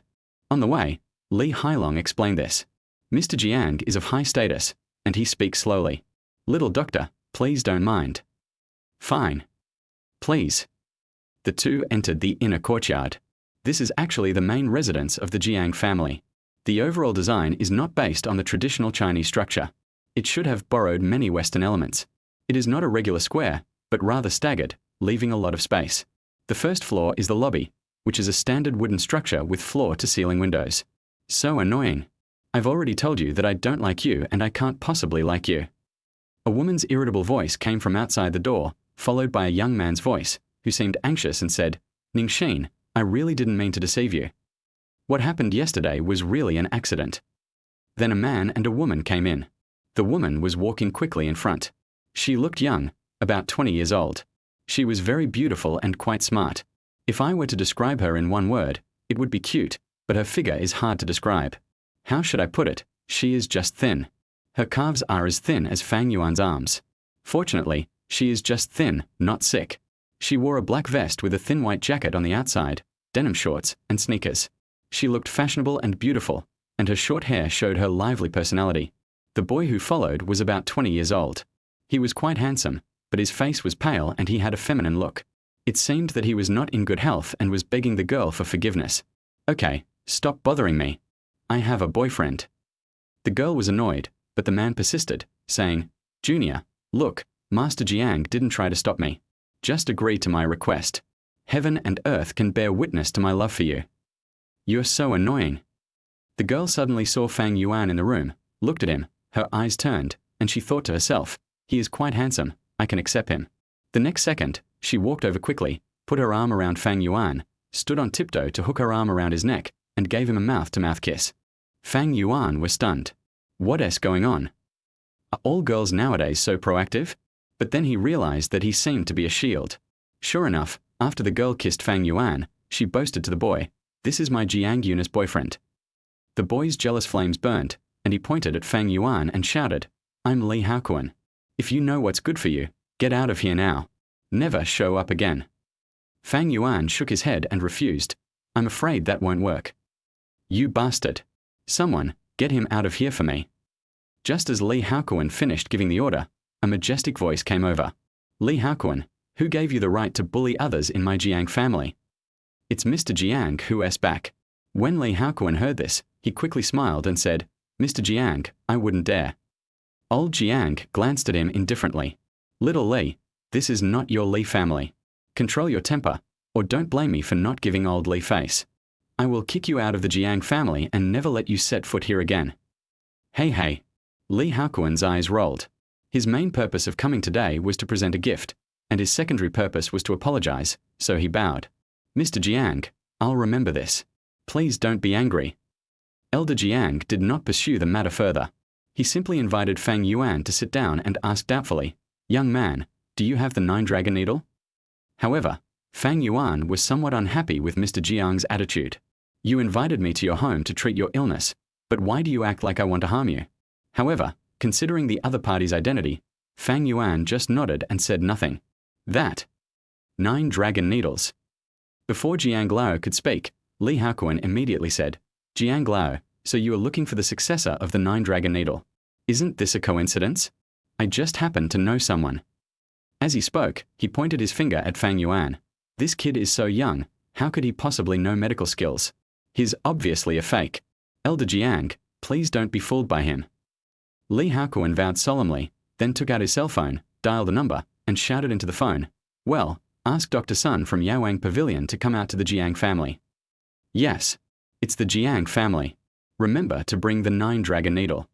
On the way, Li Hailong explained this. Mr. Jiang is of high status, and he speaks slowly. Little doctor, please don't mind. Fine. Please. The 2 entered the inner courtyard. This is actually the main residence of the Jiang family. The overall design is not based on the traditional Chinese structure. It should have borrowed many Western elements. It is not a regular square, but rather staggered, leaving a lot of space. The first floor is the lobby, which is a standard wooden structure with floor-to-ceiling windows. So annoying. I've already told you that I don't like you and I can't possibly like you. A woman's irritable voice came from outside the door, followed by a young man's voice, who seemed anxious and said, Ningxin, I really didn't mean to deceive you. What happened yesterday was really an accident. Then a man and a woman came in. The woman was walking quickly in front. She looked young, about 20 years old. She was very beautiful and quite smart. If I were to describe her in one word, it would be cute, but her figure is hard to describe. How should I put it? She is just thin. Her calves are as thin as Fang Yuan's arms. Fortunately, she is just thin, not sick. She wore a black vest with a thin white jacket on the outside, denim shorts, and sneakers. She looked fashionable and beautiful, and her short hair showed her lively personality. The boy who followed was about 20 years old. He was quite handsome, but his face was pale and he had a feminine look. It seemed that he was not in good health and was begging the girl for forgiveness. Okay, stop bothering me. I have a boyfriend. The girl was annoyed, but the man persisted, saying, Junior, look, Master Jiang didn't try to stop me. Just agree to my request. Heaven and earth can bear witness to my love for you. You're so annoying. The girl suddenly saw Fang Yuan in the room, looked at him, her eyes turned, and she thought to herself, he is quite handsome, I can accept him. The next second, she walked over quickly, put her arm around Fang Yuan, stood on tiptoe to hook her arm around his neck, and gave him a mouth-to-mouth kiss. Fang Yuan was stunned. What is going on? Are all girls nowadays so proactive? But then he realized that he seemed to be a shield. Sure enough, after the girl kissed Fang Yuan, she boasted to the boy, this is my Jiang Yuan's boyfriend. The boy's jealous flames burned, and he pointed at Fang Yuan and shouted, I'm Li Hailong. If you know what's good for you, get out of here now. Never show up again. Fang Yuan shook his head and refused. I'm afraid that won't work. You bastard. Someone, get him out of here for me. Just as Li Hailong finished giving the order, a majestic voice came over. Li Hailong, who gave you the right to bully others in my Jiang family? It's Mr. Jiang who asked back. When Li Hailong heard this, he quickly smiled and said, Mr. Jiang, I wouldn't dare. Old Jiang glanced at him indifferently. Little Li, this is not your Li family. Control your temper, or don't blame me for not giving old Li face. I will kick you out of the Jiang family and never let you set foot here again. Hey. Li Hailong's eyes rolled. His main purpose of coming today was to present a gift, and his secondary purpose was to apologize, so he bowed. Mr. Jiang, I'll remember this. Please don't be angry. Elder Jiang did not pursue the matter further. He simply invited Fang Yuan to sit down and asked doubtfully, Young man, do you have the 9-dragon needle? However, Fang Yuan was somewhat unhappy with Mr. Jiang's attitude. You invited me to your home to treat your illness, but why do you act like I want to harm you? However, considering the other party's identity, Fang Yuan just nodded and said nothing. That. 9 dragon needles. Before Jiang Lao could speak, Li Hailong immediately said, Jiang Lao, so you are looking for the successor of the 9-dragon needle. Isn't this a coincidence? I just happen to know someone. As he spoke, he pointed his finger at Fang Yuan. This kid is so young, how could he possibly know medical skills? He's obviously a fake. Elder Jiang, please don't be fooled by him. Li Haokuan vowed solemnly, then took out his cell phone, dialed a number, and shouted into the phone, "Well, ask Dr. Sun from Yaowang Pavilion to come out to the Jiang family." "Yes, it's the Jiang family. Remember to bring the 9-dragon needle."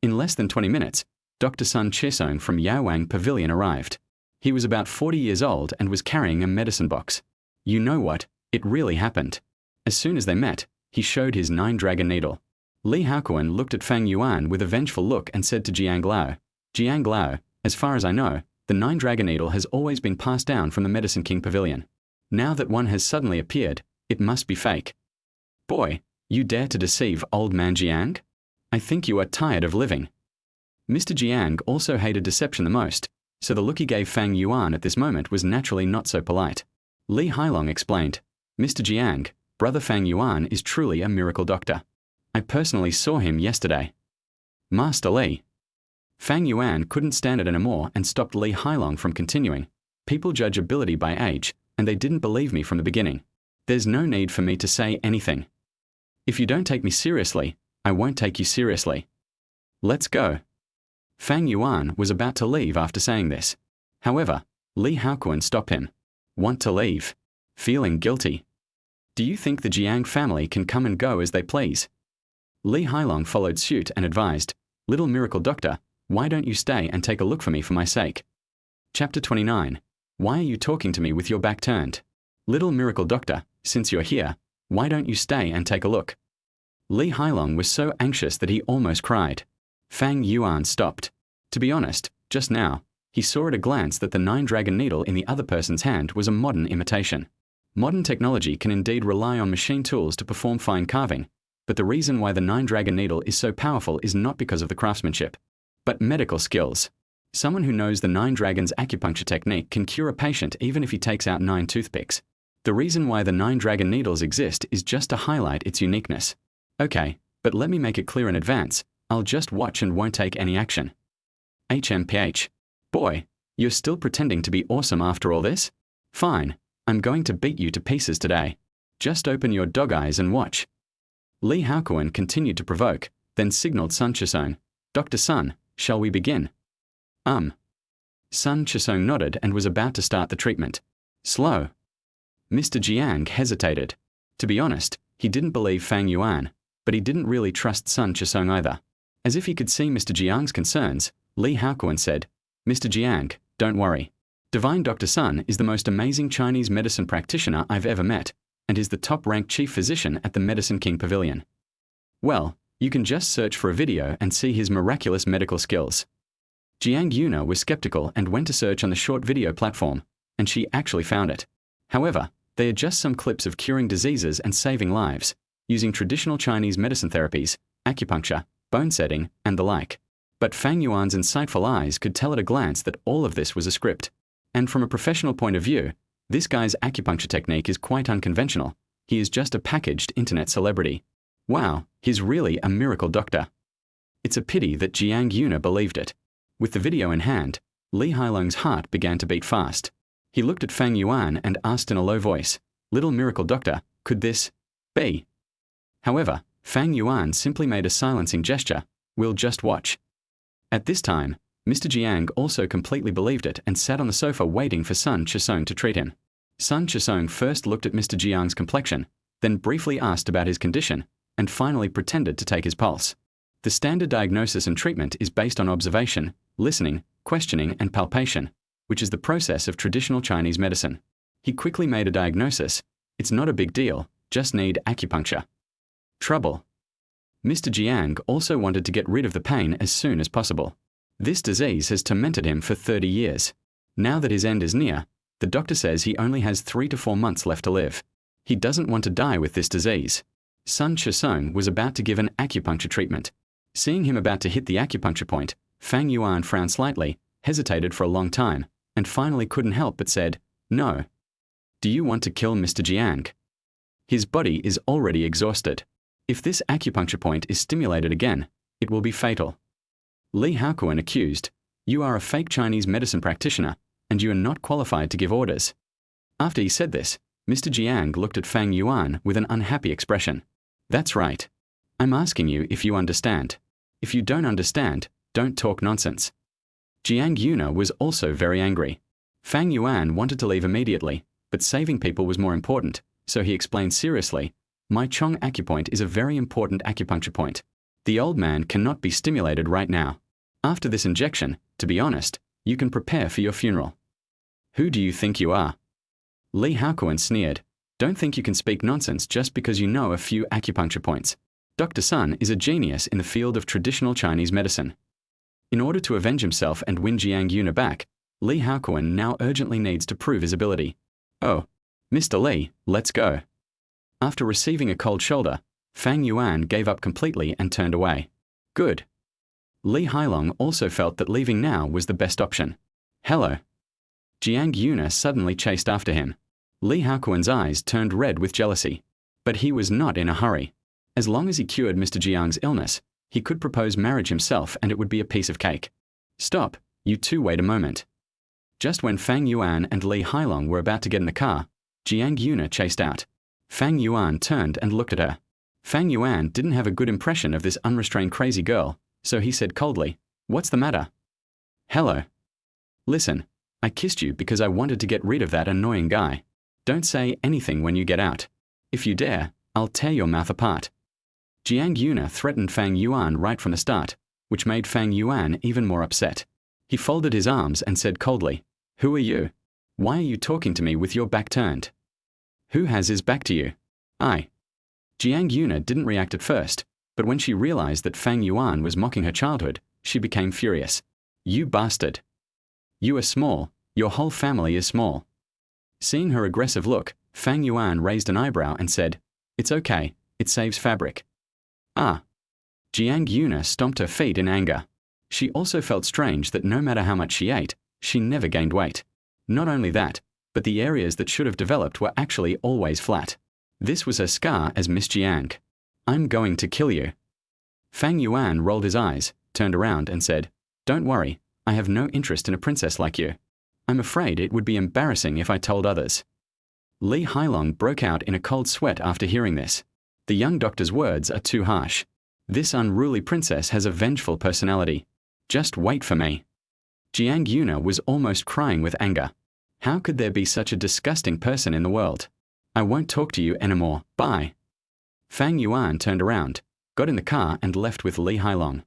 In less than 20 minutes, Dr. Sun Chisong from Yaowang Pavilion arrived. He was about 40 years old and was carrying a medicine box. You know what? It really happened. As soon as they met, he showed his 9-dragon needle. Li Haokuan looked at Fang Yuan with a vengeful look and said to Jiang Lao, "Jiang Lao, as far as I know, the 9-dragon needle has always been passed down from the Medicine King Pavilion. Now that one has suddenly appeared, it must be fake." "Boy, you dare to deceive old man Jiang? I think you are tired of living." Mr. Jiang also hated deception the most, so the look he gave Fang Yuan at this moment was naturally not so polite. Li Hailong explained, "Mr. Jiang, Brother Fang Yuan is truly a miracle doctor. I personally saw him yesterday." "Master Li." Fang Yuan couldn't stand it anymore and stopped Li Hailong from continuing. "People judge ability by age, and they didn't believe me from the beginning. There's no need for me to say anything. If you don't take me seriously, I won't take you seriously. Let's go." Fang Yuan was about to leave after saying this. However, Li Haokuan stopped him. "Want to leave? Feeling guilty? Do you think the Jiang family can come and go as they please?" Li Hailong followed suit and advised, "Little miracle doctor, why don't you stay and take a look for me for my sake?" Chapter 29. Why are you talking to me with your back turned? Little miracle doctor, since you're here, why don't you stay and take a look? Li Hailong was so anxious that he almost cried. Fang Yuan stopped. To be honest, just now, he saw at a glance that the 9-dragon needle in the other person's hand was a modern imitation. Modern technology can indeed rely on machine tools to perform fine carving, but the reason why the 9-dragon needle is so powerful is not because of the craftsmanship, but medical skills. Someone who knows the 9 dragons acupuncture technique can cure a patient even if he takes out 9 toothpicks. The reason why the 9 dragon needles exist is just to highlight its uniqueness. Okay, but let me make it clear in advance, I'll just watch and won't take any action. HMPH. Boy, you're still pretending to be awesome after all this? Fine, I'm going to beat you to pieces today. Just open your dog eyes and watch. Li Haokuan continued to provoke, then signaled Sun Chisong, "Dr. Sun, shall we begin?" Sun Chisong nodded and was about to start the treatment. Slow. Mr. Jiang hesitated. To be honest, he didn't believe Fang Yuan, but he didn't really trust Sun Chisong either. As if he could see Mr. Jiang's concerns, Li Haokuan said, "Mr. Jiang, don't worry. Divine Dr. Sun is the most amazing Chinese medicine practitioner I've ever met, and is the top-ranked chief physician at the Medicine King Pavilion. Well, you can just search for a video and see his miraculous medical skills." Jiang Yuna was skeptical and went to search on the short video platform, and she actually found it. However, they are just some clips of curing diseases and saving lives, using traditional Chinese medicine therapies, acupuncture, bone setting, and the like. But Fang Yuan's insightful eyes could tell at a glance that all of this was a script. And from a professional point of view, this guy's acupuncture technique is quite unconventional. He is just a packaged internet celebrity. Wow, he's really a miracle doctor. It's a pity that Jiang Yuna believed it. With the video in hand, Li Hailong's heart began to beat fast. He looked at Fang Yuan and asked in a low voice, "Little miracle doctor, could this be?" However, Fang Yuan simply made a silencing gesture. "We'll just watch." At this time, Mr. Jiang also completely believed it and sat on the sofa waiting for Sun Chisong to treat him. Sun Chisong first looked at Mr. Jiang's complexion, then briefly asked about his condition, and finally pretended to take his pulse. The standard diagnosis and treatment is based on observation, listening, questioning, and palpation, which is the process of traditional Chinese medicine. He quickly made a diagnosis. It's not a big deal, just need acupuncture. Trouble. Mr. Jiang also wanted to get rid of the pain as soon as possible. This disease has tormented him for 30 years. Now that his end is near, the doctor says he only has 3 to 4 months left to live. He doesn't want to die with this disease. Sun Chisong was about to give an acupuncture treatment. Seeing him about to hit the acupuncture point, Fang Yuan frowned slightly, hesitated for a long time, and finally couldn't help but said, "No. Do you want to kill Mr. Jiang? His body is already exhausted. If this acupuncture point is stimulated again, it will be fatal." Li Haokuan accused, "You are a fake Chinese medicine practitioner, and you are not qualified to give orders. After he said this, Mr. Jiang looked at Fang Yuan with an unhappy expression. That's right. I'm asking you if you understand. If you don't understand, don't talk nonsense. Jiang Yuna was also very angry. Fang Yuan wanted to leave immediately, but saving people was more important, so he explained seriously, my Chong acupoint is a very important acupuncture point. The old man cannot be stimulated right now. After this injection, to be honest, you can prepare for your funeral. Who do you think you are? Li Haokuan sneered. Don't think you can speak nonsense just because you know a few acupuncture points. Dr. Sun is a genius in the field of traditional Chinese medicine. In order to avenge himself and win Jiang Yuna back, Li Haokuan now urgently needs to prove his ability. Oh, Mr. Li, let's go. After receiving a cold shoulder, Fang Yuan gave up completely and turned away. Good. Li Hailong also felt that leaving now was the best option. Hello. Jiang Yuna suddenly chased after him. Li Haokuan's eyes turned red with jealousy. But he was not in a hurry. As long as he cured Mr. Jiang's illness, he could propose marriage himself and it would be a piece of cake. Stop, you two wait a moment. Just when Fang Yuan and Li Hailong were about to get in the car, Jiang Yuna chased out. Fang Yuan turned and looked at her. Fang Yuan didn't have a good impression of this unrestrained crazy girl, so he said coldly, What's the matter? Hello. Listen, I kissed you because I wanted to get rid of that annoying guy. Don't say anything when you get out. If you dare, I'll tear your mouth apart. Jiang Yuna threatened Fang Yuan right from the start, which made Fang Yuan even more upset. He folded his arms and said coldly, Who are you? Why are you talking to me with your back turned? Who has his back to you? I. Jiang Yuna didn't react at first, but when she realized that Fang Yuan was mocking her childhood, she became furious. You bastard. You are small, your whole family is small. Seeing her aggressive look, Fang Yuan raised an eyebrow and said, It's okay, it saves fabric. Ah. Jiang Yuna stomped her feet in anger. She also felt strange that no matter how much she ate, she never gained weight. Not only that, but the areas that should have developed were actually always flat. This was her scar as Miss Jiang. I'm going to kill you. Fang Yuan rolled his eyes, turned around and said, Don't worry, I have no interest in a princess like you. I'm afraid it would be embarrassing if I told others. Li Hailong broke out in a cold sweat after hearing this. The young doctor's words are too harsh. This unruly princess has a vengeful personality. Just wait for me. Jiang Yuna was almost crying with anger. How could there be such a disgusting person in the world? I won't talk to you anymore, bye. Fang Yuan turned around, got in the car and left with Li Hailong.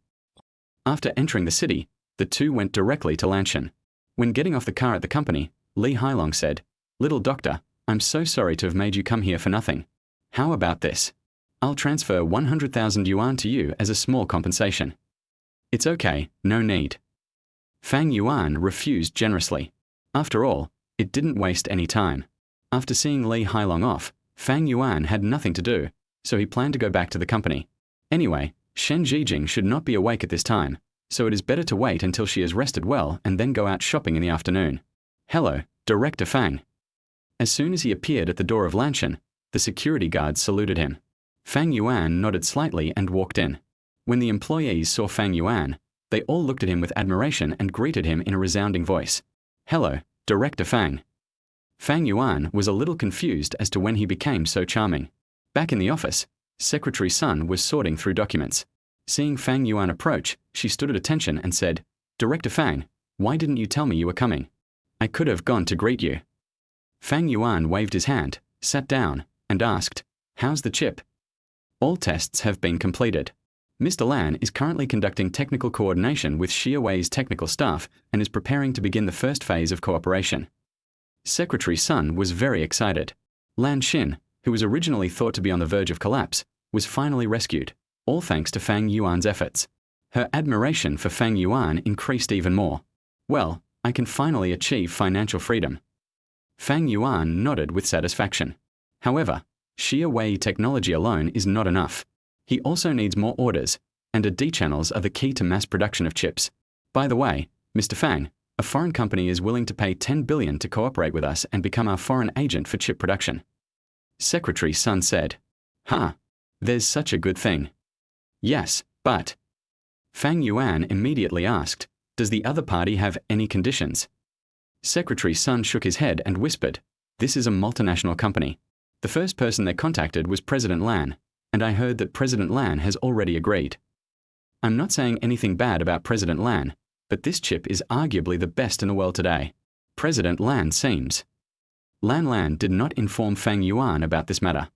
After entering the city, the two went directly to Lanshan. When getting off the car at the company, Li Hailong said, Little doctor, I'm so sorry to have made you come here for nothing. How about this? I'll transfer 100,000 yuan to you as a small compensation. It's okay, no need. Fang Yuan refused generously. After all, it didn't waste any time. After seeing Li Hailong off, Fang Yuan had nothing to do, so he planned to go back to the company. Anyway, Shen Zhijing should not be awake at this time, so it is better to wait until she has rested well and then go out shopping in the afternoon. Hello, Director Fang. As soon as he appeared at the door of Lanshan, the security guards saluted him. Fang Yuan nodded slightly and walked in. When the employees saw Fang Yuan, they all looked at him with admiration and greeted him in a resounding voice. Hello, Director Fang. Fang Yuan was a little confused as to when he became so charming. Back in the office, Secretary Sun was sorting through documents. Seeing Fang Yuan approach, she stood at attention and said, Director Fang, why didn't you tell me you were coming? I could have gone to greet you. Fang Yuan waved his hand, sat down, and asked, How's the chip? All tests have been completed. Mr. Lan is currently conducting technical coordination with Xiawei's technical staff and is preparing to begin the first phase of cooperation. Secretary Sun was very excited. Lan Xin, who was originally thought to be on the verge of collapse, was finally rescued, all thanks to Fang Yuan's efforts. Her admiration for Fang Yuan increased even more. Well, I can finally achieve financial freedom. Fang Yuan nodded with satisfaction. However, Xiawei technology alone is not enough. He also needs more orders, and D channels are the key to mass production of chips. By the way, Mr. Fang, a foreign company is willing to pay 10 billion to cooperate with us and become our foreign agent for chip production. Secretary Sun said, there's such a good thing. Yes, but... Fang Yuan immediately asked, does the other party have any conditions? Secretary Sun shook his head and whispered, "This is a multinational company. The first person they contacted was President Lan, and I heard that President Lan has already agreed. I'm not saying anything bad about President Lan, but this chip is arguably the best in the world today. President Lan seems." Lan did not inform Fang Yuan about this matter.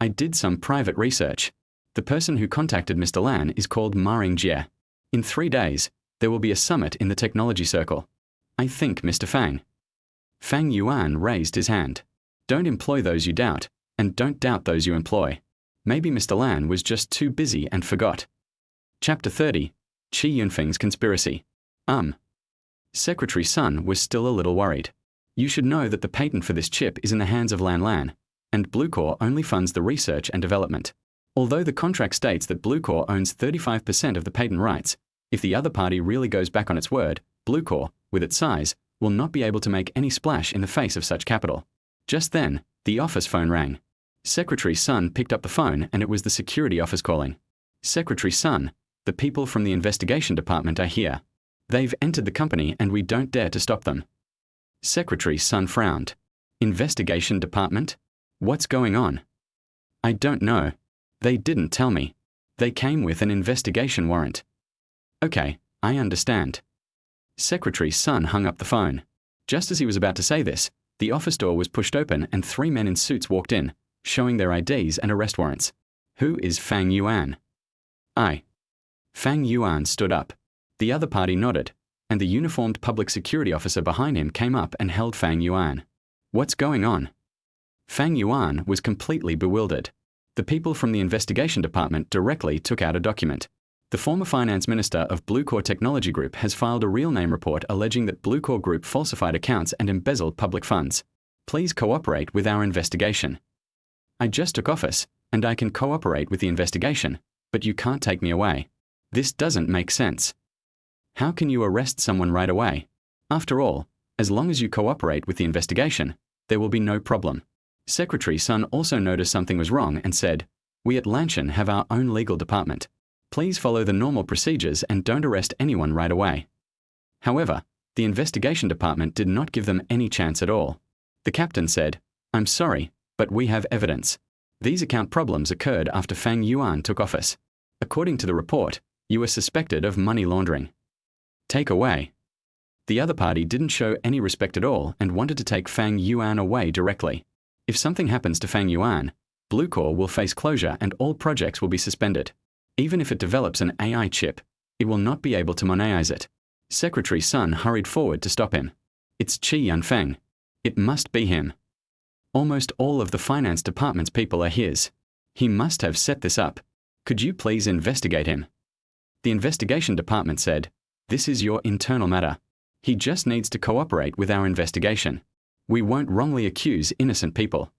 "I did some private research. The person who contacted Mr. Lan is called Maring Jie. In 3 days, there will be a summit in the technology circle. I think, Mr. Fang." Fang Yuan raised his hand. "Don't employ those you doubt, and don't doubt those you employ. Maybe Mr. Lan was just too busy and forgot." Chapter 30. Qi Yunfeng's Conspiracy. Secretary Sun was still a little worried. "You should know that the patent for this chip is in the hands of Lan, and Bluecore only funds the research and development. Although the contract states that Bluecore owns 35% of the patent rights, if the other party really goes back on its word, Bluecore, with its size, will not be able to make any splash in the face of such capital." Just then, the office phone rang. Secretary Sun picked up the phone and it was the security office calling. "Secretary Sun, the people from the investigation department are here. They've entered the company and we don't dare to stop them." Secretary Sun frowned. "Investigation department? What's going on?" "I don't know. They didn't tell me. They came with an investigation warrant." "Okay, I understand." Secretary Sun hung up the phone. Just as he was about to say this, the office door was pushed open and 3 men in suits walked in, showing their IDs and arrest warrants. "Who is Fang Yuan?" "I." Fang Yuan stood up. The other party nodded, and the uniformed public security officer behind him came up and held Fang Yuan. "What's going on?" Fang Yuan was completely bewildered. The people from the investigation department directly took out a document. The former finance minister of Bluecore Technology Group has filed a real name report alleging that Bluecore Group falsified accounts and embezzled public funds. Please cooperate with our investigation. "I just took office, and I can cooperate with the investigation, but you can't take me away. This doesn't make sense. How can you arrest someone right away? After all, as long as you cooperate with the investigation, there will be no problem." Secretary Sun also noticed something was wrong and said, "We at Lanshan have our own legal department. Please follow the normal procedures and don't arrest anyone right away." However, the investigation department did not give them any chance at all. The captain said, "I'm sorry, but we have evidence. These account problems occurred after Fang Yuan took office. According to the report, you were suspected of money laundering. Take away." The other party didn't show any respect at all and wanted to take Fang Yuan away directly. If something happens to Fang Yuan, Bluecore will face closure and all projects will be suspended. Even if it develops an AI chip, it will not be able to monetize it. Secretary Sun hurried forward to stop him. "It's Qi Yunfeng. It must be him. Almost all of the finance department's people are his. He must have set this up. Could you please investigate him?" The investigation department said, "This is your internal matter. He just needs to cooperate with our investigation. We won't wrongly accuse innocent people.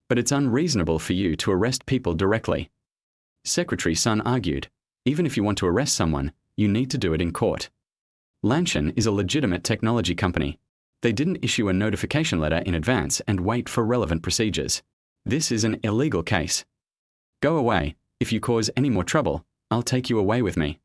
But it's unreasonable for you to arrest people directly." Secretary Sun argued, "Even if you want to arrest someone, you need to do it in court. Lanshan is a legitimate technology company. They didn't issue a notification letter in advance and wait for relevant procedures. This is an illegal case. Go away. If you cause any more trouble, I'll take you away with me."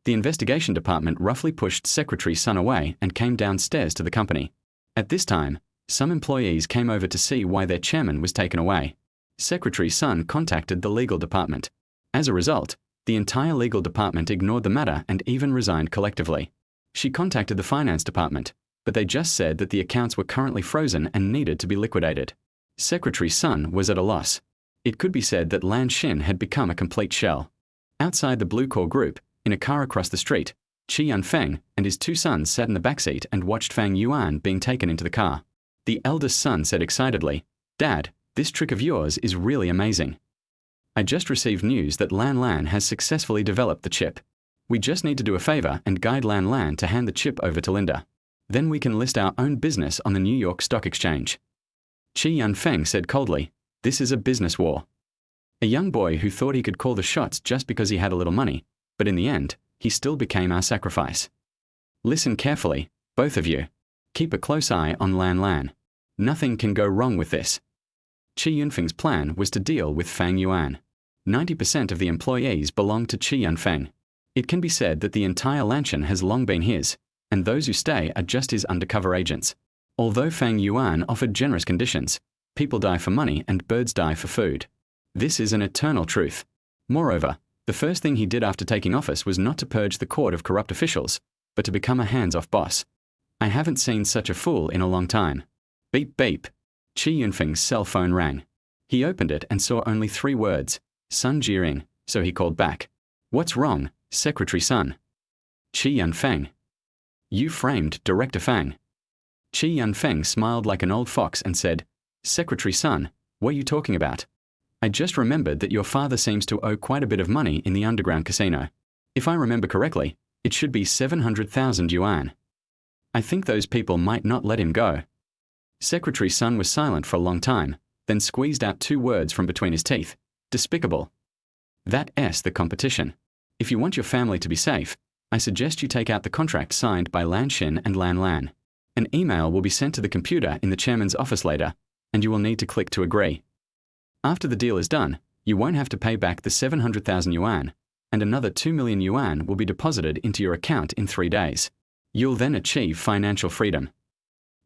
The investigation department roughly pushed Secretary Sun away and came downstairs to the company. At this time, some employees came over to see why their chairman was taken away. Secretary Sun contacted the legal department. As a result, the entire legal department ignored the matter and even resigned collectively. She contacted the finance department, but they just said that the accounts were currently frozen and needed to be liquidated. Secretary Sun was at a loss. It could be said that Lanshan had become a complete shell. Outside the Bluecore Group, in a car across the street, Qi Yunfeng and his 2 sons sat in the backseat and watched Fang Yuan being taken into the car. The eldest son said excitedly, "Dad, this trick of yours is really amazing. I just received news that Lan has successfully developed the chip. We just need to do a favor and guide Lan to hand the chip over to Linda. Then we can list our own business on the New York Stock Exchange." Qi Yunfeng said coldly, "This is a business war." A young boy who thought he could call the shots just because he had a little money, but in the end, he still became our sacrifice. Listen carefully, both of you. Keep a close eye on Lan. Nothing can go wrong with this. Qi Yunfeng's plan was to deal with Fang Yuan. 90% of the employees belonged to Qi Yunfeng. It can be said that the entire Lanshan has long been his, and those who stay are just his undercover agents. Although Fang Yuan offered generous conditions, people die for money and birds die for food. This is an eternal truth. Moreover, the first thing he did after taking office was not to purge the court of corrupt officials, but to become a hands-off boss. I haven't seen such a fool in a long time. Beep beep. Qi Yunfeng's cell phone rang. He opened it and saw only 3 words, Sun Jiring, so he called back. What's wrong, Secretary Sun? Qi Yunfeng. You framed Director Fang. Qi Yunfeng smiled like an old fox and said, Secretary Sun, what are you talking about? I just remembered that your father seems to owe quite a bit of money in the underground casino. If I remember correctly, it should be 700,000 yuan. I think those people might not let him go. Secretary Sun was silent for a long time, then squeezed out 2 words from between his teeth. Despicable. That's the competition. If you want your family to be safe, I suggest you take out the contract signed by Lan Xin and Lan Lan. An email will be sent to the computer in the chairman's office later, and you will need to click to agree. After the deal is done, you won't have to pay back the 700,000 yuan, and another 2 million yuan will be deposited into your account in 3 days. You'll then achieve financial freedom.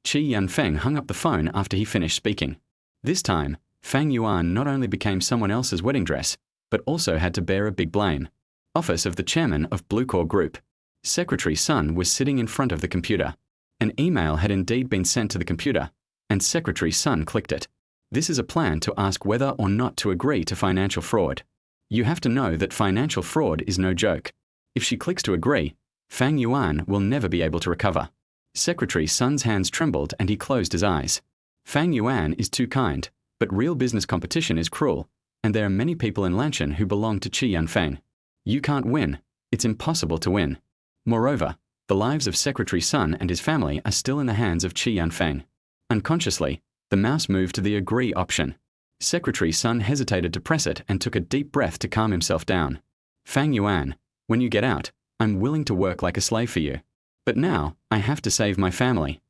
Qi Yunfeng hung up the phone after he finished speaking. This time, Fang Yuan not only became someone else's wedding dress, but also had to bear a big blame. Office of the chairman of Blue Core Group. Secretary Sun was sitting in front of the computer. An email had indeed been sent to the computer, and Secretary Sun clicked it. This is a plan to ask whether or not to agree to financial fraud. You have to know that financial fraud is no joke. If she clicks to agree, Fang Yuan will never be able to recover. Secretary Sun's hands trembled and he closed his eyes. Fang Yuan is too kind, but real business competition is cruel, and there are many people in Lanshan who belong to Qi Yunfeng. You can't win. It's impossible to win. Moreover, the lives of Secretary Sun and his family are still in the hands of Qi Yunfeng. Unconsciously, the mouse moved to the agree option. Secretary Sun hesitated to press it and took a deep breath to calm himself down. Fang Yuan, when you get out, I'm willing to work like a slave for you. But now, I have to save my family.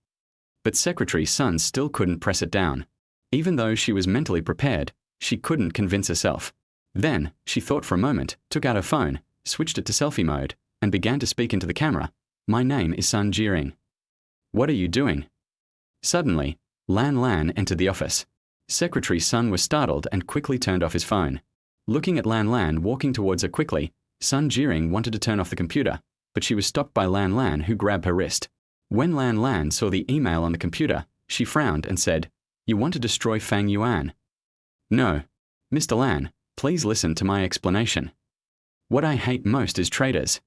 But Secretary Sun still couldn't press it down. Even though she was mentally prepared, she couldn't convince herself. Then, she thought for a moment, took out her phone, switched it to selfie mode, and began to speak into the camera. My name is Sun Jiring. What are you doing? Suddenly, Lan Lan entered the office. Secretary Sun was startled and quickly turned off his phone. Looking at Lan Lan walking towards her quickly, Sun Jiring wanted to turn off the computer, but she was stopped by Lan Lan, who grabbed her wrist. When Lan Lan saw the email on the computer, she frowned and said, You want to destroy Fang Yuan? No. Mr. Lan, please listen to my explanation. What I hate most is traitors.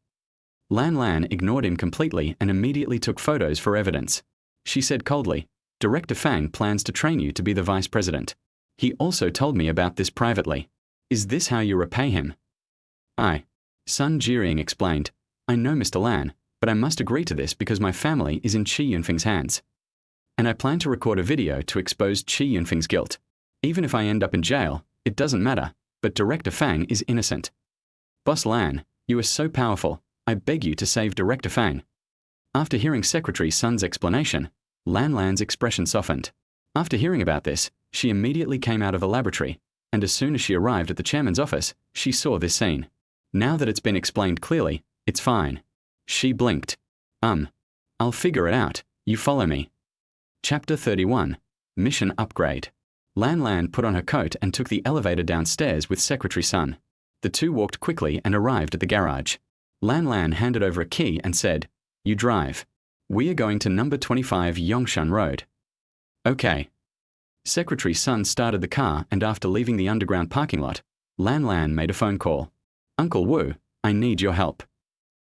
Lan Lan ignored him completely and immediately took photos for evidence. She said coldly, Director Fang plans to train you to be the vice president. He also told me about this privately. Is this how you repay him? Sun Jiring explained, I know Mr. Lan, but I must agree to this because my family is in Qi Yunfeng's hands. And I plan to record a video to expose Qi Yunfeng's guilt. Even if I end up in jail, it doesn't matter, but Director Fang is innocent. Boss Lan, you are so powerful, I beg you to save Director Fang. After hearing Secretary Sun's explanation, Lan Lan's expression softened. After hearing about this, she immediately came out of the laboratory, and as soon as she arrived at the chairman's office, she saw this scene. Now that it's been explained clearly, it's fine. She blinked. I'll figure it out, you follow me. Chapter 31. Mission Upgrade. Lan Lan put on her coat and took the elevator downstairs with Secretary Sun. The two walked quickly and arrived at the garage. Lan Lan handed over a key and said, You drive. We are going to number 25 Yongshan Road. Okay. Secretary Sun started the car and after leaving the underground parking lot, Lan Lan made a phone call. Uncle Wu, I need your help.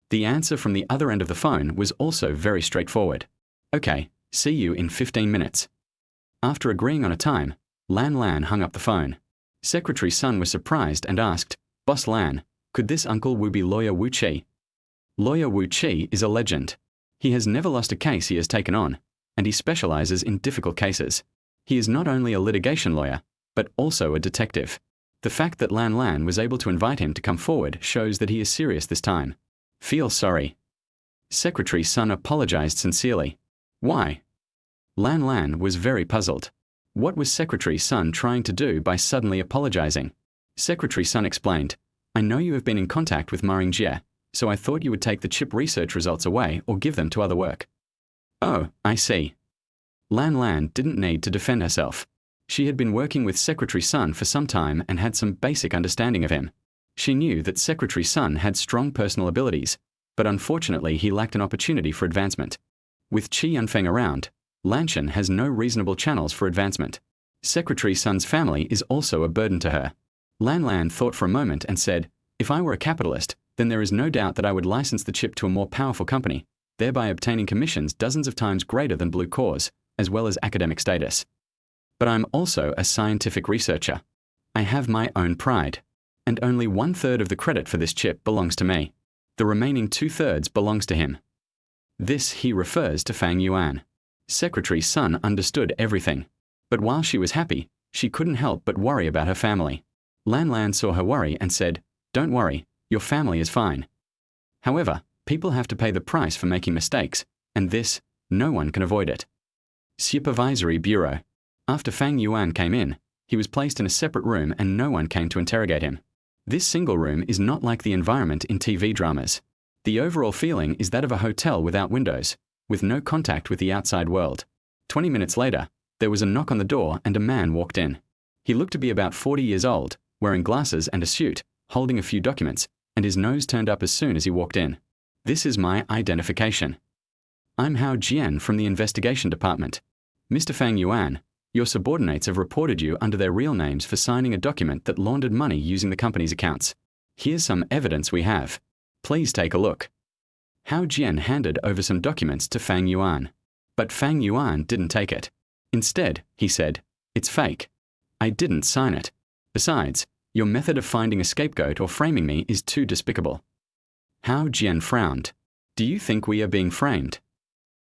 The answer from the other end of the phone was also very straightforward. Okay, see you in 15 minutes. After agreeing on a time, Lan Lan hung up the phone. Secretary Sun was surprised and asked, Boss Lan, could this Uncle Wu be Lawyer Wu Qi? Lawyer Wu Qi is a legend. He has never lost a case he has taken on, and he specializes in difficult cases. He is not only a litigation lawyer, but also a detective. The fact that Lan Lan was able to invite him to come forward shows that he is serious this time. Feel sorry. Secretary Sun apologized sincerely. Why? Lan Lan was very puzzled. What was Secretary Sun trying to do by suddenly apologizing? Secretary Sun explained, I know you have been in contact with Maring Jie, so I thought you would take the chip research results away or give them to other work. Oh, I see. Lan Lan didn't need to defend herself. She had been working with Secretary Sun for some time and had some basic understanding of him. She knew that Secretary Sun had strong personal abilities, but unfortunately he lacked an opportunity for advancement. With Qi Yunfeng around, Lanshan has no reasonable channels for advancement. Secretary Sun's family is also a burden to her. Lan Lan thought for a moment and said, "If I were a capitalist, then there is no doubt that I would license the chip to a more powerful company, thereby obtaining commissions dozens of times greater than Blue Cause, as well as academic status. But I'm also a scientific researcher. I have my own pride. And only 1/3 of the credit for this chip belongs to me. The remaining 2/3 belongs to him." This he refers to Fang Yuan. Secretary Sun understood everything. But while she was happy, she couldn't help but worry about her family. Lan Lan saw her worry and said, "Don't worry, your family is fine. However, people have to pay the price for making mistakes, and this, no one can avoid it." Supervisory Bureau. After Fang Yuan came in, he was placed in a separate room and no one came to interrogate him. This single room is not like the environment in TV dramas. The overall feeling is that of a hotel without windows, with no contact with the outside world. 20 minutes later, there was a knock on the door and a man walked in. He looked to be about 40 years old, wearing glasses and a suit, holding a few documents, and his nose turned up as soon as he walked in. "This is my identification. I'm Hao Jian from the investigation department. Mr. Fang Yuan, your subordinates have reported you under their real names for signing a document that laundered money using the company's accounts. Here's some evidence we have. Please take a look." Hao Jian handed over some documents to Fang Yuan. But Fang Yuan didn't take it. Instead, he said, "It's fake. I didn't sign it. Besides, your method of finding a scapegoat or framing me is too despicable." Hao Jian frowned. "Do you think we are being framed?"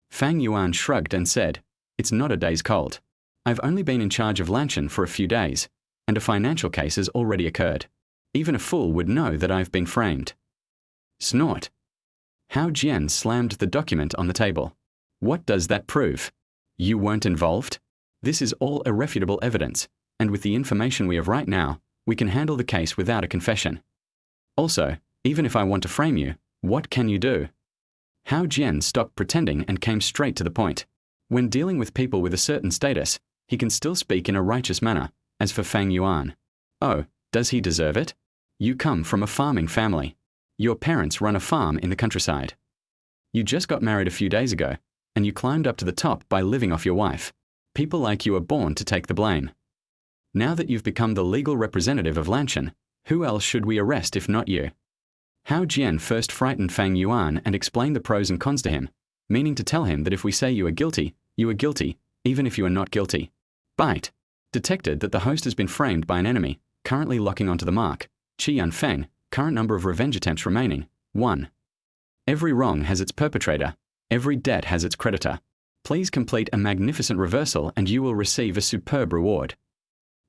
Fang Yuan shrugged and said, "It's not a day's cold. I've only been in charge of Lanshan for a few days, and a financial case has already occurred. Even a fool would know that I've been framed." Snort. Hao Jian slammed the document on the table. "What does that prove? You weren't involved? This is all irrefutable evidence, and with the information we have right now, we can handle the case without a confession. Also, even if I want to frame you, what can you do?" Hao Jian stopped pretending and came straight to the point. When dealing with people with a certain status, he can still speak in a righteous manner. As for Fang Yuan, oh, does he deserve it? You come from a farming family. Your parents run a farm in the countryside. You just got married a few days ago, and you climbed up to the top by living off your wife. People like you are born to take the blame. Now that you've become the legal representative of Lanshan, who else should we arrest if not you? Hao Jian first frightened Fang Yuan and explained the pros and cons to him, meaning to tell him that if we say you are guilty, even if you are not guilty. Bite. Detected that the host has been framed by an enemy, currently locking onto the mark. Qi Yunfeng, current number of revenge attempts remaining, 1. Every wrong has its perpetrator. Every debt has its creditor. Please complete a magnificent reversal and you will receive a superb reward.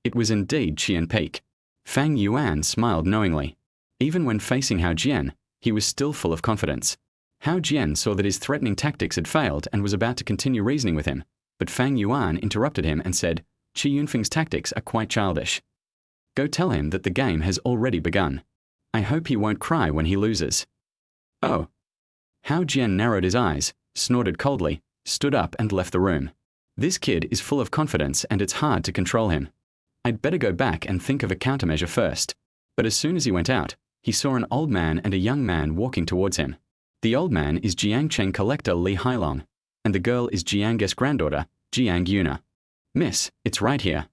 It was indeed Qian Peak. Fang Yuan smiled knowingly. Even when facing Hao Jian, he was still full of confidence. Hao Jian saw that his threatening tactics had failed and was about to continue reasoning with him, but Fang Yuan interrupted him and said, "Qi Yunfeng's tactics are quite childish. Go tell him that the game has already begun. I hope he won't cry when he loses." "Oh." Hao Jian narrowed his eyes, snorted coldly, stood up and left the room. This kid is full of confidence and it's hard to control him. I'd better go back and think of a countermeasure first. But as soon as he went out, he saw an old man and a young man walking towards him. The old man is Jiangcheng collector Li Hailong, and the girl is Jiang's granddaughter, Jiang Yuna. "Miss, it's right here."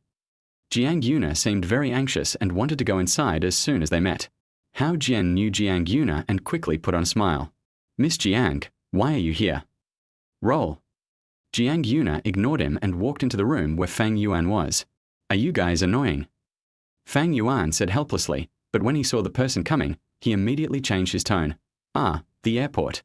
Jiang Yuna seemed very anxious and wanted to go inside as soon as they met. Hao Jian knew Jiang Yuna and quickly put on a smile. "Miss Jiang, why are you here?" Roll. Jiang Yuna ignored him and walked into the room where Fang Yuan was. "Are you guys annoying?" Fang Yuan said helplessly, but when he saw the person coming, he immediately changed his tone. "Ah, the airport."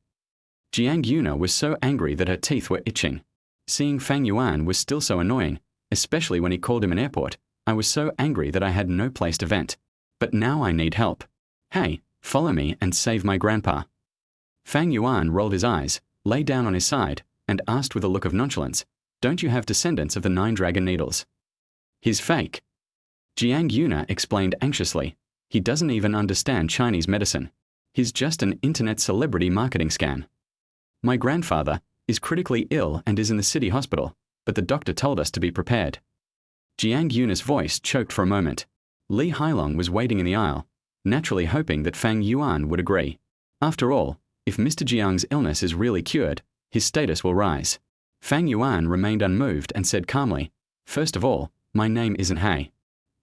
Jiang Yuna was so angry that her teeth were itching. Seeing Fang Yuan was still so annoying, especially when he called him an airport. "I was so angry that I had no place to vent. But now I need help. Hey, follow me and save my grandpa." Fang Yuan rolled his eyes, lay down on his side, and asked with a look of nonchalance, "Don't you have descendants of the 9 dragon needles?" "He's fake." Jiang Yuna explained anxiously. "He doesn't even understand Chinese medicine. He's just an internet celebrity marketing scam. My grandfather is critically ill and is in the city hospital. but the doctor told us to be prepared. Jiang Yun's voice choked for a moment. Li Hailong was waiting in the aisle, naturally hoping that Fang Yuan would agree. After all, if Mr. Jiang's illness is really cured, his status will rise. Fang Yuan remained unmoved and said calmly, "First of all, my name isn't He.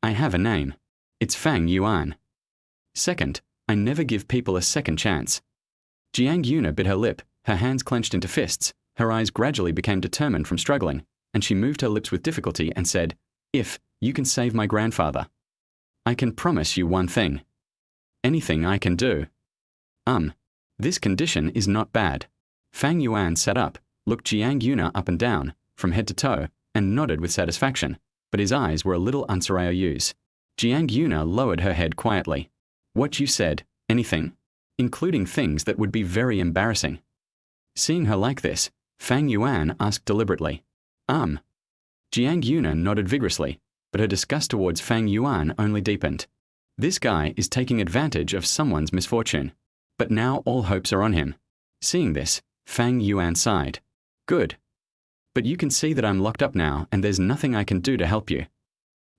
I have a name. It's Fang Yuan. Second, I never give people a second chance." Jiang Yuna bit her lip, her hands clenched into fists, her eyes gradually became determined from struggling, and she moved her lips with difficulty and said, "If you can save my grandfather, I can promise you one thing. Anything I can do." This condition is not bad. Fang Yuan sat up, looked Jiang Yuna up and down, from head to toe, and nodded with satisfaction, but his eyes were a little unsurprised. Jiang Yuna lowered her head quietly. "What you said, anything? Including things that would be very embarrassing." Seeing her like this, Fang Yuan asked deliberately, Jiang Yuna nodded vigorously, but her disgust towards Fang Yuan only deepened. This guy is taking advantage of someone's misfortune. But now all hopes are on him. Seeing this, Fang Yuan sighed. "Good. But you can see that I'm locked up now and there's nothing I can do to help you."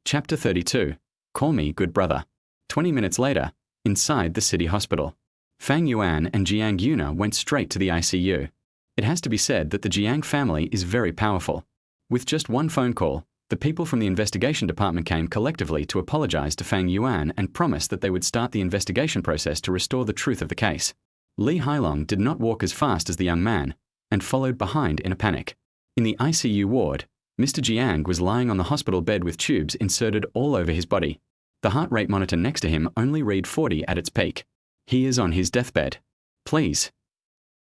Chapter 32. Call me good brother. 20 minutes later, inside the city hospital, Fang Yuan and Jiang Yuna went straight to the ICU. It has to be said that the Jiang family is very powerful. With just one phone call, the people from the investigation department came collectively to apologize to Fang Yuan and promised that they would start the investigation process to restore the truth of the case. Li Hailong did not walk as fast as the young man, and followed behind in a panic. In the ICU ward, Mr. Jiang was lying on the hospital bed with tubes inserted all over his body. The heart rate monitor next to him only read 40 at its peak. He is on his deathbed. Please.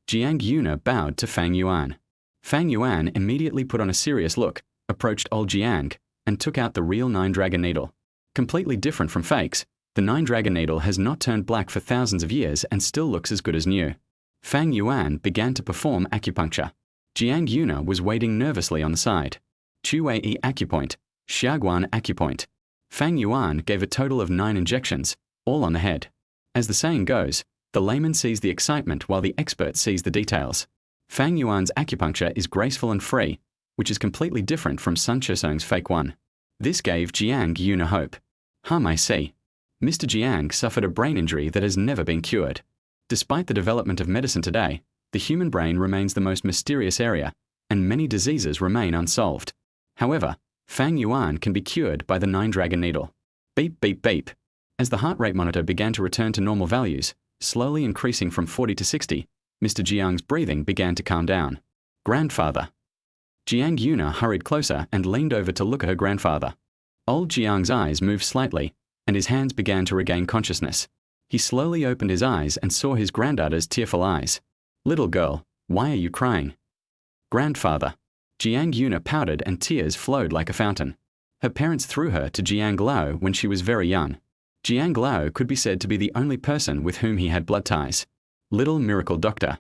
Jiang Yuna bowed to Fang Yuan. Fang Yuan immediately put on a serious look, approached old Jiang, and took out the real 9-dragon needle. Completely different from fakes, the 9-dragon needle has not turned black for thousands of years and still looks as good as new. Fang Yuan began to perform acupuncture. Jiang Yuna was waiting nervously on the side. Chu-Wei acupoint, Xiaguan acupoint. Fang Yuan gave a total of 9 injections, all on the head. As the saying goes, the layman sees the excitement while the expert sees the details. Fang Yuan's acupuncture is graceful and free, which is completely different from Sun Chesong's fake one. This gave Jiang Yuna hope. I see. Mr. Jiang suffered a brain injury that has never been cured. Despite the development of medicine today, the human brain remains the most mysterious area, and many diseases remain unsolved. However, Fang Yuan can be cured by the 9-dragon needle. Beep, beep, beep. As the heart rate monitor began to return to normal values, slowly increasing from 40 to 60, Mr. Jiang's breathing began to calm down. Grandfather. Jiang Yuna hurried closer and leaned over to look at her grandfather. Old Jiang's eyes moved slightly, and his hands began to regain consciousness. He slowly opened his eyes and saw his granddaughter's tearful eyes. "Little girl, why are you crying?" "Grandfather." Jiang Yuna pouted and tears flowed like a fountain. Her parents threw her to Jiang Lao when she was very young. Jiang Lao could be said to be the only person with whom he had blood ties. Little miracle doctor.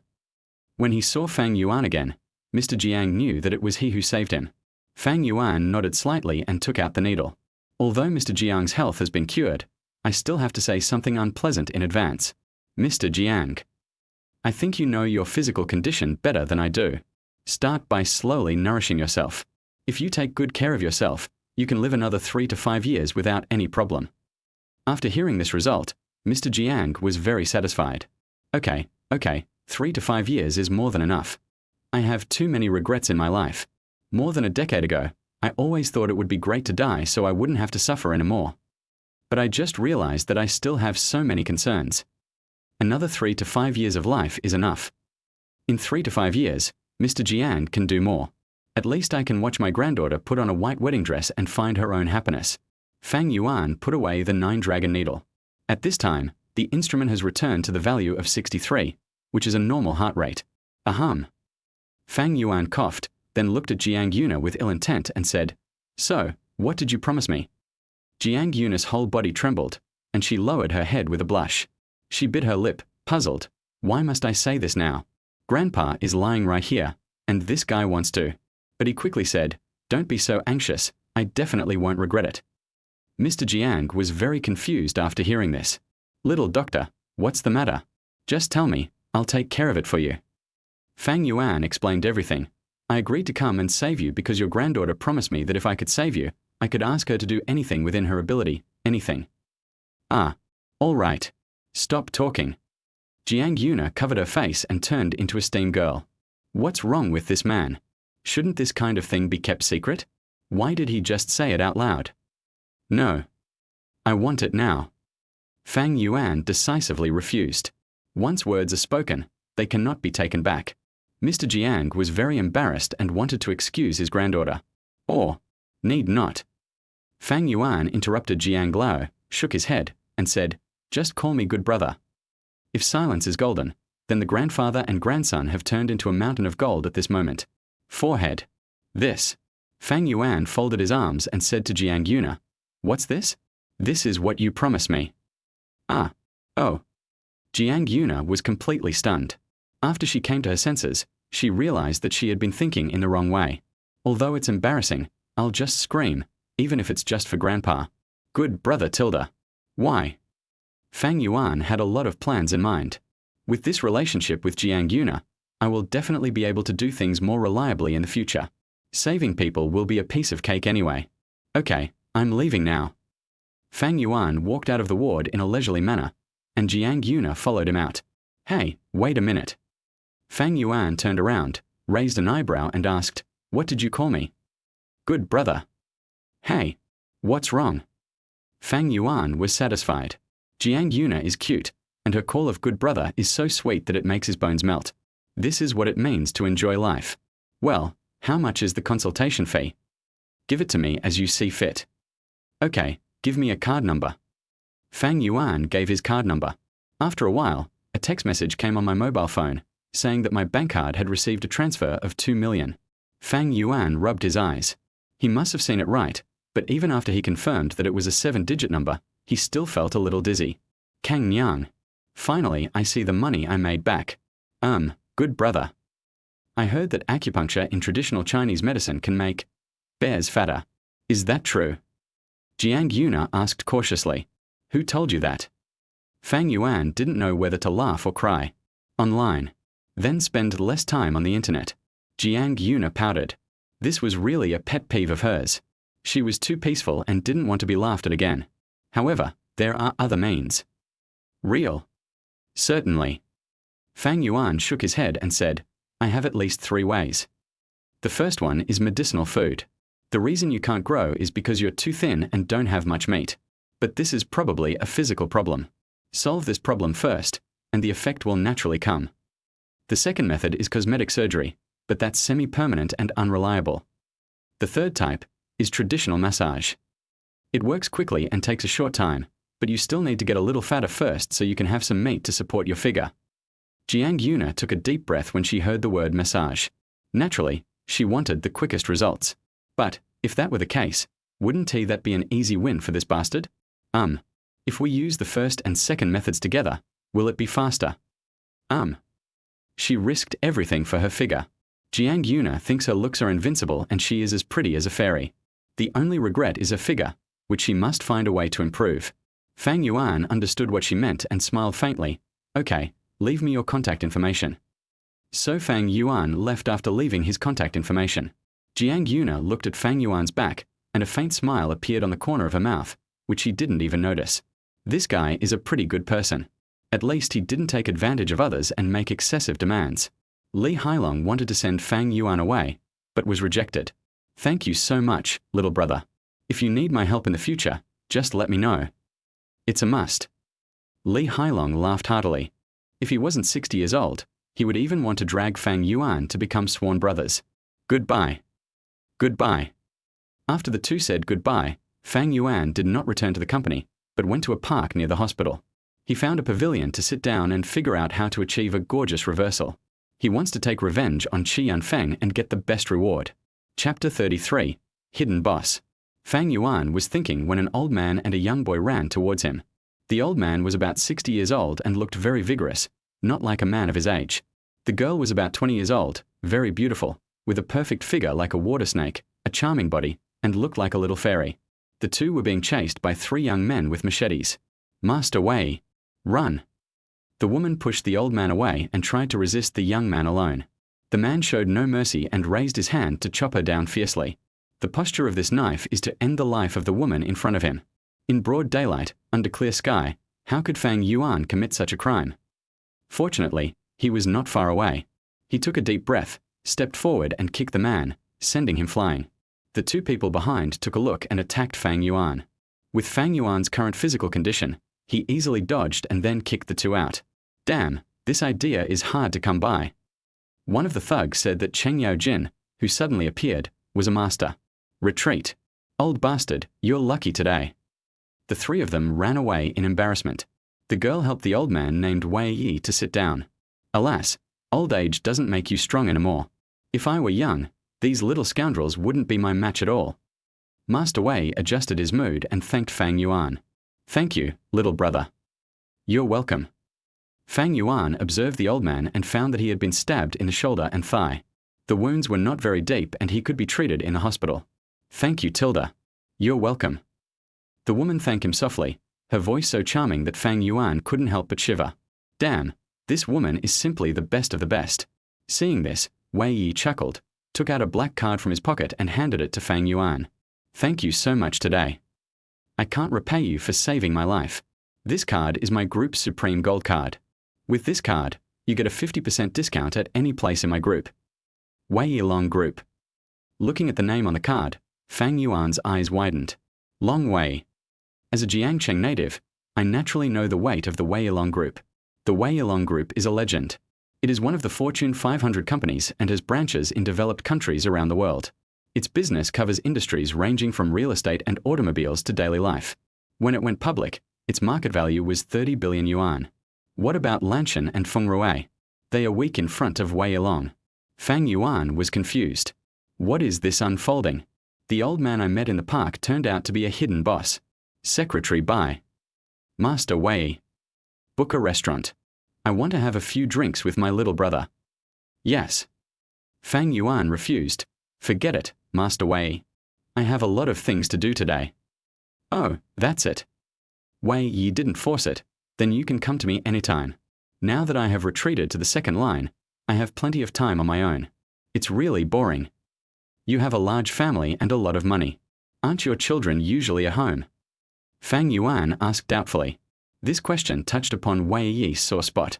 When he saw Fang Yuan again, Mr. Jiang knew that it was he who saved him. Fang Yuan nodded slightly and took out the needle. "Although Mr. Jiang's health has been cured, I still have to say something unpleasant in advance. Mr. Jiang, I think you know your physical condition better than I do. Start by slowly nourishing yourself. If you take good care of yourself, you can live another 3 to 5 years without any problem." After hearing this result, Mr. Jiang was very satisfied. Okay, 3 to 5 years is more than enough. I have too many regrets in my life. More than a decade ago, I always thought it would be great to die so I wouldn't have to suffer anymore. But I just realized that I still have so many concerns. Another 3 to 5 years of life is enough. In 3 to 5 years, Mr. Jiang can do more. At least I can watch my granddaughter put on a white wedding dress and find her own happiness. Fang Yuan put away the 9-dragon needle. At this time, the instrument has returned to the value of 63, which is a normal heart rate. Fang Yuan coughed, then looked at Jiang Yuna with ill intent and said, "So, what did you promise me?" Jiang Yuna's whole body trembled, and she lowered her head with a blush. She bit her lip, puzzled. Why must I say this now? Grandpa is lying right here, and this guy wants to. But he quickly said, "Don't be so anxious, I definitely won't regret it." Mr. Jiang was very confused after hearing this. "Little doctor, what's the matter? Just tell me, I'll take care of it for you." Fang Yuan explained everything, I agreed to come and save you because your granddaughter promised me that if I could save you, I could ask her to do anything within her ability, anything. Ah, all right. Stop talking. Jiang Yuna covered her face and turned into a steam girl. What's wrong with this man? Shouldn't this kind of thing be kept secret? Why did he just say it out loud? No. I want it now. Fang Yuan decisively refused. Once words are spoken, they cannot be taken back. Mr. Jiang was very embarrassed and wanted to excuse his granddaughter. Or, need not. Fang Yuan interrupted Jiang Lao, shook his head, and said, "Just call me good brother." If silence is golden, then the grandfather and grandson have turned into a mountain of gold at this moment. Forehead. This. Fang Yuan folded his arms and said to Jiang Yuna, "What's this?" "This is what you promised me." "Ah. Oh." Jiang Yuna was completely stunned. After she came to her senses, she realized that she had been thinking in the wrong way. Although it's embarrassing, I'll just scream, even if it's just for Grandpa. Good brother Tilda. Why? Fang Yuan had a lot of plans in mind. With this relationship with Jiang Yuna, I will definitely be able to do things more reliably in the future. Saving people will be a piece of cake anyway. Okay, I'm leaving now. Fang Yuan walked out of the ward in a leisurely manner, and Jiang Yuna followed him out. Hey, wait a minute. Fang Yuan turned around, raised an eyebrow and asked, "What did you call me?" "Good brother." Hey, what's wrong? Fang Yuan was satisfied. Jiang Yuna is cute, and her call of good brother is so sweet that it makes his bones melt. This is what it means to enjoy life. Well, how much is the consultation fee? Give it to me as you see fit. Okay, give me a card number. Fang Yuan gave his card number. After a while, a text message came on my mobile phone, saying that my bank card had received a transfer of 2 million. Fang Yuan rubbed his eyes. He must have seen it right, but even after he confirmed that it was a 7-digit number, he still felt a little dizzy. Kang Nyang. Finally, I see the money I made back. Good brother. I heard that acupuncture in traditional Chinese medicine can make bears fatter. Is that true? Jiang Yuna asked cautiously. Who told you that? Fang Yuan didn't know whether to laugh or cry. Online. Then spend less time on the internet. Jiang Yuna pouted. This was really a pet peeve of hers. She was too peaceful and didn't want to be laughed at again. However, there are other means. Real? Certainly. Fang Yuan shook his head and said, I have at least 3 ways. The first one is medicinal food. The reason you can't grow is because you're too thin and don't have much meat. But this is probably a physical problem. Solve this problem first, and the effect will naturally come. The second method is cosmetic surgery, but that's semi-permanent and unreliable. The third type is traditional massage. It works quickly and takes a short time, but you still need to get a little fatter first so you can have some meat to support your figure. Jiang Yuna took a deep breath when she heard the word massage. Naturally, she wanted the quickest results. But, if that were the case, wouldn't that be an easy win for this bastard? If we use the first and second methods together, will it be faster? She risked everything for her figure. Jiang Yuna thinks her looks are invincible and she is as pretty as a fairy. The only regret is her figure, which she must find a way to improve. Fang Yuan understood what she meant and smiled faintly. Okay, leave me your contact information. So Fang Yuan left after leaving his contact information. Jiang Yuna looked at Fang Yuan's back, and a faint smile appeared on the corner of her mouth, which she didn't even notice. This guy is a pretty good person. At least he didn't take advantage of others and make excessive demands. Li Hailong wanted to send Fang Yuan away, but was rejected. Thank you so much, little brother. If you need my help in the future, just let me know. It's a must. Li Hailong laughed heartily. If he wasn't 60 years old, he would even want to drag Fang Yuan to become sworn brothers. Goodbye. Goodbye. After the two said goodbye, Fang Yuan did not return to the company, but went to a park near the hospital. He found a pavilion to sit down and figure out how to achieve a gorgeous reversal. He wants to take revenge on Qi Yanfeng and get the best reward. Chapter 33. Hidden Boss. Fang Yuan was thinking when an old man and a young boy ran towards him. The old man was about 60 years old and looked very vigorous, not like a man of his age. The girl was about 20 years old, very beautiful, with a perfect figure like a water snake, a charming body, and looked like a little fairy. The two were being chased by 3 young men with machetes. Master Wei. Run. The woman pushed the old man away and tried to resist the young man alone. The man showed no mercy and raised his hand to chop her down fiercely. The posture of this knife is to end the life of the woman in front of him. In broad daylight, under clear sky, how could Fang Yuan commit such a crime? Fortunately, he was not far away. He took a deep breath, stepped forward and kicked the man, sending him flying. The two people behind took a look and attacked Fang Yuan. With Fang Yuan's current physical condition, he easily dodged and then kicked the two out. Damn, this idea is hard to come by. One of the thugs said that Cheng Yao Jin, who suddenly appeared, was a master. Retreat. Old bastard, you're lucky today. The three of them ran away in embarrassment. The girl helped the old man named Wei Yi to sit down. Alas, old age doesn't make you strong anymore. If I were young, these little scoundrels wouldn't be my match at all. Master Wei adjusted his mood and thanked Fang Yuan. Thank you, little brother. You're welcome. Fang Yuan observed the old man and found that he had been stabbed in the shoulder and thigh. The wounds were not very deep and he could be treated in the hospital. Thank you, Tilda. You're welcome. The woman thanked him softly, her voice so charming that Fang Yuan couldn't help but shiver. Damn, this woman is simply the best of the best. Seeing this, Wei Yi chuckled, took out a black card from his pocket and handed it to Fang Yuan. Thank you so much today. I can't repay you for saving my life. This card is my group's Supreme Gold card. With this card, you get a 50% discount at any place in my group. Wei Yi Long Group. Looking at the name on the card, Fang Yuan's eyes widened. Long Wei. As a Jiangcheng native, I naturally know the weight of the Wei Yi Long Group. The Wei Yi Long Group is a legend. It is one of the Fortune 500 companies and has branches in developed countries around the world. Its business covers industries ranging from real estate and automobiles to daily life. When it went public, its market value was 30 billion yuan. What about Lanshan and Fengrui? They are weak in front of Wei Yi Long. Fang Yuan was confused. What is this unfolding? The old man I met in the park turned out to be a hidden boss. Secretary by Master Wei. Book a restaurant. I want to have a few drinks with my little brother. Yes. Fang Yuan refused. Forget it, Master Wei. I have a lot of things to do today. Oh, that's it. Wei Yi didn't force it. Then you can come to me anytime. Now that I have retreated to the second line, I have plenty of time on my own. It's really boring. You have a large family and a lot of money. Aren't your children usually at home? Fang Yuan asked doubtfully. This question touched upon Wei Yi's sore spot.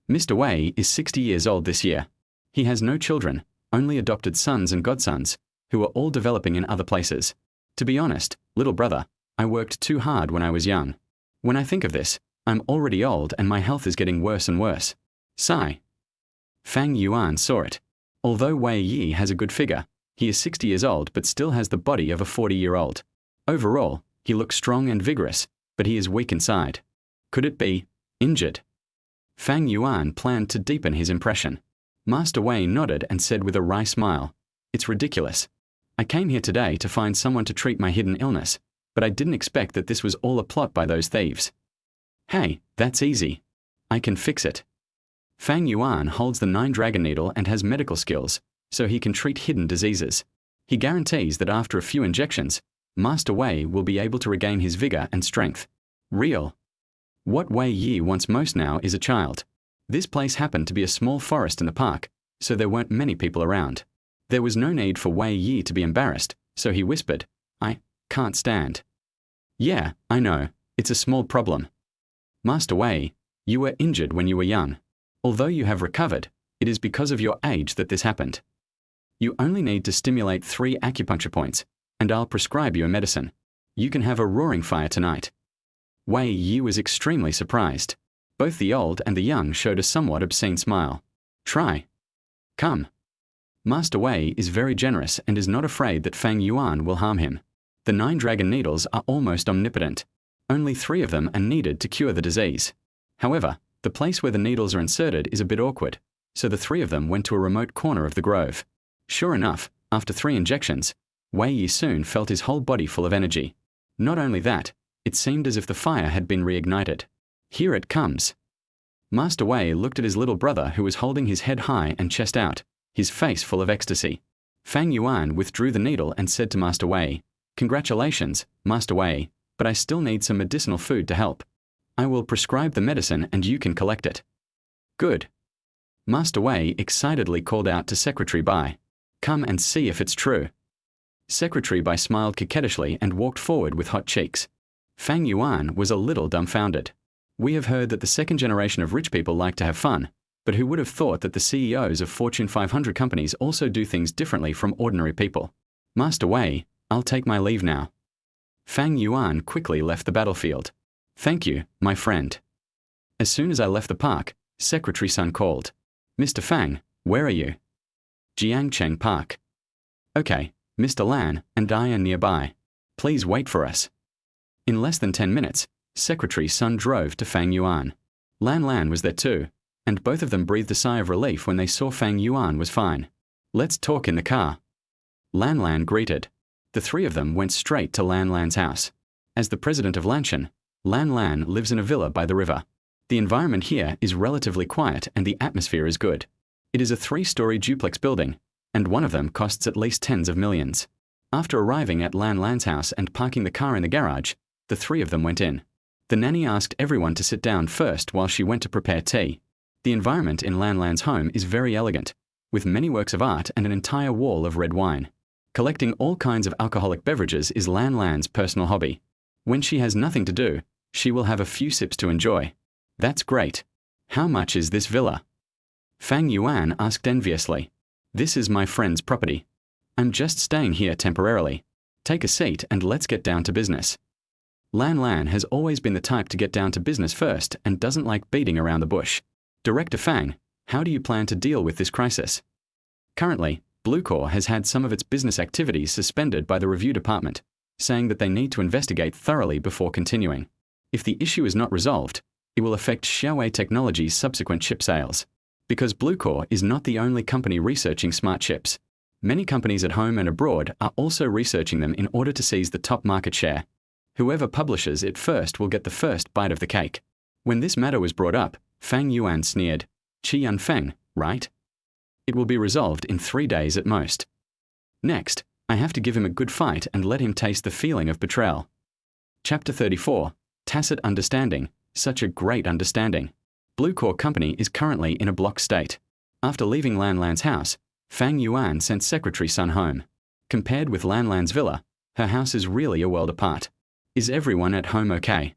Mr. Wei is 60 years old this year. He has no children, only adopted sons and godsons, who are all developing in other places. To be honest, little brother, I worked too hard when I was young. When I think of this, I'm already old and my health is getting worse and worse. Sigh. Fang Yuan saw it. Although Wei Yi has a good figure, he is 60 years old but still has the body of a 40-year-old. Overall, he looks strong and vigorous, but he is weak inside. Could it be injured? Fang Yuan planned to deepen his impression. Master Wei nodded and said with a wry smile, It's ridiculous. I came here today to find someone to treat my hidden illness, but I didn't expect that this was all a plot by those thieves. Hey, that's easy. I can fix it. Fang Yuan holds the 9 dragon needle and has medical skills, so he can treat hidden diseases. He guarantees that after a few injections, Master Wei will be able to regain his vigor and strength. Real. What Wei Yi wants most now is a child. This place happened to be a small forest in the park, so there weren't many people around. There was no need for Wei Yi to be embarrassed, so he whispered, I can't stand. Yeah, I know, it's a small problem. Master Wei, you were injured when you were young. Although you have recovered, it is because of your age that this happened. You only need to stimulate 3 acupuncture points, and I'll prescribe you a medicine. You can have a roaring fire tonight. Wei Yi was extremely surprised. Both the old and the young showed a somewhat obscene smile. Try. Come. Master Wei is very generous and is not afraid that Fang Yuan will harm him. The 9 dragon needles are almost omnipotent. Only 3 of them are needed to cure the disease. However, the place where the needles are inserted is a bit awkward, so the 3 of them went to a remote corner of the grove. Sure enough, after 3 injections, Wei Yi soon felt his whole body full of energy. Not only that, it seemed as if the fire had been reignited. Here it comes. Master Wei looked at his little brother who was holding his head high and chest out, his face full of ecstasy. Fang Yuan withdrew the needle and said to Master Wei, Congratulations, Master Wei, but I still need some medicinal food to help. I will prescribe the medicine and you can collect it. Good. Master Wei excitedly called out to Secretary Bai, "Come and see if it's true." Secretary Bai smiled coquettishly and walked forward with hot cheeks. Fang Yuan was a little dumbfounded. We have heard that the second generation of rich people like to have fun, but who would have thought that the CEOs of Fortune 500 companies also do things differently from ordinary people? Master Wei, I'll take my leave now. Fang Yuan quickly left the battlefield. Thank you, my friend. As soon as I left the park, Secretary Sun called. Mr. Fang, where are you? Jiangcheng Park. Okay, Mr. Lan and I are nearby. Please wait for us. In less than 10 minutes, Secretary Sun drove to Fang Yuan. Lan was there too, and both of them breathed a sigh of relief when they saw Fang Yuan was fine. Let's talk in the car. Lan greeted. The three of them went straight to Lan's house. As the president of Lanshan, Lan lives in a villa by the river. The environment here is relatively quiet and the atmosphere is good. It is a 3-story duplex building, and one of them costs at least tens of millions. After arriving at Lan's house and parking the car in the garage, the three of them went in. The nanny asked everyone to sit down first while she went to prepare tea. The environment in Lan's home is very elegant, with many works of art and an entire wall of red wine. Collecting all kinds of alcoholic beverages is Lan's personal hobby. When she has nothing to do, she will have a few sips to enjoy. That's great. How much is this villa? Fang Yuan asked enviously. This is my friend's property. I'm just staying here temporarily. Take a seat and let's get down to business. Lan has always been the type to get down to business first and doesn't like beating around the bush. Director Fang, how do you plan to deal with this crisis? Currently, Bluecore has had some of its business activities suspended by the review department, saying that they need to investigate thoroughly before continuing. If the issue is not resolved, it will affect Xiaowei Technology's subsequent chip sales. Because Bluecore is not the only company researching smart chips. Many companies at home and abroad are also researching them in order to seize the top market share. Whoever publishes it first will get the first bite of the cake. When this matter was brought up, Fang Yuan sneered. Qi Yunfeng, right? It will be resolved in 3 days at most. Next, I have to give him a good fight and let him taste the feeling of betrayal. Chapter 34, Tacit Understanding, such a great understanding. Bluecore Company is currently in a block state. After leaving Lan's house, Fang Yuan sent Secretary Sun home. Compared with Lan's villa, her house is really a world apart. Is everyone at home okay?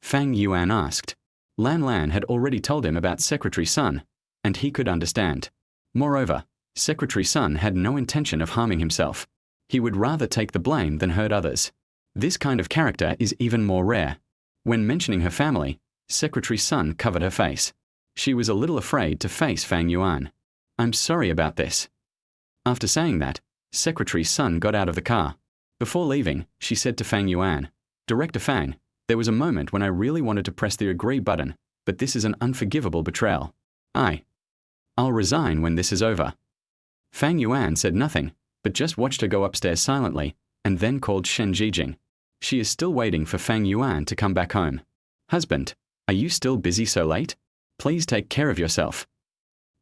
Fang Yuan asked. Lan had already told him about Secretary Sun, and he could understand. Moreover, Secretary Sun had no intention of harming himself. He would rather take the blame than hurt others. This kind of character is even more rare. When mentioning her family, Secretary Sun covered her face. She was a little afraid to face Fang Yuan. I'm sorry about this. After saying that, Secretary Sun got out of the car. Before leaving, she said to Fang Yuan, Director Fang, there was a moment when I really wanted to press the agree button, but this is an unforgivable betrayal. I'll resign when this is over. Fang Yuan said nothing, but just watched her go upstairs silently, and then called Shen Jijing. She is still waiting for Fang Yuan to come back home. Husband, are you still busy so late? Please take care of yourself.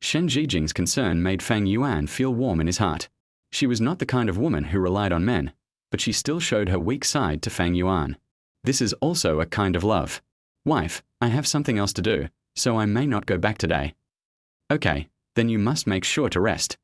Shen Jijing's concern made Fang Yuan feel warm in his heart. She was not the kind of woman who relied on men, but she still showed her weak side to Fang Yuan. This is also a kind of love. Wife, I have something else to do, so I may not go back today. Okay, then you must make sure to rest.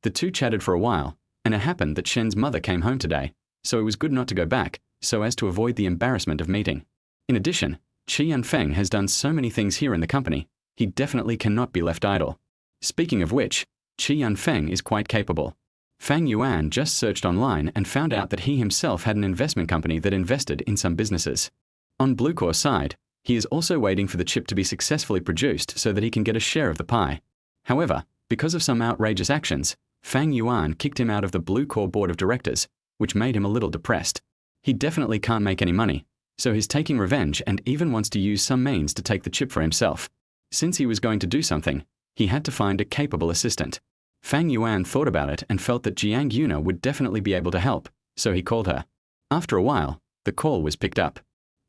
The two chatted for a while, and it happened that Shen's mother came home today, so it was good not to go back, so as to avoid the embarrassment of meeting. In addition, Qi Yunfeng has done so many things here in the company, he definitely cannot be left idle. Speaking of which, Qi Yunfeng is quite capable. Fang Yuan just searched online and found out that he himself had an investment company that invested in some businesses. On Bluecore's side, he is also waiting for the chip to be successfully produced so that he can get a share of the pie. However, because of some outrageous actions, Fang Yuan kicked him out of the Bluecore board of directors, which made him a little depressed. He definitely can't make any money, so he's taking revenge and even wants to use some means to take the chip for himself. Since he was going to do something, he had to find a capable assistant. Fang Yuan thought about it and felt that Jiang Yuna would definitely be able to help, so he called her. After a while, the call was picked up.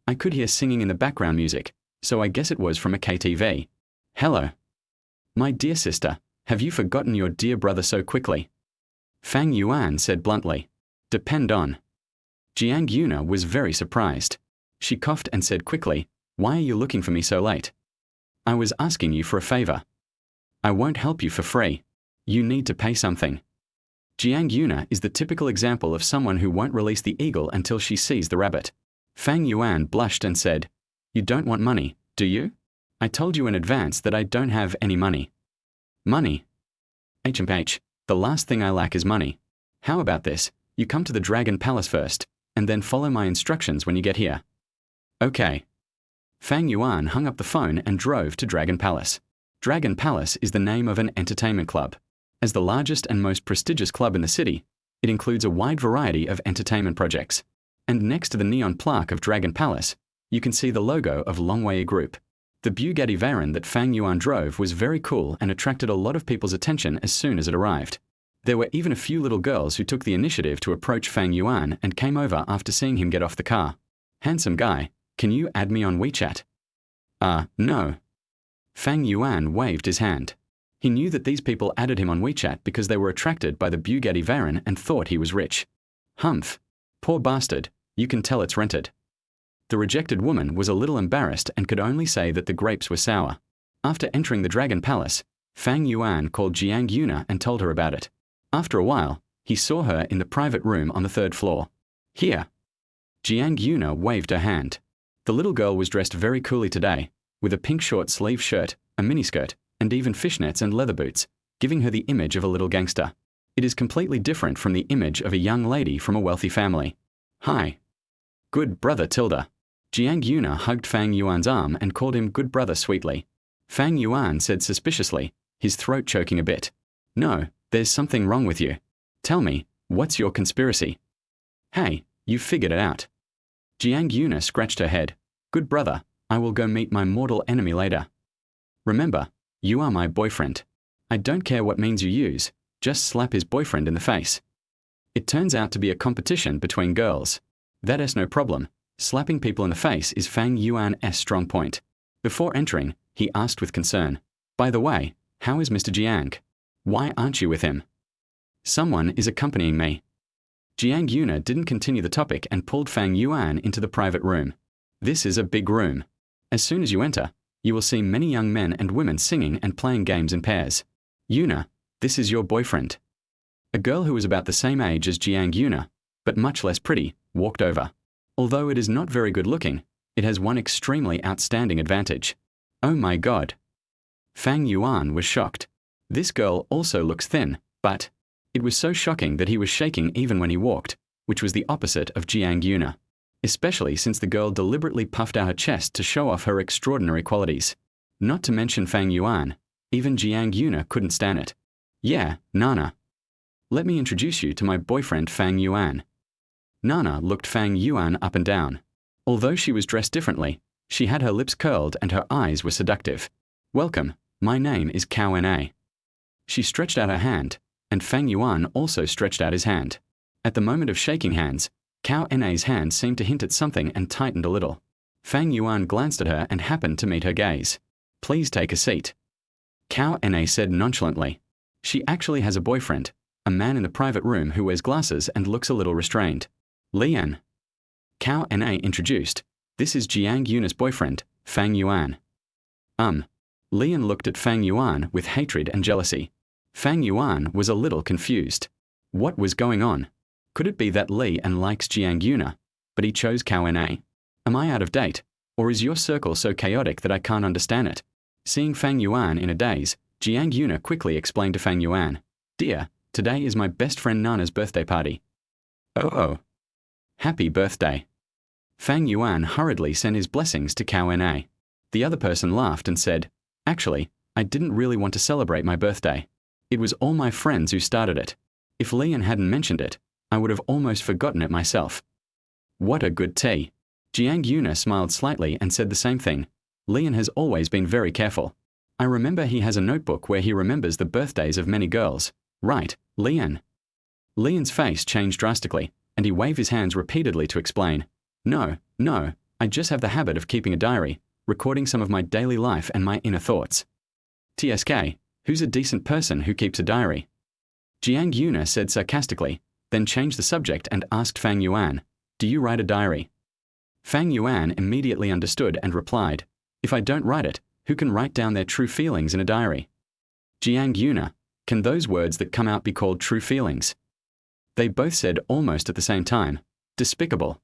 I could hear singing in the background music, so I guess it was from a KTV. Hello. My dear sister, have you forgotten your dear brother so quickly? Fang Yuan said bluntly. Depend on. Jiang Yuna was very surprised. She coughed and said quickly, Why are you looking for me so late? I was asking you for a favor. I won't help you for free. You need to pay something. Jiang Yuna is the typical example of someone who won't release the eagle until she sees the rabbit. Fang Yuan blushed and said, "You don't want money, do you? I told you in advance that I don't have any money." Money? HMH, the last thing I lack is money. How about this? You come to the Dragon Palace first, and then follow my instructions when you get here. Okay. Fang Yuan hung up the phone and drove to Dragon Palace. Dragon Palace is the name of an entertainment club. As the largest and most prestigious club in the city, it includes a wide variety of entertainment projects. And next to the neon plaque of Dragon Palace, you can see the logo of Longwei Group. The Bugatti Veyron that Fang Yuan drove was very cool and attracted a lot of people's attention as soon as it arrived. There were even a few little girls who took the initiative to approach Fang Yuan and came over after seeing him get off the car. "Handsome guy, can you add me on WeChat?" No. Fang Yuan waved his hand. He knew that these people added him on WeChat because they were attracted by the Bugatti Veyron and thought he was rich. Humph. Poor bastard, you can tell it's rented. The rejected woman was a little embarrassed and could only say that the grapes were sour. After entering the Dragon Palace, Fang Yuan called Jiang Yuna and told her about it. After a while, he saw her in the private room on the 3rd floor. "Here." Jiang Yuna waved her hand. The little girl was dressed very coolly today, with a pink short-sleeve shirt, a miniskirt, and even fishnets and leather boots, giving her the image of a little gangster. It is completely different from the image of a young lady from a wealthy family. "Hi." "Good brother Tilda." Jiang Yuna hugged Fang Yuan's arm and called him good brother sweetly. Fang Yuan said suspiciously, his throat choking a bit, "No, there's something wrong with you. Tell me, what's your conspiracy?" "Hey, you figured it out." Jiang Yuna scratched her head. "Good brother, I will go meet my mortal enemy later. Remember, you are my boyfriend. I don't care what means you use, just slap his boyfriend in the face." It turns out to be a competition between girls. That is no problem. Slapping people in the face is Fang Yuan's strong point. Before entering, he asked with concern, "By the way, how is Mr. Jiang? Why aren't you with him?" "Someone is accompanying me." Jiang Yuna didn't continue the topic and pulled Fang Yuan into the private room. This is a big room. As soon as you enter, you will see many young men and women singing and playing games in pairs. "Yuna, this is your boyfriend." A girl who was about the same age as Jiang Yuna, but much less pretty, walked over. Although it is not very good looking, it has one extremely outstanding advantage. "Oh my God." Fang Yuan was shocked. This girl also looks thin, but it was so shocking that he was shaking even when he walked, which was the opposite of Jiang Yuna, especially since the girl deliberately puffed out her chest to show off her extraordinary qualities. Not to mention Fang Yuan, even Jiang Yuna couldn't stand it. "Yeah, Nana. Let me introduce you to my boyfriend Fang Yuan." Nana looked Fang Yuan up and down. Although she was dressed differently, she had her lips curled and her eyes were seductive. "Welcome, my name is Cao Na." She stretched out her hand, and Fang Yuan also stretched out his hand. At the moment of shaking hands, Cao Na's hand seemed to hint at something and tightened a little. Fang Yuan glanced at her and happened to meet her gaze. "Please take a seat." Cao Na said nonchalantly. She actually has a boyfriend, a man in the private room who wears glasses and looks a little restrained. "Lian." Cao Na introduced. "This is Jiang Yuna's boyfriend, Fang Yuan." Lian looked at Fang Yuan with hatred and jealousy. Fang Yuan was a little confused. What was going on? Could it be that Lian likes Jiang Yuna, but he chose Cao Na? Am I out of date, or is your circle so chaotic that I can't understand it? Seeing Fang Yuan in a daze, Jiang Yuna quickly explained to Fang Yuan, "Dear, today is my best friend Nana's birthday party." "Oh. Happy birthday." Fang Yuan hurriedly sent his blessings to Cao Na. The other person laughed and said, "Actually, I didn't really want to celebrate my birthday. It was all my friends who started it. If Lian hadn't mentioned it, I would have almost forgotten it myself." "What a good tea." Jiang Yuna smiled slightly and said the same thing. "Lian has always been very careful. I remember he has a notebook where he remembers the birthdays of many girls. Right, Lian?" Lian's face changed drastically, and he waved his hands repeatedly to explain. No, I just have the habit of keeping a diary, recording some of my daily life and my inner thoughts." "TSK, who's a decent person who keeps a diary?" Jiang Yuna said sarcastically, then changed the subject and asked Fang Yuan, "Do you write a diary?" Fang Yuan immediately understood and replied, "If I don't write it, who can write down their true feelings in a diary?" Jiang Yuna, can those words that come out be called true feelings? They both said almost at the same time, despicable.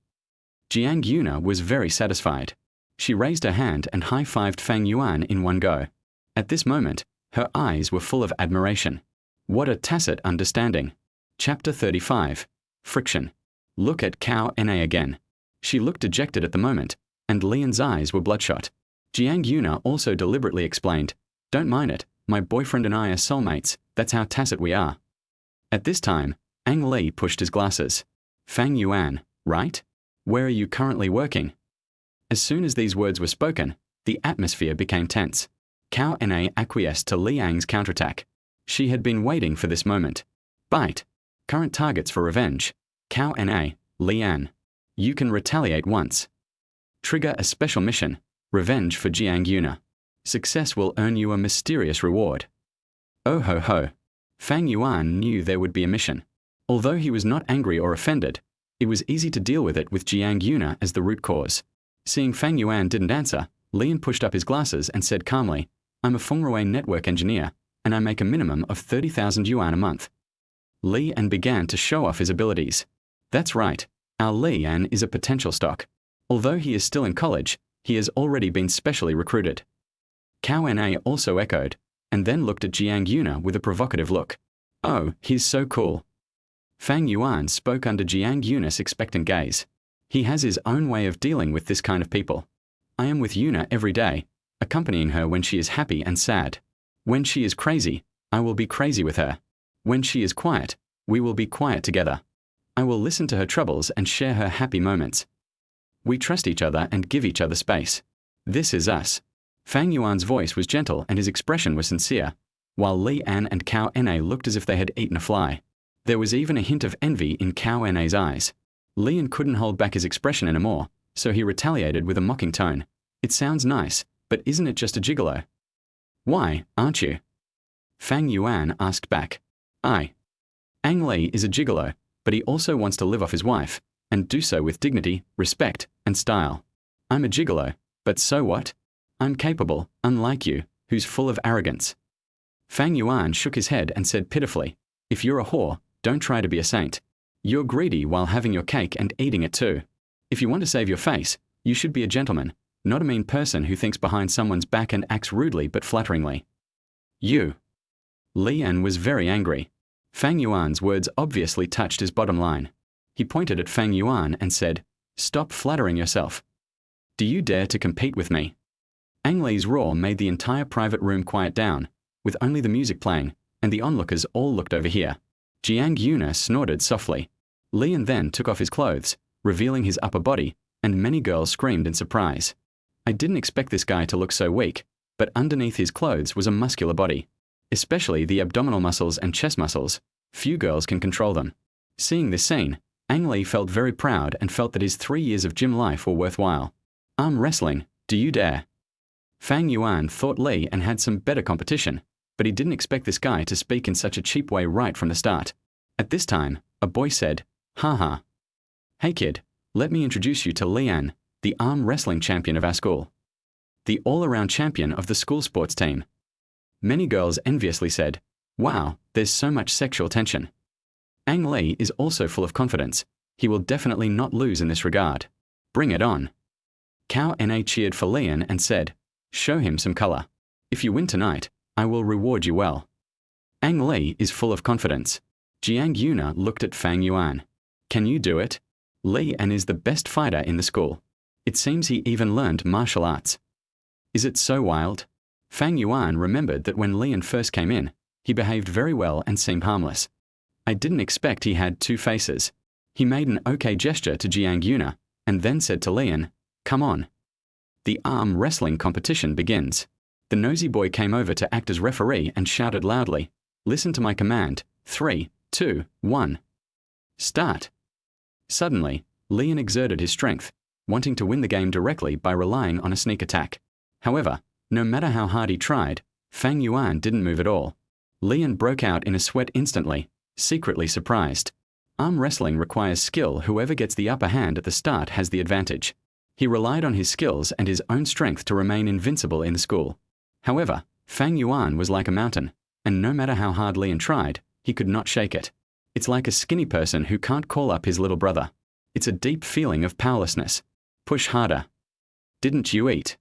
Jiang Yuna was very satisfied. She raised her hand and high-fived Fang Yuan in one go. At this moment, her eyes were full of admiration. What a tacit understanding. Chapter 35. Friction. Look at Cao Na again. She looked dejected at the moment, and Lian's eyes were bloodshot. Jiang Yuna also deliberately explained, "Don't mind it, my boyfriend and I are soulmates, that's how tacit we are." At this time, Ang Li pushed his glasses. "Fang Yuan, right? Where are you currently working?" As soon as these words were spoken, the atmosphere became tense. Cao Na acquiesced to Liang's counterattack. She had been waiting for this moment. Bite. Current targets for revenge. Cao Na, Lian. You can retaliate once. Trigger a special mission. Revenge for Jiang Yuna. Success will earn you a mysterious reward. Oh ho ho. Fang Yuan knew there would be a mission. Although he was not angry or offended, it was easy to deal with it with Jiang Yuna as the root cause. Seeing Fang Yuan didn't answer, Lian pushed up his glasses and said calmly, "I'm a Fengrui network engineer, and I make a minimum of 30,000 yuan a month." Lian began to show off his abilities. That's right, our Lian is a potential stock. Although he is still in college, he has already been specially recruited. Cao Na also echoed, and then looked at Jiang Yuna with a provocative look. "Oh, he's so cool." Fang Yuan spoke under Jiang Yuna's expectant gaze. He has his own way of dealing with this kind of people. I am with Yuna every day, accompanying her when she is happy and sad. When she is crazy, I will be crazy with her. When she is quiet, we will be quiet together. I will listen to her troubles and share her happy moments. We trust each other and give each other space. This is us. Fang Yuan's voice was gentle and his expression was sincere, while Lian and Cao Na looked as if they had eaten a fly. There was even a hint of envy in Cao Na's eyes. Lian couldn't hold back his expression anymore, so he retaliated with a mocking tone. "It sounds nice, but isn't it just a gigolo?" "Why, aren't you?" Fang Yuan asked back. "Aye. Ang Li is a gigolo, but he also wants to live off his wife, and do so with dignity, respect, and style. I'm a gigolo, but so what? I'm capable, unlike you, who's full of arrogance." Fang Yuan shook his head and said pitifully, "If you're a whore, don't try to be a saint. You're greedy while having your cake and eating it too. If you want to save your face, you should be a gentleman, not a mean person who thinks behind someone's back and acts rudely but flatteringly." "You." Lian was very angry. Fang Yuan's words obviously touched his bottom line. He pointed at Fang Yuan and said, "Stop flattering yourself. Do you dare to compete with me?" Ang Li's roar made the entire private room quiet down, with only the music playing, and the onlookers all looked over here. Jiang Yuna snorted softly. Lian then took off his clothes, revealing his upper body, and many girls screamed in surprise. I didn't expect this guy to look so weak, but underneath his clothes was a muscular body. Especially the abdominal muscles and chest muscles. Few girls can control them. Seeing this scene, Ang Li felt very proud and felt that his 3 years of gym life were worthwhile. "Arm wrestling, do you dare?" Fang Yuan thought Li and had some better competition, but he didn't expect this guy to speak in such a cheap way right from the start. At this time, a boy said, "Ha ha. Hey kid, let me introduce you to Lian, the arm wrestling champion of our school. The all-around champion of the school sports team." Many girls enviously said, "Wow, there's so much sexual tension." Ang Li is also full of confidence. He will definitely not lose in this regard. Bring it on. Cao Na cheered for Lian and said, "Show him some color. If you win tonight, I will reward you well." Ang Li is full of confidence. Jiang Yuna looked at Fang Yuan. "Can you do it? Lian is the best fighter in the school. It seems he even learned martial arts." "Is it so wild?" Fang Yuan remembered that when Lian first came in, he behaved very well and seemed harmless. I didn't expect he had two faces. He made an okay gesture to Jiang Yuna, and then said to Lian, "Come on." The arm wrestling competition begins. The nosy boy came over to act as referee and shouted loudly, "Listen to my command. 3, 2, 1. Start." Suddenly, Lian exerted his strength, wanting to win the game directly by relying on a sneak attack. However, no matter how hard he tried, Fang Yuan didn't move at all. Lian broke out in a sweat instantly, secretly surprised. Arm wrestling requires skill. Whoever gets the upper hand at the start has the advantage. He relied on his skills and his own strength to remain invincible in the school. However, Fang Yuan was like a mountain, and no matter how hard Lian tried, he could not shake it. It's like a skinny person who can't call up his little brother. It's a deep feeling of powerlessness. Push harder. Didn't you eat?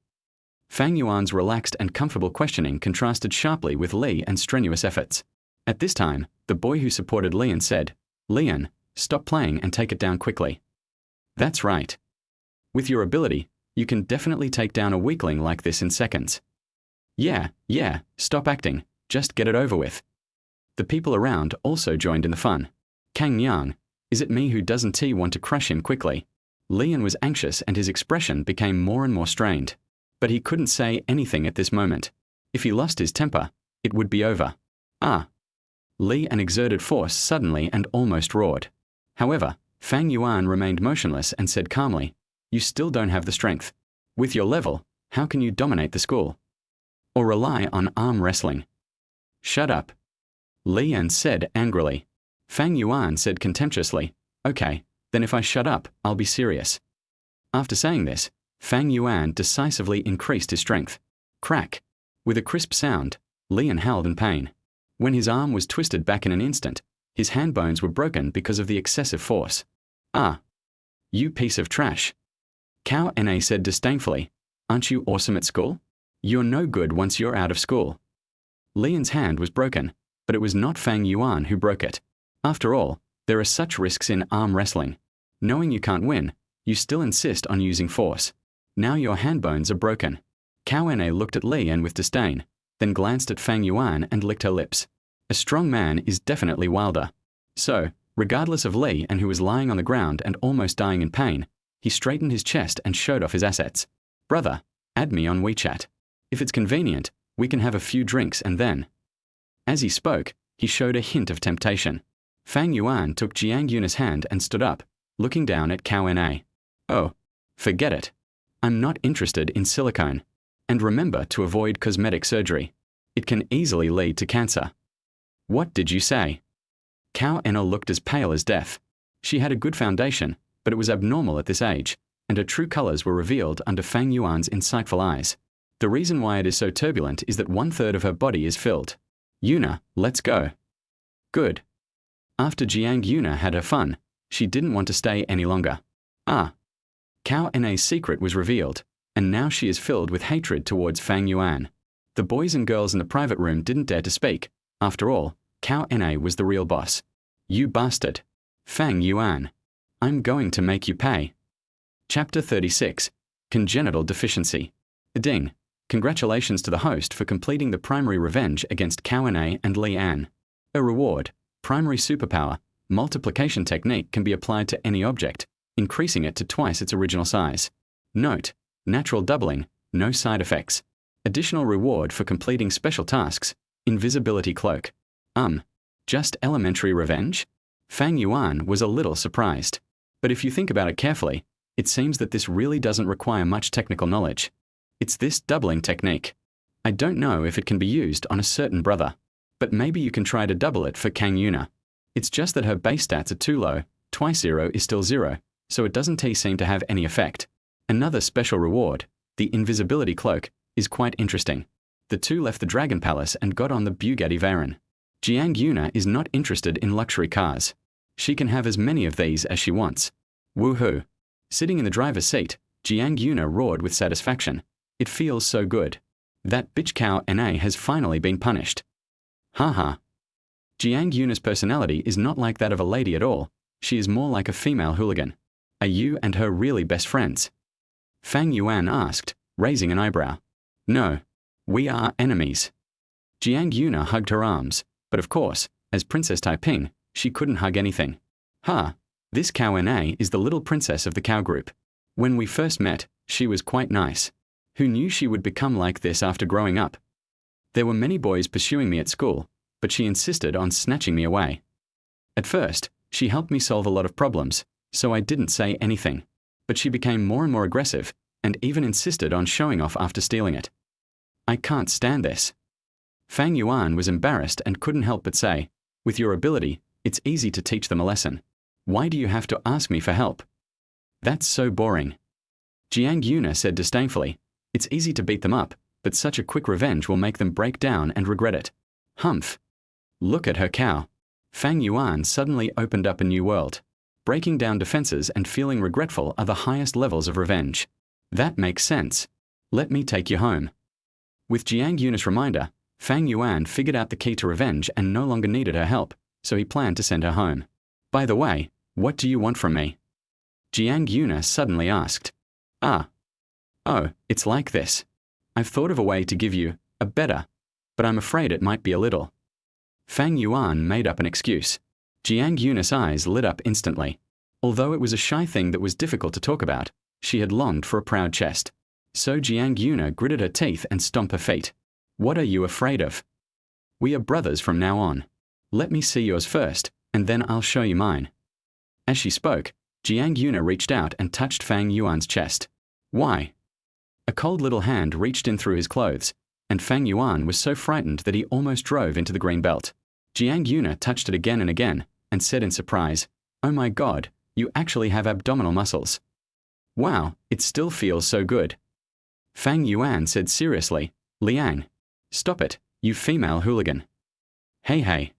Fang Yuan's relaxed and comfortable questioning contrasted sharply with Li and strenuous efforts. At this time, the boy who supported Lian said, "Lian, stop playing and take it down quickly." That's right. With your ability, you can definitely take down a weakling like this in seconds. Yeah, stop acting, just get it over with. The people around also joined in the fun. Kang Yang, is it me who doesn't want to crush him quickly? Lian was anxious and his expression became more and more strained. But he couldn't say anything at this moment. If he lost his temper, it would be over. Li an exerted force suddenly and almost roared. However, Fang Yuan remained motionless and said calmly, "You still don't have the strength. With your level, how can you dominate the school? Or rely on arm wrestling?" "Shut up," Li An said angrily. Fang Yuan said contemptuously, "Okay, then if I shut up, I'll be serious." After saying this, Fang Yuan decisively increased his strength. Crack! With a crisp sound, Lian howled in pain. When his arm was twisted back in an instant, his hand bones were broken because of the excessive force. You piece of trash. Cao Na said disdainfully, "Aren't you awesome at school? You're no good once you're out of school." Lian's hand was broken, but it was not Fang Yuan who broke it. After all, there are such risks in arm wrestling. Knowing you can't win, you still insist on using force. Now your hand bones are broken. Cao Na looked at Lian with disdain, then glanced at Fang Yuan and licked her lips. A strong man is definitely wilder. So, regardless of Li and who was lying on the ground and almost dying in pain, he straightened his chest and showed off his assets. "Brother, add me on WeChat. If it's convenient, we can have a few drinks and then." As he spoke, he showed a hint of temptation. Fang Yuan took Jiang Yuna's hand and stood up, looking down at Cao Na. "Oh, forget it. I'm not interested in silicone. And remember to avoid cosmetic surgery. It can easily lead to cancer." "What did you say?" Cao Na looked as pale as death. She had a good foundation, but it was abnormal at this age, and her true colors were revealed under Fang Yuan's insightful eyes. The reason why it is so turbulent is that 1/3 of her body is filled. "Yuna, let's go." Good. After Jiang Yuna had her fun, she didn't want to stay any longer. Cao Na's secret was revealed, and now she is filled with hatred towards Fang Yuan. The boys and girls in the private room didn't dare to speak. After all, Cao Na was the real boss. "You bastard. Fang Yuan. I'm going to make you pay." Chapter 36. Congenital Deficiency. Ding. Congratulations to the host for completing the primary revenge against Cao Na and Li An. A reward, primary superpower, multiplication technique can be applied to any object, increasing it to twice its original size. Note, natural doubling, no side effects. Additional reward for completing special tasks, invisibility cloak. Just elementary revenge? Fang Yuan was a little surprised. But if you think about it carefully, it seems that this really doesn't require much technical knowledge. It's this doubling technique. I don't know if it can be used on a certain brother, but maybe you can try to double it for Kang Yuna. It's just that her base stats are too low, twice 0 is still 0, so it doesn't seem to have any effect. Another special reward, the invisibility cloak, is quite interesting. The two left the Dragon Palace and got on the Bugatti Veyron. Jiang Yuna is not interested in luxury cars. She can have as many of these as she wants. Woohoo! Sitting in the driver's seat, Jiang Yuna roared with satisfaction. It feels so good. That bitch Cao Na has finally been punished. Haha. Jiang Yuna's personality is not like that of a lady at all. She is more like a female hooligan. Are you and her really best friends? Fang Yuan asked, raising an eyebrow. No. We are enemies. Jiang Yuna hugged her arms, but of course, as Princess Taiping, she couldn't hug anything. This Cao Na is the little princess of the cow group. When we first met, she was quite nice. Who knew she would become like this after growing up? There were many boys pursuing me at school, but she insisted on snatching me away. At first, she helped me solve a lot of problems, so I didn't say anything. But she became more and more aggressive, and even insisted on showing off after stealing it. I can't stand this. Fang Yuan was embarrassed and couldn't help but say, with your ability, it's easy to teach them a lesson. Why do you have to ask me for help? That's so boring. Jiang Yuna said disdainfully, it's easy to beat them up, but such a quick revenge will make them break down and regret it. Humph. Look at her cow. Fang Yuan suddenly opened up a new world. Breaking down defenses and feeling regretful are the highest levels of revenge. That makes sense. Let me take you home. With Jiang Yun's reminder, Fang Yuan figured out the key to revenge and no longer needed her help, so he planned to send her home. By the way, what do you want from me? Jiang Yun suddenly asked. Oh, it's like this. I've thought of a way to give you a better, but I'm afraid it might be a little. Fang Yuan made up an excuse. Jiang Yun's eyes lit up instantly. Although it was a shy thing that was difficult to talk about, she had longed for a proud chest. So Jiang Yun gritted her teeth and stomped her feet. What are you afraid of? We are brothers from now on. Let me see yours first, and then I'll show you mine. As she spoke, Jiang Yun reached out and touched Fang Yuan's chest. Why? A cold little hand reached in through his clothes, and Fang Yuan was so frightened that he almost drove into the green belt. Jiang Yun touched it again and again, and said in surprise, Oh my God, you actually have abdominal muscles. Wow, it still feels so good. Fang Yuan said seriously, Liang, stop it, you female hooligan. Hey.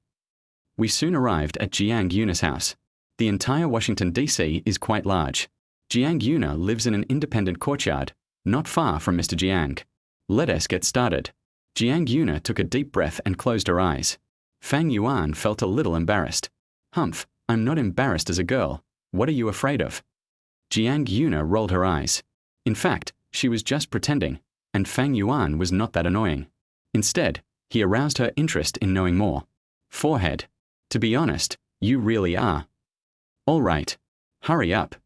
We soon arrived at Jiang Yun's house. The entire Washington, D.C. is quite large. Jiang Yun lives in an independent courtyard, not far from Mr. Jiang. Let us get started. Jiang Yun took a deep breath and closed her eyes. Fang Yuan felt a little embarrassed. Humph, I'm not embarrassed as a girl. What are you afraid of? Jiang Yun rolled her eyes. In fact, she was just pretending, and Fang Yuan was not that annoying. Instead, he aroused her interest in knowing more. Forehead. To be honest, you really are. All right. Hurry up.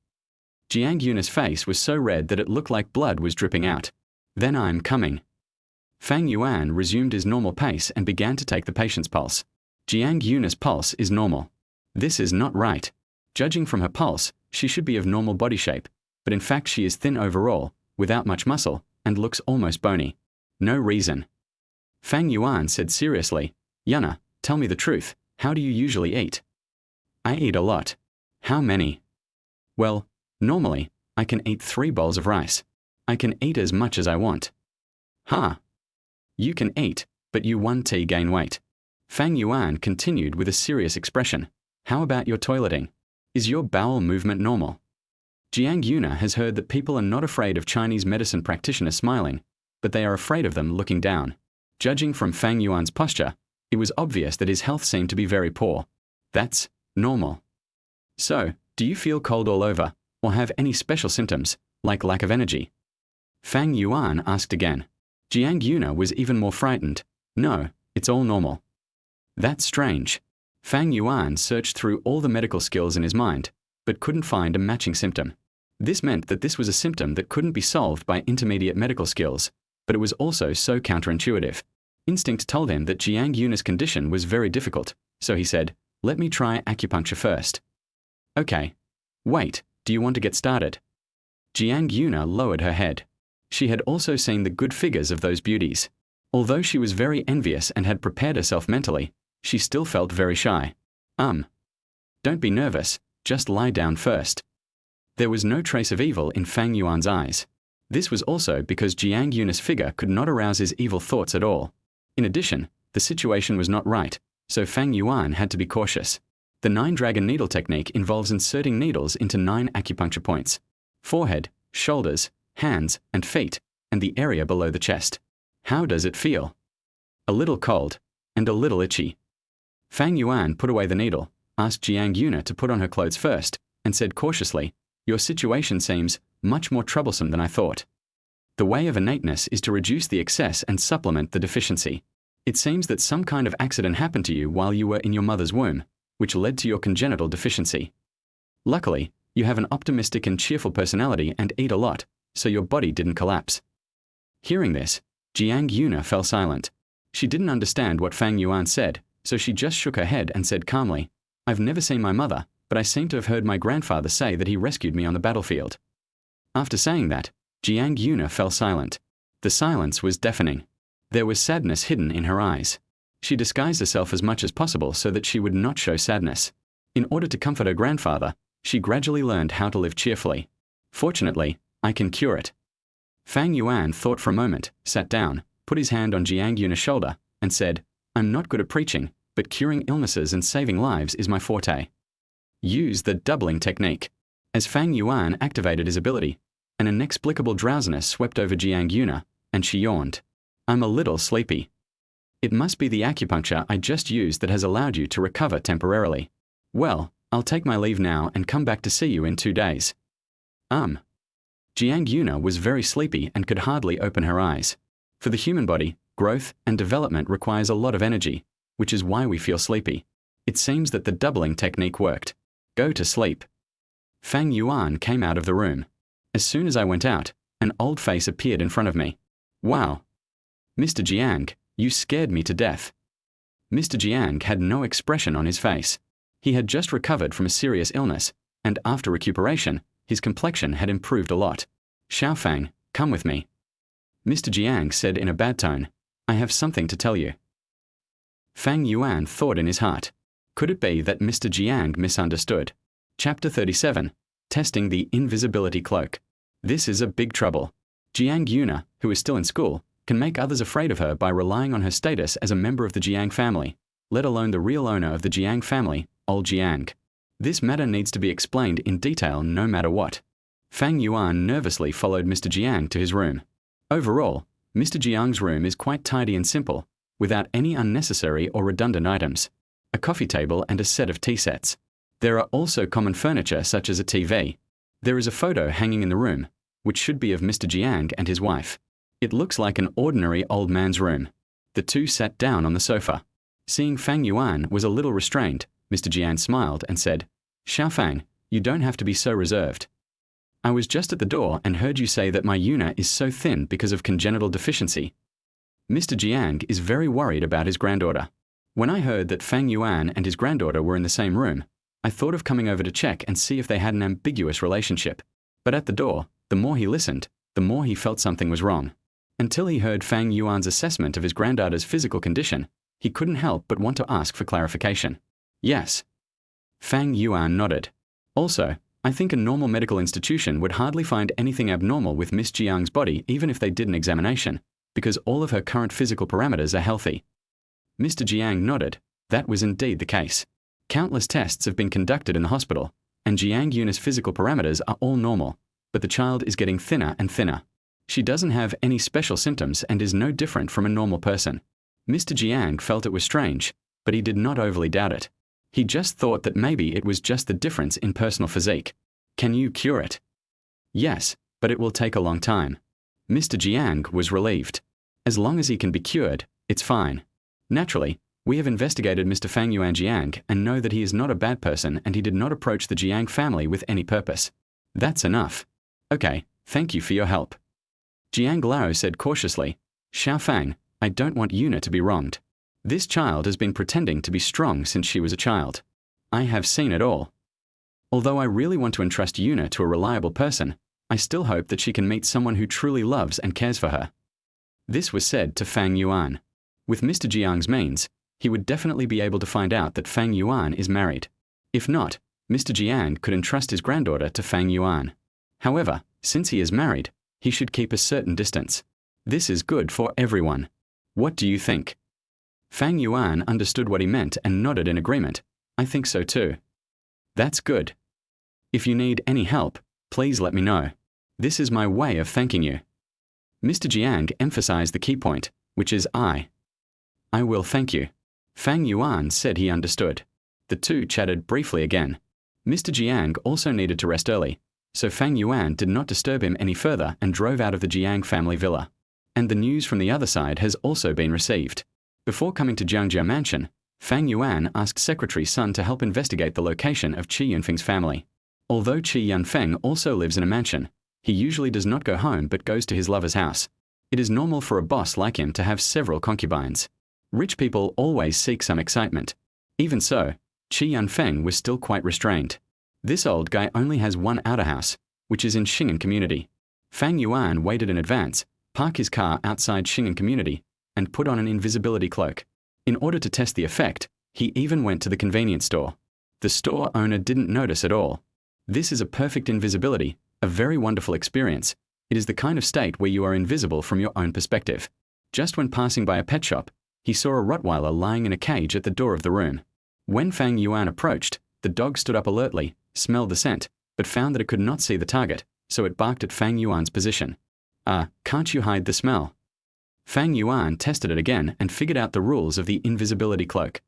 Jiang Yun's face was so red that it looked like blood was dripping out. Then I'm coming. Fang Yuan resumed his normal pace and began to take the patient's pulse. Jiang Yun's pulse is normal. This is not right. Judging from her pulse, she should be of normal body shape, but in fact she is thin overall, without much muscle, and looks almost bony. No reason. Fang Yuan said seriously, Yana, tell me the truth, how do you usually eat? I eat a lot. How many? Well, normally, I can eat 3 bowls of rice. I can eat as much as I want. Huh. You can eat, but you 1T gain weight. Fang Yuan continued with a serious expression. How about your toileting? Is your bowel movement normal? Jiang Yun has heard that people are not afraid of Chinese medicine practitioners smiling, but they are afraid of them looking down. Judging from Fang Yuan's posture, it was obvious that his health seemed to be very poor. That's normal. So, do you feel cold all over, or have any special symptoms, like lack of energy? Fang Yuan asked again. Jiang Yun was even more frightened. No, it's all normal. That's strange. Fang Yuan searched through all the medical skills in his mind, but couldn't find a matching symptom. This meant that this was a symptom that couldn't be solved by intermediate medical skills, but it was also so counterintuitive. Instinct told him that Jiang Yun's condition was very difficult, so he said, let me try acupuncture first. Okay. Wait, do you want to get started? Jiang Yun lowered her head. She had also seen the good figures of those beauties. Although she was very envious and had prepared herself mentally, she still felt very shy. Don't be nervous, just lie down first. There was no trace of evil in Fang Yuan's eyes. This was also because Jiang Yun's figure could not arouse his evil thoughts at all. In addition, the situation was not right, so Fang Yuan had to be cautious. The 9-dragon needle technique involves inserting needles into 9 acupuncture points: forehead, shoulders, hands, and feet, and the area below the chest. How does it feel? A little cold, and a little itchy. Fang Yuan put away the needle, asked Jiang Yun to put on her clothes first, and said cautiously, Your situation seems much more troublesome than I thought. The way of innateness is to reduce the excess and supplement the deficiency. It seems that some kind of accident happened to you while you were in your mother's womb, which led to your congenital deficiency. Luckily, you have an optimistic and cheerful personality and eat a lot, so your body didn't collapse. Hearing this, Jiang Yun fell silent. She didn't understand what Fang Yuan said, so she just shook her head and said calmly, I've never seen my mother, but I seem to have heard my grandfather say that he rescued me on the battlefield. After saying that, Jiang Yun fell silent. The silence was deafening. There was sadness hidden in her eyes. She disguised herself as much as possible so that she would not show sadness. In order to comfort her grandfather, she gradually learned how to live cheerfully. Fortunately, I can cure it. Fang Yuan thought for a moment, sat down, put his hand on Jiang Yun's shoulder, and said, I'm not good at preaching, but curing illnesses and saving lives is my forte. Use the doubling technique. As Fang Yuan activated his ability, an inexplicable drowsiness swept over Jiang Yuna, and she yawned. I'm a little sleepy. It must be the acupuncture I just used that has allowed you to recover temporarily. Well, I'll take my leave now and come back to see you in 2 days. Jiang Yuna was very sleepy and could hardly open her eyes. For the human body, growth and development requires a lot of energy, which is why we feel sleepy. It seems that the doubling technique worked. Go to sleep. Fang Yuan came out of the room. As soon as I went out, an old face appeared in front of me. Wow. Mr. Jiang, you scared me to death. Mr. Jiang had no expression on his face. He had just recovered from a serious illness, and after recuperation, his complexion had improved a lot. Xiaofang, come with me. Mr. Jiang said in a bad tone, I have something to tell you. Fang Yuan thought in his heart. Could it be that Mr. Jiang misunderstood? Chapter 37. Testing the Invisibility Cloak. This is a big trouble. Jiang Yuna, who is still in school, can make others afraid of her by relying on her status as a member of the Jiang family, let alone the real owner of the Jiang family, old Jiang. This matter needs to be explained in detail no matter what. Fang Yuan nervously followed Mr. Jiang to his room. Overall, Mr. Jiang's room is quite tidy and simple, without any unnecessary or redundant items. A coffee table and a set of tea sets. There are also common furniture such as a TV. There is a photo hanging in the room, which should be of Mr. Jiang and his wife. It looks like an ordinary old man's room. The two sat down on the sofa. Seeing Fang Yuan was a little restrained, Mr. Jiang smiled and said, Xiaofang, you don't have to be so reserved. I was just at the door and heard you say that my Yuna is so thin because of congenital deficiency. Mr. Jiang is very worried about his granddaughter. When I heard that Fang Yuan and his granddaughter were in the same room, I thought of coming over to check and see if they had an ambiguous relationship. But at the door, the more he listened, the more he felt something was wrong. Until he heard Fang Yuan's assessment of his granddaughter's physical condition, he couldn't help but want to ask for clarification. Yes. Fang Yuan nodded. Also, I think a normal medical institution would hardly find anything abnormal with Miss Jiang's body even if they did an examination, because all of her current physical parameters are healthy. Mr. Jiang nodded. That was indeed the case. Countless tests have been conducted in the hospital, and Jiang Yuna's physical parameters are all normal, but the child is getting thinner and thinner. She doesn't have any special symptoms and is no different from a normal person. Mr. Jiang felt it was strange, but he did not overly doubt it. He just thought that maybe it was just the difference in personal physique. Can you cure it? Yes, but it will take a long time. Mr. Jiang was relieved. As long as he can be cured, it's fine. Naturally, we have investigated Mr. Fang Yuan Jiang and know that he is not a bad person and he did not approach the Jiang family with any purpose. That's enough. Okay, thank you for your help. Jiang Lao said cautiously, Xiaofang, I don't want Yuna to be wronged. This child has been pretending to be strong since she was a child. I have seen it all. Although I really want to entrust Yuna to a reliable person, I still hope that she can meet someone who truly loves and cares for her. This was said to Fang Yuan. With Mr. Jiang's means, he would definitely be able to find out that Fang Yuan is married. If not, Mr. Jiang could entrust his granddaughter to Fang Yuan. However, since he is married, he should keep a certain distance. This is good for everyone. What do you think? Fang Yuan understood what he meant and nodded in agreement. I think so too. That's good. If you need any help, please let me know. This is my way of thanking you. Mr. Jiang emphasized the key point, which is I will thank you. Fang Yuan said he understood. The two chatted briefly again. Mr. Jiang also needed to rest early, so Fang Yuan did not disturb him any further and drove out of the Jiang family villa. And the news from the other side has also been received. Before coming to Jiangjia Mansion, Fang Yuan asked Secretary Sun to help investigate the location of Qi Yunfeng's family. Although Qi Yunfeng also lives in a mansion, he usually does not go home but goes to his lover's house. It is normal for a boss like him to have several concubines. Rich people always seek some excitement. Even so, Qi Yunfeng was still quite restrained. This old guy only has one outer house, which is in Xing'an Community. Fang Yuan waited in advance, parked his car outside Xing'an Community, and put on an invisibility cloak. In order to test the effect, he even went to the convenience store. The store owner didn't notice at all. This is a perfect invisibility, a very wonderful experience. It is the kind of state where you are invisible from your own perspective. Just when passing by a pet shop, He saw a Rottweiler lying in a cage at the door of the room. When Fang Yuan approached, the dog stood up alertly, smelled the scent, but found that it could not see the target, so it barked at Fang Yuan's position. Can't you hide the smell? Fang Yuan tested it again and figured out the rules of the invisibility cloak.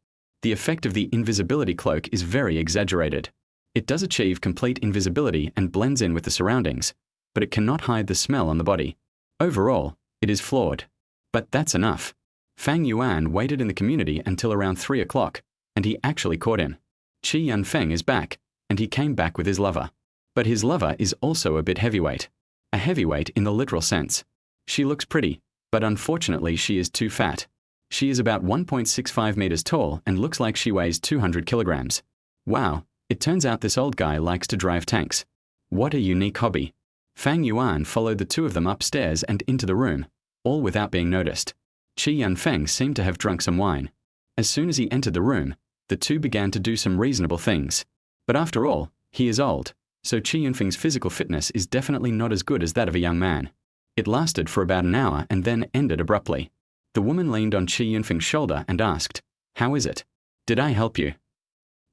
The effect of the invisibility cloak is very exaggerated. It does achieve complete invisibility and blends in with the surroundings, but it cannot hide the smell on the body. Overall, it is flawed. But that's enough. Fang Yuan waited in the community until around 3 o'clock, and he actually caught him. Qi Yunfeng is back, and he came back with his lover. But his lover is also a bit heavyweight. A heavyweight in the literal sense. She looks pretty, but unfortunately she is too fat. She is about 1.65 meters tall and looks like she weighs 200 kilograms. Wow, it turns out this old guy likes to drive tanks. What a unique hobby. Fang Yuan followed the two of them upstairs and into the room, all without being noticed. Qi Yunfeng seemed to have drunk some wine. As soon as he entered the room, the two began to do some reasonable things. But after all, he is old, so Qi Yunfeng's physical fitness is definitely not as good as that of a young man. It lasted for about an hour and then ended abruptly. The woman leaned on Qi Yunfeng's shoulder and asked, "How is it? Did I help you?"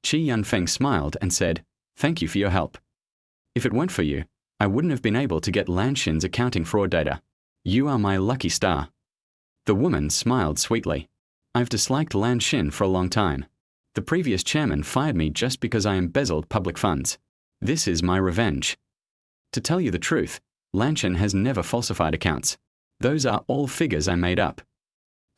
Qi Yunfeng smiled and said, "Thank you for your help. If it weren't for you, I wouldn't have been able to get Lan Xin's accounting fraud data. You are my lucky star." The woman smiled sweetly. "I've disliked Lan Xin for a long time. The previous chairman fired me just because I embezzled public funds. This is my revenge. To tell you the truth, Lan Xin has never falsified accounts. Those are all figures I made up."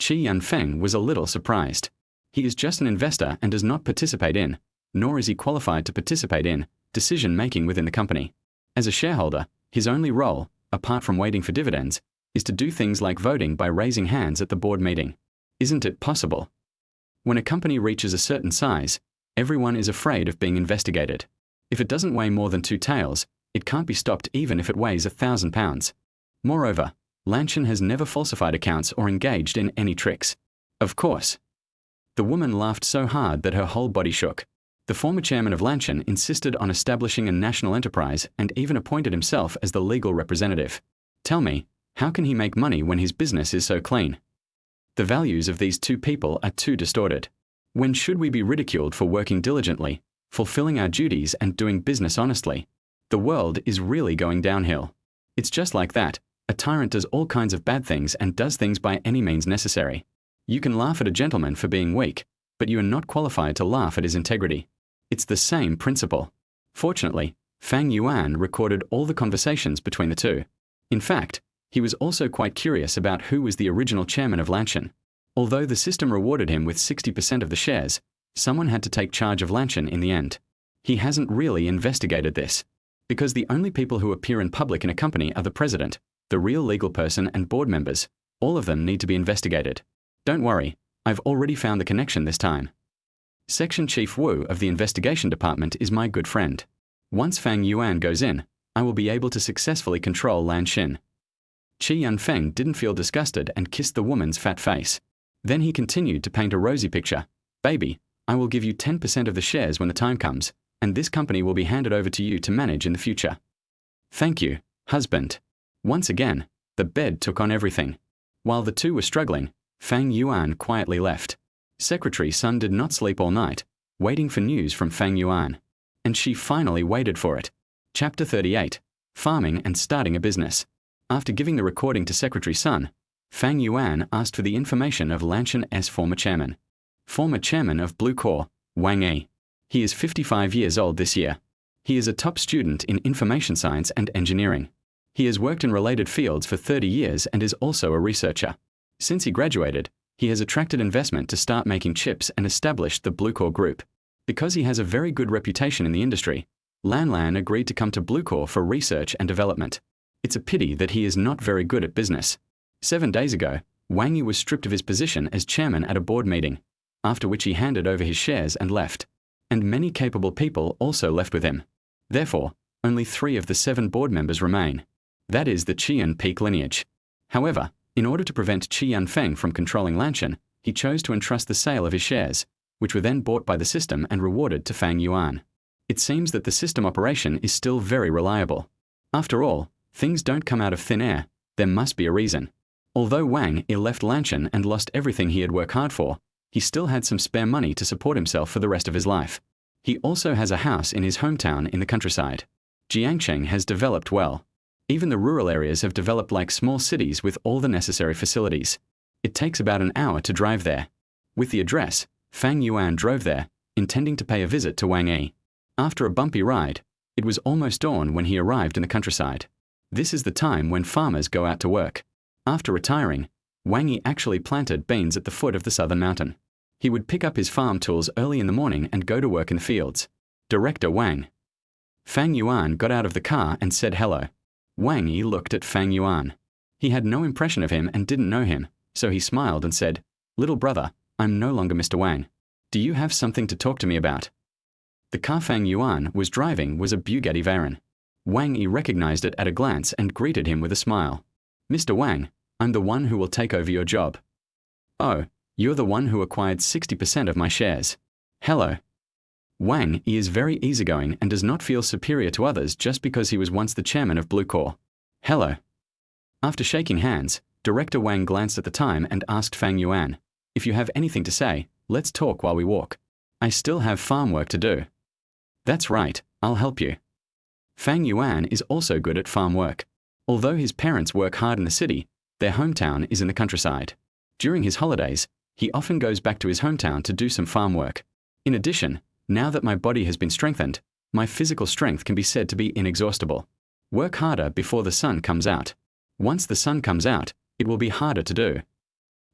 Qi Yunfeng was a little surprised. He is just an investor and does not participate in, nor is he qualified to participate in, decision-making within the company. As a shareholder, his only role, apart from waiting for dividends, is to do things like voting by raising hands at the board meeting. Isn't it possible? When a company reaches a certain size, everyone is afraid of being investigated. If it doesn't weigh more than 2 taels, it can't be stopped even if it weighs 1,000 pounds. Moreover, Lan Xin has never falsified accounts or engaged in any tricks. Of course. The woman laughed so hard that her whole body shook. The former chairman of Lan Xin insisted on establishing a national enterprise and even appointed himself as the legal representative. Tell me, how can he make money when his business is so clean? The values of these two people are too distorted. When should we be ridiculed for working diligently, fulfilling our duties and doing business honestly? The world is really going downhill. It's just like that. A tyrant does all kinds of bad things and does things by any means necessary. You can laugh at a gentleman for being weak, but you are not qualified to laugh at his integrity. It's the same principle. Fortunately, Fang Yuan recorded all the conversations between the two. In fact, he was also quite curious about who was the original chairman of Lan Xin. Although the system rewarded him with 60% of the shares, someone had to take charge of Lan Xin in the end. He hasn't really investigated this. Because the only people who appear in public in a company are the president, the real legal person and board members. All of them need to be investigated. Don't worry, I've already found the connection this time. Section Chief Wu of the investigation department is my good friend. Once Fang Yuan goes in, I will be able to successfully control Lan Xin. Qi Yunfeng didn't feel disgusted and kissed the woman's fat face. Then he continued to paint a rosy picture. "Baby, I will give you 10% of the shares when the time comes, and this company will be handed over to you to manage in the future." "Thank you, husband." Once again, the bed took on everything. While the two were struggling, Fang Yuan quietly left. Secretary Sun did not sleep all night, waiting for news from Fang Yuan. And she finally waited for it. Chapter 38, Farming and Starting a Business. After giving the recording to Secretary Sun, Fang Yuan asked for the information of Lan Xin's former chairman. Former chairman of Blue Corp, Wang Yi. He is 55 years old this year. He is a top student in information science and engineering. He has worked in related fields for 30 years and is also a researcher. Since he graduated, he has attracted investment to start making chips and established the Bluecor Group. Because he has a very good reputation in the industry, Lan agreed to come to Bluecor for research and development. It's a pity that he is not very good at business. 7 days ago, Wang Yi was stripped of his position as chairman at a board meeting, after which he handed over his shares and left. And many capable people also left with him. Therefore, only 3 of the 7 board members remain. That is the Qian peak lineage. However, in order to prevent Qi Yunfeng from controlling Lan Xin, he chose to entrust the sale of his shares, which were then bought by the system and rewarded to Fang Yuan. It seems that the system operation is still very reliable. After all, things don't come out of thin air. There must be a reason. Although Wang Yi left Lanshan and lost everything he had worked hard for, he still had some spare money to support himself for the rest of his life. He also has a house in his hometown in the countryside. Jiangsheng has developed well. Even the rural areas have developed like small cities with all the necessary facilities. It takes about an hour to drive there. With the address, Fang Yuan drove there, intending to pay a visit to Wang Yi. After a bumpy ride, it was almost dawn when he arrived in the countryside. This is the time when farmers go out to work. After retiring, Wang Yi actually planted beans at the foot of the southern mountain. He would pick up his farm tools early in the morning and go to work in the fields. Director Wang. Fang Yuan got out of the car and said hello. Wang Yi looked at Fang Yuan. He had no impression of him and didn't know him, so he smiled and said, "Little brother, I'm no longer Mr. Wang. Do you have something to talk to me about?" The car Fang Yuan was driving was a Bugatti Veyron. Wang Yi recognized it at a glance and greeted him with a smile. "Mr. Wang, I'm the one who will take over your job." "Oh, you're the one who acquired 60% of my shares. Hello." Wang Yi is very easygoing and does not feel superior to others just because he was once the chairman of Bluecore. "Hello." After shaking hands, Director Wang glanced at the time and asked Fang Yuan, "If you have anything to say, let's talk while we walk. I still have farm work to do." "That's right, I'll help you." Fang Yuan is also good at farm work. Although his parents work hard in the city, their hometown is in the countryside. During his holidays, he often goes back to his hometown to do some farm work. In addition, now that my body has been strengthened, my physical strength can be said to be inexhaustible. Work harder before the sun comes out. Once the sun comes out, it will be harder to do.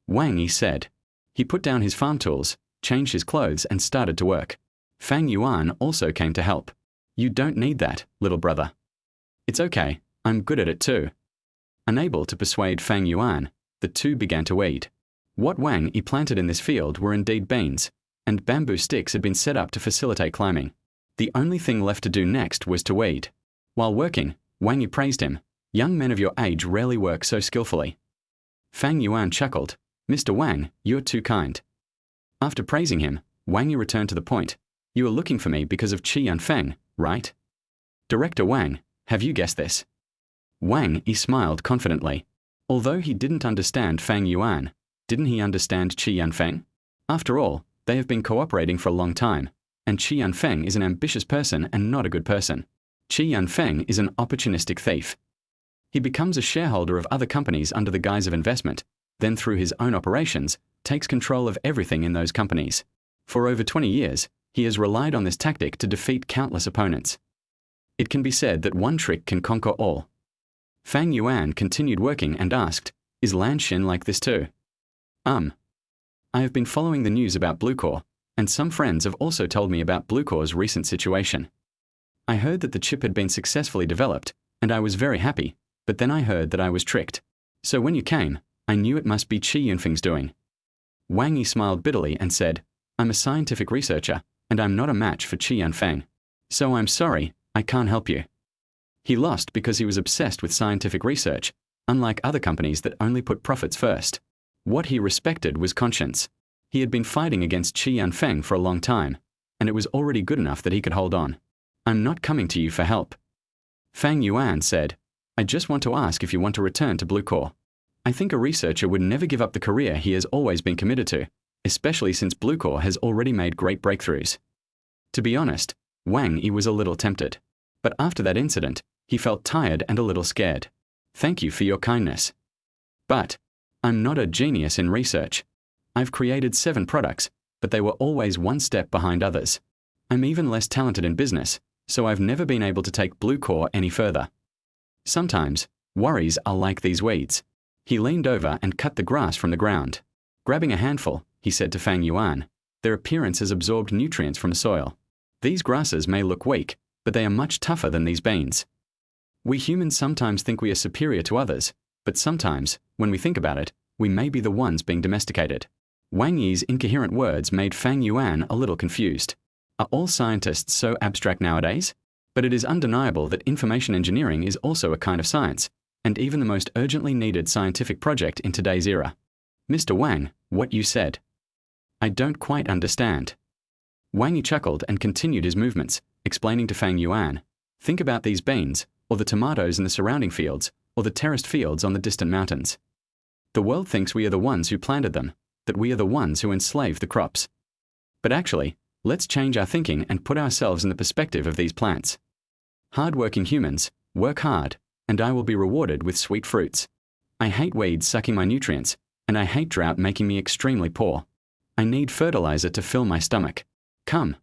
Wang Yi said. He put down his farm tools, changed his clothes and started to work. Fang Yuan also came to help. "You don't need that, little brother." "It's okay, I'm good at it too." Unable to persuade Fang Yuan, the two began to weed. What Wang Yi planted in this field were indeed beans, and bamboo sticks had been set up to facilitate climbing. The only thing left to do next was to weed. While working, Wang Yi praised him. "Young men of your age rarely work so skillfully." Fang Yuan chuckled. "Mr. Wang, you're too kind." After praising him, Wang Yi returned to the point. "You are looking for me because of Qi Yanfeng, right?" "Director Wang, have you guessed this?" Wang Yi smiled confidently. Although he didn't understand Fang Yuan, didn't he understand Qi Yanfeng? After all, they have been cooperating for a long time, and Qi Yanfeng is an ambitious person and not a good person. Qi Yanfeng is an opportunistic thief. He becomes a shareholder of other companies under the guise of investment, then through his own operations, takes control of everything in those companies. For over 20 years, he has relied on this tactic to defeat countless opponents. It can be said that one trick can conquer all. Fang Yuan continued working and asked, "Is Lanshan like this too?" I have been following the news about Bluecore, and some friends have also told me about Bluecore's recent situation. I heard that the chip had been successfully developed, and I was very happy, but then I heard that I was tricked. So when you came, I knew it must be Qi Yunfeng's doing." Wang Yi smiled bitterly and said, "I'm a scientific researcher, and I'm not a match for Qi Yanfeng. So I'm sorry, I can't help you." He lost because he was obsessed with scientific research, unlike other companies that only put profits first. What he respected was conscience. He had been fighting against Qi Yanfeng for a long time, and it was already good enough that he could hold on. "I'm not coming to you for help." Fang Yuan said, "I just want to ask if you want to return to Bluecore. I think a researcher would never give up the career he has always been committed to, especially since Bluecore has already made great breakthroughs." To be honest, Wang Yi was a little tempted. But after that incident, he felt tired and a little scared. "Thank you for your kindness. But I'm not a genius in research. I've created 7 products, but they were always one step behind others. I'm even less talented in business, so I've never been able to take Bluecore any further. Sometimes, worries are like these weeds." He leaned over and cut the grass from the ground. Grabbing a handful, he said to Fang Yuan, "Their appearance has absorbed nutrients from the soil. These grasses may look weak, but they are much tougher than these beans. We humans sometimes think we are superior to others, but sometimes, when we think about it, we may be the ones being domesticated." Wang Yi's incoherent words made Fang Yuan a little confused. Are all scientists so abstract nowadays? But it is undeniable that information engineering is also a kind of science, and even the most urgently needed scientific project in today's era. "Mr. Wang, what you said. I don't quite understand." Wang Yi chuckled and continued his movements, explaining to Fang Yuan, "Think about these beans, or the tomatoes in the surrounding fields, or the terraced fields on the distant mountains. The world thinks we are the ones who planted them, that we are the ones who enslave the crops. But actually, let's change our thinking and put ourselves in the perspective of these plants. Hard-working humans, work hard, and I will be rewarded with sweet fruits. I hate weeds sucking my nutrients, and I hate drought making me extremely poor. I need fertilizer to fill my stomach. Come.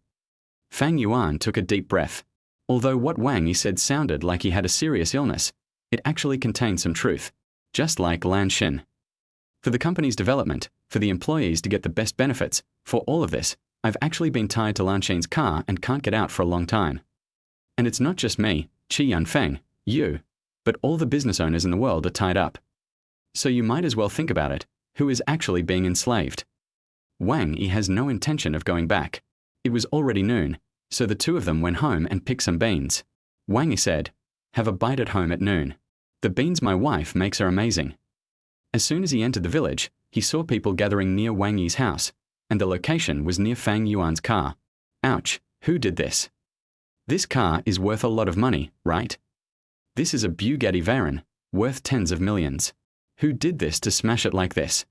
Fang Yuan took a deep breath. Although what Wang Yi said sounded like he had a serious illness, it actually contained some truth, just like Lan Xin. For the company's development, for the employees to get the best benefits, for all of this, I've actually been tied to Lan Xin's car and can't get out for a long time. And it's not just me, Qi Yunfeng, you, but all the business owners in the world are tied up. So you might as well think about it, who is actually being enslaved? Wang Yi has no intention of going back. It was already noon, so the two of them went home and picked some beans. Wang Yi said, "Have a bite at home at noon. The beans my wife makes are amazing." As soon as he entered the village, he saw people gathering near Wang Yi's house, and the location was near Fang Yuan's car. Ouch, who did this? This car is worth a lot of money, right? This is a Bugatti Veyron, worth tens of millions. Who did this to smash it like this?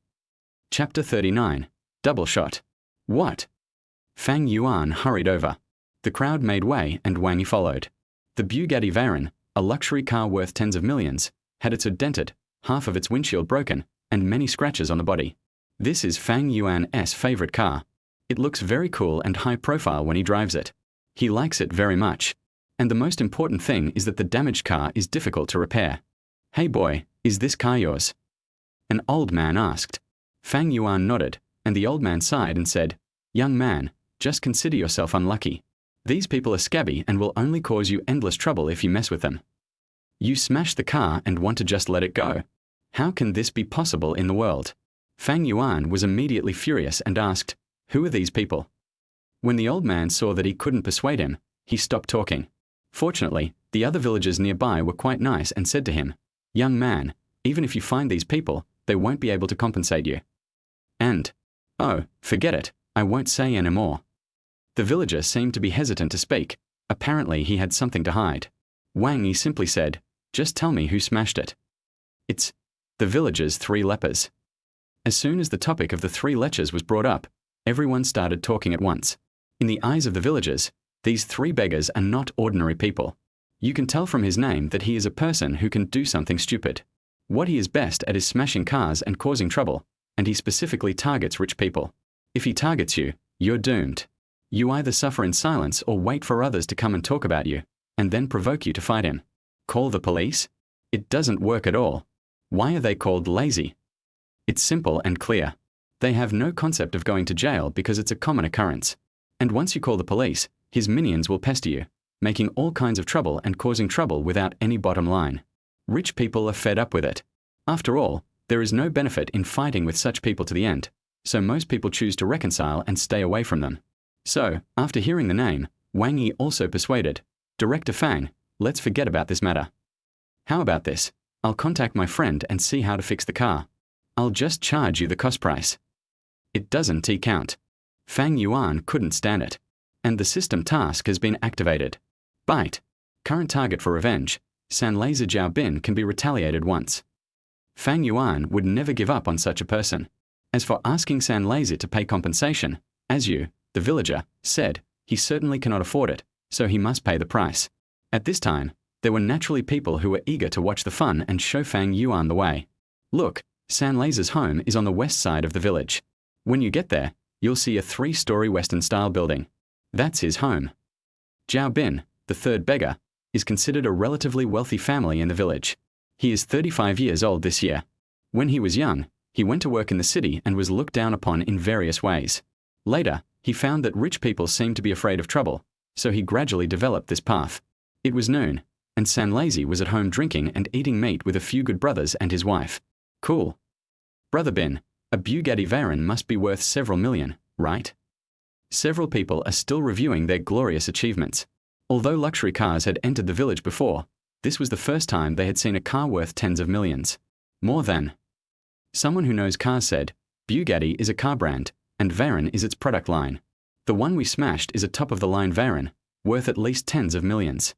Chapter 39. Double shot. What? Fang Yuan hurried over. The crowd made way and Wang Yi followed. The Bugatti Veyron, a luxury car worth tens of millions, had its hood dented, half of its windshield broken, and many scratches on the body. This is Fang Yuan's favorite car. It looks very cool and high profile when he drives it. He likes it very much. And the most important thing is that the damaged car is difficult to repair. "Hey boy, is this car yours?" An old man asked. Fang Yuan nodded, and the old man sighed and said, "Young man, just consider yourself unlucky. These people are scabby and will only cause you endless trouble if you mess with them. You smash the car and want to just let it go. How can this be possible in the world?" Fang Yuan was immediately furious and asked, "Who are these people?" When the old man saw that he couldn't persuade him, he stopped talking. Fortunately, the other villagers nearby were quite nice and said to him, "Young man, even if you find these people, they won't be able to compensate you." And, "Oh, forget it, I won't say any more." The villager seemed to be hesitant to speak. Apparently he had something to hide. Wang Yi simply said, "Just tell me who smashed it." "It's the villager's 3 lepers." As soon as the topic of the 3 lepers was brought up, everyone started talking at once. In the eyes of the villagers, these 3 beggars are not ordinary people. You can tell from his name that he is a person who can do something stupid. What he is best at is smashing cars and causing trouble, and he specifically targets rich people. If he targets you, you're doomed. You either suffer in silence or wait for others to come and talk about you, and then provoke you to fight him. Call the police? It doesn't work at all. Why are they called lazy? It's simple and clear. They have no concept of going to jail because it's a common occurrence. And once you call the police, his minions will pester you, making all kinds of trouble and causing trouble without any bottom line. Rich people are fed up with it. After all, there is no benefit in fighting with such people to the end, so most people choose to reconcile and stay away from them. So, after hearing the name, Wang Yi also persuaded, "Director Fang, let's forget about this matter. How about this? I'll contact my friend and see how to fix the car. I'll just charge you the cost price." It doesn't count. Fang Yuan couldn't stand it. And the system task has been activated. Bite. Current target for revenge. Sanlaser Jiaobin can be retaliated once. Fang Yuan would never give up on such a person. As for asking Sanlaser to pay compensation, as you, the villager, said, he certainly cannot afford it, so he must pay the price. At this time, there were naturally people who were eager to watch the fun and show Fang Yuan the way. Look, Sanlaser's home is on the west side of the village. When you get there, you'll see a 3-story Western-style building. That's his home. Jiaobin, the 3rd beggar, is considered a relatively wealthy family in the village. He is 35 years old this year. When he was young, he went to work in the city and was looked down upon in various ways. Later, he found that rich people seemed to be afraid of trouble, so he gradually developed this path. It was noon, and Sanlaser was at home drinking and eating meat with a few good brothers and his wife. Cool. Brother Bin, a Bugatti Veyron must be worth several million, right? Several people are still reviewing their glorious achievements. Although luxury cars had entered the village before, this was the first time they had seen a car worth tens of millions. More than. Someone who knows cars said, Bugatti is a car brand, and Veyron is its product line. The one we smashed is a top-of-the-line Veyron, worth at least tens of millions.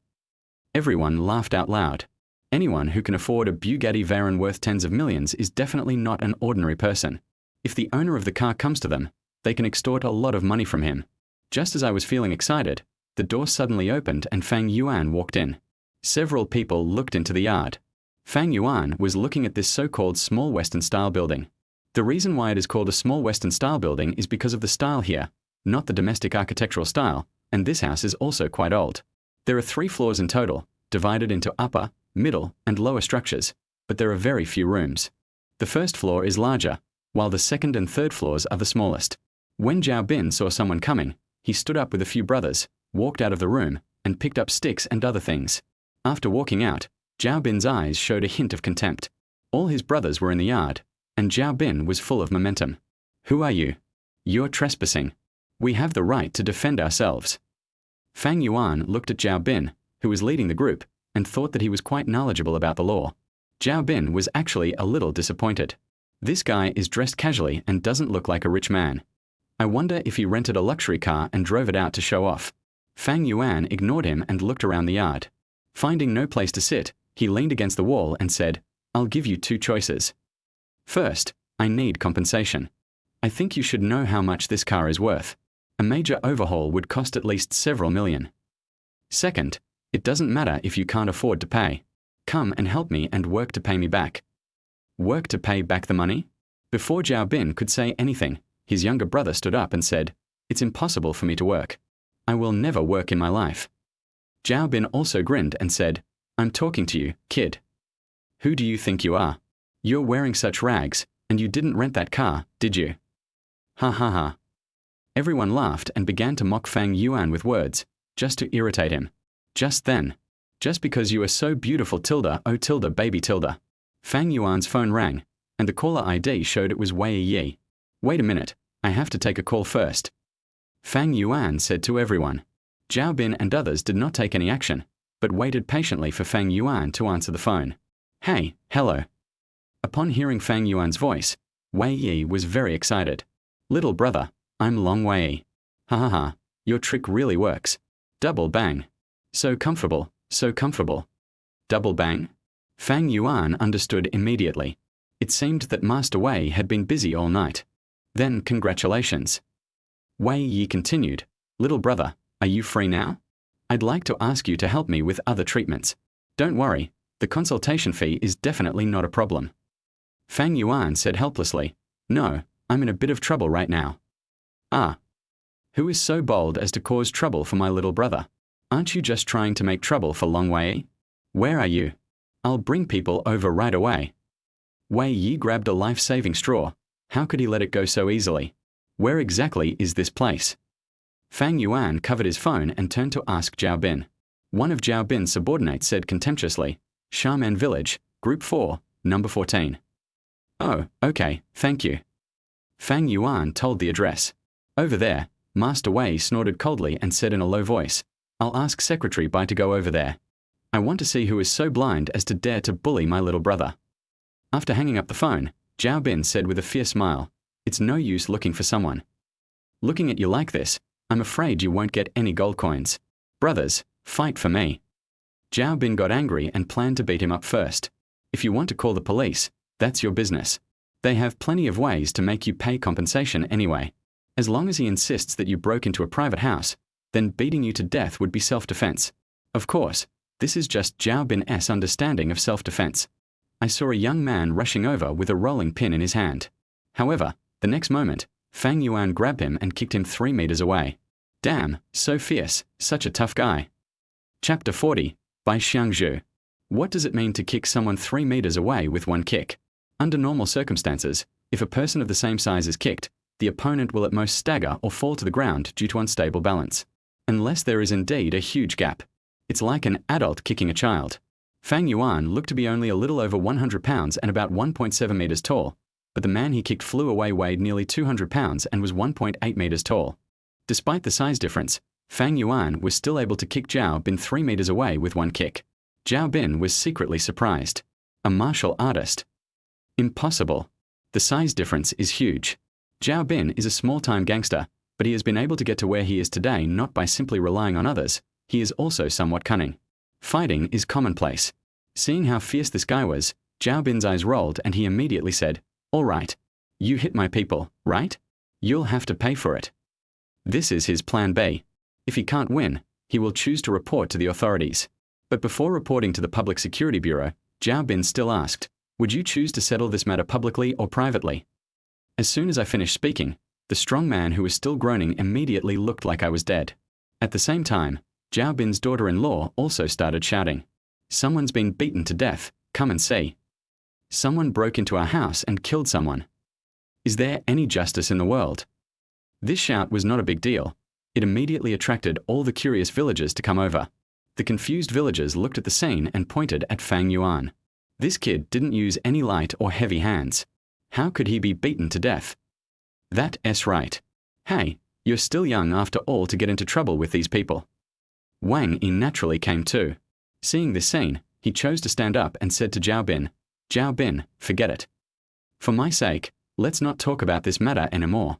Everyone laughed out loud. Anyone who can afford a Bugatti Veyron worth tens of millions is definitely not an ordinary person. If the owner of the car comes to them, they can extort a lot of money from him. Just as I was feeling excited, the door suddenly opened and Fang Yuan walked in. Several people looked into the yard. Fang Yuan was looking at this so-called small Western-style building. The reason why it is called a small Western-style building is because of the style here, not the domestic architectural style, and this house is also quite old. There are 3 floors in total, divided into upper, middle, and lower structures, but there are very few rooms. The first floor is larger, while the second and third floors are the smallest. When Zhao Bin saw someone coming, he stood up with a few brothers, walked out of the room, and picked up sticks and other things. After walking out, Zhao Bin's eyes showed a hint of contempt. All his brothers were in the yard, and Zhao Bin was full of momentum. "Who are you? You're trespassing. We have the right to defend ourselves." Fang Yuan looked at Zhao Bin, who was leading the group, and thought that he was quite knowledgeable about the law. Zhao Bin was actually a little disappointed. This guy is dressed casually and doesn't look like a rich man. I wonder if he rented a luxury car and drove it out to show off. Fang Yuan ignored him and looked around the yard. Finding no place to sit, he leaned against the wall and said, "I'll give you 2 choices. First, I need compensation. I think you should know how much this car is worth. A major overhaul would cost at least several million. Second, it doesn't matter if you can't afford to pay. Come and help me and work to pay me back." Work to pay back the money? Before Zhao Bin could say anything, his younger brother stood up and said, "It's impossible for me to work. I will never work in my life." Zhao Bin also grinned and said, "I'm talking to you, kid. Who do you think you are? You're wearing such rags, and you didn't rent that car, did you?" Ha ha ha. Everyone laughed and began to mock Fang Yuan with words, just to irritate him. Just then, "Just because you are so beautiful tilde, oh tilde baby tilde." Fang Yuan's phone rang, and the caller ID showed it was Wei Yi. "Wait a minute, I have to take a call first." Fang Yuan said to everyone. Zhao Bin and others did not take any action, but waited patiently for Fang Yuan to answer the phone. "Hey, hello." Upon hearing Fang Yuan's voice, Wei Yi was very excited. "Little brother, I'm Long Wei. Ha ha ha, your trick really works. Double bang. So comfortable, so comfortable." Double bang? Fang Yuan understood immediately. It seemed that Master Wei had been busy all night. "Then congratulations." Wei Yi continued, "Little brother, are you free now? I'd like to ask you to help me with other treatments. Don't worry, the consultation fee is definitely not a problem." Fang Yuan said helplessly, "No, I'm in a bit of trouble right now." "Ah. Who is so bold as to cause trouble for my little brother? Aren't you just trying to make trouble for Long Wei? Where are you? I'll bring people over right away." Wei Yi grabbed a life-saving straw. How could he let it go so easily? "Where exactly is this place?" Fang Yuan covered his phone and turned to ask Zhao Bin. One of Zhao Bin's subordinates said contemptuously, "Xiamen Village, Group 4, Number 14. "Oh, okay, thank you." Fang Yuan told the address. "Over there." Master Wei snorted coldly and said in a low voice, "I'll ask Secretary Bai to go over there. I want to see who is so blind as to dare to bully my little brother." After hanging up the phone, Zhao Bin said with a fierce smile, "It's no use looking for someone. Looking at you like this, I'm afraid you won't get any gold coins. Brothers, fight for me." Zhao Bin got angry and planned to beat him up first. If you want to call the police, that's your business. They have plenty of ways to make you pay compensation anyway. As long as he insists that you broke into a private house, then beating you to death would be self-defense. Of course, this is just Zhao Bin's understanding of self-defense. I saw a young man rushing over with a rolling pin in his hand. However, the next moment, Fang Yuan grabbed him and kicked him 3 meters away. Damn, so fierce, such a tough guy. Chapter 40, by Xiangzhu. What does it mean to kick someone 3 meters away with one kick? Under normal circumstances, if a person of the same size is kicked, the opponent will at most stagger or fall to the ground due to unstable balance. Unless there is indeed a huge gap. It's like an adult kicking a child. Fang Yuan looked to be only a little over 100 pounds and about 1.7 meters tall, but the man he kicked flew away weighed nearly 200 pounds and was 1.8 meters tall. Despite the size difference, Fang Yuan was still able to kick Zhao Bin 3 meters away with one kick. Zhao Bin was secretly surprised. A martial artist? Impossible. The size difference is huge. Zhao Bin is a small-time gangster, but he has been able to get to where he is today not by simply relying on others, he is also somewhat cunning. Fighting is commonplace. Seeing how fierce this guy was, Zhao Bin's eyes rolled and he immediately said, "All right. You hit my people, right? You'll have to pay for it." This is his plan B. If he can't win, he will choose to report to the authorities. But before reporting to the Public Security Bureau, Zhao Bin still asked, "Would you choose to settle this matter publicly or privately?" As soon as I finished speaking, the strong man who was still groaning immediately looked like I was dead. At the same time, Zhao Bin's daughter-in-law also started shouting, "Someone's been beaten to death, come and see. Someone broke into our house and killed someone. Is there any justice in the world?" This shout was not a big deal. It immediately attracted all the curious villagers to come over. The confused villagers looked at the scene and pointed at Fang Yuan. This kid didn't use any light or heavy hands. How could he be beaten to death? That's right. Hey, you're still young after all to get into trouble with these people. Wang Yi naturally came too. Seeing this scene, he chose to stand up and said to Zhao Bin, "Zhao Bin, forget it. For my sake, let's not talk about this matter anymore."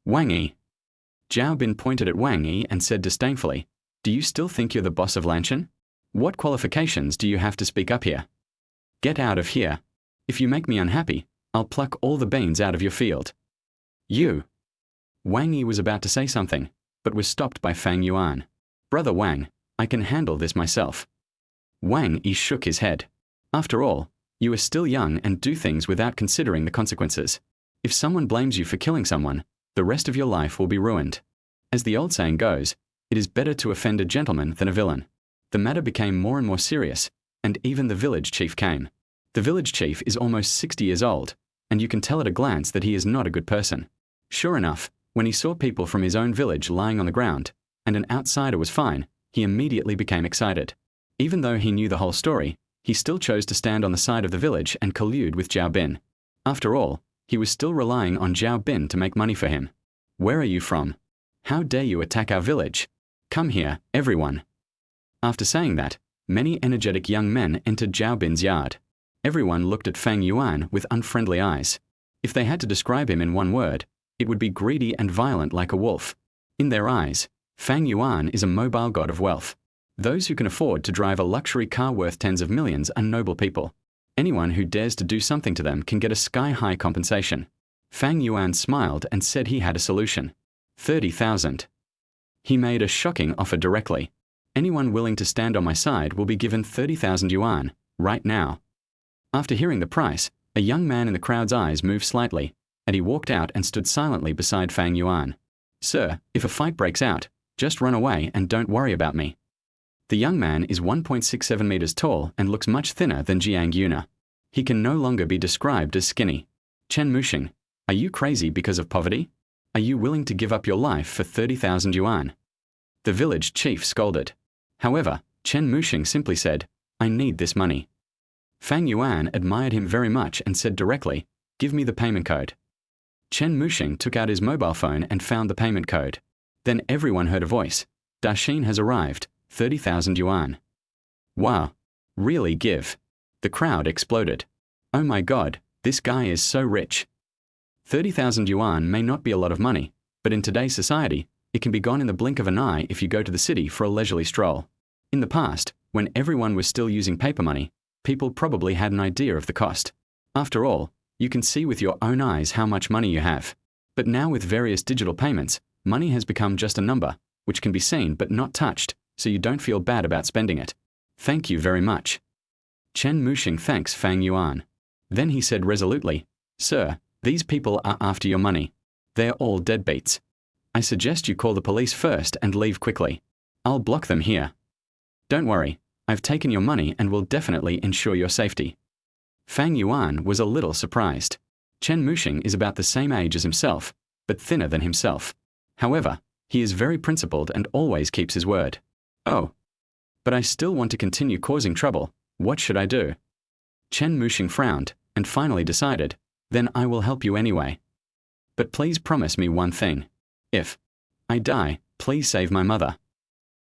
Wang Yi. Zhao Bin pointed at Wang Yi and said disdainfully, "Do you still think you're the boss of Lanshan? What qualifications do you have to speak up here? Get out of here. If you make me unhappy, I'll pluck all the beans out of your field." You. Wang Yi was about to say something, but was stopped by Fang Yuan. "Brother Wang, I can handle this myself." Wang Yi shook his head. "After all, you are still young and do things without considering the consequences. If someone blames you for killing someone, the rest of your life will be ruined. As the old saying goes, it is better to offend a gentleman than a villain." The matter became more and more serious, and even the village chief came. The village chief is almost 60 years old, and you can tell at a glance that he is not a good person. Sure enough, when he saw people from his own village lying on the ground, and an outsider was fine, he immediately became excited. Even though he knew the whole story, he still chose to stand on the side of the village and collude with Zhao Bin. After all, he was still relying on Zhao Bin to make money for him. "Where are you from? How dare you attack our village? Come here, everyone." After saying that, many energetic young men entered Zhao Bin's yard. Everyone looked at Fang Yuan with unfriendly eyes. If they had to describe him in one word, it would be greedy and violent like a wolf. In their eyes, Fang Yuan is a mobile god of wealth. Those who can afford to drive a luxury car worth tens of millions are noble people. Anyone who dares to do something to them can get a sky-high compensation. Fang Yuan smiled and said he had a solution. 30,000. He made a shocking offer directly. "Anyone willing to stand on my side will be given 30,000 yuan, right now." After hearing the price, a young man in the crowd's eyes moved slightly, and he walked out and stood silently beside Fang Yuan. "Sir, if a fight breaks out, just run away and don't worry about me." The young man is 1.67 meters tall and looks much thinner than Jiang Yuna. He can no longer be described as skinny. "Chen Muxing, are you crazy because of poverty? Are you willing to give up your life for 30,000 yuan? The village chief scolded. However, Chen Muxing simply said, "I need this money." Fang Yuan admired him very much and said directly, "Give me the payment code." Chen Muxing took out his mobile phone and found the payment code. Then everyone heard a voice. "Daxin has arrived, 30,000 yuan. Wow. Really give." The crowd exploded. "Oh my god, this guy is so rich." 30,000 yuan may not be a lot of money, but in today's society, it can be gone in the blink of an eye if you go to the city for a leisurely stroll. In the past, when everyone was still using paper money, people probably had an idea of the cost. After all, you can see with your own eyes how much money you have. But now with various digital payments, money has become just a number, which can be seen but not touched, so you don't feel bad about spending it. "Thank you very much." Chen Muxing thanks Fang Yuan. Then he said resolutely, "Sir, these people are after your money. They're all deadbeats. I suggest you call the police first and leave quickly. I'll block them here. Don't worry, I've taken your money and will definitely ensure your safety." Fang Yuan was a little surprised. Chen Muxing is about the same age as himself, but thinner than himself. However, he is very principled and always keeps his word. "Oh. But I still want to continue causing trouble. What should I do?" Chen Muxing frowned and finally decided, "Then I will help you anyway. But please promise me one thing. If I die, please save my mother."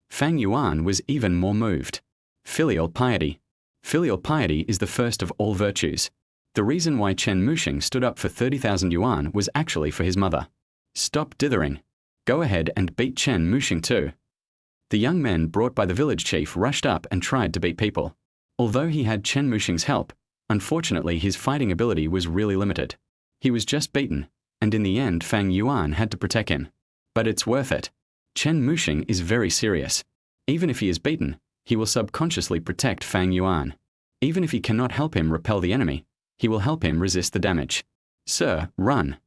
Fang Yuan was even more moved. Filial piety. Filial piety is the first of all virtues. The reason why Chen Muxing stood up for 30,000 yuan was actually for his mother. Stop dithering. Go ahead and beat Chen Muxing too. The young men brought by the village chief rushed up and tried to beat people. Although he had Chen Muxing's help, unfortunately his fighting ability was really limited. He was just beaten, and in the end Fang Yuan had to protect him. But it's worth it. Chen Muxing is very serious. Even if he is beaten, he will subconsciously protect Fang Yuan. Even if he cannot help him repel the enemy, he will help him resist the damage. Sir, run.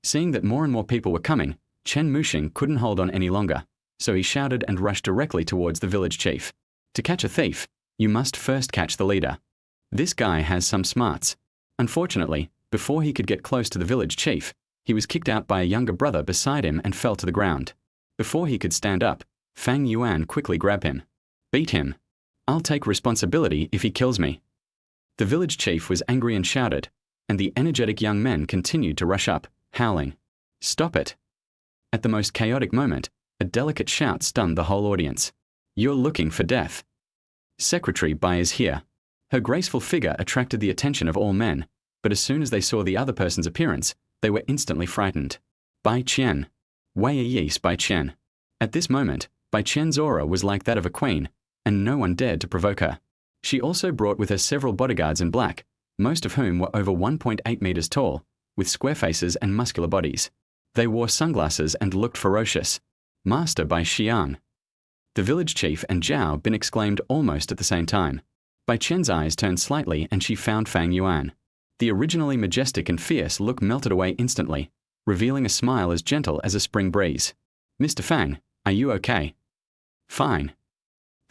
Seeing that more and more people were coming, Chen Muxing couldn't hold on any longer, so he shouted and rushed directly towards the village chief. To catch a thief, you must first catch the leader. This guy has some smarts. Unfortunately, before he could get close to the village chief, he was kicked out by a younger brother beside him and fell to the ground. Before he could stand up, Fang Yuan quickly grabbed him. Beat him. I'll take responsibility if he kills me. The village chief was angry and shouted, and the energetic young men continued to rush up, howling. Stop it. At the most chaotic moment, a delicate shout stunned the whole audience. You're looking for death. Secretary Bai is here. Her graceful figure attracted the attention of all men, but as soon as they saw the other person's appearance, they were instantly frightened. Bai Qian. Wei Yi's Bai Qian. At this moment, Bai Qian's aura was like that of a queen, and no one dared to provoke her. She also brought with her several bodyguards in black, most of whom were over 1.8 meters tall, with square faces and muscular bodies. They wore sunglasses and looked ferocious. Master Bai Xiang. The village chief and Zhao Bin exclaimed almost at the same time. Bai Qian's eyes turned slightly and she found Fang Yuan. The originally majestic and fierce look melted away instantly, revealing a smile as gentle as a spring breeze. Mr. Fang, are you okay? Fine.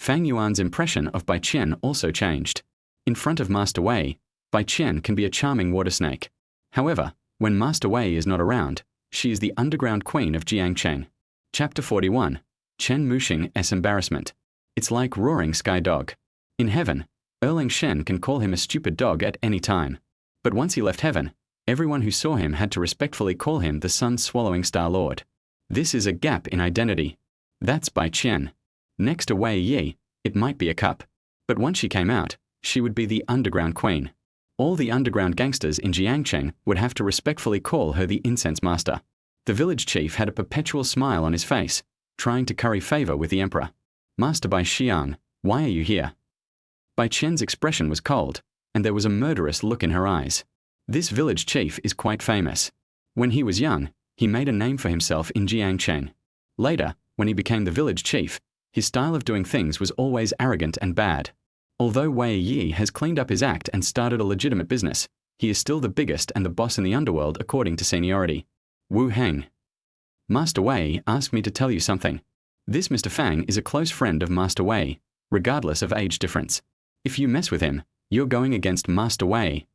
Fang Yuan's impression of Bai Qian also changed. In front of Master Wei, Bai Qian can be a charming water snake. However, when Master Wei is not around, she is the underground queen of Jiangcheng. Chapter 41. Chen Muxing's Embarrassment. It's like roaring sky dog. In heaven, Erlang Shen can call him a stupid dog at any time. But once he left heaven, everyone who saw him had to respectfully call him the sun-swallowing Star Lord. This is a gap in identity. That's Bai Qian. Next to Wei Yi, it might be a cup. But once she came out, she would be the underground queen. All the underground gangsters in Jiangcheng would have to respectfully call her the incense master. The village chief had a perpetual smile on his face, trying to curry favor with the emperor. Master Bai Xiang, why are you here? Bai Qian's expression was cold, and there was a murderous look in her eyes. This village chief is quite famous. When he was young, he made a name for himself in Jiangcheng. Later, when he became the village chief, his style of doing things was always arrogant and bad. Although Wei Yi has cleaned up his act and started a legitimate business, he is still the biggest and the boss in the underworld according to seniority. Wu Heng. Master Wei asked me to tell you something. This Mr. Fang is a close friend of Master Wei, regardless of age difference. If you mess with him, you're going against Master Wei.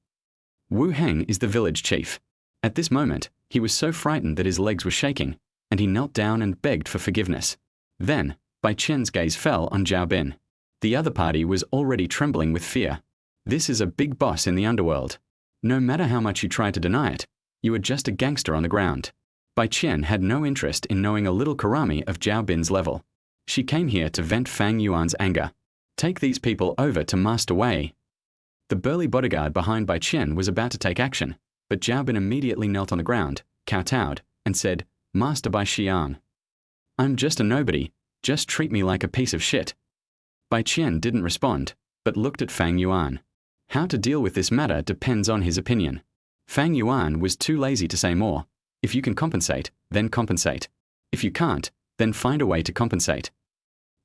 Wu Heng is the village chief. At this moment, he was so frightened that his legs were shaking, and he knelt down and begged for forgiveness. Then, Bai Qian's gaze fell on Zhao Bin. The other party was already trembling with fear. This is a big boss in the underworld. No matter how much you try to deny it, you are just a gangster on the ground. Bai Qian had no interest in knowing a little karami of Zhao Bin's level. She came here to vent Fang Yuan's anger. Take these people over to Master Wei. The burly bodyguard behind Bai Qian was about to take action, but Zhao Bin immediately knelt on the ground, kowtowed, and said, Master Bai Xiang. I'm just a nobody, just treat me like a piece of shit. Bai Qian didn't respond, but looked at Fang Yuan. How to deal with this matter depends on his opinion. Fang Yuan was too lazy to say more. If you can compensate, then compensate. If you can't, then find a way to compensate.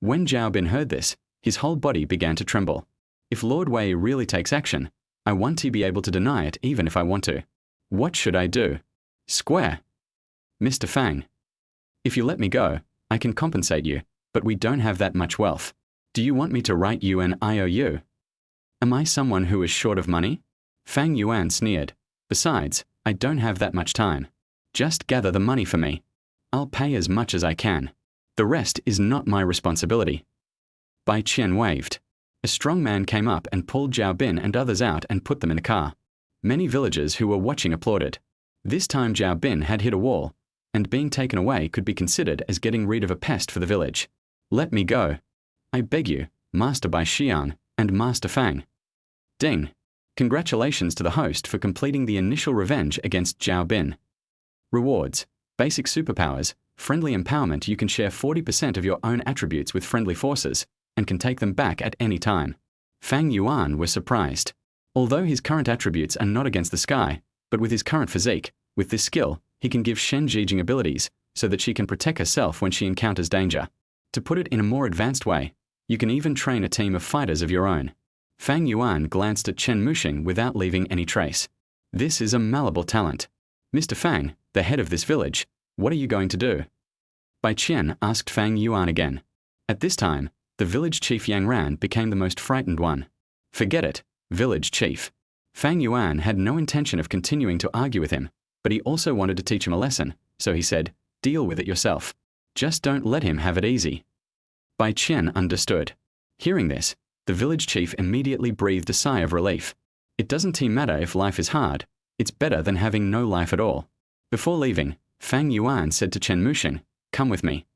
When Zhao Bin heard this, his whole body began to tremble. If Lord Wei really takes action, I want to be able to deny it even if I want to. What should I do? Square. Mr. Fang. If you let me go, I can compensate you, but we don't have that much wealth. Do you want me to write you an IOU? Am I someone who is short of money? Fang Yuan sneered. Besides, I don't have that much time. Just gather the money for me. I'll pay as much as I can. The rest is not my responsibility. Bai Qian waved. A strong man came up and pulled Zhao Bin and others out and put them in a car. Many villagers who were watching applauded. This time Zhao Bin had hit a wall, and being taken away could be considered as getting rid of a pest for the village. Let me go. I beg you, Master Bai Xiang and Master Fang. Ding. Congratulations to the host for completing the initial revenge against Zhao Bin. Rewards. Basic superpowers. Friendly empowerment. You can share 40% of your own attributes with friendly forces and can take them back at any time. Fang Yuan was surprised. Although his current attributes are not against the sky, but with his current physique, with this skill, he can give Shen Zhijing abilities so that she can protect herself when she encounters danger. To put it in a more advanced way, you can even train a team of fighters of your own. Fang Yuan glanced at Chen Muxing without leaving any trace. This is a malleable talent. Mr. Fang, the head of this village, what are you going to do? Bai Qian asked Fang Yuan again. At this time, the village chief Yang Ran became the most frightened one. Forget it, village chief. Fang Yuan had no intention of continuing to argue with him, but he also wanted to teach him a lesson, so he said, deal with it yourself. Just don't let him have it easy. Bai Qian understood. Hearing this, the village chief immediately breathed a sigh of relief. It doesn't matter if life is hard, it's better than having no life at all. Before leaving, Fang Yuan said to Chen Muxing, come with me.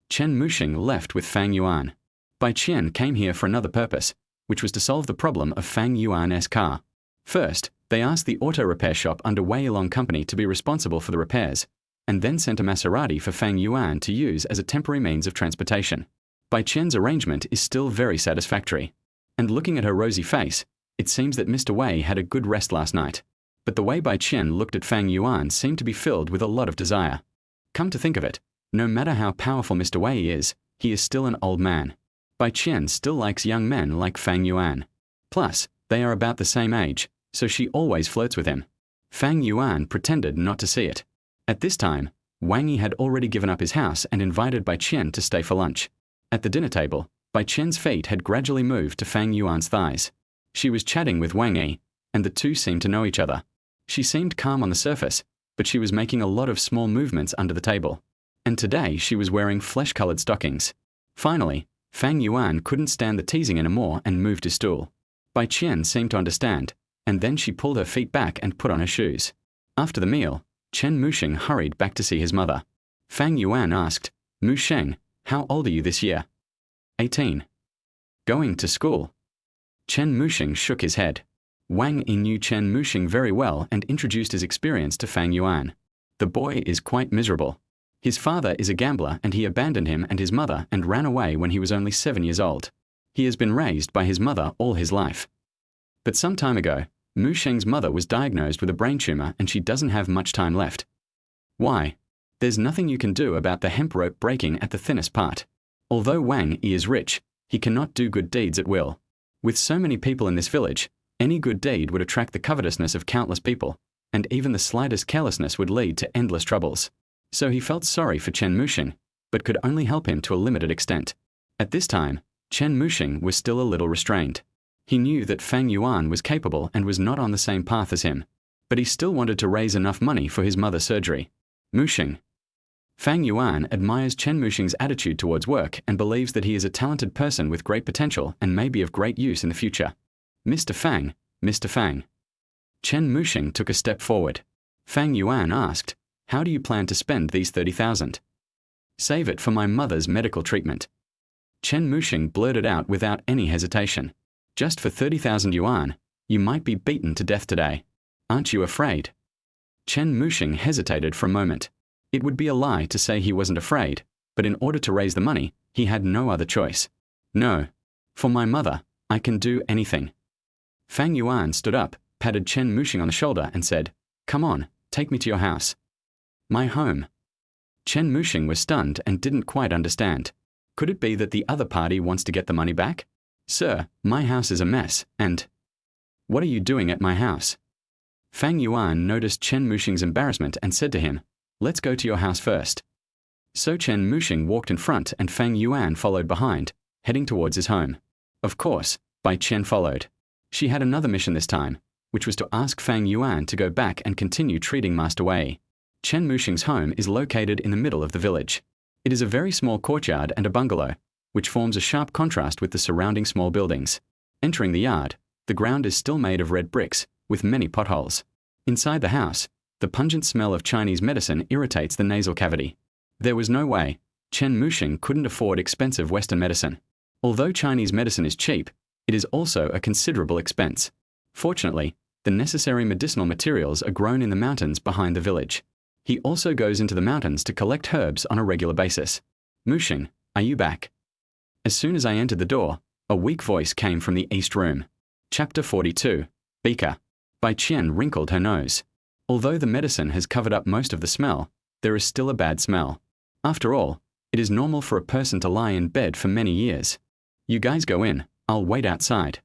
Chen Muxing left with Fang Yuan. Bai Qian came here for another purpose, which was to solve the problem of Fang Yuan's car. First, they asked the auto repair shop under Wei Yilong Company to be responsible for the repairs, and then sent a Maserati for Fang Yuan to use as a temporary means of transportation. Bai Qian's arrangement is still very satisfactory. And looking at her rosy face, it seems that Mr. Wei had a good rest last night. But the way Bai Qian looked at Fang Yuan seemed to be filled with a lot of desire. Come to think of it, no matter how powerful Mr. Wei is, he is still an old man. Bai Qian still likes young men like Fang Yuan. Plus, they are about the same age, so she always flirts with him. Fang Yuan pretended not to see it. At this time, Wang Yi had already given up his house and invited Bai Qian to stay for lunch. At the dinner table, Bai Qian's feet had gradually moved to Fang Yuan's thighs. She was chatting with Wang Yi, and the two seemed to know each other. She seemed calm on the surface, but she was making a lot of small movements under the table. And today she was wearing flesh-colored stockings. Finally, Fang Yuan couldn't stand the teasing anymore and moved his stool. Bai Qian seemed to understand, and then she pulled her feet back and put on her shoes. After the meal, Chen Muxing hurried back to see his mother. Fang Yuan asked, Muxing, how old are you this year? 18. Going to school. Chen Muxing shook his head. Wang Yi knew Chen Muxing very well and introduced his experience to Fang Yuan. The boy is quite miserable. His father is a gambler and he abandoned him and his mother and ran away when he was only 7 years old. He has been raised by his mother all his life. But some time ago, Muxing's mother was diagnosed with a brain tumor and she doesn't have much time left. Why? There's nothing you can do about the hemp rope breaking at the thinnest part. Although Wang Yi is rich, he cannot do good deeds at will. With so many people in this village, any good deed would attract the covetousness of countless people, and even the slightest carelessness would lead to endless troubles. So he felt sorry for Chen Muxing, but could only help him to a limited extent. At this time, Chen Muxing was still a little restrained. He knew that Fang Yuan was capable and was not on the same path as him, but he still wanted to raise enough money for his mother's surgery. Muxing. Fang Yuan admires Chen Muxing's attitude towards work and believes that he is a talented person with great potential and may be of great use in the future. Mr. Fang, Mr. Fang. Chen Muxing took a step forward. Fang Yuan asked, how do you plan to spend these 30,000? Save it for my mother's medical treatment. Chen Muxing blurted out without any hesitation. Just for 30,000 yuan, you might be beaten to death today. Aren't you afraid? Chen Muxing hesitated for a moment. It would be a lie to say he wasn't afraid, but in order to raise the money, he had no other choice. No. For my mother, I can do anything. Fang Yuan stood up, patted Chen Muxing on the shoulder and said, come on, take me to your house. My home. Chen Muxing was stunned and didn't quite understand. Could it be that the other party wants to get the money back? Sir, my house is a mess, and... What are you doing at my house? Fang Yuan noticed Chen Muxing's embarrassment and said to him, let's go to your house first. So Chen Muxing walked in front and Fang Yuan followed behind, heading towards his home. Of course, Bai Qian followed. She had another mission this time, which was to ask Fang Yuan to go back and continue treating Master Wei. Chen Muxing's home is located in the middle of the village. It is a very small courtyard and a bungalow, which forms a sharp contrast with the surrounding small buildings. Entering the yard, the ground is still made of red bricks, with many potholes. Inside the house, the pungent smell of Chinese medicine irritates the nasal cavity. There was no way. Chen Muxing couldn't afford expensive Western medicine. Although Chinese medicine is cheap, it is also a considerable expense. Fortunately, the necessary medicinal materials are grown in the mountains behind the village. He also goes into the mountains to collect herbs on a regular basis. Muxing, are you back? As soon as I entered the door, A weak voice came from the east room. Chapter 42. Beaker. Bai Qian wrinkled her nose. Although the medicine has covered up most of the smell, there is still a bad smell. After all, it is normal for a person to lie in bed for many years. You guys go in, I'll wait outside.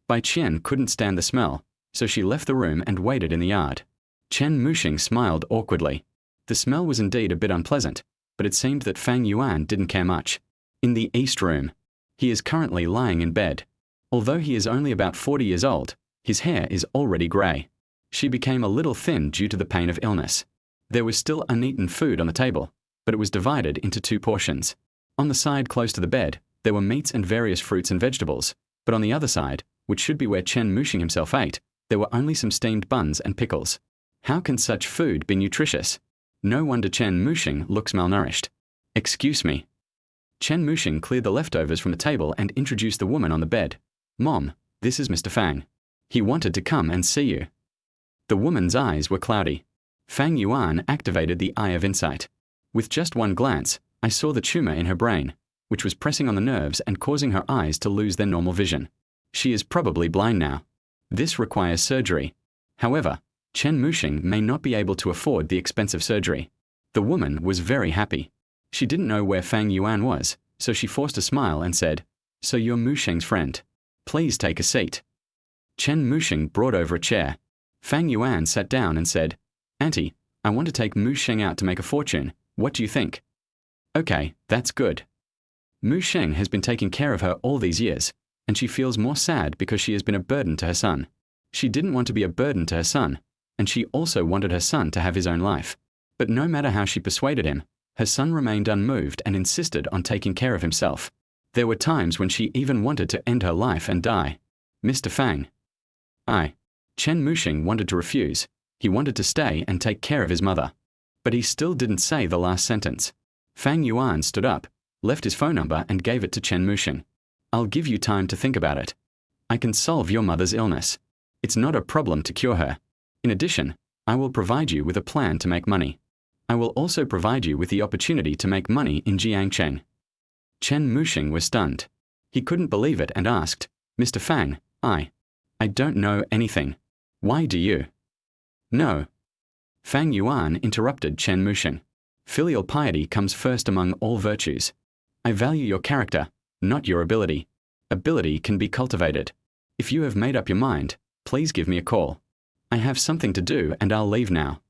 Bai Qian couldn't stand the smell, so she left the room and waited in the yard. Chen Muxing smiled awkwardly. The smell was indeed a bit unpleasant, but it seemed that Fang Yuan didn't care much. In the east room. He is currently lying in bed. Although he is only about 40 years old, his hair is already grey. She became a little thin due to the pain of illness. There was still uneaten food on the table, but it was divided into 2 portions. On the side close to the bed, there were meats and various fruits and vegetables, but on the other side, which should be where Chen Muxing himself ate, there were only some steamed buns and pickles. How can such food be nutritious? No wonder Chen Muxing looks malnourished. Excuse me. Chen Muxing cleared the leftovers from the table and introduced the woman on the bed. Mom, this is Mr. Fang. He wanted to come and see you. The woman's eyes were cloudy. Fang Yuan activated the Eye of Insight. With just one glance, I saw the tumor in her brain, which was pressing on the nerves and causing her eyes to lose their normal vision. She is probably blind now. This requires surgery. However, Chen Muxing may not be able to afford the expensive surgery. The woman was very happy. She didn't know where Fang Yuan was, so she forced a smile and said, "So you're Muxing's friend. Please take a seat." Chen Muxing brought over a chair. Fang Yuan sat down and said, "Auntie, I want to take Muxing out to make a fortune. What do you think?" "Okay, that's good." Muxing has been taking care of her all these years, and she feels more sad because she has been a burden to her son. She didn't want to be a burden to her son, and she also wanted her son to have his own life. But no matter how she persuaded him, her son remained unmoved and insisted on taking care of himself. There were times when she even wanted to end her life and die. "Mr. Fang." Chen Muxing wanted to refuse. He wanted to stay and take care of his mother. But he still didn't say the last sentence. Fang Yuan stood up, left his phone number and gave it to Chen Muxing. "I'll give you time to think about it. I can solve your mother's illness. It's not a problem to cure her. In addition, I will provide you with a plan to make money. I will also provide you with the opportunity to make money in Jiangcheng." Chen Muxing was stunned. He couldn't believe it and asked, "Mr. Fang, I don't know anything. Why do you?" "No." Fang Yuan interrupted Chen Muxing. "Filial piety comes first among all virtues. I value your character, not your ability. Ability can be cultivated. If you have made up your mind, please give me a call. I have something to do and I'll leave now."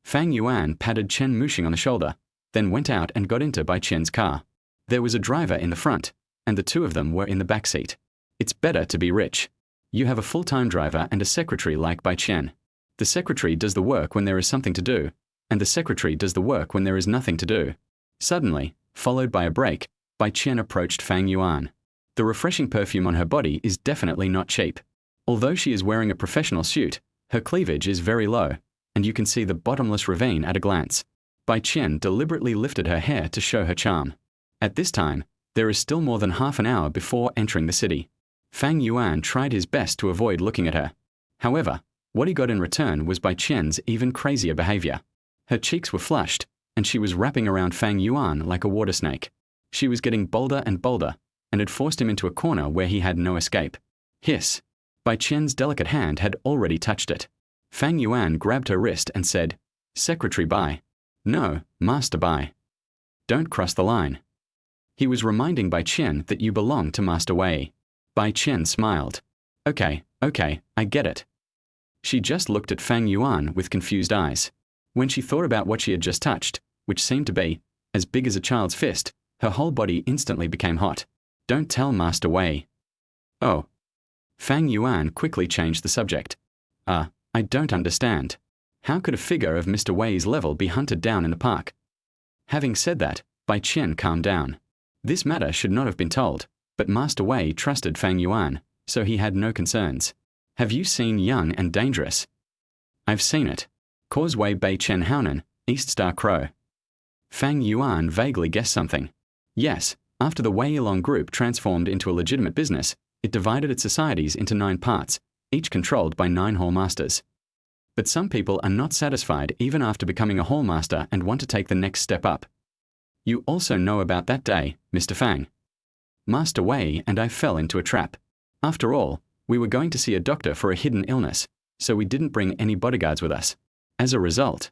Fang Yuan patted Chen Muxing on the shoulder, then went out and got into Bai Qian's car. There was a driver in the front, and the 2 of them were in the back seat. It's better to be rich. You have a full-time driver and a secretary like Bai Qian. The secretary does the work when there is something to do, and the secretary does the work when there is nothing to do. Suddenly, followed by a break, Bai Qian approached Fang Yuan. The refreshing perfume on her body is definitely not cheap. Although she is wearing a professional suit, her cleavage is very low, and you can see the bottomless ravine at a glance. Bai Qian deliberately lifted her hair to show her charm. At this time, there is still more than half an hour before entering the city. Fang Yuan tried his best to avoid looking at her. However, what he got in return was Bai Qian's even crazier behavior. Her cheeks were flushed, and she was wrapping around Fang Yuan like a water snake. She was getting bolder and bolder, and had forced him into a corner where he had no escape. Hiss! Bai Qian's delicate hand had already touched it. Fang Yuan grabbed her wrist and said, "Secretary Bai." "No, Master Bai. Don't cross the line." He was reminding Bai Qian that you belong to Master Wei. Bai Qian smiled. Okay, I get it." She just looked at Fang Yuan with confused eyes. When she thought about what she had just touched, which seemed to be as big as a child's fist, her whole body instantly became hot. "Don't tell Master Wei." "Oh." Fang Yuan quickly changed the subject. I don't understand. How could a figure of Mr. Wei's level be hunted down in the park?" Having said that, Bai Qian calmed down. This matter should not have been told, but Master Wei trusted Fang Yuan, so he had no concerns. "Have you seen Young and Dangerous?" "I've seen it. Causeway Bay Chen Haonan, East Star Crow." Fang Yuan vaguely guessed something. Yes, after the Wei Yilong group transformed into a legitimate business, it divided its societies into 9 parts, each controlled by 9 hall masters. But some people are not satisfied even after becoming a hall master and want to take the next step up. "You also know about that day, Mr. Fang." Master Wei and I fell into a trap. After all, we were going to see a doctor for a hidden illness, so we didn't bring any bodyguards with us. As a result,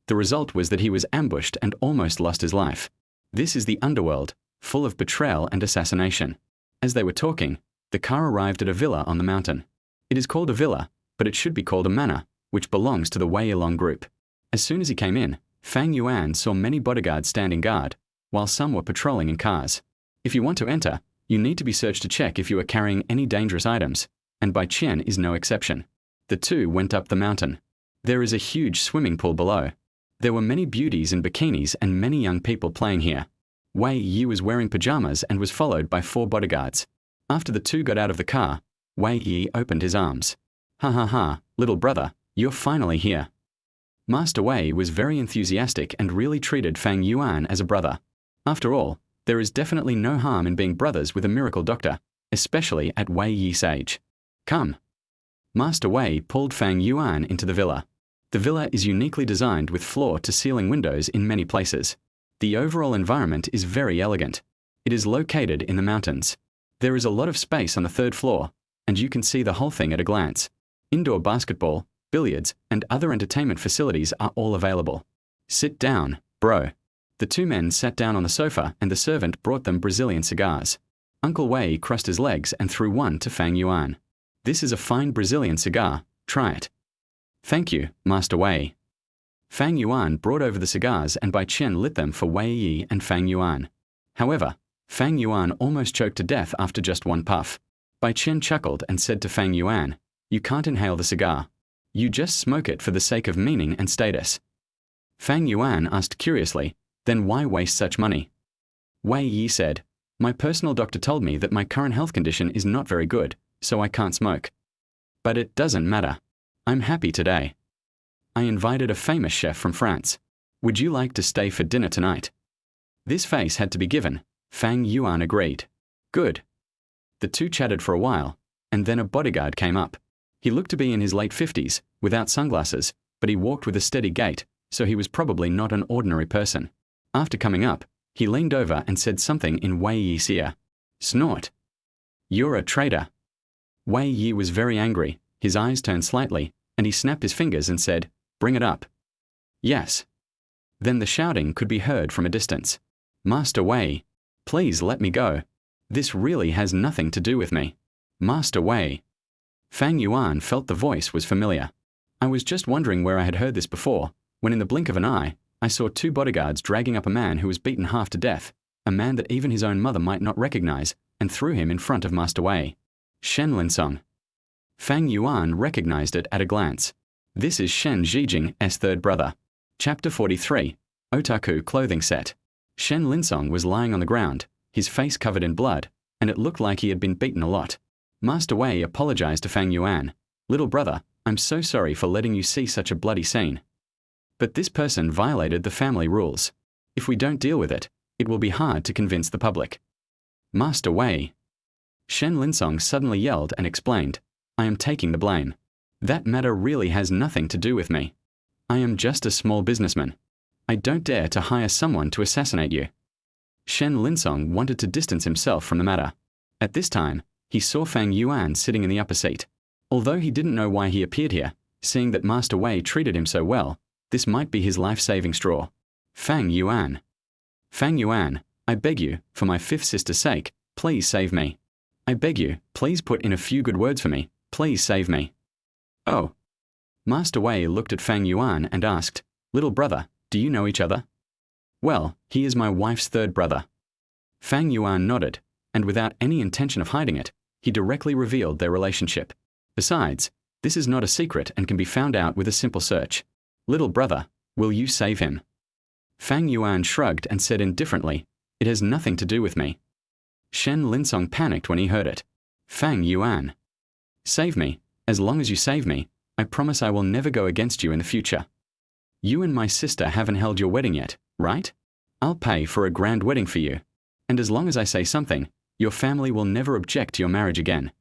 the result was that he was ambushed and almost lost his life. This is the underworld, full of betrayal and assassination. As they were talking, the car arrived at a villa on the mountain. It is called a villa, but it should be called a manor, which belongs to the Wei Yilong group. As soon as he came in, Fang Yuan saw many bodyguards standing guard, while some were patrolling in cars. If you want to enter, you need to be searched to check if you are carrying any dangerous items, and Bai Qian is no exception. The two went up the mountain. There is a huge swimming pool below. There were many beauties in bikinis and many young people playing here. Wei Yi was wearing pajamas and was followed by 4 bodyguards. After the two got out of the car, Wei Yi opened his arms. Ha ha ha, little brother, you're finally here. Master Wei was very enthusiastic and really treated Fang Yuan as a brother. After all, there is definitely no harm in being brothers with a miracle doctor, especially at Wei Yi's age. Come. Master Wei pulled Fang Yuan into the villa. The villa is uniquely designed with floor-to-ceiling windows in many places. The overall environment is very elegant. It is located in the mountains. There is a lot of space on the 3rd floor, and you can see the whole thing at a glance. Indoor basketball, billiards, and other entertainment facilities are all available. Sit down, bro. The 2 men sat down on the sofa and the servant brought them Brazilian cigars. Uncle Wei crossed his legs and threw one to Fang Yuan. This is a fine Brazilian cigar, try it. Thank you, Master Wei. Fang Yuan brought over the cigars and Bai Qian lit them for Wei Yi and Fang Yuan. However, Fang Yuan almost choked to death after just one puff. Bai Qian chuckled and said to Fang Yuan, "You can't inhale the cigar. You just smoke it for the sake of meaning and status." Fang Yuan asked curiously, "Then why waste such money?" Wei Yi said, "My personal doctor told me that my current health condition is not very good, so I can't smoke. But it doesn't matter. I'm happy today. I invited a famous chef from France. Would you like to stay for dinner tonight?" This face had to be given. Fang Yuan agreed. Good. The two chatted for a while, and then a bodyguard came up. He looked to be in his late 50s, without sunglasses, but he walked with a steady gait, so he was probably not an ordinary person. After coming up, he leaned over and said something in Wei Yi's ear. Snort. You're a traitor. Wei Yi was very angry, his eyes turned slightly, and he snapped his fingers and said, Bring it up. Yes. Then the shouting could be heard from a distance. Master Wei, please let me go. This really has nothing to do with me. Master Wei. Fang Yuan felt the voice was familiar. I was just wondering where I had heard this before, when in the blink of an eye, I saw 2 bodyguards dragging up a man who was beaten half to death, a man that even his own mother might not recognize, and threw him in front of Master Wei. Shen Linsong. Fang Yuan recognized it at a glance. This is Shen Zhijing's 3rd brother. Chapter 43, Otaku Clothing Set. Shen Linsong was lying on the ground, his face covered in blood, and it looked like he had been beaten a lot. Master Wei apologized to Fang Yuan. Little brother, I'm so sorry for letting you see such a bloody scene. But this person violated the family rules. If we don't deal with it, it will be hard to convince the public. Master Wei. Shen Linsong suddenly yelled and explained, I am taking the blame. That matter really has nothing to do with me. I am just a small businessman. I don't dare to hire someone to assassinate you. Shen Linsong wanted to distance himself from the matter. At this time, he saw Fang Yuan sitting in the upper seat. Although he didn't know why he appeared here, seeing that Master Wei treated him so well, this might be his life-saving straw. Fang Yuan. Fang Yuan, I beg you, for my 5th sister's sake, please save me. I beg you, please put in a few good words for me, please save me. Oh. Master Wei looked at Fang Yuan and asked, Little brother, do you know each other? Well, he is my wife's 3rd brother. Fang Yuan nodded, and without any intention of hiding it, he directly revealed their relationship. Besides, this is not a secret and can be found out with a simple search. Little brother, will you save him? Fang Yuan shrugged and said indifferently, It has nothing to do with me. Shen Linsong panicked when he heard it. Fang Yuan. Save me. As long as you save me, I promise I will never go against you in the future. You and my sister haven't held your wedding yet, right? I'll pay for a grand wedding for you. And as long as I say something, your family will never object to your marriage again.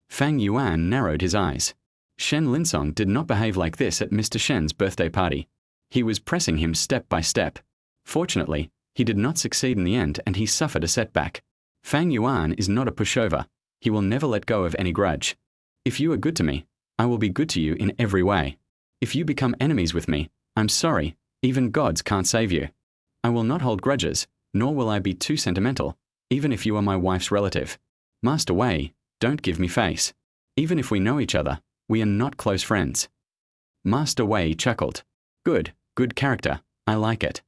Fang Yuan narrowed his eyes. Shen Linsong did not behave like this at Mr. Shen's birthday party. He was pressing him step by step. Fortunately, he did not succeed in the end and he suffered a setback. Fang Yuan is not a pushover. He will never let go of any grudge. If you are good to me, I will be good to you in every way. If you become enemies with me, I'm sorry, even gods can't save you. I will not hold grudges, nor will I be too sentimental, even if you are my wife's relative. Master Wei, don't give me face. Even if we know each other, we are not close friends. Master Wei chuckled. Good character, I like it.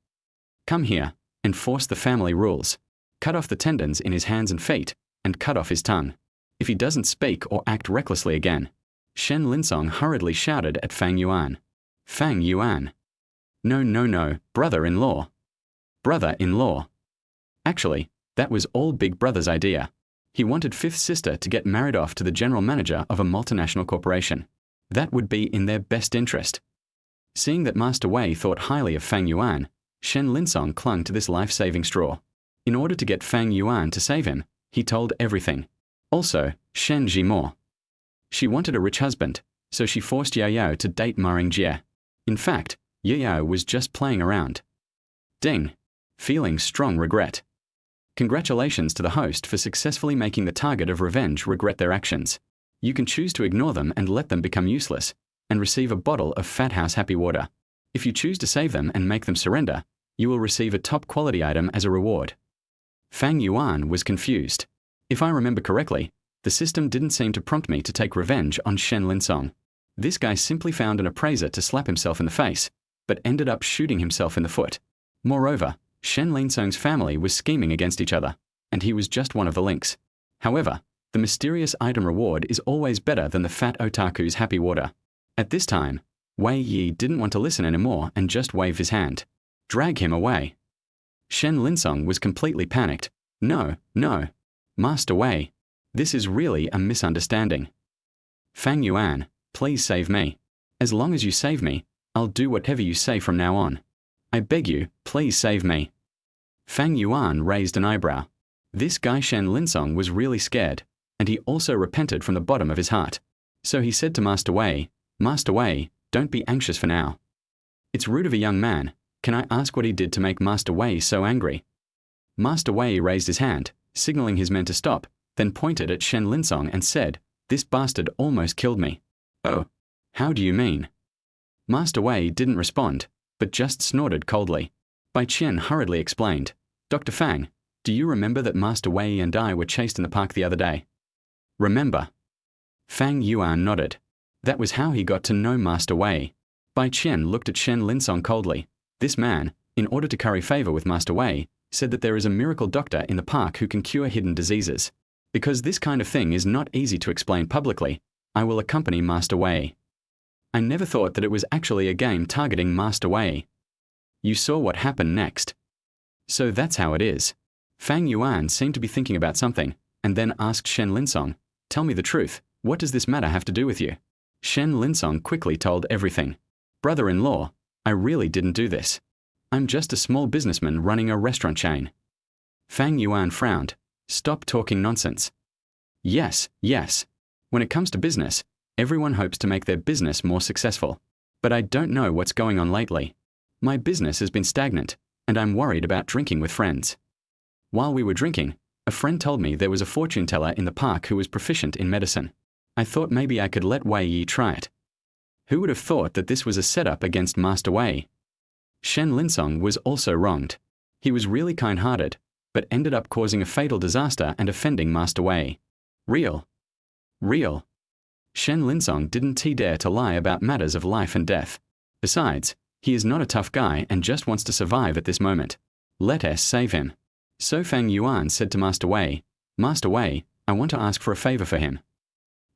Come here, enforce the family rules. Cut off the tendons in his hands and feet, and cut off his tongue. If he doesn't speak or act recklessly again. Shen Linsong hurriedly shouted at Fang Yuan. Fang Yuan. No, brother-in-law. Brother-in-law. Actually, that was all Big Brother's idea. He wanted fifth sister to get married off to the general manager of a multinational corporation. That would be in their best interest. Seeing that Master Wei thought highly of Fang Yuan, Shen Linsong clung to this life-saving straw. In order to get Fang Yuan to save him, he told everything. Also, Shen Jimo. She wanted a rich husband, so she forced Yao to date Ma Ringjie. In fact, Yao was just playing around. Ding. Feeling strong regret. Congratulations to the host for successfully making the target of revenge regret their actions. You can choose to ignore them and let them become useless, and receive a bottle of Fat House Happy Water. If you choose to save them and make them surrender, you will receive a top-quality item as a reward. Fang Yuan was confused. If I remember correctly, the system didn't seem to prompt me to take revenge on Shen Linsong. This guy simply found an appraiser to slap himself in the face, but ended up shooting himself in the foot. Moreover, Shen Linsong's family was scheming against each other, and he was just one of the links. However, the mysterious item reward is always better than the fat otaku's happy water. At this time, Wei Yi didn't want to listen anymore and just waved his hand. Drag him away. Shen Linsong was completely panicked. No. Master Wei. This is really a misunderstanding. Fang Yuan, please save me. As long as you save me, I'll do whatever you say from now on. I beg you, please save me. Fang Yuan raised an eyebrow. This guy Shen Linsong was really scared, and he also repented from the bottom of his heart. So he said to Master Wei, don't be anxious for now. It's rude of a young man. Can I ask what he did to make Master Wei so angry? Master Wei raised his hand, signaling his men to stop, then pointed at Shen Linsong and said, this bastard almost killed me. Oh, how do you mean? Master Wei didn't respond, but just snorted coldly. Bai Qian hurriedly explained, Dr. Fang, do you remember that Master Wei and I were chased in the park the other day? Remember? Fang Yuan nodded. That was how he got to know Master Wei. Bai Qian looked at Shen Linsong coldly. This man, in order to curry favor with Master Wei, said that there is a miracle doctor in the park who can cure hidden diseases. Because this kind of thing is not easy to explain publicly, I will accompany Master Wei. I never thought that it was actually a game targeting Master Wei. You saw what happened next. So that's how it is. Fang Yuan seemed to be thinking about something, and then asked Shen Linsong, tell me the truth, what does this matter have to do with you? Shen Linsong quickly told everything. Brother-in-law, I really didn't do this. I'm just a small businessman running a restaurant chain. Fang Yuan frowned. Stop talking nonsense. Yes. When it comes to business, everyone hopes to make their business more successful. But I don't know what's going on lately. My business has been stagnant, and I'm worried about drinking with friends. While we were drinking, a friend told me there was a fortune teller in the park who was proficient in medicine. I thought maybe I could let Wei Yi try it. Who would have thought that this was a setup against Master Wei? Shen Linsong was also wronged. He was really kind-hearted, but ended up causing a fatal disaster and offending Master Wei. Real. Shen Linsong didn't dare to lie about matters of life and death. Besides, he is not a tough guy and just wants to survive at this moment. Let us save him. So Fang Yuan said to Master Wei, I want to ask for a favor for him.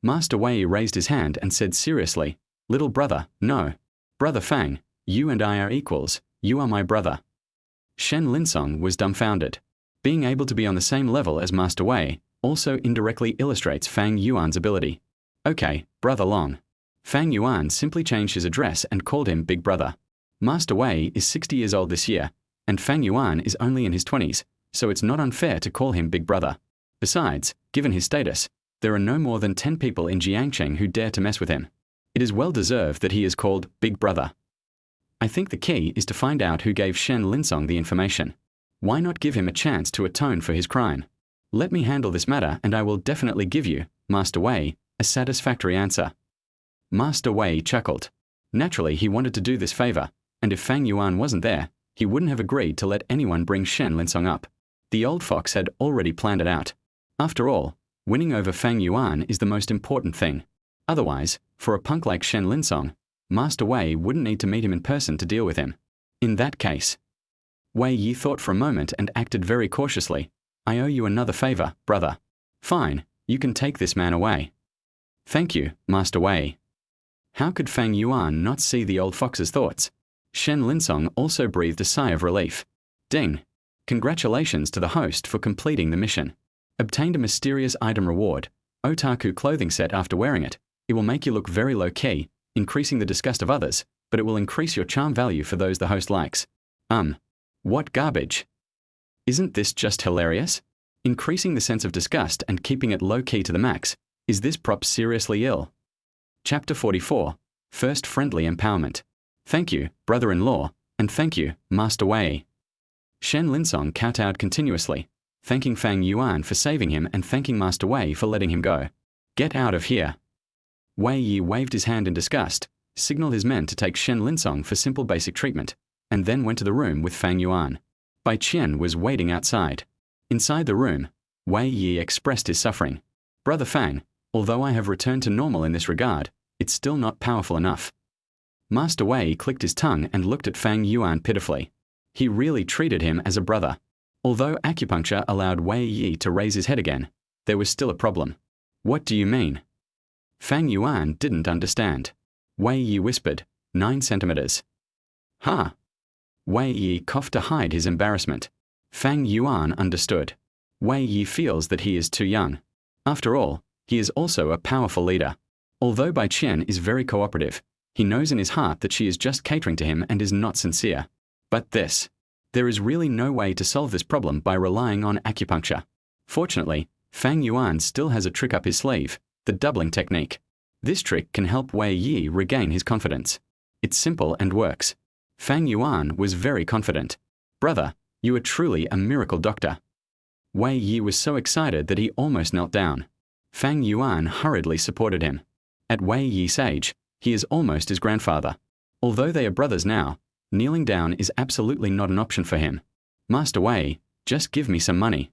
Master Wei raised his hand and said seriously, little brother, no. Brother Fang, you and I are equals. You are my brother. Shen Linsong was dumbfounded. Being able to be on the same level as Master Wei also indirectly illustrates Fang Yuan's ability. Okay, Brother Long. Fang Yuan simply changed his address and called him Big Brother. Master Wei is 60 years old this year, and Fang Yuan is only in his 20s, so it's not unfair to call him Big Brother. Besides, given his status, there are no more than 10 people in Jiangcheng who dare to mess with him. It is well deserved that he is called Big Brother. I think the key is to find out who gave Shen Linsong the information. Why not give him a chance to atone for his crime? Let me handle this matter and I will definitely give you, Master Wei, a satisfactory answer. Master Wei chuckled. Naturally, he wanted to do this favor, and if Fang Yuan wasn't there, he wouldn't have agreed to let anyone bring Shen Linsong up. The old fox had already planned it out. After all, winning over Fang Yuan is the most important thing. Otherwise, for a punk like Shen Linsong, Master Wei wouldn't need to meet him in person to deal with him. In that case, Wei Yi thought for a moment and acted very cautiously. I owe you another favor, brother. Fine, you can take this man away. Thank you, Master Wei. How could Fang Yuan not see the old fox's thoughts? Shen Linsong also breathed a sigh of relief. Ding! Congratulations to the host for completing the mission. Obtained a mysterious item reward, otaku clothing set after wearing it. It will make you look very low-key, increasing the disgust of others, but it will increase your charm value for those the host likes. What garbage? Isn't this just hilarious? Increasing the sense of disgust and keeping it low-key to the max. Is this prop seriously ill? Chapter 44. First Friendly Empowerment. Thank you, brother-in-law, and thank you, Master Wei. Shen Linsong kowtowed continuously, thanking Fang Yuan for saving him and thanking Master Wei for letting him go. Get out of here. Wei Yi waved his hand in disgust, signaled his men to take Shen Linsong for simple basic treatment, and then went to the room with Fang Yuan. Bai Qian was waiting outside. Inside the room, Wei Yi expressed his suffering. Brother Fang, although I have returned to normal in this regard, it's still not powerful enough. Master Wei clicked his tongue and looked at Fang Yuan pitifully. He really treated him as a brother. Although acupuncture allowed Wei Yi to raise his head again, there was still a problem. What do you mean? Fang Yuan didn't understand. Wei Yi whispered, 9 centimeters. Huh? Wei Yi coughed to hide his embarrassment. Fang Yuan understood. Wei Yi feels that he is too young. After all, he is also a powerful leader. Although Bai Qian is very cooperative, he knows in his heart that she is just catering to him and is not sincere. But there is really no way to solve this problem by relying on acupuncture. Fortunately, Fang Yuan still has a trick up his sleeve, the doubling technique. This trick can help Wei Yi regain his confidence. It's simple and works. Fang Yuan was very confident. Brother, you are truly a miracle doctor. Wei Yi was so excited that he almost knelt down. Fang Yuan hurriedly supported him. At Wei Yi's age, he is almost his grandfather. Although they are brothers now, kneeling down is absolutely not an option for him. Master Wei, just give me some money.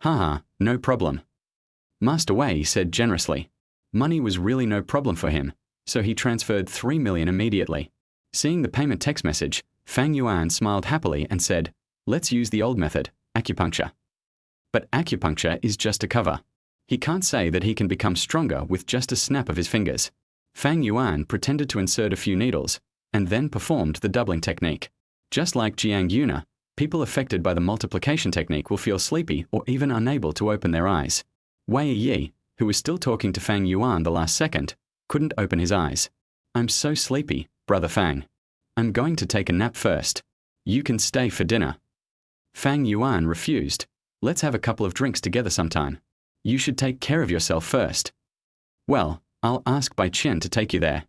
Haha, no problem. Master Wei said generously. Money was really no problem for him, so he transferred 3 million immediately. Seeing the payment text message, Fang Yuan smiled happily and said, let's use the old method, acupuncture. But acupuncture is just a cover. He can't say that he can become stronger with just a snap of his fingers. Fang Yuan pretended to insert a few needles, and then performed the doubling technique. Just like Jiang Yuna, people affected by the multiplication technique will feel sleepy or even unable to open their eyes. Wei Yi, who was still talking to Fang Yuan the last second, couldn't open his eyes. I'm so sleepy, Brother Fang. I'm going to take a nap first. You can stay for dinner. Fang Yuan refused. Let's have a couple of drinks together sometime. You should take care of yourself first. Well, I'll ask Bai Qian to take you there.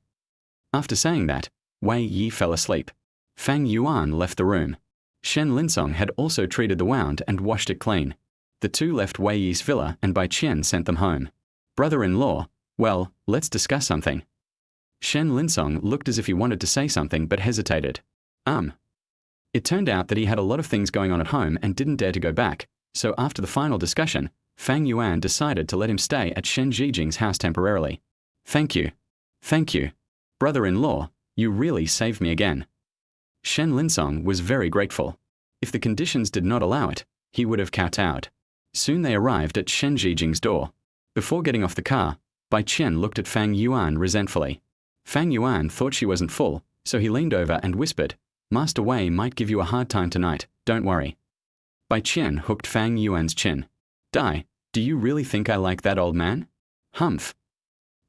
After saying that, Wei Yi fell asleep. Fang Yuan left the room. Shen Linsong had also treated the wound and washed it clean. The two left Wei Yi's villa and Bai Qian sent them home. Brother-in-law, well, let's discuss something. Shen Linsong looked as if he wanted to say something but hesitated. It turned out that he had a lot of things going on at home and didn't dare to go back, so after the final discussion, Fang Yuan decided to let him stay at Shen Zijing's house temporarily. Thank you. Thank you. Brother-in-law, you really saved me again. Shen Linsong was very grateful. If the conditions did not allow it, he would have kowtowed. Soon they arrived at Shen Zijing's door. Before getting off the car, Bai Qian looked at Fang Yuan resentfully. Fang Yuan thought she wasn't full, so he leaned over and whispered, Master Wei might give you a hard time tonight, don't worry. Bai Qian hooked Fang Yuan's chin. Dai, do you really think I like that old man? Humph.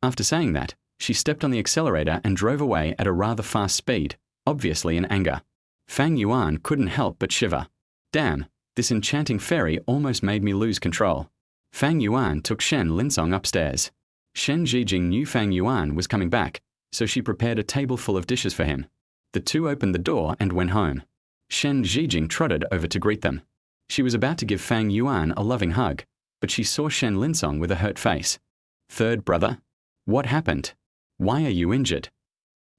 After saying that, she stepped on the accelerator and drove away at a rather fast speed, obviously in anger. Fang Yuan couldn't help but shiver. Damn, this enchanting fairy almost made me lose control. Fang Yuan took Shen Linsong upstairs. Shen Zijing knew Fang Yuan was coming back, so she prepared a table full of dishes for him. The two opened the door and went home. Shen Zijing trotted over to greet them. She was about to give Fang Yuan a loving hug, but she saw Shen Linsong with a hurt face. Third brother? What happened? Why are you injured?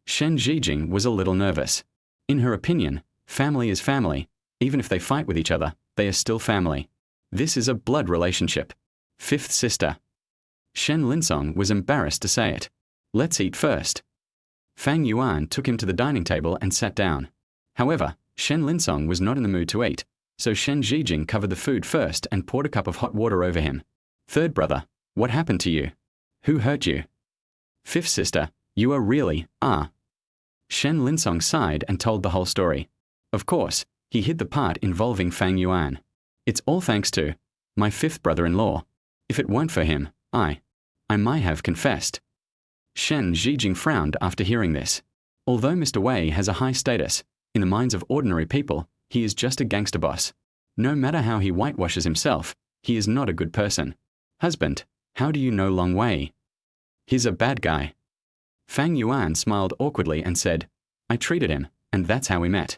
Shen Zhijing was a little nervous. In her opinion, family is family. Even if they fight with each other, they are still family. This is a blood relationship. Fifth sister. Shen Linsong was embarrassed to say it. Let's eat first. Fang Yuan took him to the dining table and sat down. However, Shen Linsong was not in the mood to eat, so Shen Zhijing covered the food first and poured a cup of hot water over him. Third brother, what happened to you? Who hurt you? Fifth sister, you are really, Shen Linsong sighed and told the whole story. Of course, he hid the part involving Fang Yuan. It's all thanks to my fifth brother-in-law. If it weren't for him, I might have confessed. Shen Zhijing frowned after hearing this. Although Mr. Wei has a high status, in the minds of ordinary people, he is just a gangster boss. No matter how he whitewashes himself, he is not a good person. Husband, how do you know Long Wei? He's a bad guy. Fang Yuan smiled awkwardly and said, I treated him, and that's how we met.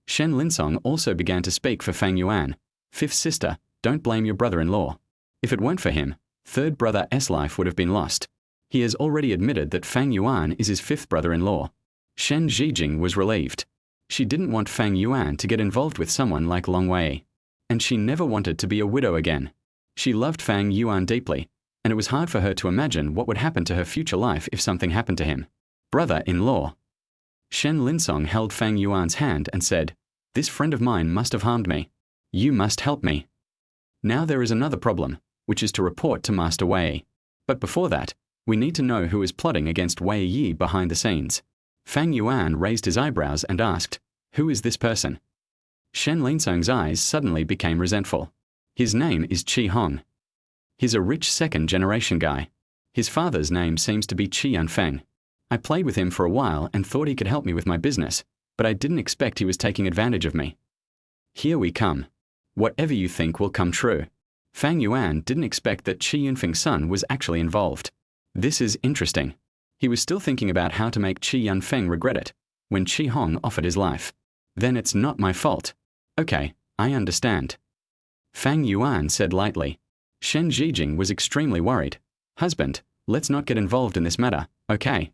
Shen Linsong also began to speak for Fang Yuan. Fifth sister, don't blame your brother-in-law. If it weren't for him, third brother's life would have been lost. He has already admitted that Fang Yuan is his fifth brother-in-law. Shen Zhijing was relieved. She didn't want Fang Yuan to get involved with someone like Long Wei. And she never wanted to be a widow again. She loved Fang Yuan deeply, and it was hard for her to imagine what would happen to her future life if something happened to him. Brother-in-law. Shen Linsong held Fang Yuan's hand and said, This friend of mine must have harmed me. You must help me. Now there is another problem, which is to report to Master Wei. But before that, we need to know who is plotting against Wei Yi behind the scenes. Fang Yuan raised his eyebrows and asked, Who is this person? Shen Linsong's eyes suddenly became resentful. His name is Qi Hong. He's a rich second-generation guy. His father's name seems to be Qi Yanfeng. I played with him for a while and thought he could help me with my business, but I didn't expect he was taking advantage of me. Here we come. Whatever you think will come true. Fang Yuan didn't expect that Qi Yanfeng's son was actually involved. This is interesting. He was still thinking about how to make Qi Yanfeng regret it, when Qi Hong offered his life. Then it's not my fault. Okay, I understand. Fang Yuan said lightly. Shen Zhijing was extremely worried. Husband, let's not get involved in this matter, okay?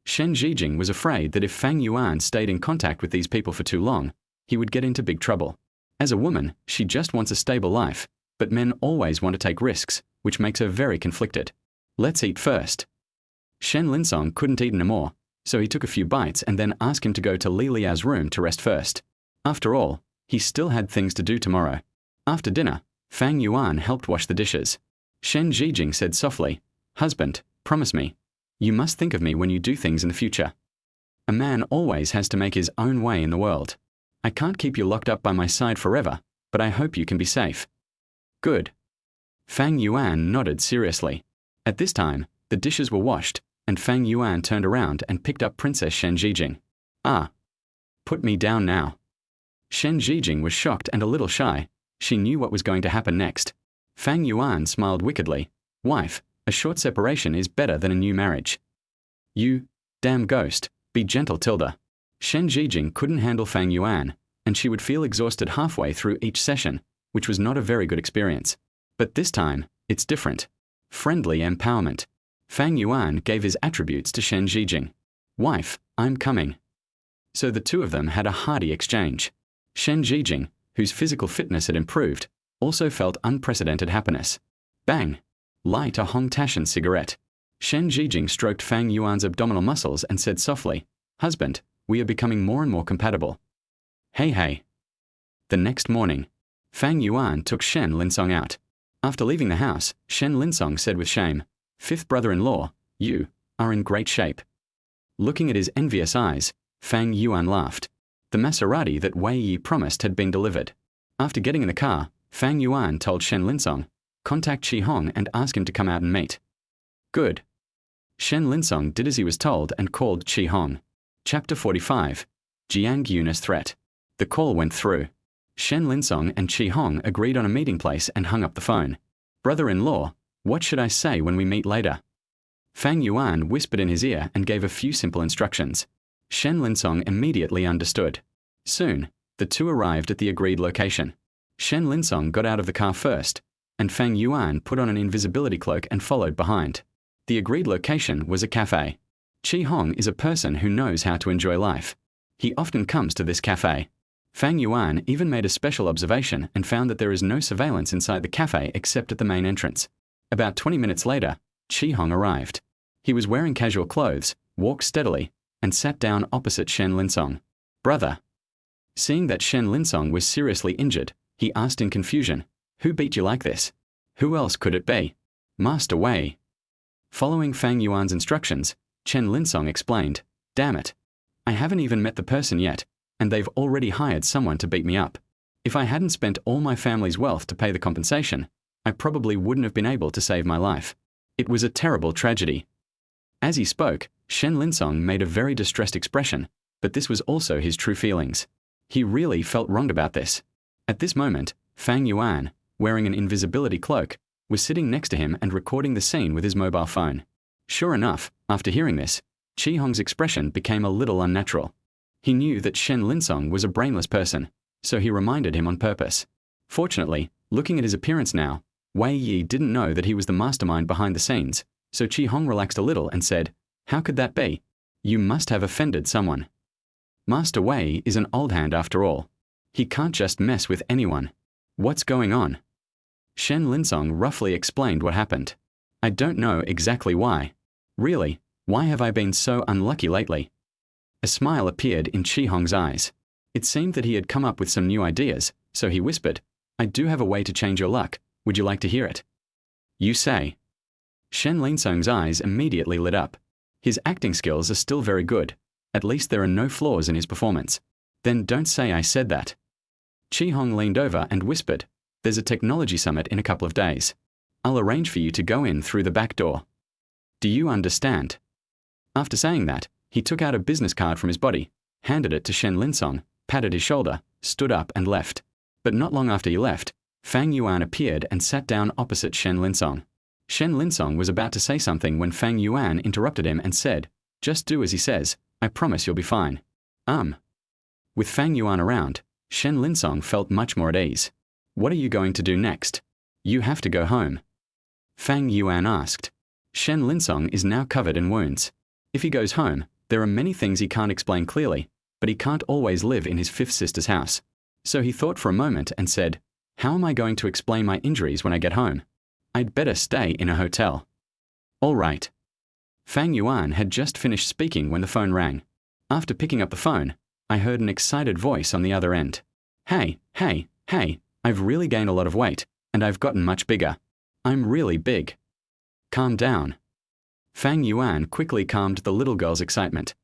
Shen Zhijing was afraid that if Fang Yuan stayed in contact with these people for too long, he would get into big trouble. As a woman, she just wants a stable life, but men always want to take risks, which makes her very conflicted. Let's eat first. Shen Linsong couldn't eat anymore, so he took a few bites and then asked him to go to Li Liao's room to rest first. After all, he still had things to do tomorrow. After dinner, Fang Yuan helped wash the dishes. Shen Zhijing said softly, Husband, promise me. You must think of me when you do things in the future. A man always has to make his own way in the world. I can't keep you locked up by my side forever, but I hope you can be safe. Good. Fang Yuan nodded seriously. At this time, the dishes were washed, and Fang Yuan turned around and picked up Princess Shen Zhijing. Put me down now. Shen Zhijing was shocked and a little shy. She knew what was going to happen next. Fang Yuan smiled wickedly. Wife, a short separation is better than a new marriage. You, damn ghost, be gentle, Tilda. Shen Zhijing couldn't handle Fang Yuan, and she would feel exhausted halfway through each session, which was not a very good experience. But this time, it's different. Friendly empowerment. Fang Yuan gave his attributes to Shen Zhijing. Wife, I'm coming. So the two of them had a hearty exchange. Shen Zhijing, whose physical fitness had improved, also felt unprecedented happiness. Bang! Light a Hong Tashan cigarette. Shen Zhijing stroked Fang Yuan's abdominal muscles and said softly, Husband, we are becoming more and more compatible. Hey. The next morning, Fang Yuan took Shen Linsong out. After leaving the house, Shen Linsong said with shame, Fifth brother-in-law, you are in great shape. Looking at his envious eyes, Fang Yuan laughed. The Maserati that Wei Yi promised had been delivered. After getting in the car, Fang Yuan told Shen Linsong, contact Qi Hong and ask him to come out and meet. Good. Shen Linsong did as he was told and called Qi Hong. Chapter 45. Jiang Yuna's threat. The call went through. Shen Linsong and Qi Hong agreed on a meeting place and hung up the phone. Brother-in-law, what should I say when we meet later? Fang Yuan whispered in his ear and gave a few simple instructions. Shen Linsong immediately understood. Soon, the two arrived at the agreed location. Shen Linsong got out of the car first, and Fang Yuan put on an invisibility cloak and followed behind. The agreed location was a cafe. Qi Hong is a person who knows how to enjoy life. He often comes to this cafe. Fang Yuan even made a special observation and found that there is no surveillance inside the cafe except at the main entrance. About 20 minutes later, Qi Hong arrived. He was wearing casual clothes, walked steadily, and sat down opposite Shen Linsong. "Brother." Seeing that Shen Linsong was seriously injured, he asked in confusion, "Who beat you like this? Who else could it be?" "Master Wei." Following Fang Yuan's instructions, Shen Linsong explained, "Damn it. I haven't even met the person yet, and they've already hired someone to beat me up. If I hadn't spent all my family's wealth to pay the compensation, I probably wouldn't have been able to save my life. It was a terrible tragedy." As he spoke, Shen Linsong made a very distressed expression, but this was also his true feelings. He really felt wronged about this. At this moment, Fang Yuan, wearing an invisibility cloak, was sitting next to him and recording the scene with his mobile phone. Sure enough, after hearing this, Qi Hong's expression became a little unnatural. He knew that Shen Linsong was a brainless person, so he reminded him on purpose. Fortunately, looking at his appearance now, Wei Yi didn't know that he was the mastermind behind the scenes, so Qi Hong relaxed a little and said, "How could that be? You must have offended someone. Master Wei is an old hand after all. He can't just mess with anyone. What's going on?" Shen Linsong roughly explained what happened. "I don't know exactly why. Really, why have I been so unlucky lately?" A smile appeared in Qi Hong's eyes. It seemed that he had come up with some new ideas, so he whispered, "I do have a way to change your luck. Would you like to hear it?" "You say." Shen Linsong's eyes immediately lit up. His acting skills are still very good. At least there are no flaws in his performance. "Then don't say I said that." Qi Hong leaned over and whispered, "There's a technology summit in a couple of days. I'll arrange for you to go in through the back door. Do you understand?" After saying that, he took out a business card from his body, handed it to Shen Linsong, patted his shoulder, stood up and left. But not long after he left, Fang Yuan appeared and sat down opposite Shen Linsong. Shen Linsong was about to say something when Fang Yuan interrupted him and said, "Just do as he says. I promise you'll be fine." With Fang Yuan around, Shen Linsong felt much more at ease. "What are you going to do next? You have to go home." Fang Yuan asked. Shen Linsong is now covered in wounds. If he goes home, there are many things he can't explain clearly, but he can't always live in his fifth sister's house. So he thought for a moment and said, "How am I going to explain my injuries when I get home? I'd better stay in a hotel." "All right." Fang Yuan had just finished speaking when the phone rang. After picking up the phone, I heard an excited voice on the other end. Hey, I've really gained a lot of weight, and I've gotten much bigger. I'm really big." "Calm down." Fang Yuan quickly calmed the little girl's excitement.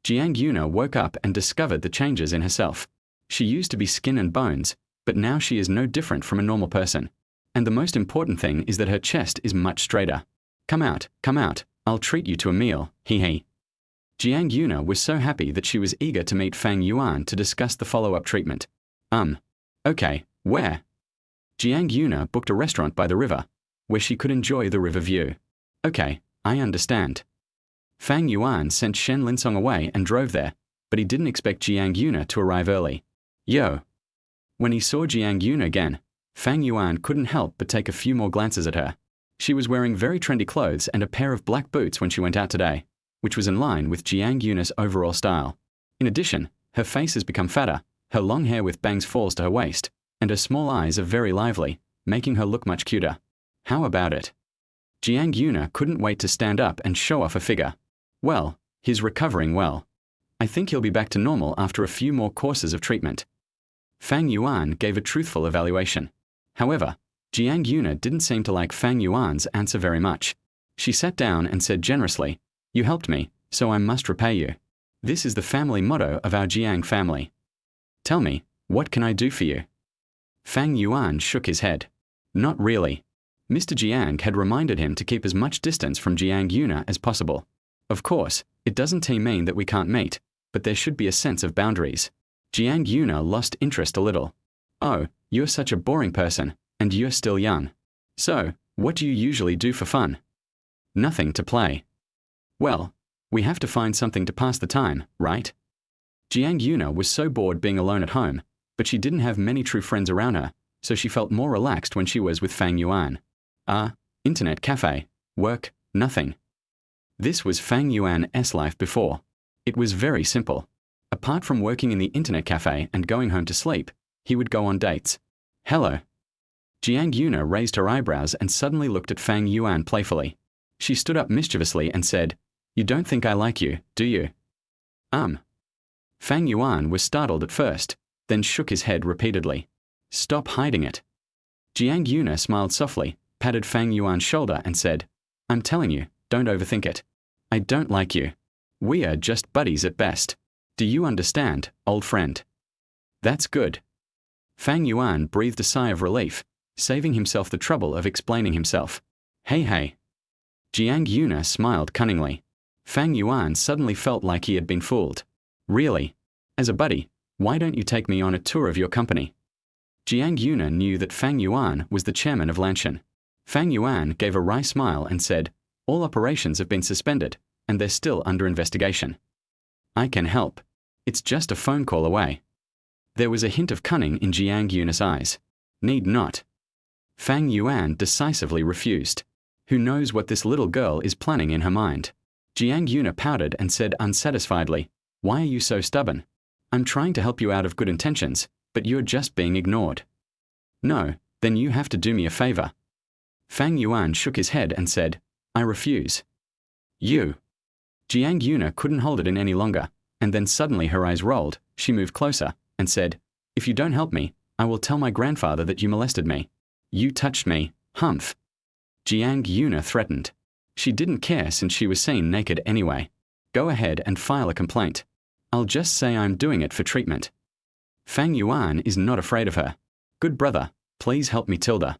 Jiang Yuna woke up and discovered the changes in herself. She used to be skin and bones, but now she is no different from a normal person. And the most important thing is that her chest is much straighter. Come out, I'll treat you to a meal, he. Jiang Yuna was so happy that she was eager to meet Fang Yuan to discuss the follow-up treatment. Okay, where?" Jiang Yuna booked a restaurant by the river, where she could enjoy the river view. "Okay, I understand." Fang Yuan sent Shen Linsong away and drove there, but he didn't expect Jiang Yuna to arrive early. "Yo." When he saw Jiang Yuna again, Fang Yuan couldn't help but take a few more glances at her. She was wearing very trendy clothes and a pair of black boots when she went out today, which was in line with Jiang Yuna's overall style. In addition, her face has become fatter, her long hair with bangs falls to her waist, and her small eyes are very lively, making her look much cuter. How about it? Jiang Yuna couldn't wait to stand up and show off her figure. Well, he's recovering well. I think he'll be back to normal after a few more courses of treatment. Fang Yuan gave a truthful evaluation. However, Jiang Yuna didn't seem to like Fang Yuan's answer very much. She sat down and said generously, "You helped me, so I must repay you. This is the family motto of our Jiang family. Tell me, what can I do for you?" Fang Yuan shook his head. Not really. Mr. Jiang had reminded him to keep as much distance from Jiang Yuna as possible. Of course, it doesn't mean that we can't meet, but there should be a sense of boundaries. Jiang Yuna lost interest a little. "Oh, you're such a boring person, and you're still young. So, what do you usually do for fun?" "Nothing to play." "Well, we have to find something to pass the time, right?" Jiang Yuna was so bored being alone at home, but she didn't have many true friends around her, so she felt more relaxed when she was with Fang Yuan. Internet cafe, work, nothing. This was Fang Yuan's life before. It was very simple. Apart from working in the internet cafe and going home to sleep, he would go on dates. Hello. Jiang Yuna raised her eyebrows and suddenly looked at Fang Yuan playfully. She stood up mischievously and said, "You don't think I like you, do you?" Fang Yuan was startled at first, then shook his head repeatedly. "Stop hiding it." Jiang Yuna smiled softly, patted Fang Yuan's shoulder and said, "I'm telling you, don't overthink it. I don't like you. We are just buddies at best. Do you understand, old friend?" "That's good." Fang Yuan breathed a sigh of relief, saving himself the trouble of explaining himself. Hey. Jiang Yuna smiled cunningly. Fang Yuan suddenly felt like he had been fooled. "Really? As a buddy, why don't you take me on a tour of your company?" Jiang Yuna knew that Fang Yuan was the chairman of Lanshan. Fang Yuan gave a wry smile and said, "All operations have been suspended, and they're still under investigation. I can help. It's just a phone call away." There was a hint of cunning in Jiang Yuna's eyes. "Need not." Fang Yuan decisively refused. Who knows what this little girl is planning in her mind? Jiang Yuna pouted and said unsatisfiedly, "Why are you so stubborn? I'm trying to help you out of good intentions, but you're just being ignored." "No, then you have to do me a favor." Fang Yuan shook his head and said, "I refuse." "You." Jiang Yuna couldn't hold it in any longer, and then suddenly her eyes rolled. She moved closer and said, "If you don't help me, I will tell my grandfather that you molested me. You touched me, humph." Jiang Yuna threatened. She didn't care since she was seen naked anyway. "Go ahead and file a complaint. I'll just say I'm doing it for treatment." Fang Yuan is not afraid of her. "Good brother, please help me Tilda."